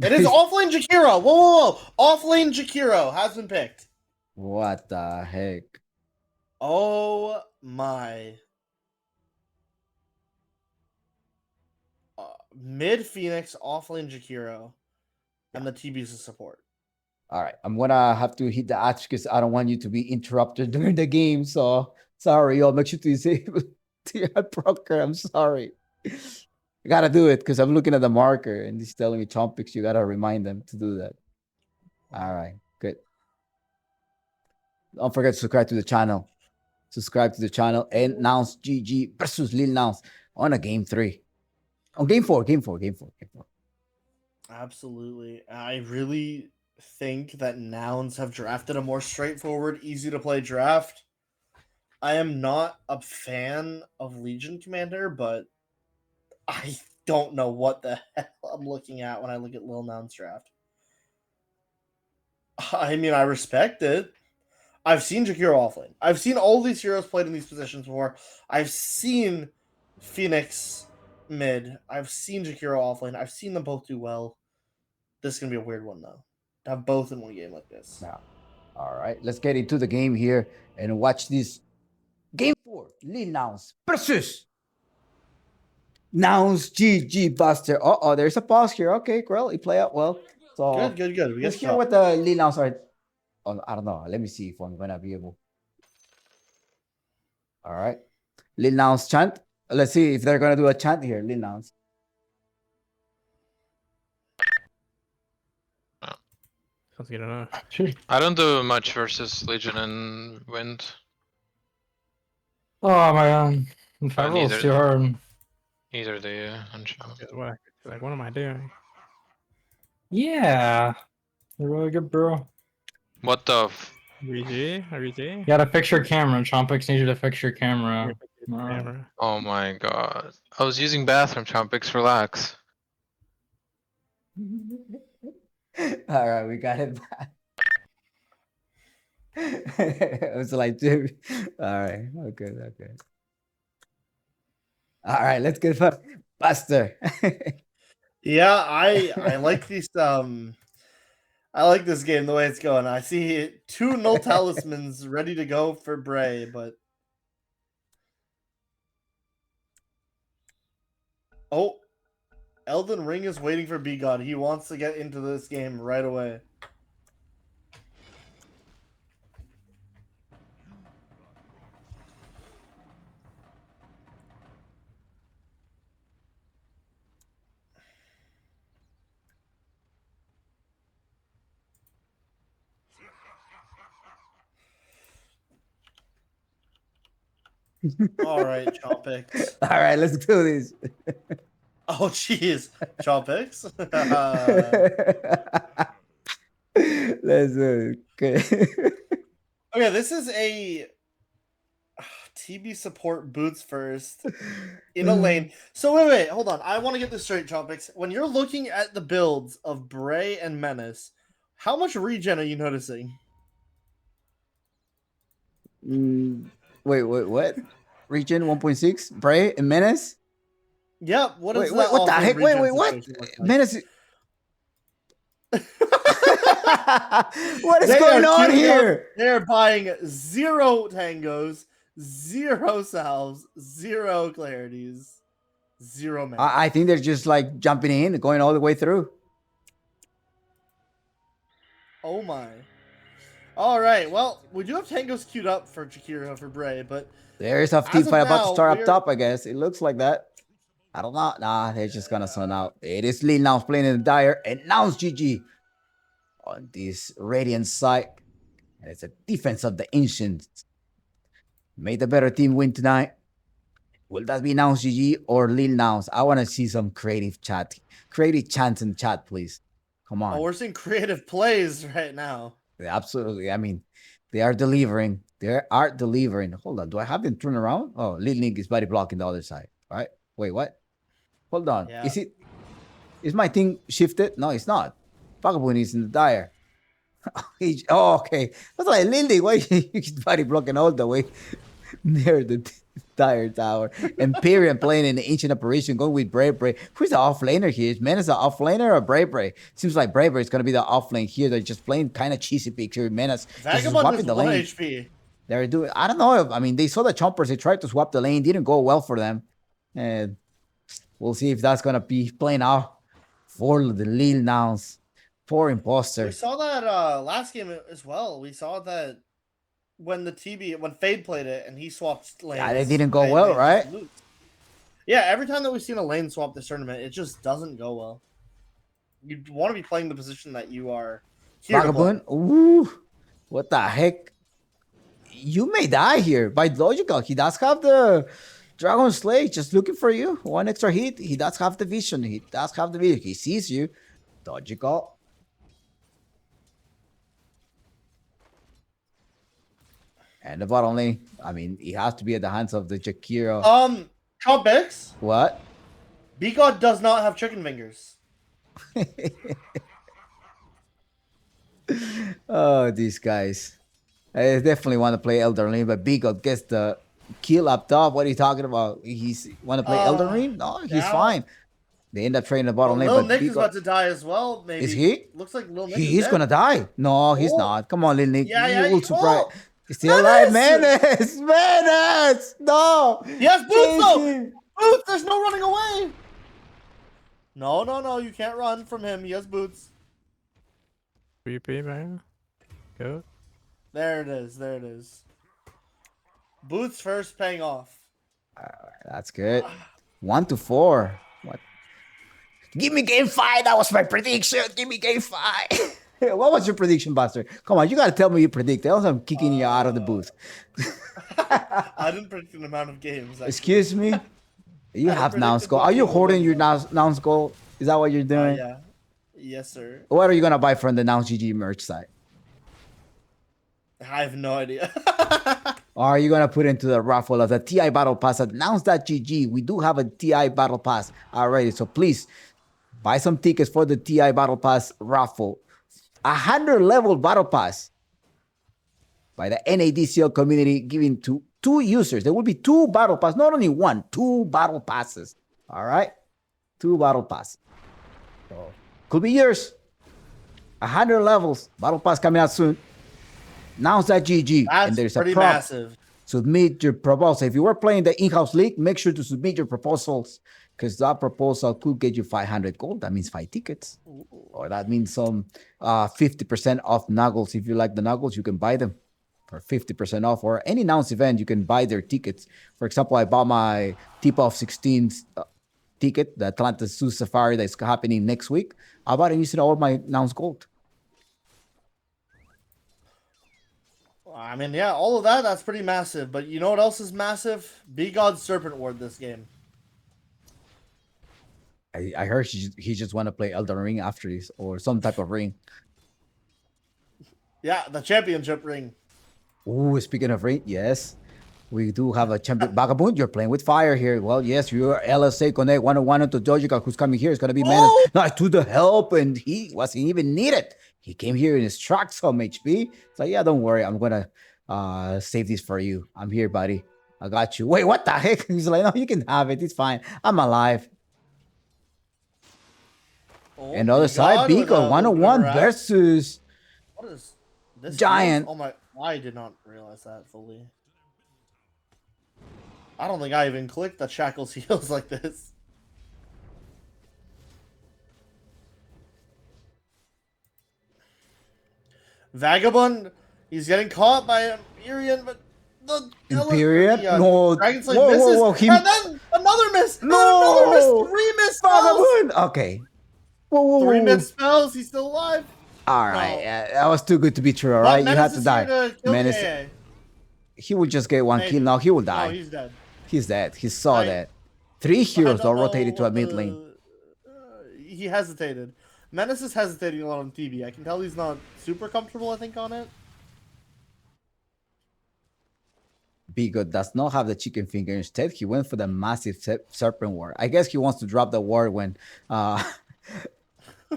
It is offlane Jakiro. Whoa. Offlane Jakiro has been picked. What the heck? Oh my. Mid Phoenix, offlane Jakiro, and the TB's support. All right, I'm gonna have to hit the ads because I don't want you to be interrupted during the game. So sorry, y'all. Make sure to disable the ad blocker. I'm sorry. I gotta do it because I'm looking at the marker and he's telling me Chompix. You gotta remind them to do that. All right, good. Don't forget to subscribe to the channel. Subscribe to the channel and Nouns GG versus Lil Nouns on a game 3. On game 4. Absolutely. I really think that Nouns have drafted a more straightforward, easy to play draft. I am not a fan of Legion Commander, but I don't know what the hell I'm looking at when I look at Lil Nouns draft. I mean, I respect it. I've seen Jakiro offlane. I've seen all these heroes played in these positions before. I've seen Phoenix mid. I've seen Jakiro offlane. I've seen them both do well. This is going to be a weird one, though. To have both in one game like this. Now, all right, let's get into the game here and watch this. Game 4, Lil Nouns versus Nouns GG Buster. Uh-oh, there's a pause here. Okay, well, it played out well. So Good. We let's get hear what the Lil Nouns are. Oh, I don't know. Let me see if I'm gonna be able. All right, Lil Nouns chant. Let's see if they're gonna do a chant here. Lil Nouns. Sounds good enough. I don't do much versus Legion and Wind. Oh man, travel neither- is too hard. Either the Unshot. What am I doing? Yeah, you're really good, bro. What the RG. You gotta fix your camera. Chompix needs you to fix your camera. Camera. Oh my god. I was using bathroom, Chompix, relax. All right, we got it back. It was like, dude. All right, okay. All right, let's get Buster. Yeah, I like these I like this game the way it's going. I see 2 null talismans ready to go for Bray, but oh, Elden Ring is waiting for B God. He wants to get into this game right away. All right, Chompix. All right, let's do this. Oh, jeez. Chompix? Let's do it. Okay, this is a TB support boots first in a lane. So wait, hold on. I want to get this straight, Chompix. When you're looking at the builds of Bray and Menace, how much regen are you noticing? Wait, what? Regen 1.6? Bray and Menace? Yep. What is Wait, that? what the heck? Wait, what? Menace. What is going on here? They're buying 0 tangos, 0 salves, 0 clarities, 0 mana. I think they're just like jumping in, going all the way through. Oh my. All right. Well, we do have tangos queued up for Jakiro for Bray, but there is a team fight about to start up top, I guess. It looks like that. I don't know. Nah, they're just gonna sun out. It is Lil Nouns playing in the Dire, and Nouns GG on this Radiant side. And it's a defense of the Ancients. May the better team win tonight. Will that be Nouns GG or Lil Nouns? I want to see some creative chat. Creative chants in chat, please. Come on. oh, we're seeing creative plays right now. Absolutely. I mean, they are delivering. They are delivering. Hold on. Do I have them turn around? Oh, Lil Nick is body blocking the other side. All right. Wait, what? Hold on. Yeah. Is my thing shifted? No, it's not. Vagabond is in the Dire. Oh, okay. That's like Lil Nick. Why he's body blocking all the way near the Dire Tower? Imperium playing in the Ancient Operation, going with Brave. Who's the off laner here? Is Menace the off laner or Brave? Seems like Brave is going to be the off lane here. They're just playing kind of cheesy picture. Menace Vagabond is 1 HP. They're doing, I don't know. I mean, they saw the chompers. They tried to swap the lane. Didn't go well for them. And we'll see if that's going to be playing out for the Lil Nouns. Poor imposter. We saw that last game as well. We saw that when Fade played it and he swapped lanes. Yeah, they didn't go well, right? Yeah, every time that we've seen a lane swap this tournament, it just doesn't go well. You want to be playing the position that you are here. Vagabond? Ooh, what the heck? You may die here. By logical, he does have the Dragon Slay just looking for you. 1 extra hit. He does have the vision. He sees you. Logical. And the bottom lane, I mean, he has to be at the hands of the Jakiro. Chompix? What? B-God does not have chicken fingers. Oh, these guys. I definitely want to play Elden Ring, but B-God gets the kill up top. What are you talking about? He's want to play Elden Ring? No, he's fine. They end up trading the bottom lane. Lil but Nick is about to die as well, maybe. Is he? Looks like Lil Nick He's going to die. No, he's not. Come on, Lil Nick. Yeah, you will surprise. He's still alive. Menace! No! Yes, Boots, though! Boots, there's no running away! No, you can't run from him. He has boots. VP, man. Go. There it is. Boots first paying off. That's good. 1-4. What? Give me game 5. That was my prediction. Give me game 5. What was your prediction, Buster? Come on, you gotta tell me you predict. Else I'm kicking you out of the booth. I didn't predict an amount of games. Actually. Excuse me? You have Nouns goal. Are you hoarding your Nouns goal? Is that what you're doing? Yeah. Yes, sir. What are you gonna buy from the Nouns GG merch site? I have no idea. Or are you gonna put into the raffle of the TI Battle Pass at Nouns.gg? We do have a TI Battle Pass already, so please buy some tickets for the TI Battle Pass raffle. 100 level Battle Pass by the NADCL community giving to 2 users. There will be 2 Battle Pass, not only 1, 2 Battle Passes. All right, 2 Battle Pass. So could be yours. 100 levels. Battle Pass coming out soon. Nouns.gg. That's and there's pretty a prop. massive. Submit your proposal. If you were playing the in-house league, make sure to submit your proposals because that proposal could get you 500 gold. That means 5 tickets. Or that means some 50% off Nuggles. If you like the Nuggles, you can buy them for 50% off. Or any Nouns event, you can buy their tickets. For example, I bought my Tip-Off 16 ticket, the Atlanta Zoo Safari that's happening next week. I bought it using all my Nouns gold. I mean, yeah, all of that, that's pretty massive. But you know what else is massive? Be God's Serpent Ward this game. I heard he just want to play Elden Ring after this or some type of ring. Yeah, the championship ring. Ooh, speaking of ring, yes. We do have a champion. Vagabond, you're playing with fire here. Well, yes, you're LSA Connect 101 to Dojica, who's coming here. It's going to be Menace. Not to the help, and he wasn't even needed. He came here and struck some HP. So, yeah, don't worry. I'm going to save this for you. I'm here, buddy. I got you. Wait, what the heck? He's like, no, you can have it. It's fine. I'm alive. Oh, and other side, Beacon 101 versus what is this Giant. Oh my, I did not realize that fully. I don't think I even clicked that Shackles heals like this. Vagabond, he's getting caught by Empyrean, but the Empyrean? no, Dragon Slave whoa, misses, whoa, and then another miss, no, another miss, 3 miss spells. Vagabond. Okay. Whoa, 3 miss spells, he's still alive. All right, that was too good to be true. All right, you had to die. Menace, he will just get 1 kill. Now he will die. No, he's dead. He's dead. He saw that. 3 heroes are rotated to a mid lane. He hesitated. Menace is hesitating a lot on TB. I can tell he's not super comfortable, I think, on it. Bigot does not have the chicken finger. Instead, he went for the massive serpent ward. I guess he wants to drop the ward when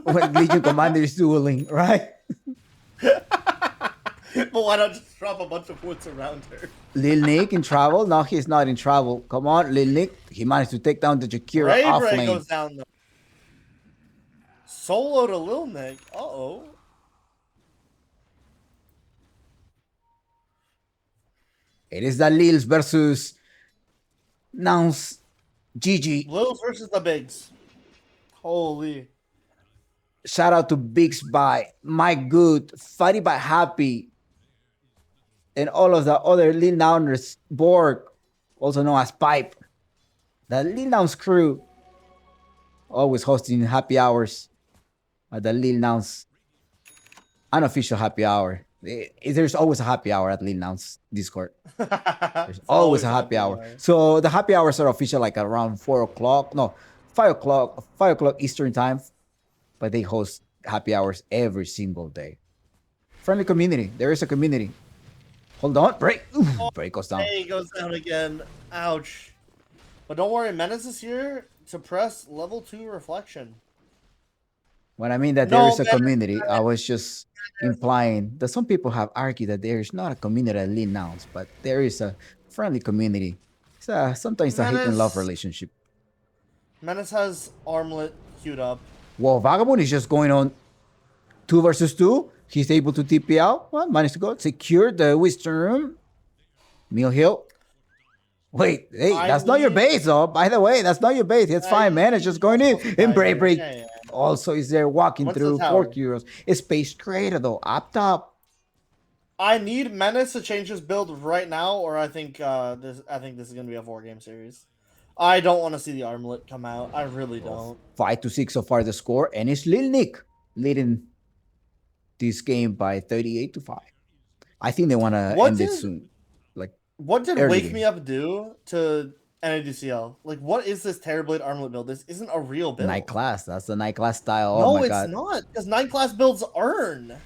when Legion Commander is dueling, right? But why not just drop a bunch of woods around her? Lil Nick in trouble? No, he's not in trouble. Come on, Lil Nick. He managed to take down the Jakira off lane. Goes down though. Solo to Lil Nick. Uh-oh. It is the Lils versus Nouns. GG. Lils versus the Bigs. Holy. Shout out to Bigs by Mike Good, Fighting by Happy, and all of the other Lil Nouns board, also known as Pipe. The Lil Nouns crew, always hosting happy hours at the Lil Nouns unofficial happy hour. There's always a happy hour at Lil Nouns Discord. There's always a happy hour. So the happy hours are official like around 4 o'clock. No, 5 o'clock. 5 o'clock Eastern time. But they host happy hours every single day. Friendly community. There is a community. Hold on. Break. Ooh, break goes down. Hey, goes down again. Ouch. But don't worry, Menace is here to press level 2 reflection. When I mean that there is a community, I was just implying that some people have argued that there is not a community at Lil Nouns, but there is a friendly community. It's sometimes a hate and love relationship. Menace has Armlet queued up. Well, Vagabond is just going on 2 versus 2. He's able to TP out. Well, managed to go. Secure the Wisdom Room. Mill Hill. Wait, hey, that's not your base, though. By the way, that's not your base. It's fine, man. It's just going in. And Brave Break also is there walking through 4 heroes. It's Space Trader, though. Up top. I need Menace to change his build right now, or I think this is going to be a 4-game series. I don't want to see the Armlet come out. I really don't. 5-6 so far the score, and it's Lil Nick leading this game by 38-5. I think they want to end it soon. Like, what did Wake Me Up do to NADCL? Like, what is this Terrorblade Armlet build? This isn't a real build. Night Class. That's the Night Class style. No, oh my it's God. not. Because Night Class builds earn.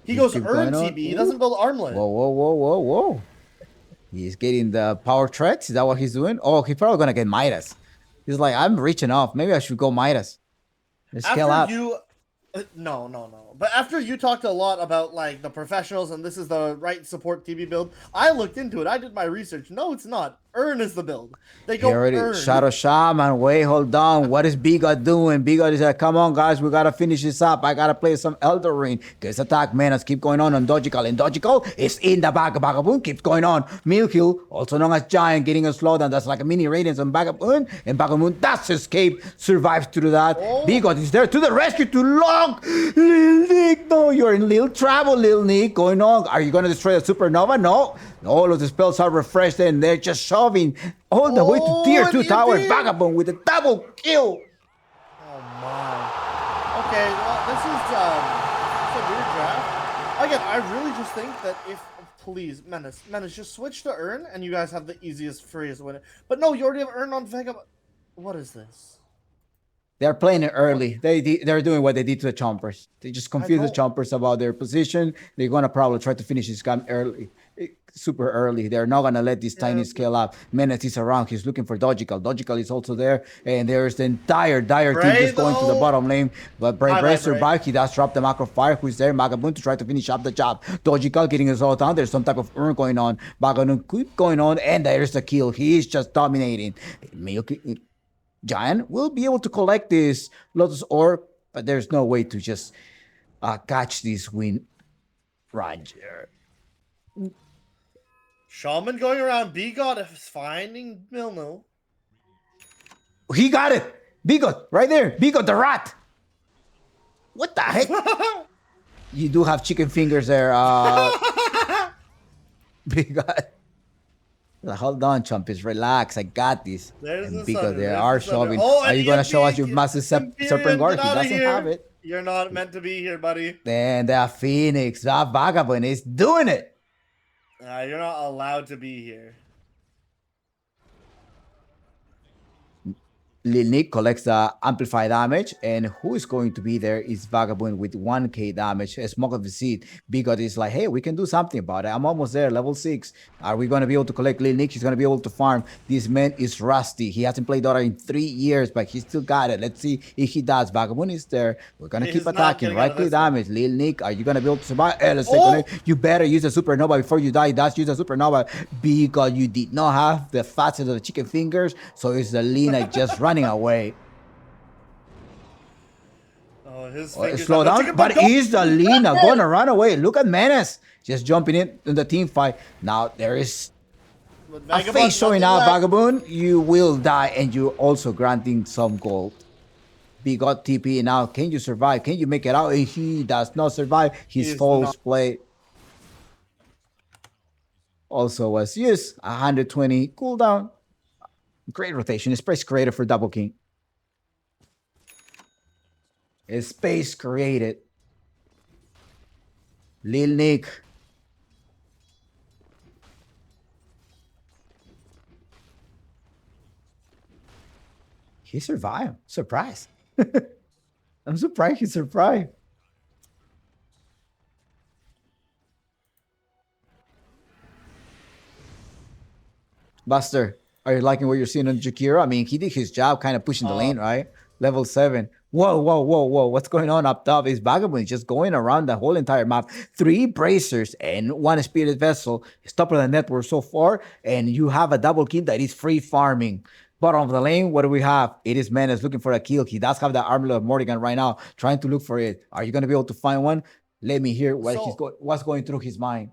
He goes keep earn going on. TB. He doesn't build armlet. Whoa. He's getting the power threats. Is that what he's doing? Oh, he's probably gonna get Midas. He's like, I'm reaching off. Maybe I should go Midas. Let's scale up. No. But after you talked a lot about like the professionals and this is the right support TB build, I looked into it. I did my research. No, it's not. Earn is the build. They go earn. Shadow Shaman. Wait, hold on. What is Bigot doing? Bigot is like, come on, guys. We gotta finish this up. I gotta play some Elder Ring. Gets attack menace. Keep going on Dogical. And Dogical is in the back. Vagabond keeps going on. Milkill, also known as Giant, getting a slowdown. That's like a mini radiance on Vagabond. And Vagabond does escape. Survives through that. Bigot is there to the rescue to lock. Lil Nick, no, you're in little trouble, Lil Nick. Going on. Are you gonna destroy the supernova? No. All of the spells are refreshed and they're just shoving all the way to tier 2 tower. Vagabond with a double kill. Oh my. Okay, well, this is a weird draft. Again, I really just think that if please, Menace, just switch to Earn and you guys have the easiest, freest win. But no, you already have Earn on Vagabond. What is this? They're playing it early. They're doing what they did to the Chompers. They just confuse the Chompers about their position. They're gonna probably try to finish this game early, super early. They're not gonna let this tiny scale up. Menace is around. He's looking for Dogical. Dogical is also there, and there's the entire dire team just going to the bottom lane. But Brave survived. He does drop the macro fire. Who's there? Vagabond to try to finish up the job. Dogical getting his all down. There's some type of Earn going on. Vagabond keep going on, and there's the kill. He's just dominating. Giant will be able to collect this Lotus Orb, but there's no way to just catch this win. Roger. Shaman going around. Bigot is finding Milno. He got it. Bigot, right there. Bigot the rat. What the heck? You do have chicken fingers there. Bigot. Hold on, Chumpus. Relax. I got this. And because they are shoving. Are you going to show us your massive serpent guard? He doesn't have it. You're not meant to be here, buddy. And that Phoenix, that Vagabond is doing it. You're not allowed to be here. Lil Nick collects the amplified damage, and who is going to be there is Vagabond with 1k damage. A Smoke of the Seed. Bigot is like, hey, we can do something about it. I'm almost there, level 6. Are we going to be able to collect Lil Nick? He's going to be able to farm. This man is rusty. He hasn't played Dota in 3 years, but he still got it. Let's see if he does. Vagabond is there. We're going to keep attacking. Right-click damage. Lil Nick, are you going to be able to survive? Let's take it. You better use a supernova before you die. That's use a supernova because you did not have the facets of the chicken fingers, so it's the Lina just running away. Slow down, but is the Lina gonna run away? Look at Menace just jumping in the team fight. Now there is a face showing out. Vagabond, you will die, and you're also granting some gold. Bigot TP now. Can you survive? Can you make it out? He does not survive. His false play also was used. 120 cooldown. Great rotation. Space created for Double King. Space created. Lil Nick. He survived. Surprise. I'm surprised he survived. Buster. Are you liking what you're seeing on Jakiro? I mean, he did his job kind of pushing the lane, right? Level 7. Whoa. What's going on up top? Is Vagabond just going around the whole entire map. 3 bracers and 1 Spirit Vessel. It's top of the network so far. And you have a double kill that is free farming. Bottom of the lane, what do we have? It is Menace looking for a kill. He does have the Armlet of Morrigan right now, trying to look for it. Are you going to be able to find one? Let me hear what's going through his mind.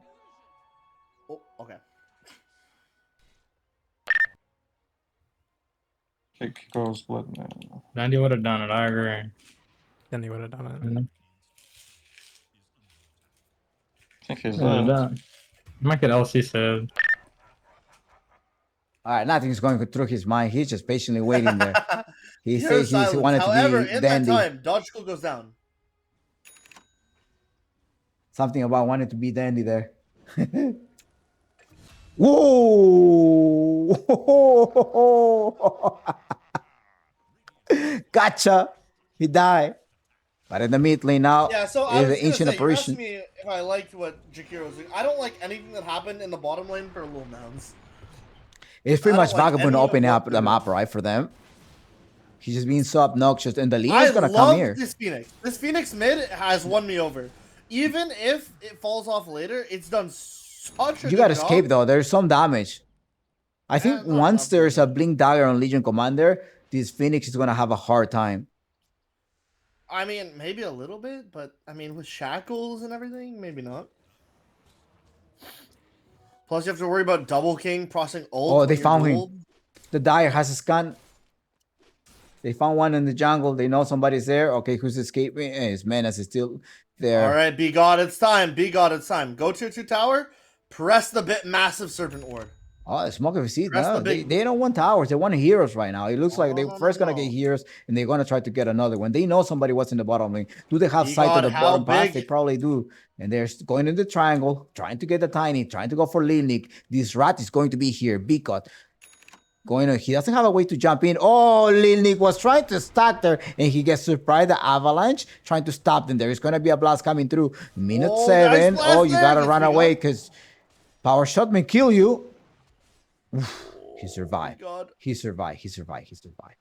Oh, okay. Kick goes blood now. Dandy would have done it, I agree. Then he would have done it. I think he's Might get LC saved. All right, nothing's going through his mind. He's just patiently waiting there. He says he wanted However, to be in dandy. that time, dodge school goes down. Something about wanting to be dandy there. Whoa! Gotcha. He died. But in the mid lane now, Yeah, so I is was the gonna ancient say, you asked apparition. me if I liked what Jakiro was doing. I don't like anything that happened in the bottom lane for Lil Nouns. It's pretty I don't much like Vagabond any of opening what up they're the doing. map, right, for them. He's just being so obnoxious, and the lead I is gonna come love here. this Phoenix. This Phoenix mid has won me over. Even if it falls off later, it's done such a You good gotta job. escape though. There's some damage. I think not once enough there's a damage. Blink Dagger on Legion Commander, this Phoenix is gonna have a hard time. I mean, maybe a little bit, but I mean, with shackles and everything, maybe not. Plus, you have to worry about Double King crossing ult. Oh, they found him. dueled. The Dagger has a scan. They found one in the jungle. They know somebody's there. Okay, who's escaping? His menace is still there. All right, Be God, it's time. Be God, it's time. Go tier 2 tower. Press the bit massive serpent ward. Oh, Smoke of Seed. Press No, the big- they don't want towers. They want heroes right now. It looks like they're No, first no, gonna get no. heroes, and they're gonna try to get another one. They know somebody was in the bottom lane. Do they have Be sight God, of the how bottom pass? big- They probably do. And they're going in the triangle, trying to get the tiny, trying to go for Lil Nick. This rat is going to be here. Because going on, he doesn't have a way to jump in. Oh, Lil Nick was trying to stack there, and he gets surprised. The avalanche trying to stop them. There is gonna be a blast coming through. Minute Oh, 7. nice blast Oh, you there. gotta Gets run Be away God. because power shot may kill you. He survived. God. He survived. He survived. He survived.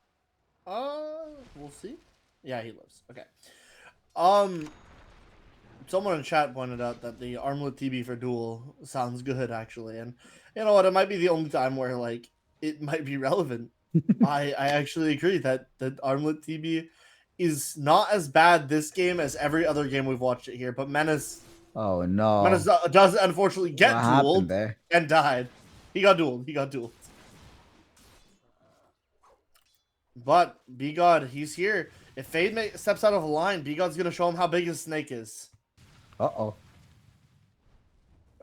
We'll see. Yeah, he lives. Okay. Someone in chat pointed out that the armlet TB for duel sounds good, actually, and you know what? It might be the only time where like it might be relevant. I actually agree that the armlet TB is not as bad this game as every other game we've watched it here, but Menace Oh no. Menace does unfortunately get What happened dueled there? and died. He got dueled. He got dueled. But B-God, he's here. If Fade steps out of line, B-God's gonna show him how big his snake is. Uh-oh.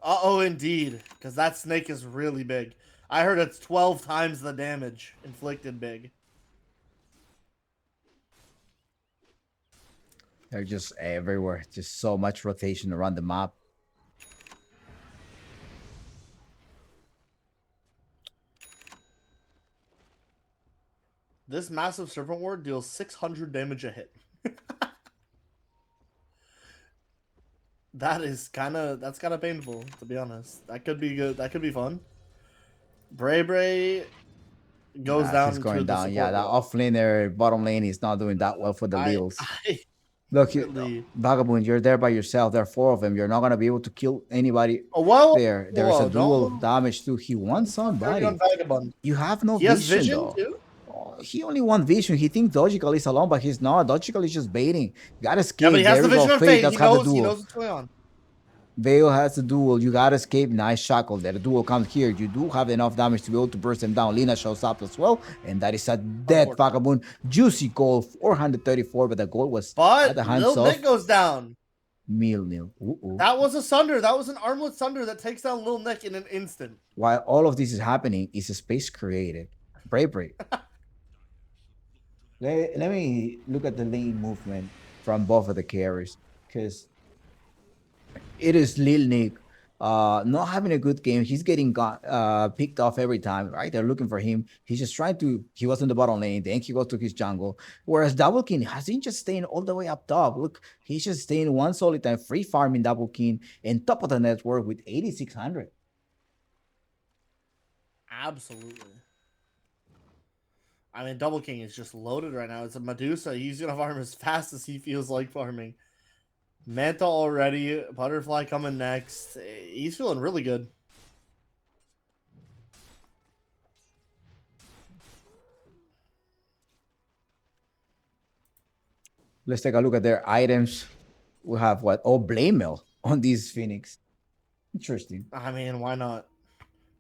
Uh-oh, indeed. Because that snake is really big. I heard it's 12 times the damage inflicted big. They're just everywhere. Just so much rotation around the map. This massive serpent ward deals 600 damage a hit. That's kind of painful, to be honest. That could be good. That could be fun. Bray goes Nah, down. he's going to the down. Yeah, support that wall. off laner, bottom lane is not doing that well for the Lils. I Look, really- Vagabond, you're there by yourself. There are 4 of them. You're not gonna be able to kill anybody Oh, well, there. There's whoa, a dual don't- damage too. He wants somebody. on Vagabond. You have no He has vision, vision though. too. Oh, he only won vision. He thinks Dogical is alone, but he's not. Dogical is just baiting. You gotta escape. Yeah, but he has There the we go. vision of Fate fate. does He have the knows. He duel. knows what's going on. Vale has the duel. You gotta escape. Nice shackle there. The duel comes here. You do have enough damage to be able to burst them down. Lina shows up as well, and that is a dead Vagabond. Juicy goal, 434, but the goal was at But the hands Lil of Nick goes down. Nil. Ooh. That was a Sunder. That was an armlet Sunder that takes down Lil Nick in an instant. While all of this is happening, is a space created. Bravery. Let me look at the lane movement from both of the carriers, because it is Lil Nick not having a good game. He's getting picked off every time, right? They're looking for him. He's just trying to, he was in the bottom lane, then he goes to his jungle. Whereas Double King hasn't just staying all the way up top. Look, he's just staying one solid time, free farming Double King, and top of the network with 8,600. Absolutely. I mean, Double King is just loaded right now. It's a Medusa. He's going to farm as fast as he feels like farming. Manta already. Butterfly coming next. He's feeling really good. Let's take a look at their items. We have what? Oh, Blade Mail on these Phoenix. Interesting. I mean, why not?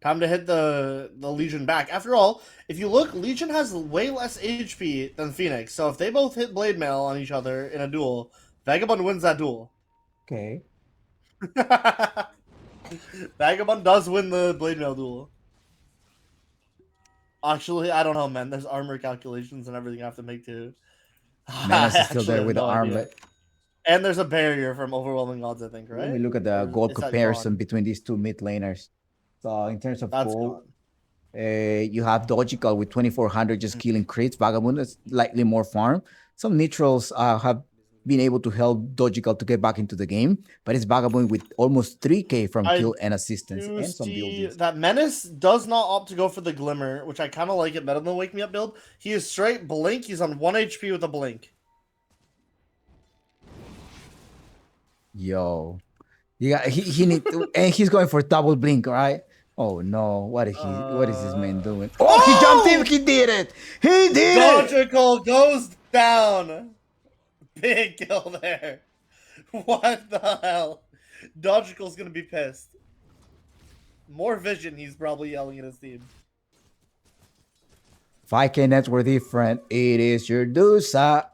Time to hit the Legion back. After all, if you look, Legion has way less HP than Phoenix. So if they both hit Blade Mail on each other in a duel, Vagabond wins that duel. Okay. Vagabond does win the Blade Mail duel. Actually, I don't know, man. There's armor calculations and everything I have to make too. Menace is I still actually there have with the no idea. armlet. And there's a barrier from Overwhelming Odds, I think, right? Let me look at the Or gold is that comparison gone? between these two mid laners. So in terms of That's gold, gone. you have Dogical with 2,400 just killing crits. Vagabond is slightly more farm. Some neutrals have being able to help Dogical to get back into the game. But it's Vagabond with almost 3K from kill and assistance do and some see buildings. that Menace does not opt to go for the Glimmer, which I kind of like it better than the Wake Me Up build. He is straight Blink. He's on 1 HP with a Blink. Yo. He need to, and he's going for double blink, right? Oh no, what is this man doing? Oh, he jumped in, he did it! He did it! Dogical goes down. Big kill there. What the hell? Dogical's gonna be pissed. More vision, he's probably yelling at his team. 5K nets were different. It is your Dusa.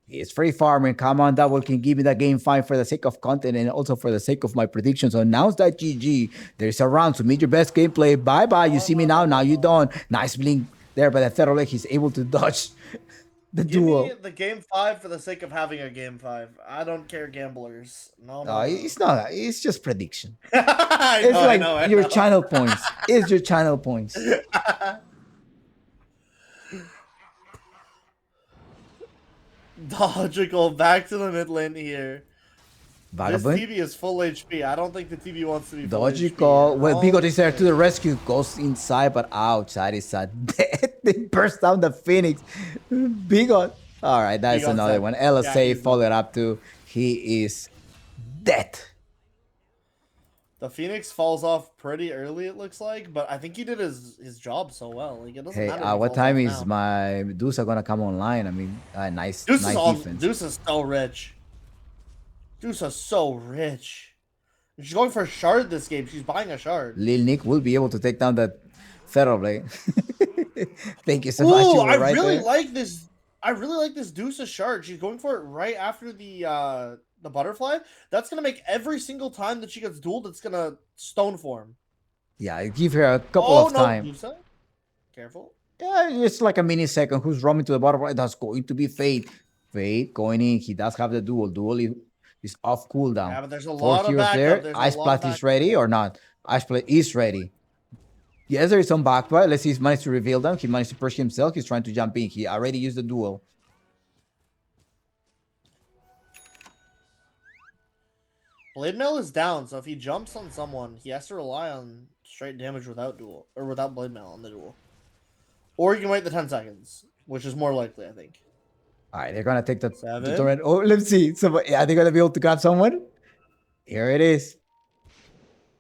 It's free farming. Come on, Double can give me that game 5 for the sake of content and also for the sake of my predictions. So announce that GG. There's a round, so meet your best gameplay. Bye-bye. You see me now. Now you don't. Nice blink there by the third leg. He's able to dodge the duel. Give me the game 5 for the sake of having a game 5. I don't care, gamblers. No, It's not. It's just prediction. I know, your channel points. It's your channel points. Dogical back to the mid lane here. Vagabond. This TV is full HP. I don't think the TV wants to be full Dogical. HP. Well, Bigot is there to the rescue. Goes inside, but outside is a dead. They burst down the Phoenix. Bigot. All right, that's Bigot's another dead. one. LSA Yeah, followed up to. He is dead. The Phoenix falls off pretty early, it looks like, but I think he did his job so well. Like, it doesn't Hey, matter if he what falls time off is now. my Dusa gonna come online? I mean, nice Deuce defense. Deuce is so rich. Deuce is so rich. She's going for a shard this game. She's buying a shard. Lil Nick will be able to take down that Featherblade. Thank you so Ooh, much. You were I right really there. like this. I really like this Deuce's shard. She's going for it right after the butterfly. That's gonna make every single time that she gets dueled, it's gonna stone form. Yeah, give her a couple of time. Deuce. Careful. Yeah, it's like a mini second. Who's roaming to the butterfly? That's going to be Fate. Fate going in. He does have the duel. Duel is off cooldown. Yeah, but there's a 4 lot of heroes backup. there. There's a Ice lot of Plat is backup. ready or not? Ice Plat is ready. Yes, there is some backfire. Let's see if he managed to reveal them. He managed to push himself. He's trying to jump in. He already used the duel. Blade Mail is down, so if he jumps on someone, he has to rely on straight damage without duel or without Blade Mail on the duel. Or you can wait the 10 seconds, which is more likely, I think. All right, they're gonna take the 7. torrent. Oh, let's see. So, are they gonna be able to grab someone? Here it is.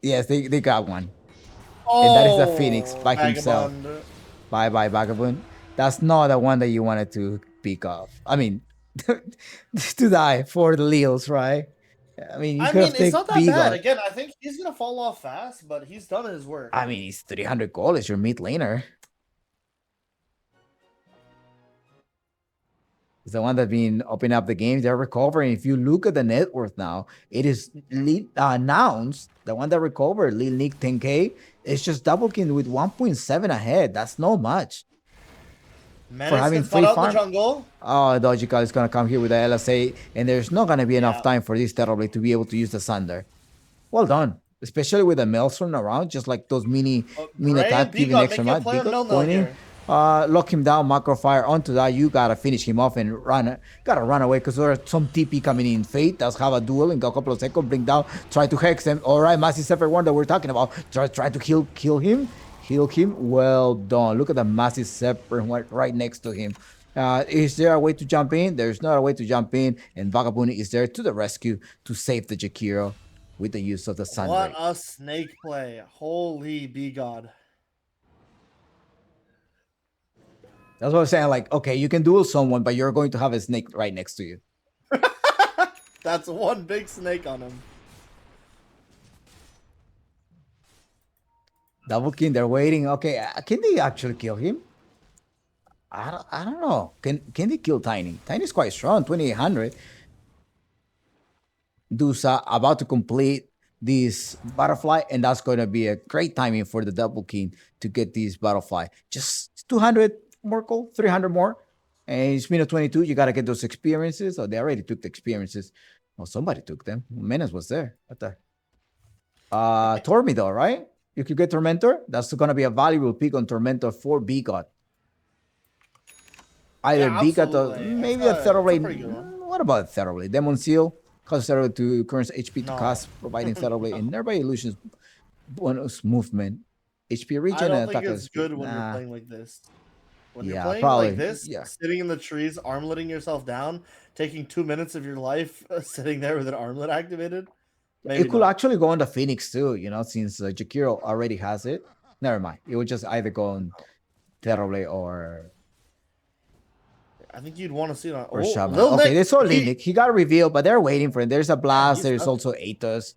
Yes, they got one. And that is the Phoenix by himself. Vagabond. Bye, Vagabond. That's not the one that you wanted to pick off. I mean, to die for the Lils, right? I mean, you could have it's not that bad. Bigot. Again, I think he's gonna fall off fast, but he's done his work. I mean, he's 300 gold as your mid laner. It's the one that's been opening up the games. They're recovering. If you look at the net worth now, it is Nouns, the one that recovered, Lil Nick 10K. It's just double king with 1.7 ahead. That's not much. Menace can spot out the jungle. Oh, Dogical is going to come here with the LSA, and there's not going to be enough time for this Terrorblade to be able to use the Sunder. Well done. Especially with the Maelstrom around, just like those mini attack giving extra match. Lock him down, macro fire onto that. You gotta finish him off and gotta run away because there are some TP coming in. Fate does have a duel in a couple of seconds. Bring down, try to hex them. All right, Massive Separate one that we're talking about. Try to kill him. Heal him. Well done. Look at the Massive Separate one right next to him. Is there a way to jump in? There's not a way to jump in, and Vagabond is there to the rescue to save the Jakiro with the use of the Sun. What a snake play! Holy be God. That's what I'm saying. Like, okay, you can duel someone, but you're going to have a snake right next to you. That's one big snake on him. Double king, they're waiting. Okay, can they actually kill him? I don't know. Can they kill Tiny? Tiny's quite strong, 2800. Dusa about to complete this butterfly, and that's going to be a great timing for the double king to get this butterfly. Just 200 more gold, 300 more. And it's minute 22. You got to get those experiences. Oh, they already took the experiences. Oh, somebody took them. Menace was there. What the? Tormidor, right? You could get Tormentor. That's going to be a valuable pick on Tormentor for Bigot. Either Bigot or maybe a Thoroughblade. What about Thoroughly? Demon Seal causes Thoroughly to current HP to No. cast, providing Thoroughly and nearby illusions bonus movement, HP I regen, don't and think attack it's speed. good when you're playing like this. When you're Yeah, playing probably. like this, Yeah. sitting in the trees, armleting yourself down, taking 2 minutes of your life sitting there with an armlet activated. Maybe It could not. actually go on the Phoenix too, you know, since Jakiro already has it. Never mind. It would just either go on Terrible or I think you'd want to see it on. Shaman. Lil Okay, Nick, they saw Lil Nick. He got revealed, but they're waiting for him. There's a blast. he's There's up. also Atos.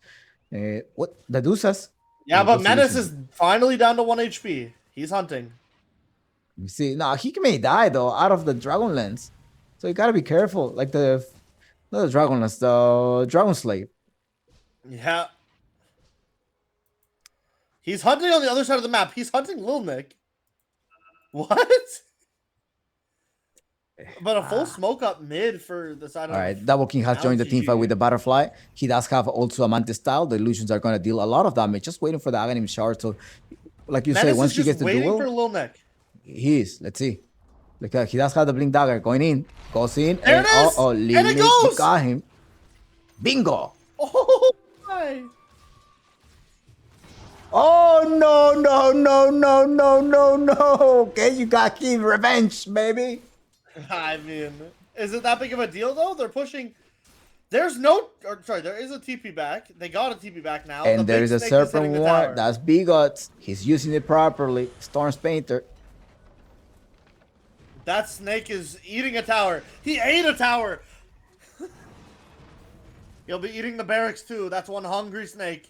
What? The Dusas? Yeah, but Those Menace illusions. is finally down to 1 HP. He's hunting. You see, now he may die though out of the Dragonlance. So you gotta be careful. Like not the Dragonlance, the Dragon Slave. Yeah. He's hunting on the other side of the map. He's hunting Lil Nick. What? But a full smoke up mid for the side of... Alright, Double King has joined the team fight with the Butterfly. He does have also a Mantis style. The illusions are gonna deal a lot of damage. Just waiting for the Aghanim shard. So like you say, Menace once is he just gets the waiting duel, for Lil Nick. he is. Let's see. Look, he does have the Blink Dagger going in. Goes in. There and it is! Oh, And it goes! got him. Bingo! Oh my! Oh no, no, no, no, no, no, no. Okay, you got King revenge, baby. I mean, is it that big of a deal though? They're pushing. There's no, or sorry, there is a TP back. They got a TP back now. And The there big is a snake hitting Serpent the War. tower. That's Bigots. He's using it properly. Storm's Painter. That snake is eating a tower. He ate a tower. He'll be eating the barracks too. That's one hungry snake.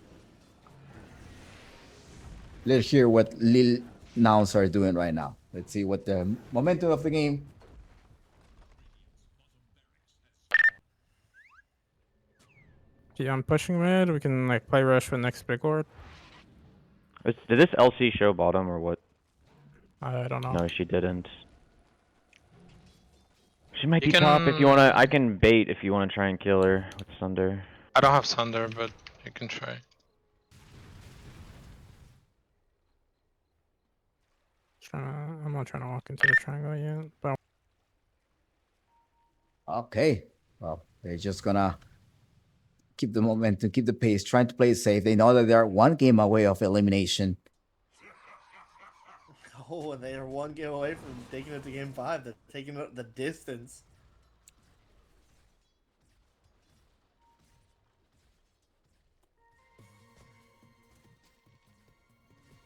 Let's hear what Lil Nouns are doing right now. Let's see what the momentum of the game. Yeah, I'm pushing mid. We can like play rush for next big ward. Did this LC show bottom or what? I don't know. No, she didn't. She might You be top if you can- wanna. I can bait if you wanna try and kill her with Sunder. I don't have Thunder, but you can try. I'm not trying to walk into the triangle yet, but Okay. Well, they're just gonna keep the momentum, keep the pace, trying to play it safe. They know that they're one game away of elimination. Oh, and they are one game away from taking it to game 5. They're taking it the distance.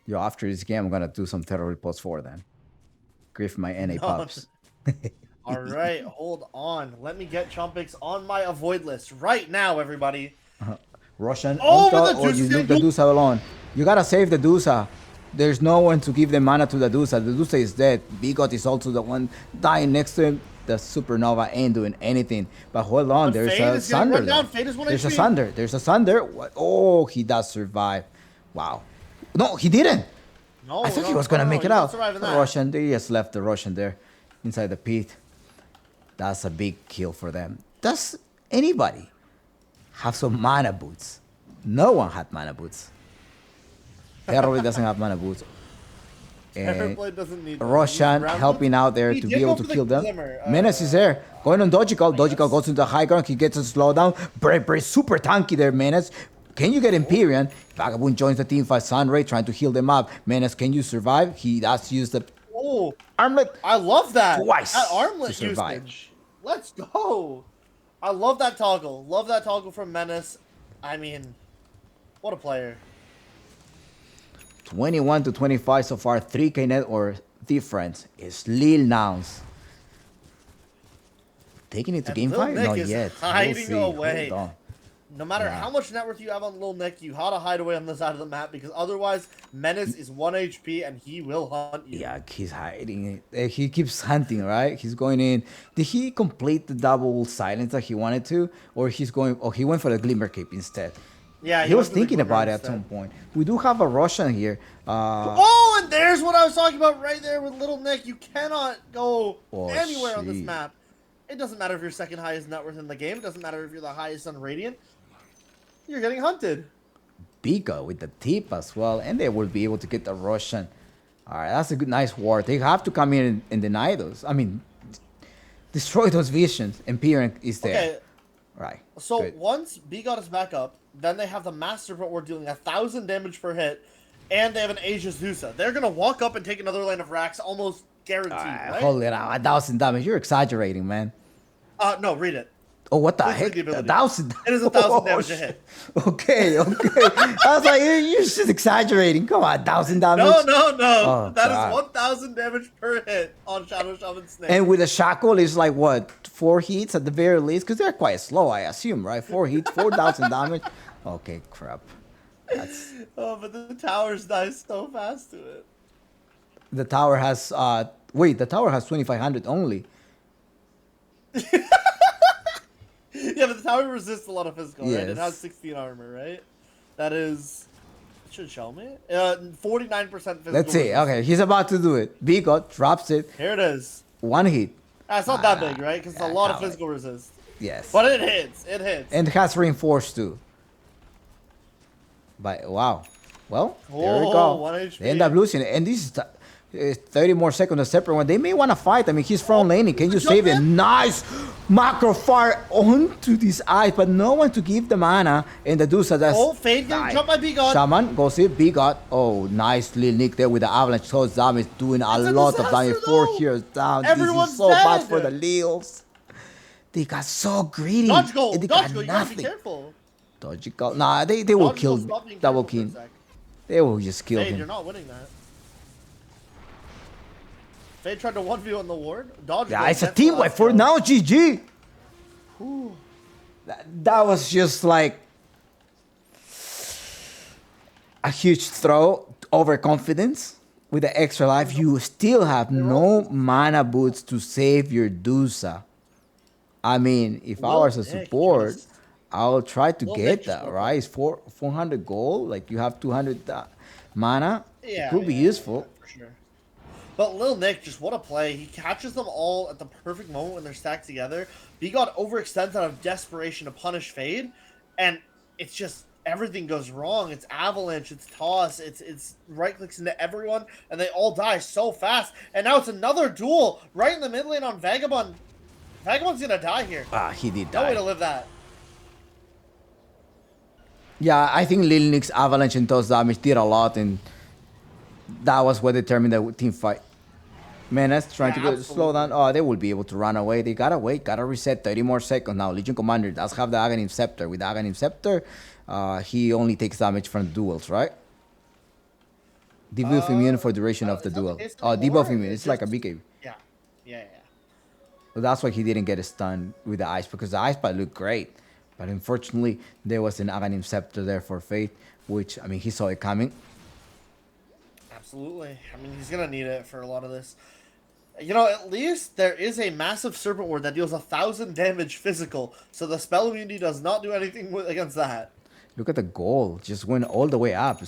Yo, after this game, I'm gonna do some terror reports for them. Griff my NA No. pups. All right, hold on. Let me get Chumpix on my avoid list right now, everybody. Russian. Oh, on top, but the or Dusa you is leave the gonna- Dusa alone. You gotta save the Dusa. There's no one to give the mana to the Dusa. The Dusa is dead. Bigot is also the one dying next to him. The Supernova ain't doing anything. But hold on, But there's Fade a is getting Sunder. run down. though. Fade is 1 There's a HP. Sunder. There's a Sunder. What? Oh, he does survive. Wow. No, he didn't. No, I thought he no, was gonna no, make he it won't out. survive in The that. Russian, they just left the Russian there inside the pit. That's a big kill for them. Does anybody have some mana boots? No one had mana boots. Terrorblade doesn't have mana boots. And Terrorblade doesn't need them. Russian He needs helping out there He to did be go able for to the kill them. Glimmer, Menace is there. Going on Dojical. Dojical goes into the high ground. He gets a slowdown. Brave, super tanky there, Menace. Can you get Empyrean? Vagabond joins the team fight. Sunray trying to heal them up. Menace, can you survive? He does use the Oh, armlet. I love that. Twice That to armlet survive. usage. Let's go. I love that toggle. Love that toggle from Menace. I mean, what a player. 21 to 25 so far. 3K net or difference is Lil Nouns. Taking it to And game Lil 5? Nick Not is yet. hiding We'll see. away. Hold on. No matter Yeah. how much net worth you have on Lil Nick, you gotta hide away on the side of the map because otherwise Menace is 1 HP and he will hunt you. Yeah, he's hiding it. He keeps hunting, right? He's going in. Did he complete the double silence that he wanted to? Or he's going... Oh, he went for the Glimmer Cape instead. Yeah, He was went for the thinking Glimmer about it at instead. some point. We do have a Russian here. Oh, and there's what I was talking about right there with Little Nick. You cannot go Oh, anywhere on this shit. map. It doesn't matter if you're second highest net worth in the game. It doesn't matter if you're the highest on Radiant. You're getting hunted. Bika with the tip as well. And they will be able to get the Russian. All right, that's a good, nice war. They have to come in and deny those. I mean, Destroy those visions. Imperium is there. Okay, Right. so Good. once B got us back up, then they have the Master Serpent Ward dealing 1,000 damage per hit, and they have an Aegis Zusa. They're gonna walk up and take another lane of racks, almost guaranteed, right? Hold it out. 1,000 damage. You're exaggerating, man. No, read it. Oh, what the Please read heck? the ability. 1,000. It is 1,000 Oh, damage a shit. hit. Okay. I was like, you're just exaggerating. Come on, 1,000 damage. No. Oh, That God. is 1,000 damage per hit on Shadow Shaman Snake. And with a shackle, it's like what? 4 hits at the very least? Because they're quite slow, I assume, right? 4 hits, 4,000 damage. Okay, crap. That's But the towers die so fast to it. the tower has. Wait, the tower has 2,500 only. Yeah, but the tower resists a lot of physical, right? It Yes. has 16 armor, right? That is... It should show me. 49% physical. Let's see. resistance. Okay, he's about to do it. Bigot drops it. Here it is. 1 hit. It's not that big, right? Because it's a lot of coward. physical resist. Yes. But it hits. It hits. And it has reinforced too. But wow. Well, there we Oh, go. 1 HP. They end up losing it. And this is 30 more seconds to separate one. They may want to fight. I mean, he's front laning. Can you save it? Nice macro fire onto this ice, but no one to give the mana. And the Dusa that's. Oh, Fade getting jumped by B-God. Shaman goes in. Bigot. Oh, nice little nick there with the avalanche. So damage doing a It's a lot of damage. disaster, 4 though. heroes down. Everyone's This is so bad dead. for the Leos. They got so greedy. Dodge goal. and they Dodge got goal. You gotta be nothing. careful. Dodgy goal. Nah, they will Dodge kill. goal, stop being Double careful king. for a sec. They will just kill Fade, him. you're not winning that. Fade tried to 1v on the ward. Dodge Yeah, goal, it's a that's team the wipe last for kill. now, GG. That was just like a huge throw, overconfidence. With the extra life, you still have no mana boots to save your Dusa. I mean, if I was a support, I'll try to Lil get Nick just that, woke right? It's 400 gold. Like, you have 200 mana. Yeah, It could be yeah, useful. for sure. But Lil Nick, just what a play. He catches them all at the perfect moment when they're stacked together. B-God overextends out of desperation to punish Fade, and it's just everything goes wrong. It's avalanche, it's toss, it's right clicks into everyone, and they all die so fast. And now it's another duel right in the mid lane on Vagabond. Vagabond's gonna die here. Ah, he did No way die. to live that. Yeah, I think Lil Nick's avalanche and toss damage did a lot, and that was what determined the team fight. Menace trying to go slow down. Oh, they will be able to run away. They gotta wait, gotta reset. 30 more seconds now. Legion Commander does have the Aghanim Scepter. With the Aghanim Scepter, he only takes damage from the duels, right? Debuff immune for duration of the is that the duel. case Oh, anymore? debuff immune. It's like a BKB. Yeah. But that's why he didn't get a stun with the ice, because the ice bite looked great. But unfortunately, there was an Aghanim Scepter there for Fate, which, I mean, he saw it coming. Absolutely. I mean, he's gonna need it for a lot of this. You know, at least there is a massive Serpent Ward that deals 1,000 damage physical, so the spell immunity does not do anything against that. Look at the goal. Just went all the way up.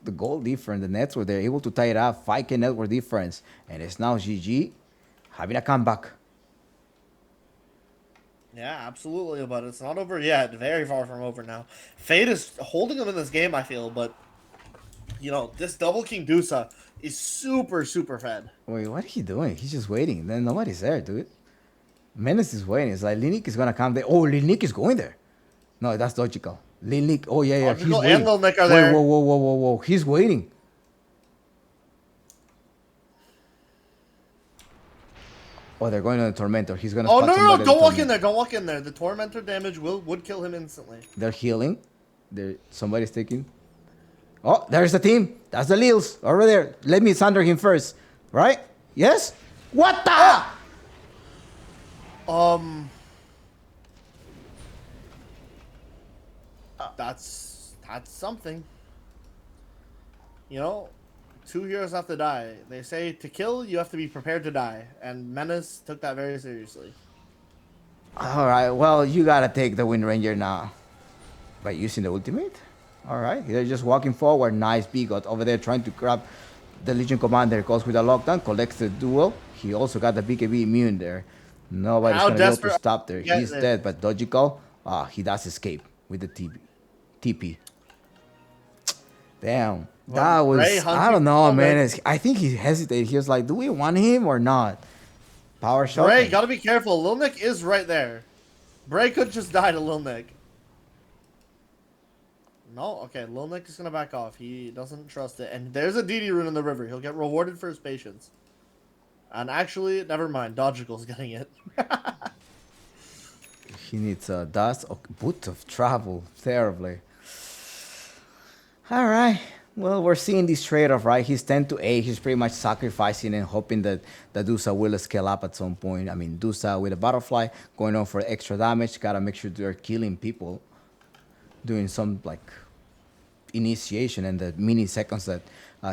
The goal difference, the nets were there, able to tie it up. 5k net worth difference. And it's now GG having a comeback. Yeah, absolutely, but it's not over yet. Very far from over now. Fate is holding them in this game, I feel, but, you know, this Double King Dusa is super, super fed. Wait, what is he doing? He's just waiting. Then nobody's there, dude. Menace is waiting. It's like Linik is going to come there. Oh, Linik is going there. No, that's logical. Linik, oh, yeah. He's Logical waiting. and Lil Nick are Wait, there. whoa. He's waiting. Oh, they're going on the Tormentor. He's going to Oh, spot no, somebody at don't the walk in Tormentor. there, don't walk in there. The Tormentor damage would kill him instantly. They're healing. Somebody's taking. Oh, there's the team. That's the Lils over there. Let me sunder him first. Right? Yes? What the? That's something. You know, 2 heroes have to die. They say to kill, you have to be prepared to die. And Menace took that very seriously. All right. Well, you got to take the Wind Ranger now. By using the ultimate? All right. They're just walking forward. Nice Bigot over there trying to grab the Legion Commander. Goes with a lockdown. Collects the duel. He also got the BKB immune there. Nobody's How going to be able to desperate- stop there. Yeah, He's dead. But Logical, he does escape with the TP. Damn. That was, Ray I hunting don't know, forward. man. I think he hesitated. He was like, do we want him or not? Power shot. Bray, gotta be careful. Lil Nick is right there. Bray could just die to Lil Nick. No, okay. Lil Nick is gonna back off. He doesn't trust it. And there's a DD rune in the river. He'll get rewarded for his patience. And actually, never mind. Dodgical's getting it. He needs a dust or boot of travel terribly. All right. Well, we're seeing this trade-off, right? He's 10 to 8. He's pretty much sacrificing and hoping that Dusa will scale up at some point. I mean, Dusa with a butterfly going on for extra damage. Gotta make sure they're killing people. Doing some like initiation and the milliseconds that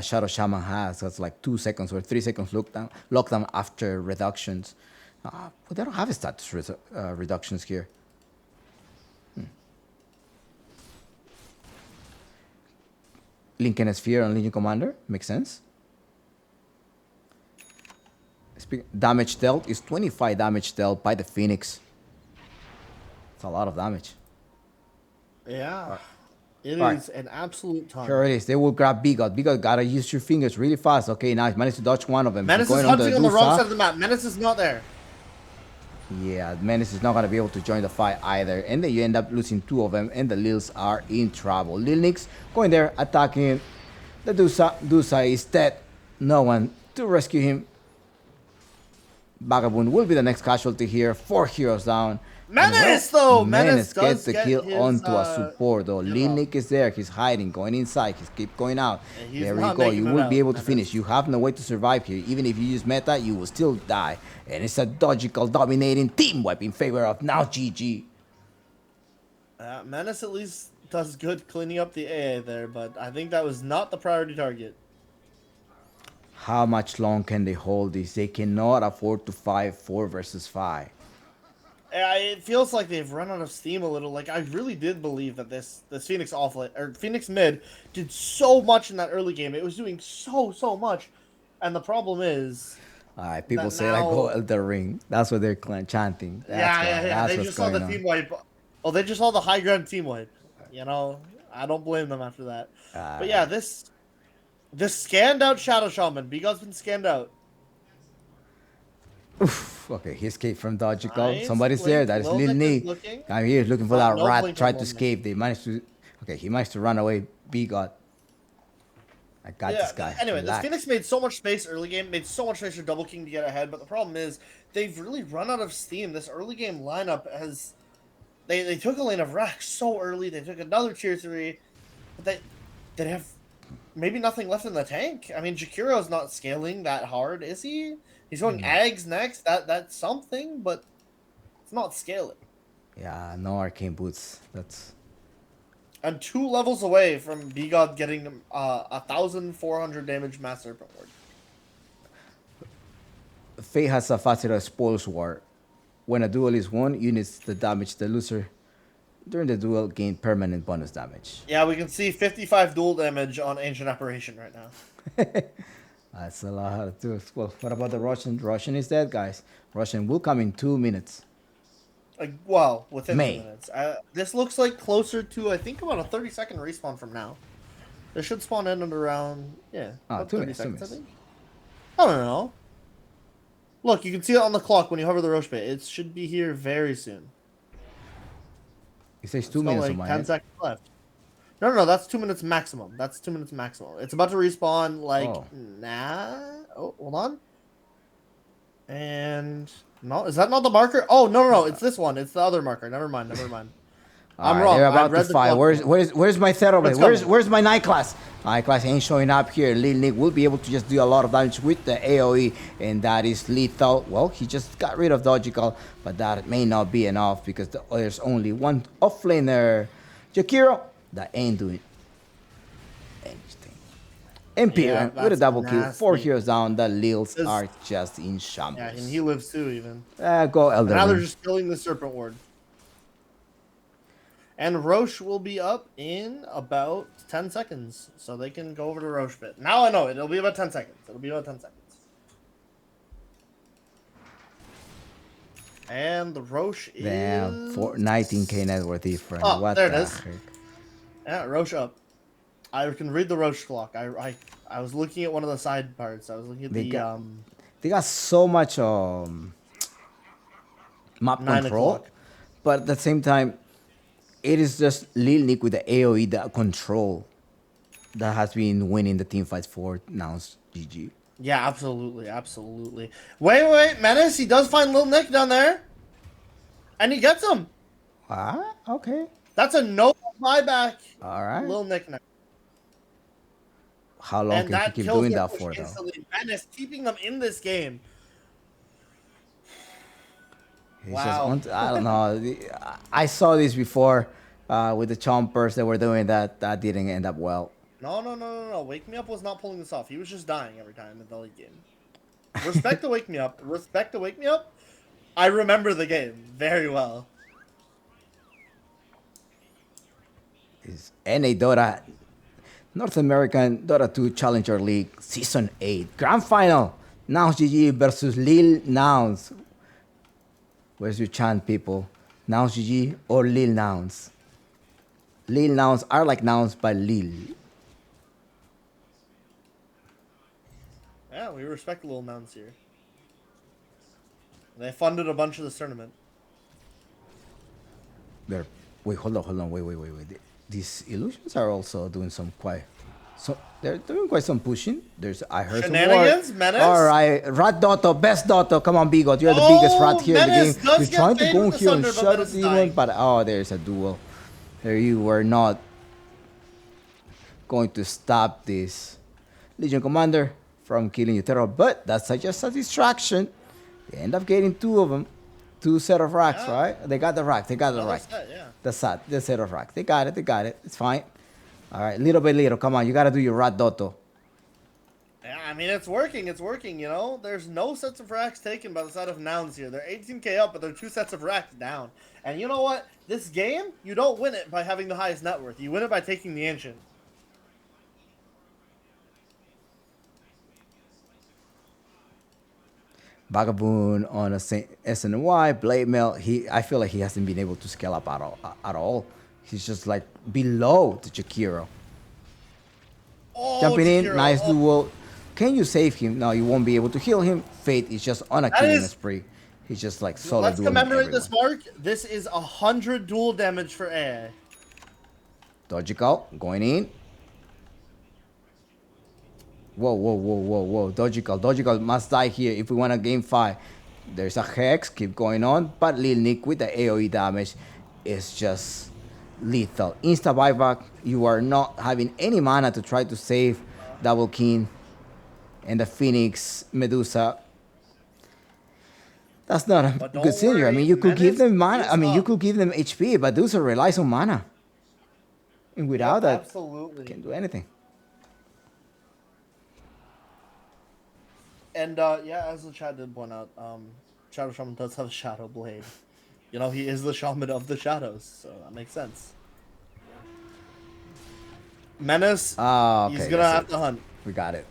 Shadow Shaman has. That's like 2 seconds or 3 seconds lockdown after reductions. But they don't have status reductions here. Lincoln Sphere and Legion Commander makes sense. Damage dealt is 25 damage dealt by the Phoenix. It's a lot of damage. Yeah. It is an absolute ton. Sure it is. They will grab Bigot. Bigot gotta use your fingers really fast. Okay, now he's managed to dodge one of them. Menace is hunting on the wrong side of the map. Menace is not there. Yeah, Menace is not gonna be able to join the fight either. And then you end up losing 2 of them, and the Lils are in trouble. Lil Nix going there, attacking the Dusa. Dusa is dead. No one to rescue him. Vagabond will be the next casualty here. 4 heroes down. Menace, though! Menace gets the kill onto a support, though. Lil Nick is there. He's hiding, going inside. He's keep going out. There we go. You will be able to finish. You have no way to survive here. Even if you use meta, you will still die. And it's a dodgical dominating team wipe in favor of now GG. Menace at least does good cleaning up the AA there, but I think that was not the priority target. How much long can they hold this? They cannot afford to fight 4 versus 5. It feels like they've run out of steam a little. Like, I really did believe that this Phoenix offlane or Phoenix mid did so much in that early game. It was doing so much, and the problem is, people say like, "Oh, Elder Ring." That's what they're chanting. Yeah. They just saw the team wipe. Oh, they just saw the high ground team wipe. You know, I don't blame them after that. But yeah, this scanned out Shadow Shaman. Bigot's been scanned out. Oof, okay, he escaped from Dodgical. Nice. Somebody's there. That is Lil Knee. I'm here looking for that rat. Tried to escape. They managed to. Okay, he managed to run away. Bigot. I got this guy. Anyway, this Phoenix made so much space early game. Made so much space for Double King to get ahead. But the problem is they've really run out of steam. This early game lineup has. They took a lane of Rax so early. They took another tier 3. But they have maybe nothing left in the tank. I mean, Jakiro's not scaling that hard, is he? He's going Ags next. That's something, but it's not scaling. Yeah, no arcane boots. That's. And 2 levels away from Bigot getting 1,400 damage Master Reward. Fate has a facet spoils war. When a duel is won, units that damage the loser during the duel gain permanent bonus damage. Yeah, we can see 55 duel damage on Ancient Apparition right now. That's a lot to do. Well, what about the Russian? Russian is dead, guys. Russian will come in 2 minutes. Well, within 2 minutes. This looks like closer to, I think, about a 30-second respawn from now. They should spawn in at around, 2 minutes, I think. I don't know. Look, you can see it on the clock when you hover the Roche bit. It should be here very soon. It says 2 minutes like 10 seconds left. No, that's 2 minutes maximum. That's 2 minutes maximum. It's about to respawn Oh, hold on. And no, is that not the marker? Oh, no, it's this one. It's the other marker. Never mind. I'm wrong. They're about to fight. Where's my Theroblade? Where's my Night Class? Night Class ain't showing up here. Lil Nick will be able to just do a lot of damage with the AoE, and that is lethal. Well, he just got rid of Dodgical, but that may not be enough because there's only one offlaner, Jakiro, that ain't doing anything. MP with a double kill, 4 heroes down. The Lils are just in shambles. Yeah, and he lives too, even. Go Elder. Now they're just killing the Serpent Ward. And Roche will be up in about 10 seconds, so they can go over to Roche bit. Now I know it'll be about 10 seconds. And the Roche is... Damn, 19k net worth different. Oh, what there the it is. heck? Yeah, Roche up. I can read the Roche clock. I was looking at one of the side parts. I was looking at They got so much map 9 control. o'clock. But at the same time, it is just Lil Nick with the AoE, the control that has been winning the team fights for Nouns GG. Yeah, absolutely, absolutely. Wait, Menace, he does find Lil Nick down there. And he gets him. Ah, okay. That's a no buyback. All right. Lil Nick now. How long And can he that keep kills doing their that push for, though? instantly. Menace keeping them in this game. He's Wow. just I don't know. I saw this before with the chompers that were doing that. That didn't end up well. No. Wake Me Up was not pulling this off. He was just dying every time in the late game. Respect to Wake Me Up. Respect to Wake Me Up. I remember the game very well. Is NA Dota, North American Dota 2 Challenger League Season 8 Grand Final. Nouns GG versus Lil Nouns. Where's your chant, people? Nouns GG or Lil Nouns? Lil Nouns are like nouns by Lil. Yeah, we respect Lil Nouns here. They funded a bunch of this tournament. Wait, hold on. Wait. These illusions are also doing some quite. So they're doing quite some pushing. I heard Shenanigans, some more. Menace? All right, Rat Dotto, best Dotto. Come on, Bigot. You're the biggest rat here Menace in the game. does You're trying get to go paid with here the and Thunder, but shut Menace it is even, dying. but there's a duel. There you were not going to stop this Legion Commander from killing Utero, but that's just a distraction. They end up getting two of them. Two set of racks, Yeah. right? They got the rack. Another set, yeah. The set of rack. They got it. It's fine. All right, little by little. Come on, you got to do your Rat Dotto. Yeah, I mean, it's working, you know? There's no sets of racks taken by the side of Nouns here. They're 18k up, but they're 2 sets of racks down. And you know what? This game, you don't win it by having the highest net worth. You win it by taking the Ancient. Vagabond on a SNY, Blade Mail. I feel like he hasn't been able to scale up at all. He's just like below the Jakiro. Oh, Jumping in, Jakiro, nice oh. duel. Can you save him? No, you won't be able to heal him. Fate is just on a killing is- spree. He's just like solo Let's dueling commemorate everyone. this mark. This is 100 duel damage for AA. Dojical going in. Whoa. Dojical must die here if we want a game 5. There's a Hex, keep going on, but Lil Nick with the AoE damage is just lethal. Insta buyback, you are not having any mana to try to save Double King and the Phoenix Medusa. That's not a But don't good scenario. I worry, mean, you could give Menace them mana. is I mean, you up. could give them HP, but Medusa relies on mana. And without that, Absolutely. can't do anything. And yeah, as the chat did point out, Shadow Shaman does have a Shadow Blade. You know, he is the Shaman of the Shadows, so that makes sense. Menace, Okay, he's gonna that's have it. to hunt. We got it.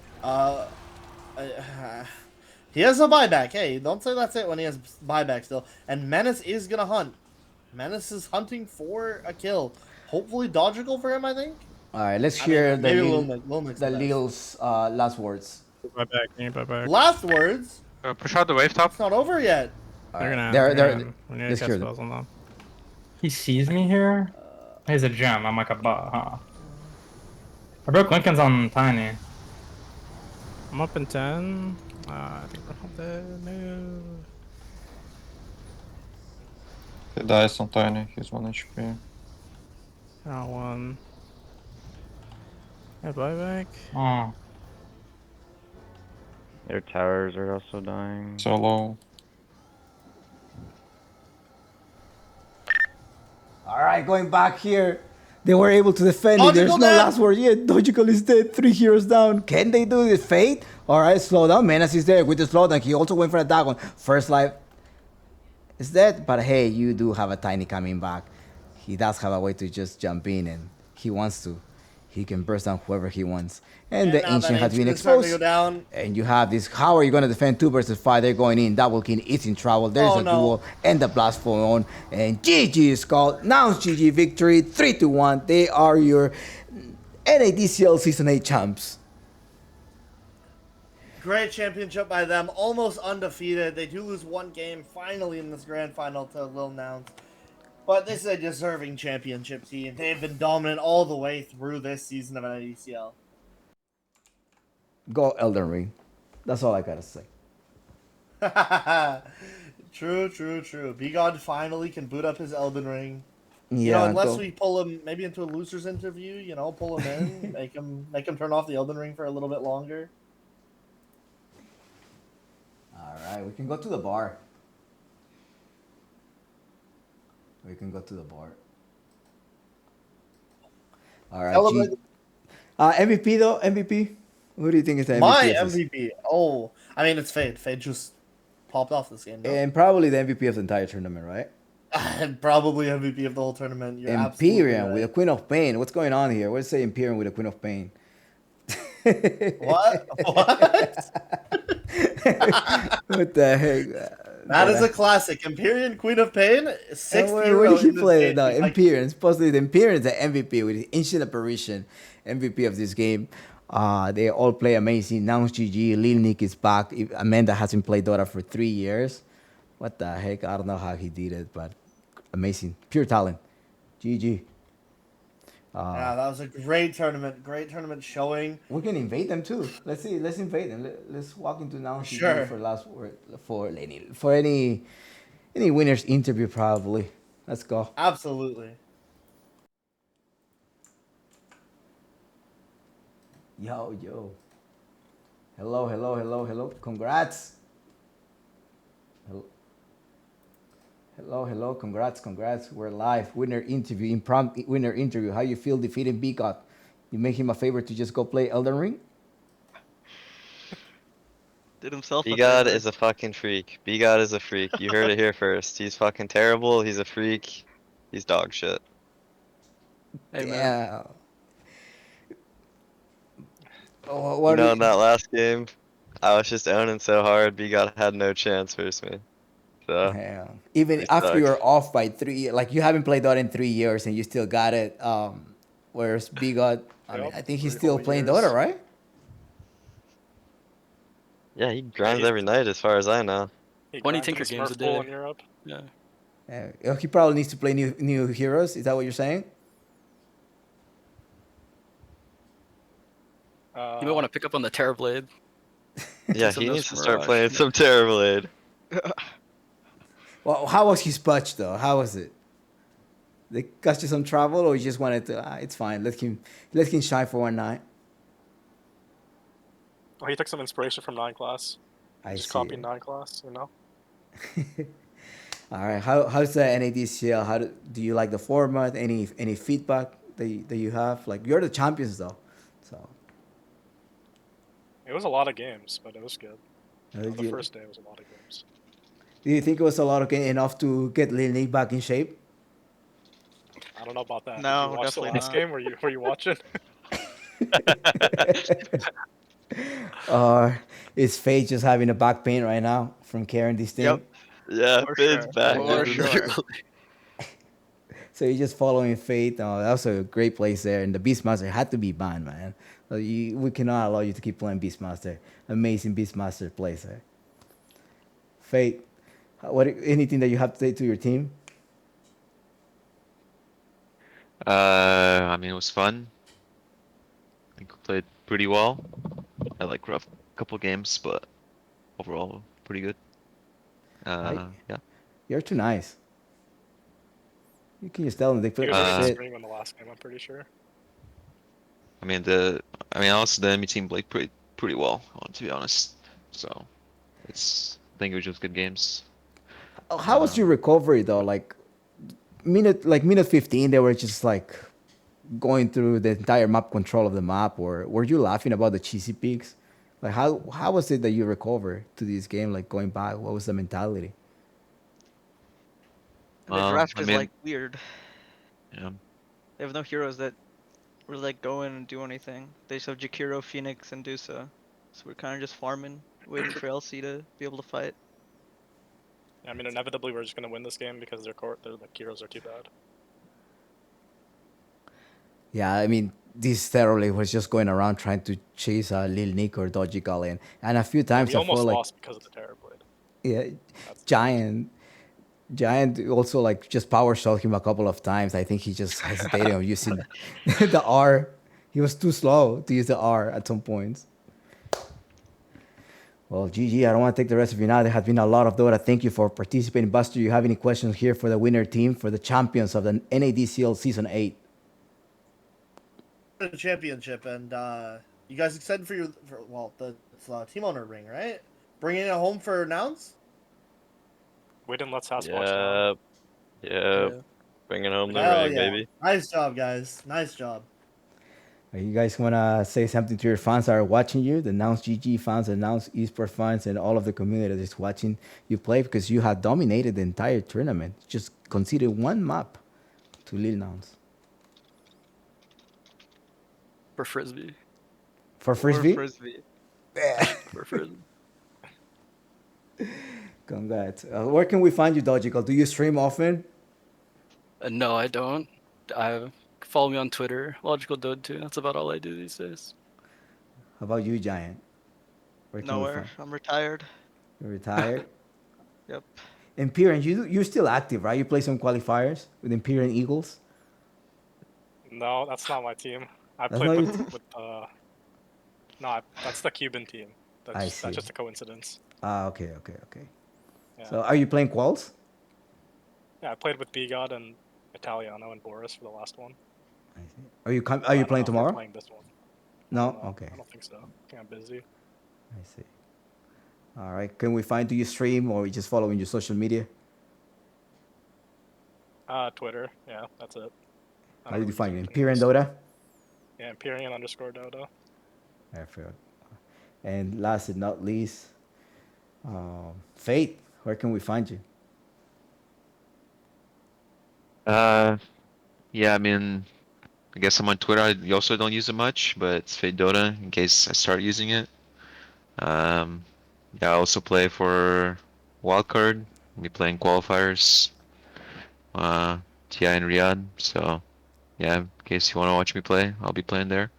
He has a buyback. Hey, don't say that's it when he has buyback still. And Menace is gonna hunt. Menace is hunting for a kill. Hopefully dodgical for him, I think. All right, let's hear the maybe Lil, Lil Nick's the the best. Lil's last words. Bye back. Last words. Push out the wave top. It's not over yet. All They're right. gonna. We need to let's cast hear them. spells on them. He sees me here. He's a gem. I'm like a bot, huh? I broke Lincoln's on Tiny. I'm up in 10. I think we're all dead. No. He dies on Tiny, he's 1 HP. Got one. Yeah, buyback. Oh. Their towers are also dying. So low. All right, going back here. They were able to defend it. There's Dogical no down. last word yet. Dogical is dead. 3 heroes down. Can they do this? Fate? All right, slow down. Menace is there with the slowdown. He also went for a Dagon. First life is dead. But hey, you do have a Tiny coming back. He does have a way to just jump in, and he wants to. He can burst down whoever he wants. And the now that Ancient has been Ancient is starting to exposed. go down. And you have this. How are you going to defend 2 versus 5? They're going in. Double King is in trouble. There's Oh, a no. duel. And the blast on. And GG is called. Now it's GG victory. 3-1. They are your NADCL Season 8 champs. Great championship by them. Almost undefeated. They do lose one game finally in this grand final to Lil Nouns. But this is a deserving championship team. They have been dominant all the way through this season of NADCL. Go Elden Ring. That's all I gotta say. True. B-God finally can boot up his Elden Ring. Yeah, You know, unless go. we pull him maybe into a loser's interview, you know, pull him in, make him turn off the Elden Ring for a little bit longer. All right, we can go to the bar. We can go to the bar. All right, Celebrate- MVP though, MVP. Who do you think is the MVP? My of this? MVP. Oh, I mean it's Fade. Fade just popped off this game. No? And probably the MVP of the entire tournament, right? Probably MVP of the whole tournament. You're absolutely Empyrean right. with the Queen of Pain. What's going on here? What is say Empyrean with the Queen of Pain? What? What the heck? That is a classic. Empyrean Queen of Pain. 6 Where did he play? No, Empyrean. Supposedly the Empyrean is the MVP with the Ancient Apparition, MVP of this game. They all play amazing. Nouns GG, Lil Nick is back. Amanda hasn't played Dota for 3 years. What the heck? I don't know how he did it, but amazing. Pure talent. GG. Yeah, that was a great tournament. Great tournament showing. We can invade them too. Let's see. Let's invade them. Let's walk into Nouns Sure. GG for last word for any winners interview probably. Let's go. Absolutely. Yo. Hello. Congrats. Hello. Congrats. We're live. Winner interview. Impromptu winner interview. How you feel defeating B-God? You make him a favor to just go play Elden Ring? Did himself a B-God favor. is a fucking freak. B-God is a freak. You heard it here first. He's fucking terrible. He's a freak. He's dog shit. Hey, man. Yeah. Oh, You what know, do in that last game, I was just owning so hard. B-God had no chance versus me. So, Yeah. Even He after sucks. you're off by 3, like you haven't played Dota in 3 years and you still got it. Whereas B-God, Yep, I think he's 3 still whole playing years. Dota, right? yeah, he grinds every night as far as I know. He 20 grinds Tinker in the games a Smurf pool day. in Europe. Yeah. He probably needs to play new heroes. Is that what you're saying? You might want to pick up on the Terrorblade. Yeah, some he of needs those to start Mirage. playing some Terrorblade. Well, how was his patch though? How was it? They cost you some travel, or you just wanted to? It's fine. Let him shine for one night. Well, he took some inspiration from 9 class. I Just see. copied 9 class, you know? All right. How's the NADCL? How do you like the format? Any feedback that you have? Like you're the champions though, so. It was a lot of games, but it was good. Do The you, first day was a lot of games. do you think it was a lot of enough to get Lil Nick back in shape? I don't know about that. No, Did you watch the definitely last not. game? Were you watching? Is Faye just having a back pain right now from carrying this thing? Yep. Yeah, For Fid's sure. back. For dude. sure. So you're just following Fate. Oh, that was a great place there. And the Beastmaster had to be banned, man. So we cannot allow you to keep playing Beastmaster. Amazing Beastmaster plays there. Fate, anything that you have to say to your team? I mean, it was fun. I think we played pretty well. I like rough couple games, but overall pretty good. Yeah. You're too nice. You can just tell them they play He was winning the shit. stream in the last game, I'm pretty sure. I mean honestly, the enemy team played pretty well, to be honest. So I think it was just good games. How was your recovery though? Like minute 15, they were just like going through the entire map control of the map, or were you laughing about the cheesy peaks? Like how was it that you recovered to this game? Like going back, what was the mentality? And the draft I is mean- like weird. Yeah. They have no heroes that really like go in and do anything. They just have Jakiro, Phoenix, and Dusa. So we're kind of just farming, waiting for LC to be able to fight. I mean, inevitably we're just gonna win this game because their heroes are too bad. Yeah, I mean this thoroughly was just going around trying to chase Lil Nick or Dodgy Gallon. And a few times We I almost felt like, lost because of the Terrorblade. yeah, That's Giant also like just power shot him a couple of times. I think he just hesitated on using the R. He was too slow to use the R at some points. Well, GG, I don't want to take the rest of you now. There has been a lot of Dota. Thank you for participating. Buster, you have any questions here for the winner team, for the champions of the NADCL Season 8? The championship, and you guys excited for the team owner ring, right? Bringing it home for Nouns? Wait, let's Sasquatch down. Yep. Bringing home the Hell ring, yeah. baby. Nice job, guys. Nice job. You guys want to say something to your fans that are watching you, the Nouns GG fans, the Nouns Esports fans, and all of the community that is watching you play, because you have dominated the entire tournament. Just conceded one map to Lil Nouns. For Frisbee. For Frisbee? Frisbee. For Frisbee. Congrats. Where can we find you, Dogical? Do you stream often? No, I don't. Follow me on Twitter, Logical Dode too. That's about all I do these days. How about you, Giant? Where can we Nowhere. find? I'm retired. You're retired? Yep. Imperial, you're still active, right? You play some qualifiers with Imperial Eagles? No, that's not my team. I That's played not your with no, that's the Cuban team. I see. That's just a coincidence. Okay. Yeah. So are you playing quals? Yeah, I played with B-God and Italiano and Boris for the last one. I see. Are you I playing don't know if they're tomorrow? Playing this one. No? Okay. I don't think so. I think I'm busy. I see. All right. Can we find, do you stream or you just following your social media? Twitter. Yeah, that's it. How do you find it? Imperial Dota? Yeah, Empyrean_Dota. I forgot. And last but not least, Fate, where can we find you? Yeah, I mean, I guess I'm on Twitter. I also don't use it much, but it's Fate Dota in case I start using it. Yeah, I also play for Wildcard. We play in qualifiers. TI and Riyadh. So, yeah, in case you want to watch me play, I'll be playing there.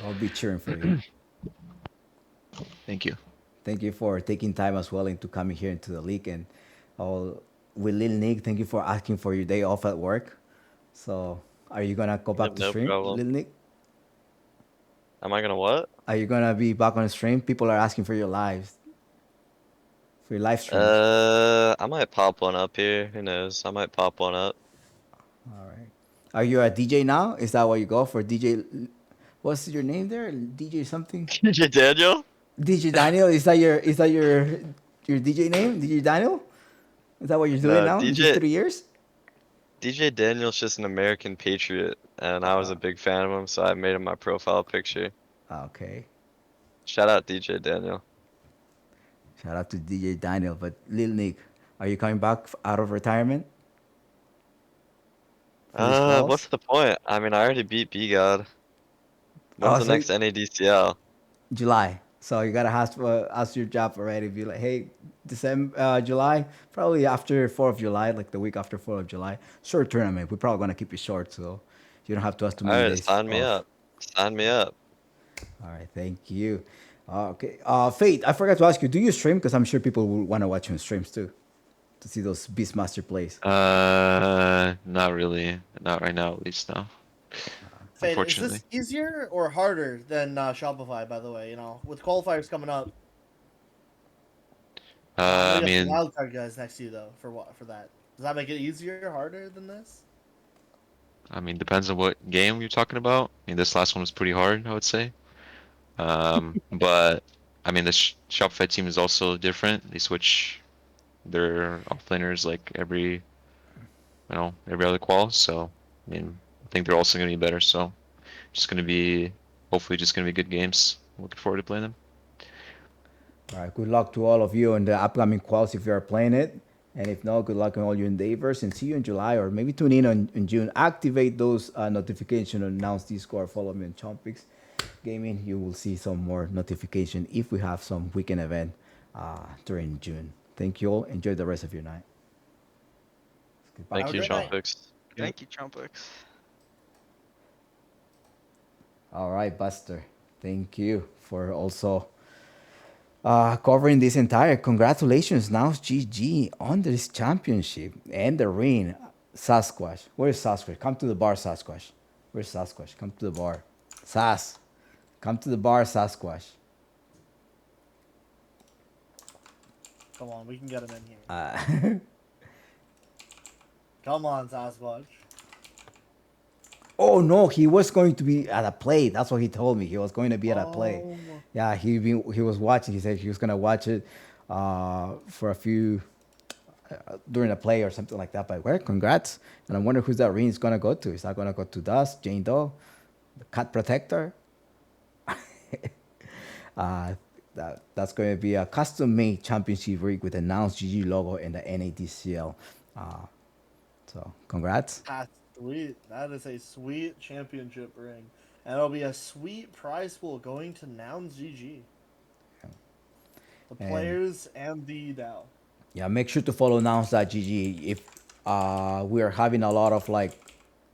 I'll be cheering for you. Thank you. Thank you for taking time as well into coming here into the league. And with Lil Nick, thank you for asking for your day off at work. So, are you gonna go back to No stream, problem. Lil Nick? Am I gonna what? Are you gonna be back on stream? People are asking for your lives, for your live stream. I might pop one up here. Who knows? I might pop one up. All right. Are you a DJ now? Is that what you go for? DJ? What's your name there? DJ something? DJ Daniel? DJ Daniel? Is that your DJ name? DJ Daniel? Is that what you're doing now? In just 3 years? DJ Daniel's just an American patriot, and I was a big fan of him, so I made him my profile picture. Okay. Shout out DJ Daniel. Shout out to DJ Daniel. But Lil Nick, are you coming back out of retirement? What's the point? I mean, I already beat B-God. When's the next NADCL? July. So you gotta ask your job already. Be like, hey, July, probably after 4th of July, like the week after 4th of July. Short tournament. We're probably gonna keep it short, so you don't have to ask too many days. Sign me up. Sign me up. All right, thank you. Okay, Fate, I forgot to ask you, do you stream? Because I'm sure people will want to watch you on streams too, to see those Beastmaster plays. Not really. Not right now, at least, no. Fate, is Unfortunately. this easier or harder than Shopify, by the way? You know, with qualifiers coming up. I mean, wildcard guys next to you though for that. Does that make it easier or harder than this? I mean, depends on what game you're talking about. I mean, this last one was pretty hard, I would say. But I mean, the Shopify team is also different. They switch their offlaners like every other qual. So, I mean, I think they're also going to be better. So, hopefully just going to be good games. Looking forward to playing them. All right, good luck to all of you in the upcoming quals if you are playing it. And if not, good luck on all your endeavors and see you in July, or maybe tune in June. Activate those notifications and announce Discord. Follow me on Chompix Gaming. You will see some more notification if we have some weekend event during June. Thank you all. Enjoy the rest of your night. Thank you, Chompix. Thank you, Trumpix. All right, Buster. Thank you for also covering this entire. Congratulations, now GG on this championship and the ring. Sasquatch, where's Sasquatch? Come to the bar, Sasquatch. Where's Sasquatch? Come to the bar. Sas, come to the bar, Sasquatch. Come on, we can get him in here. Uh, Come on, Sasquatch. oh no, he was going to be at a play. That's what he told me. He was going to be at a play. Oh. Yeah, he was watching. He said he was gonna watch it for a few during a play or something like that. But well, congrats. And I wonder who's that ring is gonna go to. Is that gonna go to Dust, Jane Doe, the Cat Protector? That's going to be a custom-made championship rig with the Nouns GG logo and the NADCL. So congrats. That's sweet. That is a sweet championship ring. And it'll be a sweet prize pool going to Nouns GG. The players and the DAO. Yeah, make sure to follow Nouns.gg. If we are having a lot of like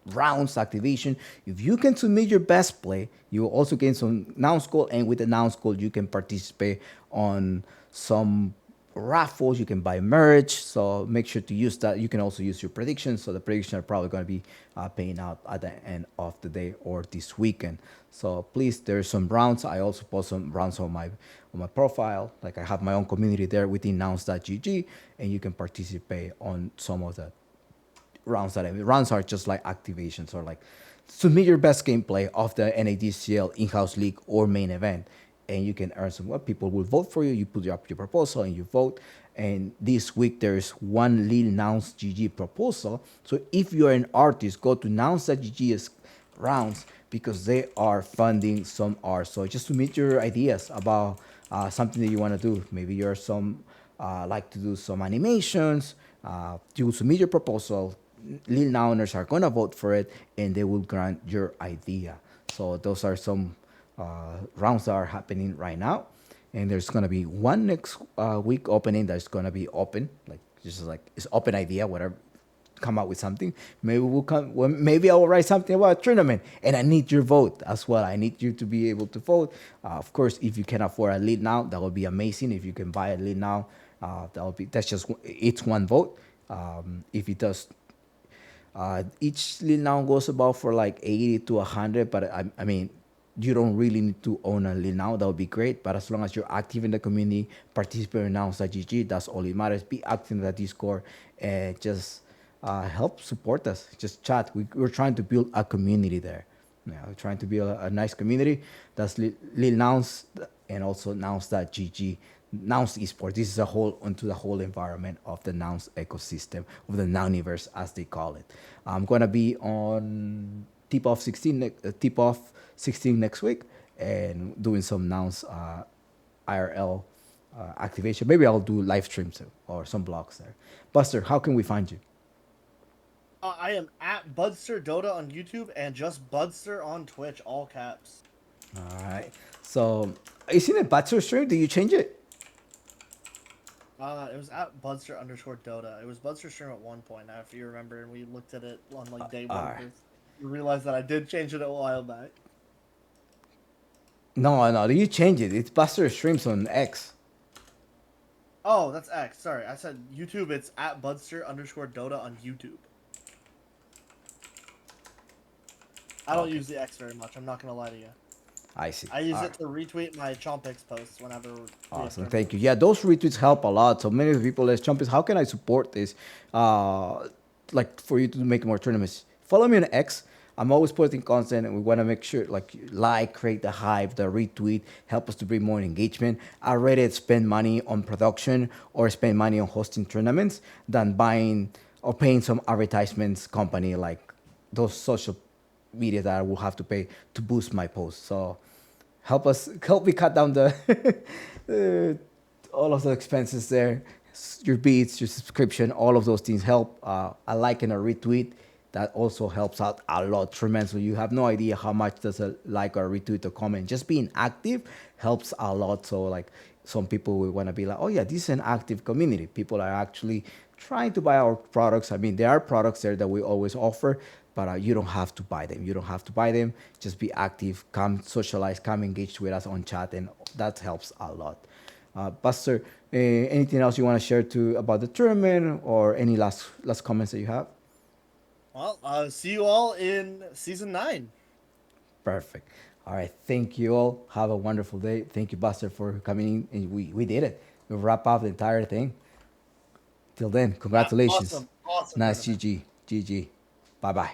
rounds activation, if you can submit your best play, you will also gain some Nouns gold, and with the Nouns gold you can participate on some raffles. You can buy merch, so make sure to use that. You can also use your predictions, so the predictions are probably going to be paying out at the end of the day or this weekend. So please, there's some rounds. I also post some rounds on my profile. Like I have my own community there within Nouns.gg, and you can participate on some of the rounds that rounds are just like activations, or like submit your best gameplay of the NADCL in-house league or main event, and you can earn some. Well, people will vote for you. You put up your proposal and you vote. And this week there's one Lil Nouns GG proposal. So if you're an artist, go to Nouns.gg's rounds, because they are funding some art. So just submit your ideas about something that you want to do. Maybe you're some like to do some animations. You submit your proposal. Lil Nouners are gonna vote for it, and they will grant your idea. So those are some rounds that are happening right now, and there's gonna be one next week opening that's gonna be open, like just like it's open idea, whatever. Come out with something. Maybe we'll come. Well, maybe I will write something about a tournament, and I need your vote as well. I need you to be able to vote. Of course, if you can afford a lead now, that would be amazing. If you can buy a lead now, that's just it's one vote. If it does. Each Lil Now goes about for like 80 to 100, but I mean, you don't really need to own a Lil Now. That would be great. But as long as you're active in the community, participate in Nouns.gg, that's all it matters. Be active in the Discord, and just help support us. Just chat. We're trying to build a community there. Yeah, we're trying to build a nice community. That's Lil Nouns, and also Nouns.gg. Nouns Esports. This is a whole onto the whole environment of the Nouns ecosystem, of the Nouniverse as they call it. I'm gonna be on Tip Off 16 next week, and doing some Nouns IRL activation. Maybe I'll do live streams or some blogs there. Buster, how can we find you? I am at Budster Dota on YouTube and just Budster on Twitch, all caps. All right. So, you seen a Buster stream? Did you change it? It was at Budster_Dota. It was Budster stream at one point. Now, if you remember, and we looked at it on like day one. Alright. You realized that I did change it a while back. No, you change it. It's Buster streams on X. Oh, that's X. Sorry, I said YouTube. It's at Budster_Dota on YouTube. I don't use the X very much. I'm not gonna lie to you. I see. I use it to retweet my Chompix posts whenever. Awesome, thank you. Yeah, those retweets help a lot. So many people as Chompix, how can I support this? Like for you to make more tournaments. Follow me on X. I'm always posting content, and we want to make sure like create the hype, the retweet, help us to bring more engagement. I'd rather spend money on production or spend money on hosting tournaments than buying or paying some advertisements company like those social media that I will have to pay to boost my posts. So help me cut down the all of the expenses there. Your beats, your subscription, all of those things help. A like and a retweet, that also helps out a lot tremendously. You have no idea how much does a like or a retweet or comment. Just being active helps a lot. So like some people will want to be like, oh yeah, this is an active community. People are actually trying to buy our products. I mean, there are products there that we always offer, but you don't have to buy them. You don't have to buy them. Just be active, come socialize, come engage with us on chat, and that helps a lot. Buster, anything else you want to share to about the tournament, or any last comments that you have? Well, see you all in season 9. Perfect. All right. Thank you all. Have a wonderful day. Thank you, Buster, for coming in. And we did it. We wrap up the entire thing. Till then, congratulations. Awesome. Nice tournament. GG. Bye bye.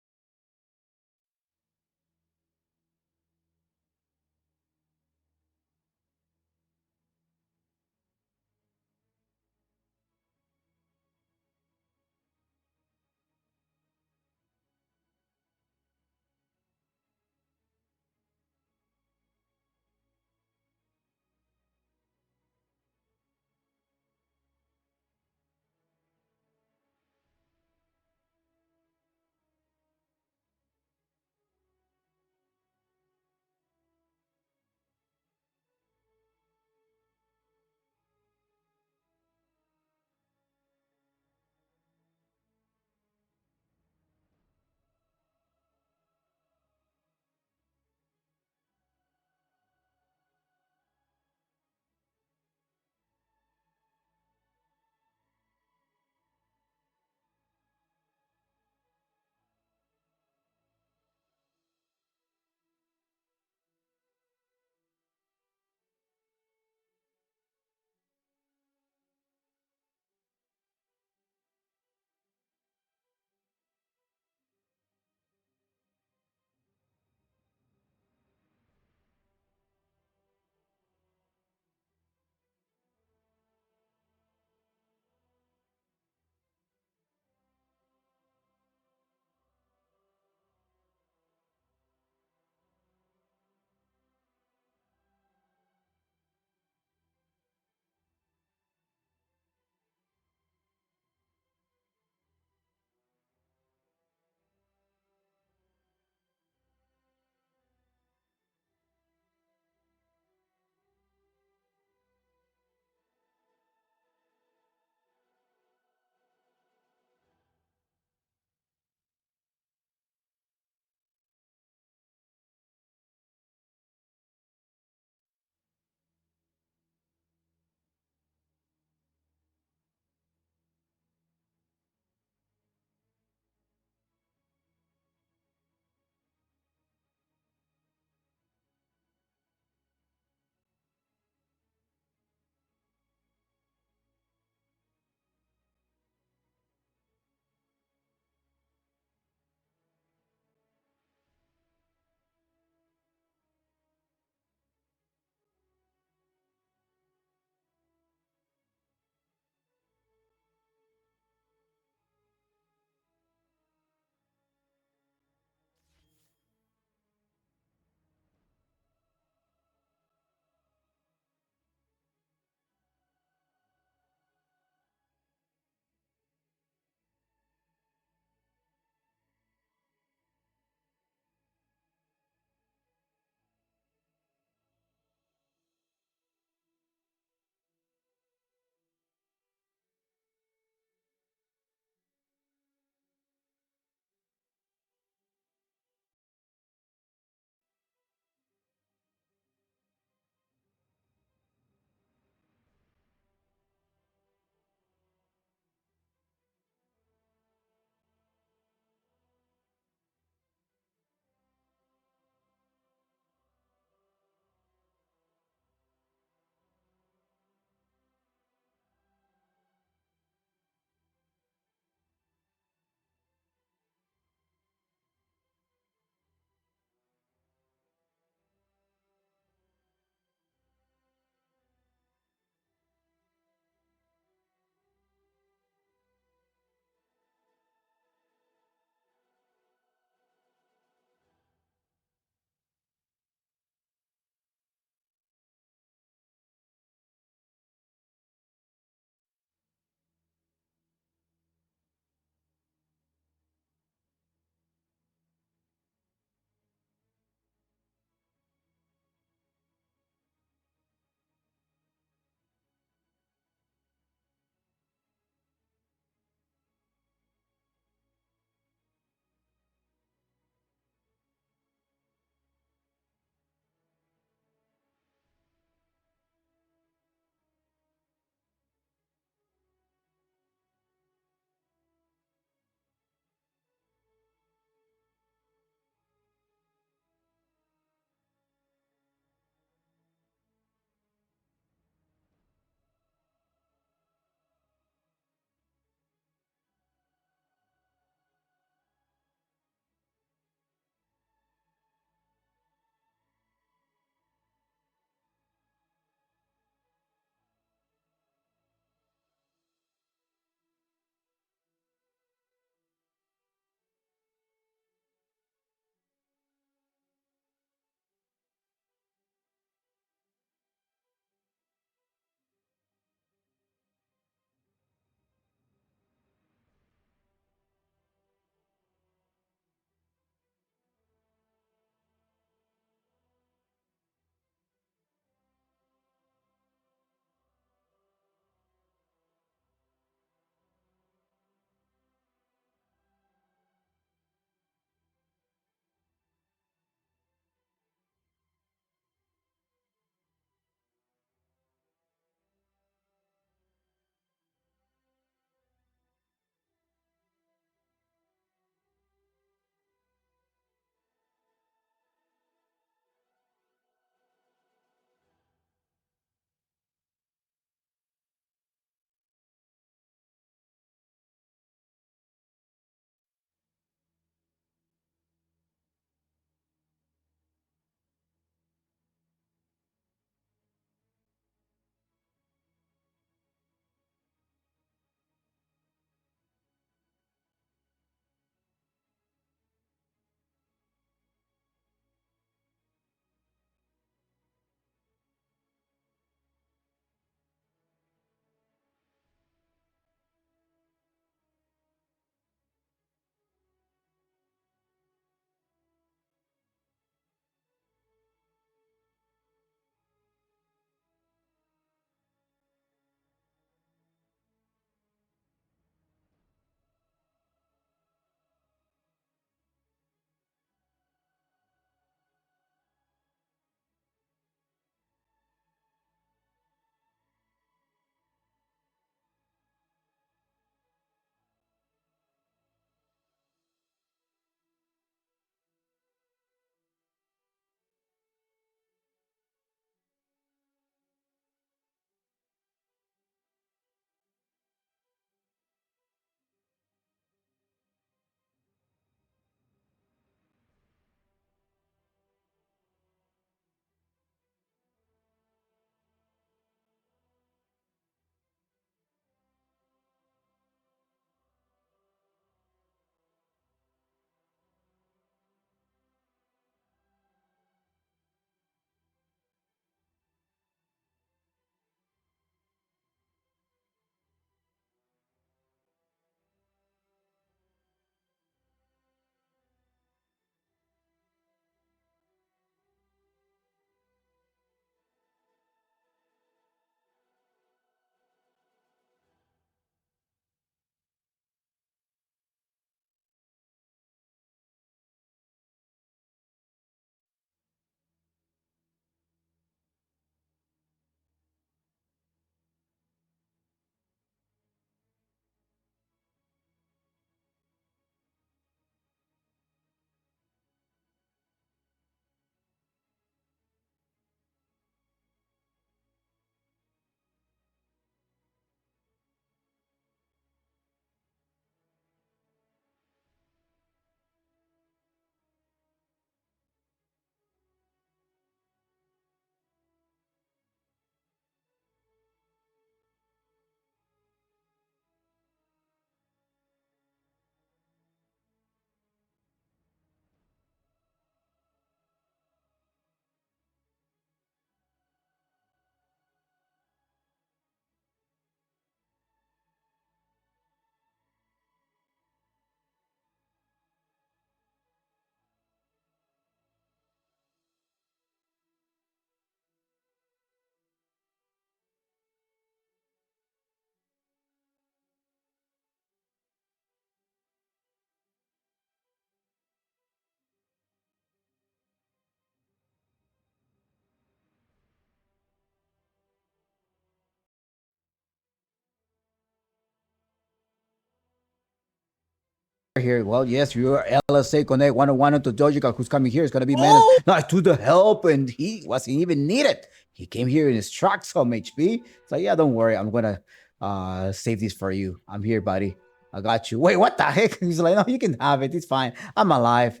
here. Well, yes, you are LSA Connect 101 onto Dojical, who's coming here. Is going to be Menace. Not to the help, and he wasn't even needed. He came here and extract some HP. It's like, yeah, don't worry. I'm going to save this for you. I'm here, buddy. I got you. Wait, what the heck? He's like, no, you can have it. It's fine. I'm alive.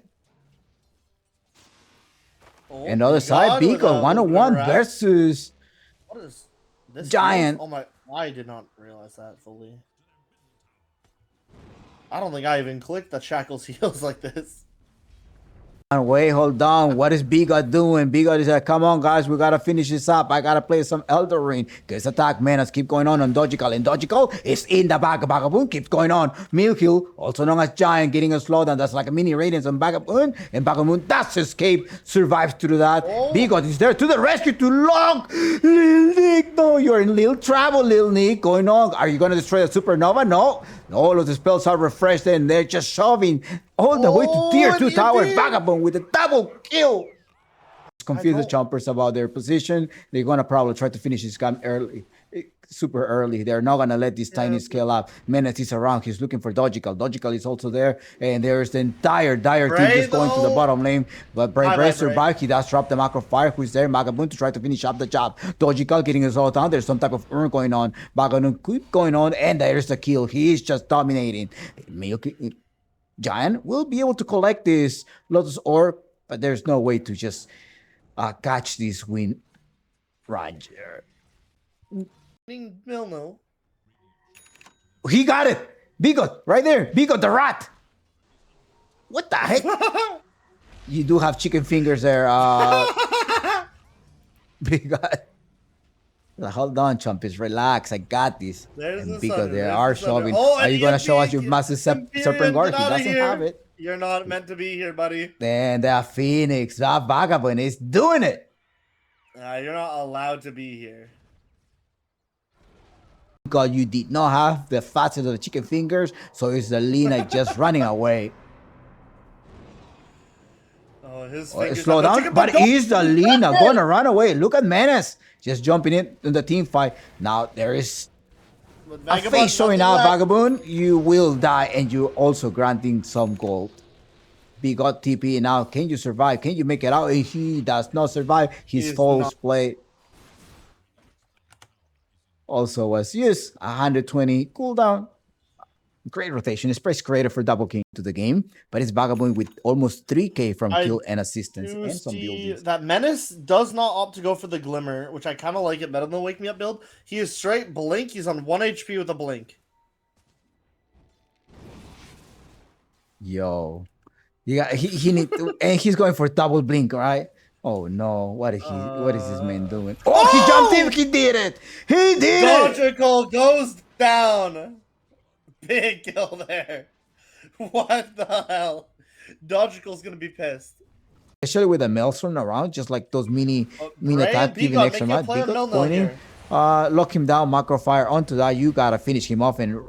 And the other side, Bigo 101 versus what is this Giant. Oh my, I did not realize that fully. I don't think I even clicked the Shackles heals like this. Wait, hold on. What is Bigot doing? Bigot is like, come on, guys. We got to finish this up. I got to play some Elder Ring. Gets attack menace. Keep going on Dojical. And Dojical is in the back. Bagaboon keeps going on. Milkill, also known as Giant, getting a slowdown. That's like a mini radiance on Bagaboon. And Bagaboon does escape. Survives through that. Bigot is there to the rescue to lock. Lil Nick, no. You're in Lil trouble, Lil Nick. Going on. Are you going to destroy the Supernova? No. All of the spells are refreshed and they're just shoving all the way to tier 2 tower. Vagabond with a double kill. Confuse the chompers about their position. They're going to probably try to finish this game early. Super early. They're not going to let this tiny scale up. Menace is around. He's looking for Dojical. Dojical is also there. And there's the entire Dire team just going to the bottom lane. But Bray survived. He does drop the macro fire. Who's there? Magaboon to try to finish up the job. Dojical getting his all down. There's some type of urn going on. Magaboon keep going on. And there's the kill. He's just dominating. Giant will be able to collect this Lotus Orb. But there's no way to just catch this win. Roger. Milno. He got it. Bigot, right there. Bigot the rat. What the heck? You do have chicken fingers there. Bigot. Hold on, Chumpus. Relax. I got this. And Bigot, they are shoving. Are you going to show us your massive serpent guard? He doesn't have it. You're not meant to be here, buddy. Then that Phoenix, that Vagabond is doing it. You're not allowed to be here. God, you did not have the fastest of the chicken fingers, so it's the Lina just running away. Oh, his slow down, but is the Lina gonna run away? Look at Menace just jumping in the team fight. Now there is a face showing out, Vagabond. You will die, and you're also granting some gold. Bigot TP now. Can you survive? Can you make it out? He does not survive. His false play also was used. 120 cooldown. Great rotation. It's press creator for double king to the game, but it's Vagabond with almost 3k from kill and assistance and some buildings. That Menace does not opt to go for the Glimmer, which I kind of like it better than the Wake Me Up build. He is straight blink. He's on 1 HP with a blink. Yo, he need to, and he's going for double blink, right? Oh no, what is this man doing? Oh, he jumped in, he did it! He did it! Dojical goes down! Big kill there. What the hell? Dogical's gonna be pissed. Especially with the Maelstrom around, just like those mini attack, giving extra match. Going in, lock him down, macro fire onto that. You gotta finish him off and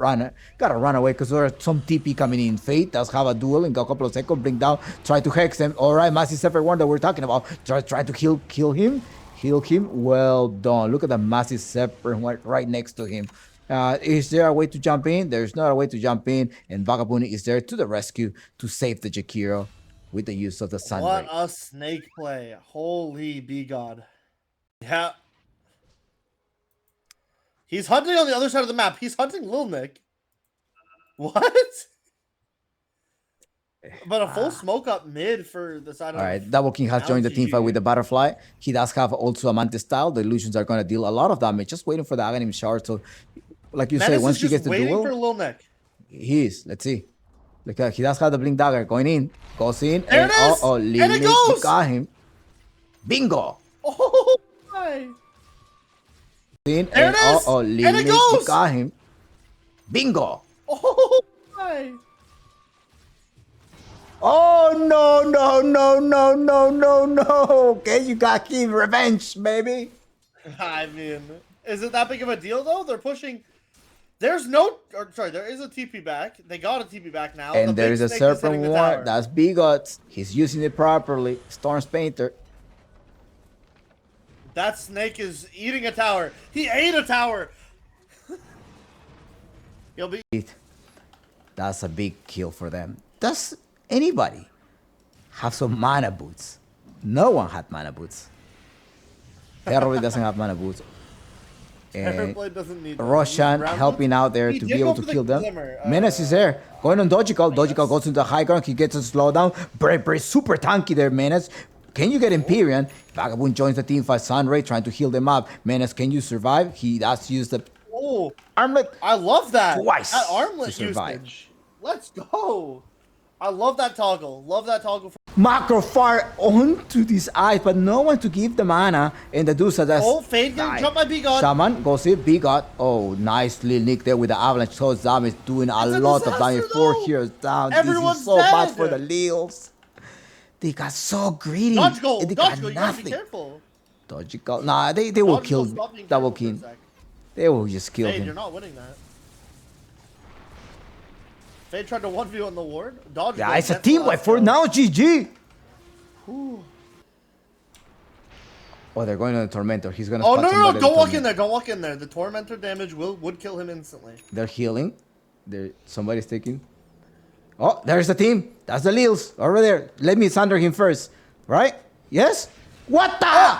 gotta run away because there are some TP coming in. Fate does have a duel in a couple of seconds. Bring down, try to hex them. All right, Massive Separate one that we're talking about. Try to kill him. Heal him. Well done. Look at the Massive Separate one right next to him. Is there a way to jump in? There's not a way to jump in, and Vagabond is there to the rescue to save the Jakiro with the use of the Sun What Ray. a snake play. Holy be God. Yeah. He's hunting on the other side of the map. He's hunting Lil Nick. What? But a full smoke up mid for the side of... All right, Double King has joined the team fight with the Butterfly. He does have also a Mantis style. The illusions are going to deal a lot of damage. Just waiting for the Aghanim shard. So, like you say, once he gets the duel... for Lil Nick. He is. Let's see. Look, he does have the Blink Dagger going in. Goes in. There it is! And it goes! Got him. Bingo! Oh, my. In, there it is! And it goes! Got him. Bingo! Oh, my. Oh, no. Okay, you got King revenge, baby. I mean, is it that big of a deal, though? They're pushing... There's no... there is a TP back. They got a TP back now. And there is a Serpent War. That's Bigots. He's using it properly. Storm's Painter. That snake is eating a tower. He ate a tower. He'll be... That's a big kill for them. Does anybody have some mana boots? No one had mana boots. Terror doesn't have mana boots. And Terrorblade doesn't need them. Roshan Ground helping boots? out there He to did be able go to for the kill them. glimmer, Menace is there. Going on Dojical. Dojical goes into the high ground. He gets a slowdown. Very super tanky there, Menace. Can you get Empyrean? Vagabond joins the team fight. Sunray trying to heal them up. Menace, can you survive? He does use the armlet. I love that. Twice That armlet to survive. usage. Let's go. I love that toggle. Love that toggle. Macro fire onto these eyes, but no one to give the mana. And the Dusa that's Fade getting jumped by B-God. Shaman goes in, B-God. Oh, nice little nick there with the avalanche. So damage, doing a lot of damage. 4 heroes down. Everyone's this is so dead. bad for the Lils. They got so greedy. Dodge goal. They Dodge got goal. You gotta be nothing. careful. Dojical. Nah, they will Dodge kill goal, stop being double careful king. for a sec. They will just kill Fade, him. you're not winning that. Fade tried to 1v on the ward. Dodge Yeah, goal, it's a gets team the wipe last for kill. now, GG. Whew. Oh, they're going on the Tormentor. He's gonna Oh spot no, somebody don't walk Tormentor. in there. Don't walk in there. The Tormentor damage would kill him instantly. They're healing. Somebody's taking. Oh, there's the team. That's the Lils over there. Let me sunder him first. Right? Yes? What the?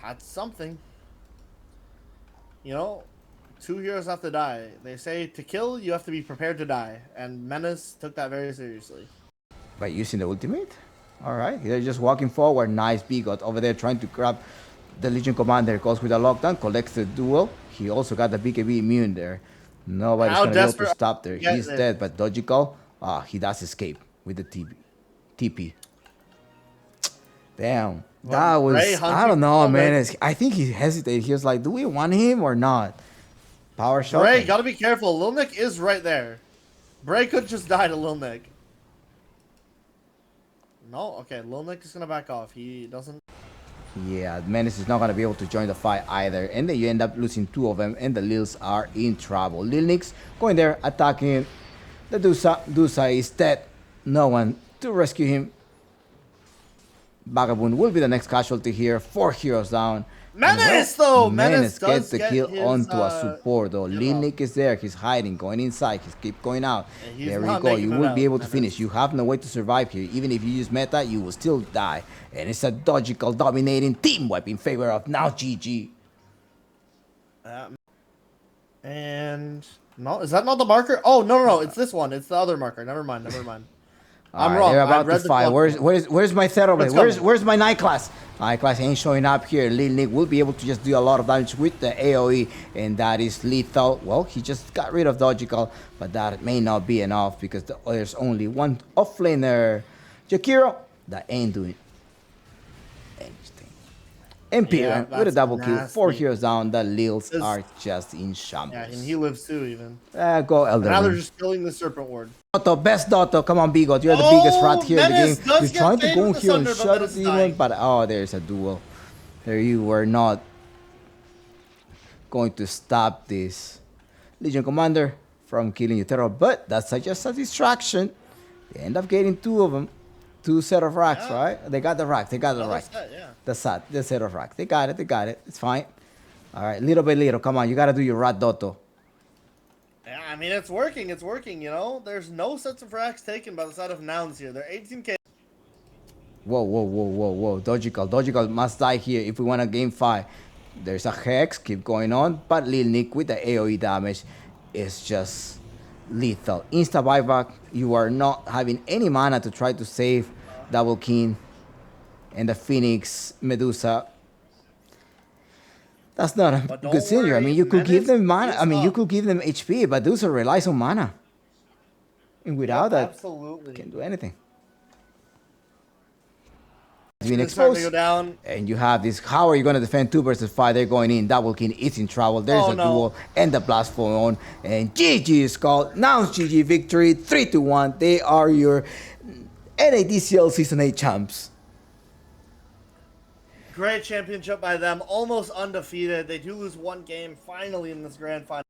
That's something. You know, 2 heroes have to die. They say to kill, you have to be prepared to die. And Menace took that very seriously. By using the ultimate? Alright, they're just walking forward. Nice B-God over there trying to grab the Legion Commander. Goes with a lockdown, collects the duel. He also got the BKB immune there. Nobody's How gonna be able to desperate- stop there. Yeah, He's dead, but Dojical, he does escape with the TP. Damn. That was, Ray I hunting don't know, for man. Red. I think he hesitated. He was like, do we want him or not? Power shot. Bray, gotta be careful. Lil Nick is right there. Bray could just die to Lil Nick. No? Okay, Lil Nick is gonna back off. He doesn't... Yeah, Menace is not going to be able to join the fight either. And then you end up losing 2 of them, and the Lils are in trouble. Lil Nix going there, attacking the Dusa. Dusa is dead. No one to rescue him. Vagabond will be the next casualty here. 4 heroes down. Menace, though! Menace gets does the get kill his, onto a support, though. Lil Nick is there. He's hiding, going inside. He's keep going out. And he's There we not go. making You it will out, be able to Menace. finish. You have no way to survive here. Even if you use meta, you will still die. And it's a Dojical dominating team wipe in favor of now GG. And... No, is that not the marker? Oh, no, it's this one. It's the other marker. Never mind. I'm wrong. They're I about read to the fight. clock. Where's my Theroblade? Let's go. Where's my Night Class? Night Class ain't showing up here. Lil Nick will be able to just do a lot of damage with the AoE, and that is lethal. Well, he just got rid of Dojical, but that may not be enough because there's only one offlaner, Jakiro, that ain't doing anything. Empyrean with a that's double kill. 4 nasty. heroes down. The Lils It's- are just in Yeah, shambles. and he lives too, even. Go Elder. Now they're Ring. just killing the Serpent Ward. Dotto, best Dotto. Come on, Bigot. You're the biggest rat here in the Menace game. does You're get trying to faded go with the here and Thunder, but shut Menace the dying. demon, but oh, there's a duel. There you were not going to stop this Legion Commander from killing you, Terror, but that's just a distraction. They end up getting 2 of them. 2 set of racks, Yeah. right? They got the rack. They got the Another rack. set, yeah. The set of racks. They got it. It's fine. All right, little by little. Come on, you got to do your rat Dotto. Yeah, I mean, it's working, you know? There's no sets of racks taken by the side of Nouns here. They're 18k. Whoa. Dojical must die here if we want to game 5. There's a Hex, keep going on, but Lil Nick with the AoE damage is just lethal. Insta buyback, you are not having any mana to try to save Double King and the Phoenix Medusa. That's not a But don't good scenario. I worry, mean, you could give Menace them mana. I is mean, you up. could give them HP, but Medusa relies on mana. And without that, Absolutely. can't do anything. It's been It's starting to exposed. go down. And you have this. How are you going to defend 2 versus 5? They're going in. Double King is in trouble. There's Oh, a no. duel. And the blast fall on. And GG is called. Now it's GG victory. 3-1. They are your NADCL Season 8 champs. Great championship by them. Almost undefeated. They do lose 1 game finally in this grand final.